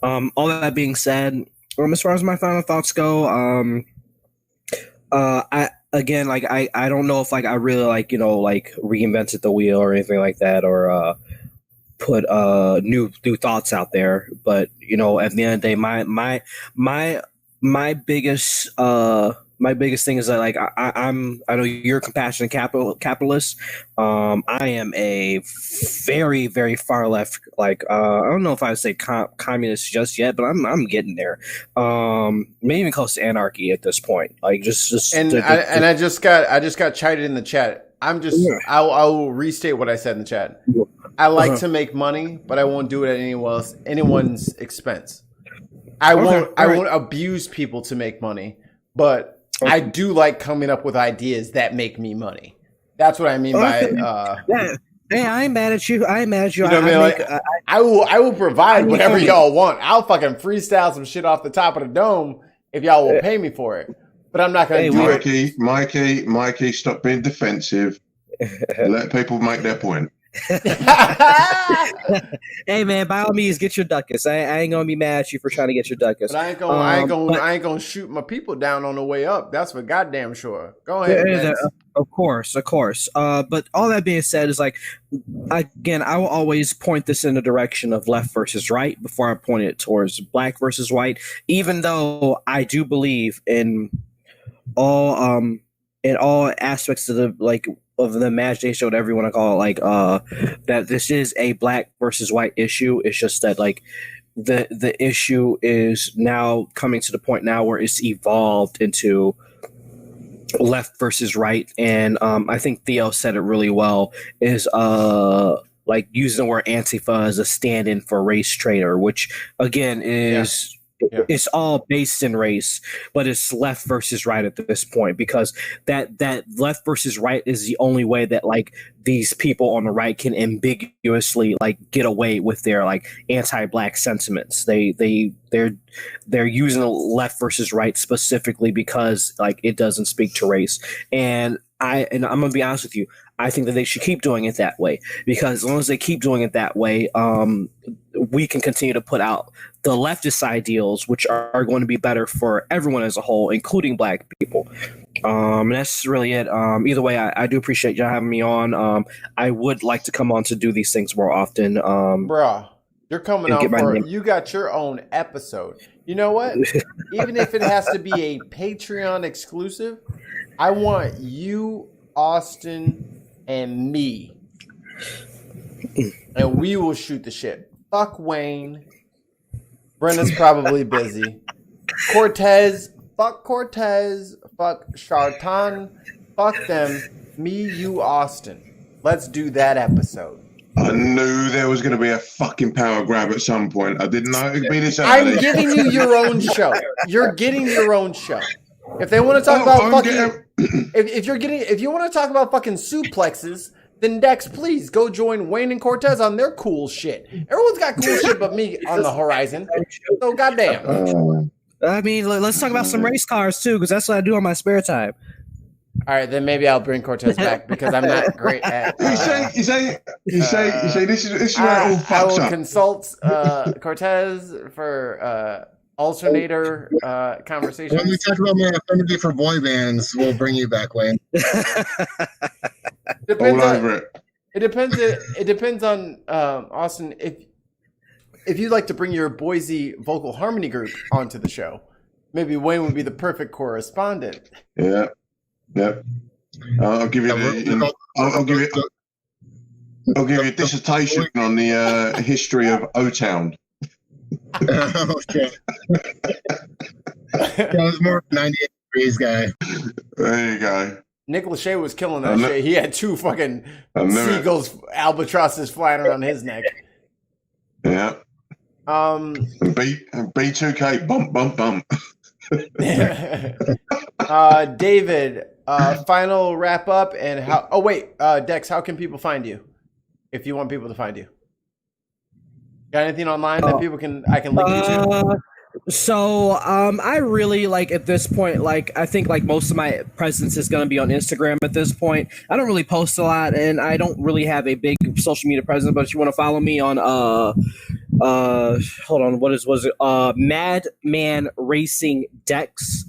All that being said, as far as my final thoughts go, I don't know if like I really like reinvented the wheel or anything like that, or put new thoughts out there. But at the end of the day, my biggest thing is that like I know you're a compassionate capitalist. I am a very, very far left. Like I don't know if I would say communist just yet, but I'm getting there. Maybe even close to anarchy at this point. Like I just got chided in the chat. I will restate what I said in the chat. I like to make money, but I won't do it at anyone's expense. I won't abuse people to make money, but I do like coming up with ideas that make me money. That's what I mean by. Hey, I ain't mad at you. I ain't mad at you. You know what I mean? I will provide whatever y'all want. I'll fucking freestyle some shit off the top of the dome if y'all will pay me for it. But I'm not going to do it. Mikey, stop being defensive. Let people make their point. Hey man, by all means, get your ducats. I ain't gonna be mad at you for trying to get your ducats. But I ain't gonna shoot my people down on the way up. That's for goddamn sure. Go ahead. Of course. But all that being said is like, again, I will always point this in the direction of left versus right before I point it towards black versus white. Even though I do believe in all aspects of the imagination, whatever you want to call it, like that this is a black versus white issue. It's just that like the issue is now coming to the point now where it's evolved into left versus right. And I think Theo said it really well, is like using the word Antifa as a stand-in for race traitor, which again is it's all based in race, but it's left versus right at this point, because that left versus right is the only way that like these people on the right can ambiguously like get away with their like anti-black sentiments. They're using left versus right specifically because like it doesn't speak to race. And I'm gonna be honest with you, I think that they should keep doing it that way, because as long as they keep doing it that way, we can continue to put out the leftist ideals, which are going to be better for everyone as a whole, including black people. And that's really it. Either way, I do appreciate y'all having me on. I would like to come on to do these things more often. Bruh, you're coming on you got your own episode. You know what? Even if it has to be a Patreon exclusive, I want you, Austin, and me. And we will shoot the shit. Fuck Wayne. Brenda's probably busy. Cortez. Fuck Chartan. Fuck them. Me, you, Austin. Let's do that episode. I knew there was going to be a fucking power grab at some point. I didn't know it would be this early. I'm giving you your own show. You're getting your own show. If they want to talk about fucking... If you want to talk about fucking suplexes, then Dex, please go join Wayne and Cortez on their cool shit. Everyone's got cool shit but me on the horizon. So goddamn. I mean, let's talk about some race cars too, because that's what I do on my spare time. All right, then maybe I'll bring Cortez back because I'm not great at. You say this is where it all fucks I will up. consult Cortez for alternator conversations. When we talk about my affinity for boy bands, we'll bring you back, Wayne. Depends All on, over it. It depends. It depends on Austin. If you'd like to bring your Boise vocal harmony group onto the show, maybe Wayne would be the perfect correspondent. Yeah. Yep. I'll give you. I'll give you. I'll give you a dissertation on the history of O-Town. Okay. That was more 98 degrees guy. There you go. Nick Lachey was killing that shit. He had 2 fucking seagulls, albatrosses flying around his neck. Yeah. B2K bump bump bump. David, final wrap up and how? Oh wait, Dex, how can people find you? If you want people to find you, got anything online that people I can link you to? So I really at this point, I think most of my presence is going to be on Instagram at this point. I don't really post a lot and I don't really have a big social media presence, but if you want to follow me on hold on, was it Madman Racing Dex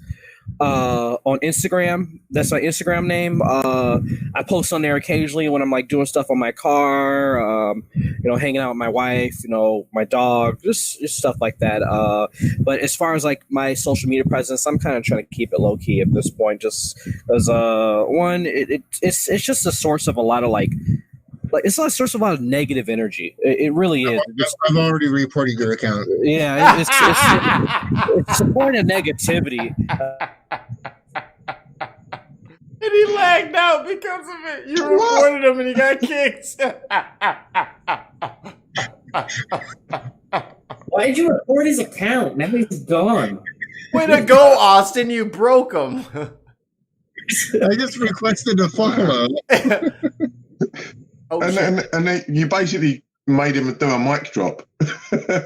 on Instagram. That's my Instagram name. I post on there occasionally when I'm doing stuff on my car, hanging out with my wife, my dog, just stuff like that. But as far as my social media presence, I'm kind of trying to keep it low key at this point, just because one, it's just a source of a lot of it's a source of a lot of negative energy. It really is. I've already reported your account. Yeah, it's supporting negativity. And he lagged out because of it. You reported him and he got kicked. Why did you report his account? Now he's gone. Way to go, Austin. You broke him. I just requested a follow. And then you basically made him do a mic drop. I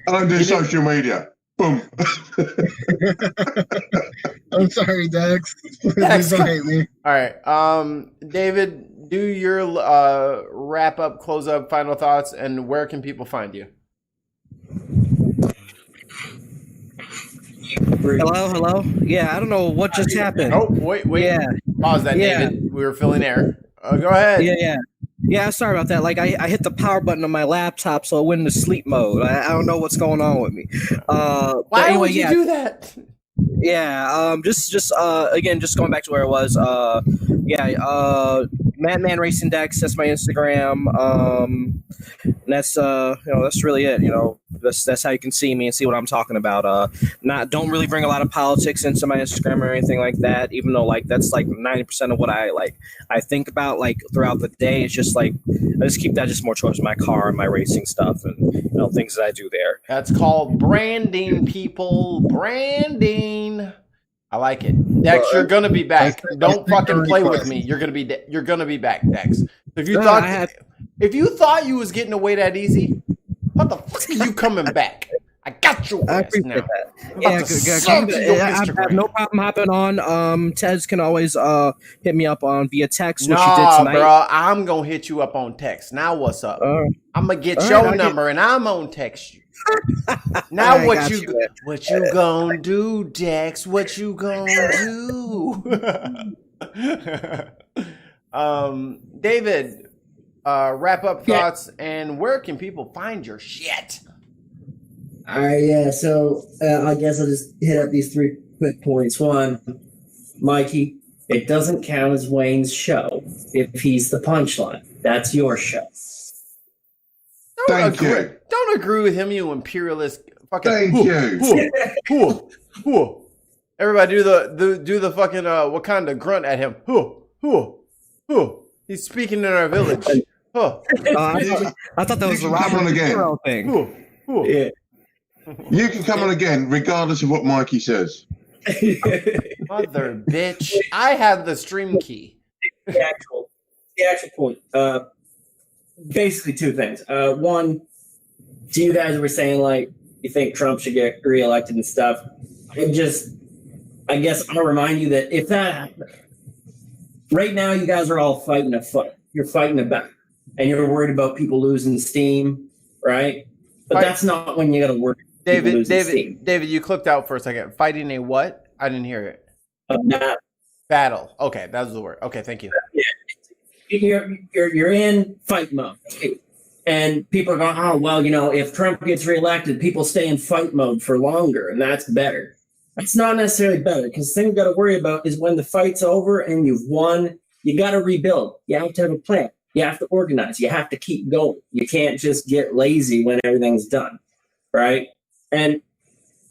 don't do social media. Boom. I'm sorry, Dex. Please don't hate me. All right. David, do your wrap up, close up, final thoughts, and where can people find you? Hello? Yeah, I don't know what just happened. Oh, wait. Yeah. Pause that, David. We were filling air. Go ahead. Yeah, sorry about that. I hit the power button on my laptop, so it went into sleep mode. I don't know what's going on with me. Why would you do that? Yeah, just again, just going back to where it was. Madman Racing Dex. That's my Instagram. And that's that's really it. That's how you can see me and see what I'm talking about. Don't really bring a lot of politics into my Instagram or anything like that. Even though that's 90% of what I think about throughout the day. It's just I just keep that just more towards my car and my racing stuff and things that I do there. That's called branding, people. Branding. I like it. Dex, you're gonna be back. Don't fucking play with me. You're gonna be back, Dex. If you thought you was getting away that easy, what the fuck are you coming back? I got your ass now. I have no problem hopping on. Tez can always hit me up via text, which you did tonight. Bro, I'm gonna hit you up on text. Now what's up? I'm gonna get your number and I'm on text you. Now what you gonna do, Dex? What you gonna do? David, wrap up thoughts and where can people find your shit? All right, yeah. So I guess I'll just hit up these 3 quick points. One, Mikey, it doesn't count as Wayne's show if he's the punchline. That's your show. Thank you. Don't agree with him, you imperialist fucking. Thank you. Everybody do the fucking Wakanda grunt at him. He's speaking in our village. I thought that was a Robert again thing. Yeah. You can come on again, regardless of what Mikey says. Mother bitch! I have the stream key. The actual point. Basically 2 things. One, so you guys were saying you think Trump should get reelected and stuff. I guess I'll remind you that if that happened, right now you guys are all fighting a fight. You're fighting a battle, and you're worried about people losing steam, right? But that's not when you got to worry. David, you clicked out for a second. Fighting a what? I didn't hear it. A battle. Okay, that was the word. Okay, thank you. Yeah. You're in fight mode, and people are going, oh well, if Trump gets reelected, people stay in fight mode for longer, and that's better. That's not necessarily better, because the thing you got to worry about is when the fight's over and you've won, you got to rebuild. You have to have a plan. You have to organize. You have to keep going. You can't just get lazy when everything's done, right? And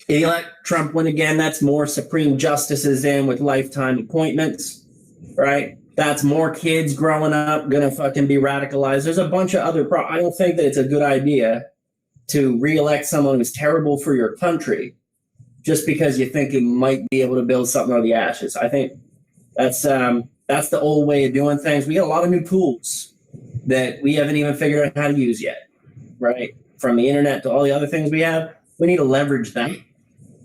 if you let Trump win again, that's more Supreme Justices in with lifetime appointments, right? That's more kids growing up going to fucking be radicalized. There's a bunch of other I don't think that it's a good idea to reelect someone who's terrible for your country just because you think it might be able to build something out of the ashes. I think that's the old way of doing things. We got a lot of new tools that we haven't even figured out how to use yet, right? From the internet to all the other things we have, we need to leverage that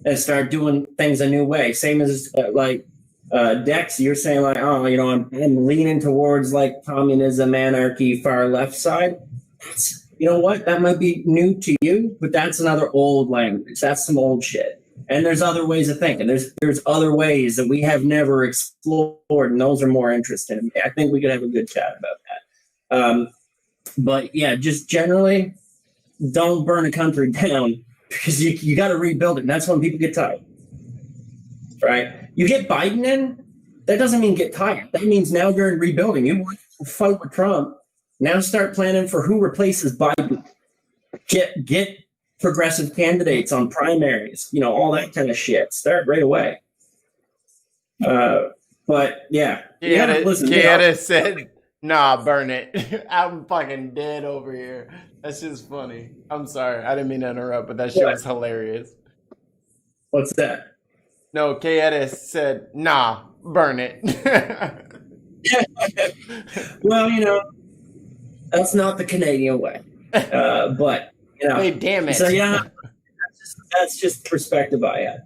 and start doing things a new way. Same as Dex, you're saying like, oh, I'm leaning towards like communism, anarchy, far left side. You know what? That might be new to you, but that's another old language. That's some old shit. And there's other ways of thinking. There's other ways that we have never explored, and those are more interesting. I think we could have a good chat about that. But yeah, just generally, don't burn a country down because you got to rebuild it. And that's when people get tired, right? You get Biden in, that doesn't mean get tired. That means now you're in rebuilding. You want to fight with Trump. Now start planning for who replaces Biden. Get progressive candidates on primaries, all that kind of shit. Start right away. But yeah. Kieta said, nah, burn it. I'm fucking dead over here. That's just funny. I'm sorry. I didn't mean to interrupt, but that shit was hilarious. What's that? No, Kieta said, nah, burn it. Well, that's not the Canadian way. But hey, damn it. So yeah, that's just the perspective I have.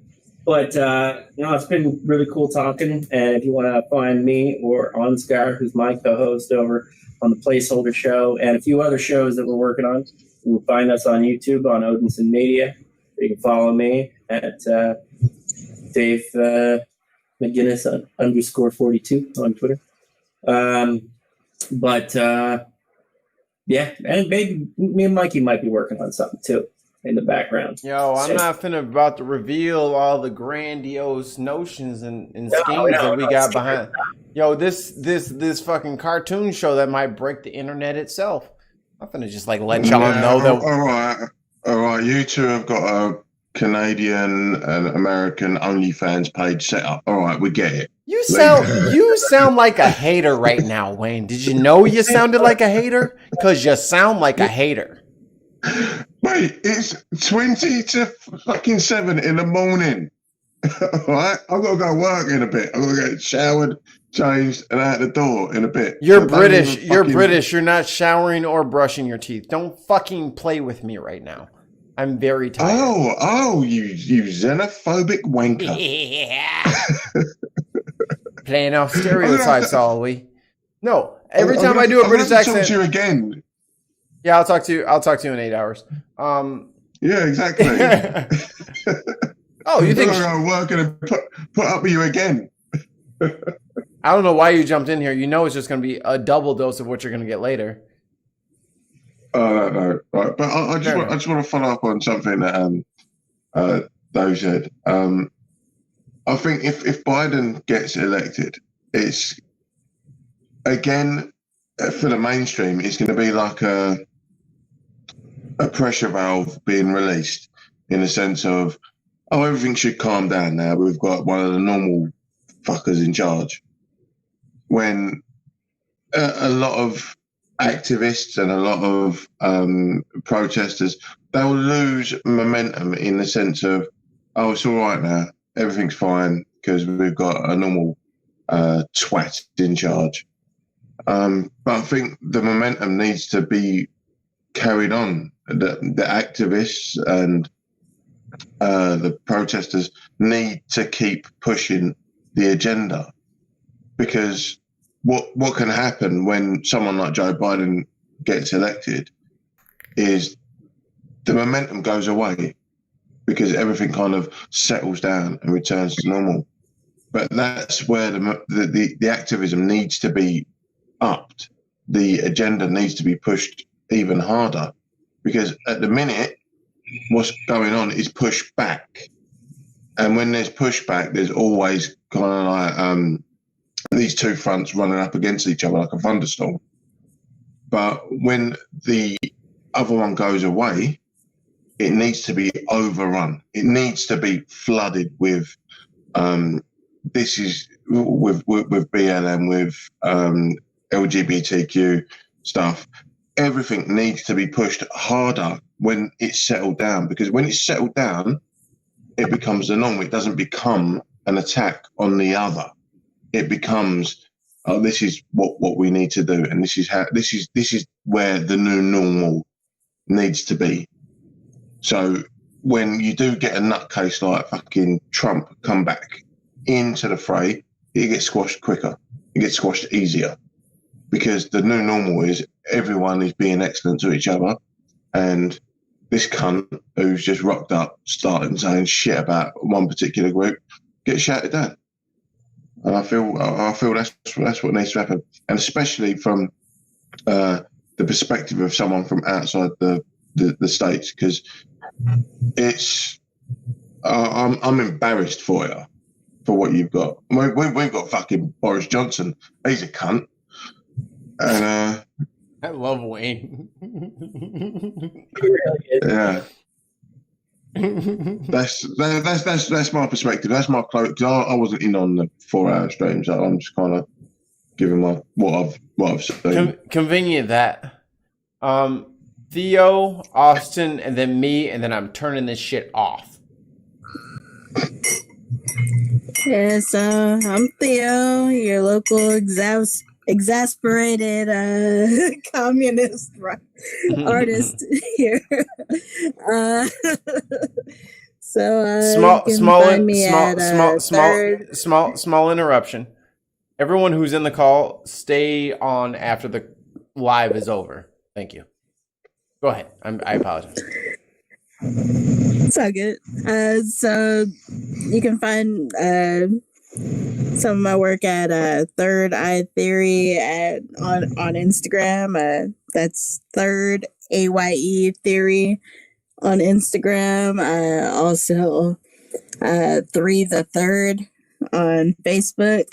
But it's been really cool talking. And if you want to find me or Ansgar, who's my co-host over on the Placeholder Show and a few other shows that we're working on, you can find us on YouTube on Odinson Media. You can follow me at Dave McGinnis _42 on Twitter. Yeah, and maybe me and Mikey might be working on something too in the background. Yo, I'm not about to reveal all the grandiose notions and schemes that we got behind. Yo, this fucking cartoon show that might break the internet itself. I'm finna just let y'all know that. All right. You two have got a Canadian and American OnlyFans page set up. All right, we get it. You sound like a hater right now, Wayne. Did you know you sounded like a hater? Because you sound like a hater. Mate, it's 20 to fucking 7 in the morning. All right? I've got to go work in a bit. I've got to get showered, changed, and out the door in a bit. You're British. You're British. You're not showering or brushing your teeth. Don't fucking play with me right now. I'm very tired. Oh, you xenophobic wanker. Yeah. Playing off stereotypes, are we? No. Every time I do a British accent. Talk to you again. Yeah, I'll talk to you in 8 hours. Yeah, exactly. Oh, you think I'm working and put up with you again? I don't know why you jumped in here. You know it's just going to be a double dose of what you're going to get later. No. Right. But I just want to follow up on something that Dave said. I think if Biden gets elected, it's again for the mainstream, it's going to be like a pressure valve being released in the sense of, oh, everything should calm down now. We've got one of the normal fuckers in charge. When a lot of activists and a lot of protesters, they'll lose momentum in the sense of, oh, it's all right now. Everything's fine because we've got a normal twat in charge. But I think the momentum needs to be carried on. The activists and the protesters need to keep pushing the agenda, because what can happen when someone like Joe Biden gets elected is the momentum goes away because everything kind of settles down and returns to normal. But that's where the activism needs to be upped. The agenda needs to be pushed even harder, because at the minute, what's going on is pushback. And when there's pushback, there's always kind of like these two fronts running up against each other like a thunderstorm. But when the other one goes away, it needs to be overrun. It needs to be flooded with this is with BLM, with LGBTQ stuff. Everything needs to be pushed harder when it's settled down, because when it's settled down, it becomes the norm. It doesn't become an attack on the other. It becomes, oh, this is what we need to do, and this is where the new normal needs to be. So when you do get a nutcase like fucking Trump come back into the fray, it gets squashed quicker. It gets squashed easier, because the new normal is everyone is being excellent to each other, and this cunt who's just rocked up, starting saying shit about one particular group, gets shouted down. And I feel that's what needs to happen, and especially from the perspective of someone from outside the States, because it's I'm embarrassed for you for what you've got. We've got fucking Boris Johnson. He's a cunt, and I love Wayne. Yeah. That's my perspective. That's my close, because I wasn't in on the 4-hour stream, so I'm just kind of giving my what I've seen. Convenient that. Theo, Austin, and then me, and then I'm turning this shit off. Yeah, so I'm Theo, your local exasperated communist artist here. Small interruption. Everyone who's in the call, stay on after the live is over. Thank you. Go ahead. I apologize. It's all good. So you can find some of my work at Third Eye Theory on Instagram. That's Third AYE Theory on Instagram. Also 3 the Third on Facebook.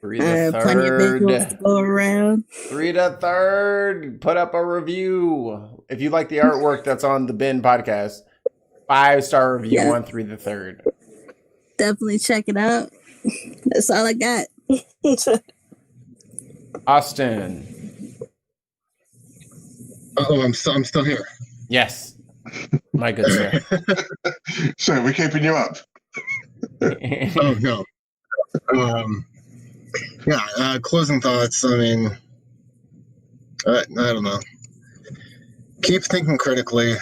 3 the Third. Plenty of visuals to go around. 3 the Third. Put up a review. If you like the artwork that's on the Bin podcast, 5-star review on 3 the Third. Definitely check it out. That's all I got. Austin. Oh, I'm still here. Yes. My good sir. So we're keeping you up. Oh no. Closing thoughts. I mean, I don't know. Keep thinking critically.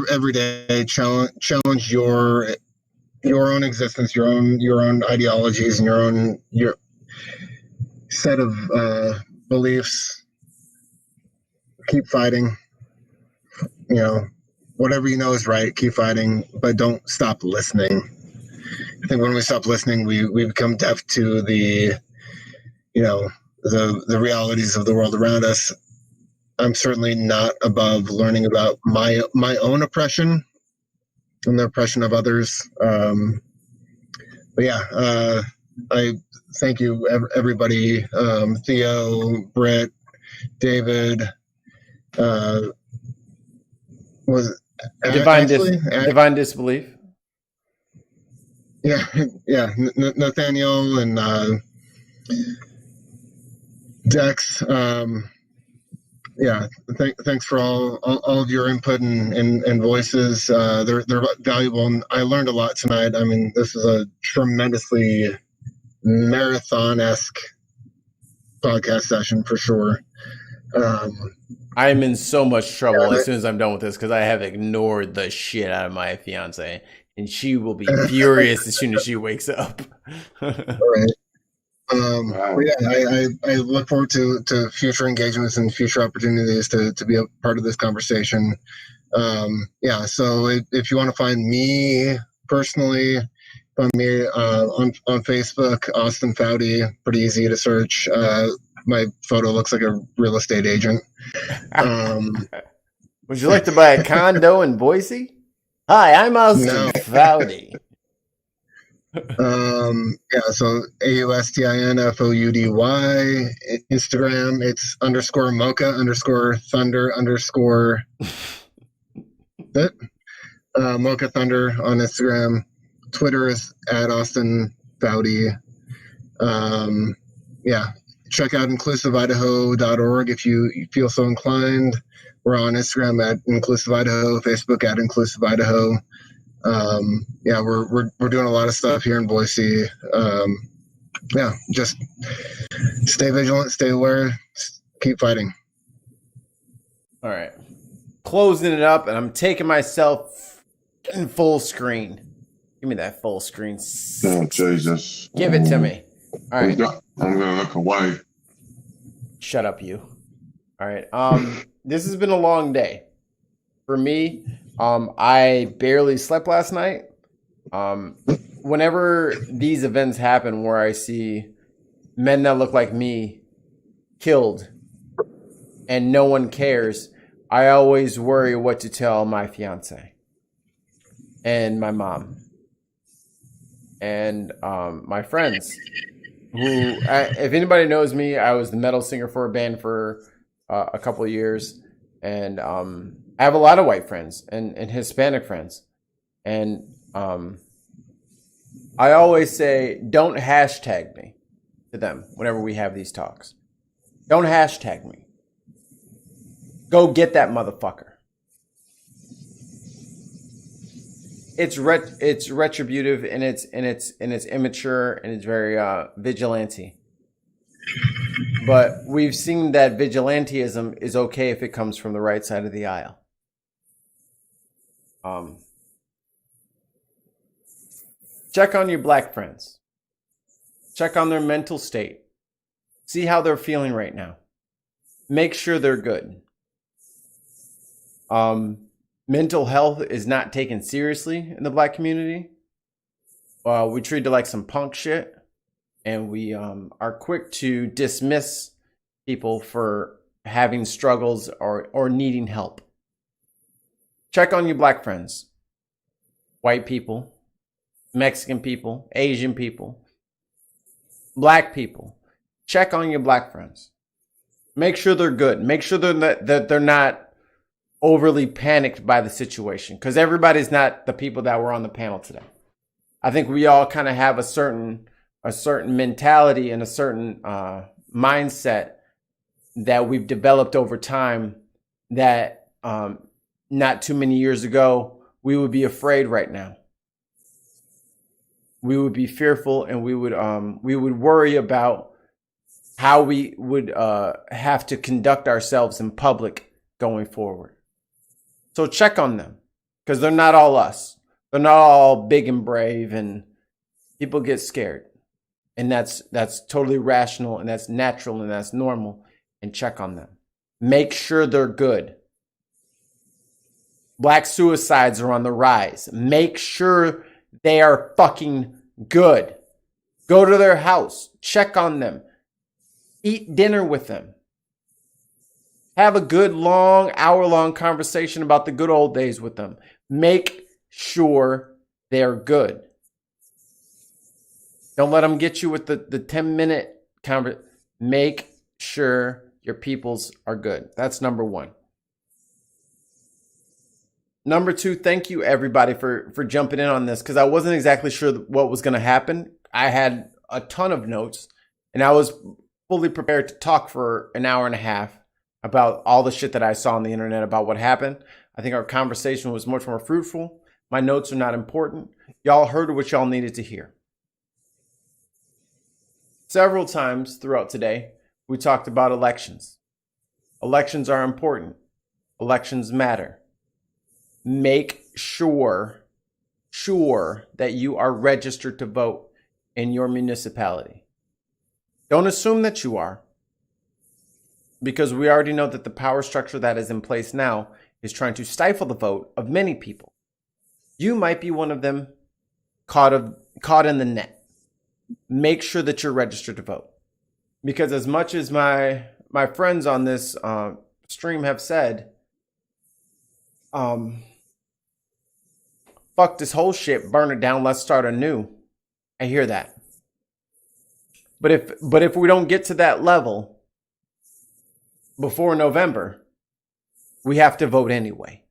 Every day challenge your own existence, your own ideologies, and your set of beliefs. Keep fighting. Whatever you know is right. Keep fighting, but don't stop listening. I think when we stop listening, we become deaf to the realities of the world around us. I'm certainly not above learning about my own oppression and the oppression of others. I thank you, everybody. Theo, Britt, David. Was Divine Disbelief. Yeah. Nathaniel and Dex. Thanks for all of your input and voices. They're valuable, and I learned a lot tonight. I mean, this is a tremendously marathon-esque podcast session for sure. I'm in so much trouble Yeah, as soon as I'm done with this because I have ignored the shit out of my fiance, and she will be furious as soon as she wakes up. all right. But yeah, I look forward to future engagements and future opportunities to be a part of this conversation. Yeah, so if you want to find me personally, find me on Facebook, Austin Foudy, pretty easy to search. My photo looks like a real estate agent. Would you like to buy a condo in Boise? Hi, I'm Austin Foudy. Yeah, so AUSTINFOUDY. Instagram, it's _ mocha _ thunder _ that. Mocha Thunder on Instagram. Twitter is at Austin Foudy. Yeah, check out inclusiveidaho.org if you feel so inclined. We're on Instagram at Inclusive Idaho, Facebook at Inclusive Idaho. Yeah, we're doing a lot of stuff here in Boise. Yeah, just stay vigilant, stay aware, keep fighting. All right. Closing it up, and I'm taking myself in full screen. Give me that full screen. Oh, Jesus. Give it to me. All right. I'm going to look away. Shut up, you. All right. This has been a long day. For me, I barely slept last night. Whenever these events happen where I see men that look like me killed and no one cares, I always worry what to tell my fiance and my mom and my friends who, if anybody knows me, I was the metal singer for a band for a couple of years. And I have a lot of white friends and Hispanic friends. And I always say, don't hashtag me to them whenever we have these talks. Don't hashtag me. Go get that motherfucker. It's retributive and it's immature and it's very vigilante. But we've seen that vigilantism is okay if it comes from the right side of the aisle. Check on your black friends. Check on their mental state. See how they're feeling right now. Make sure they're good. Mental health is not taken seriously in the black community. We treat it like some punk shit. And we are quick to dismiss people for having struggles or needing help. Check on your black friends. White people, Mexican people, Asian people, black people. Check on your black friends. Make sure they're good. Make sure that they're not overly panicked by the situation, because everybody's not the people that were on the panel today. I think we all kind of have a certain mentality and a certain mindset that we've developed over time that not too many years ago we would be afraid right now. We would be fearful, and we would worry about how we would have to conduct ourselves in public going forward. So check on them, because they're not all us. They're not all big and brave, and people get scared. And that's totally rational, and that's natural, and that's normal. And check on them. Make sure they're good. Black suicides are on the rise. Make sure they are fucking good. Go to their house. Check on them. Eat dinner with them. Have a good long, hour-long conversation about the good old days with them. Make sure they're good. Don't let them get you with the 10-minute conversation. Make sure your peoples are good. That's number one. Number two, thank you everybody for jumping in on this, because I wasn't exactly sure what was going to happen. I had a ton of notes, and I was fully prepared to talk for an hour and a half about all the shit that I saw on the internet about what happened. I think our conversation was much more fruitful. My notes are not important. Y'all heard what y'all needed to hear. Several times throughout today, we talked about elections. Elections are important. Elections matter. Make sure that you are registered to vote in your municipality. Don't assume that you are, because we already know that the power structure that is in place now is trying to stifle the vote of many people. You might be one of them caught in the net. Make sure that you're registered to vote. Because as much as my friends on this stream have said, fuck this whole shit, burn it down, let's start anew. I hear that. But if we don't get to that level before November, we have to vote anyway.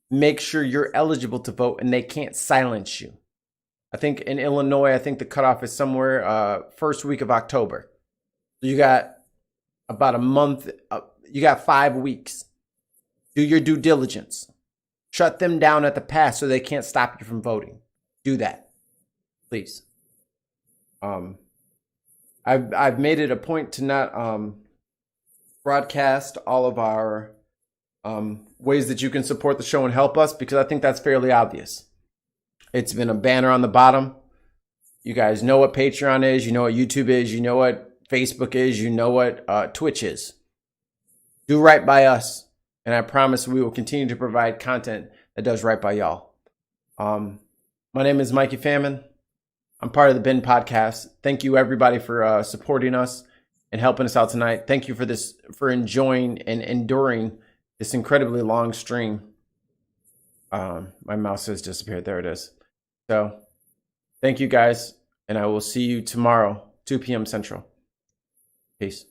Make sure you're eligible to vote and they can't silence you. I think in Illinois, the cutoff is somewhere first week of October. So you got about a month. You got 5 weeks. Do your due diligence. Shut them down at the pass so they can't stop you from voting. Do that, please. I've made it a point to not broadcast all of our ways that you can support the show and help us, because I think that's fairly obvious. It's been a banner on the bottom. You guys know what Patreon is. You know what YouTube is. You know what Facebook is. You know what Twitch is. Do right by us, and I promise we will continue to provide content that does right by y'all. My name is Mikey Famine. I'm part of the Bin Podcast. Thank you, everybody, for supporting us and helping us out tonight. Thank you for enjoying and enduring this incredibly long stream. My mouse has disappeared. There it is. So thank you, guys, and I will see you tomorrow, 2 p.m. Central. Peace.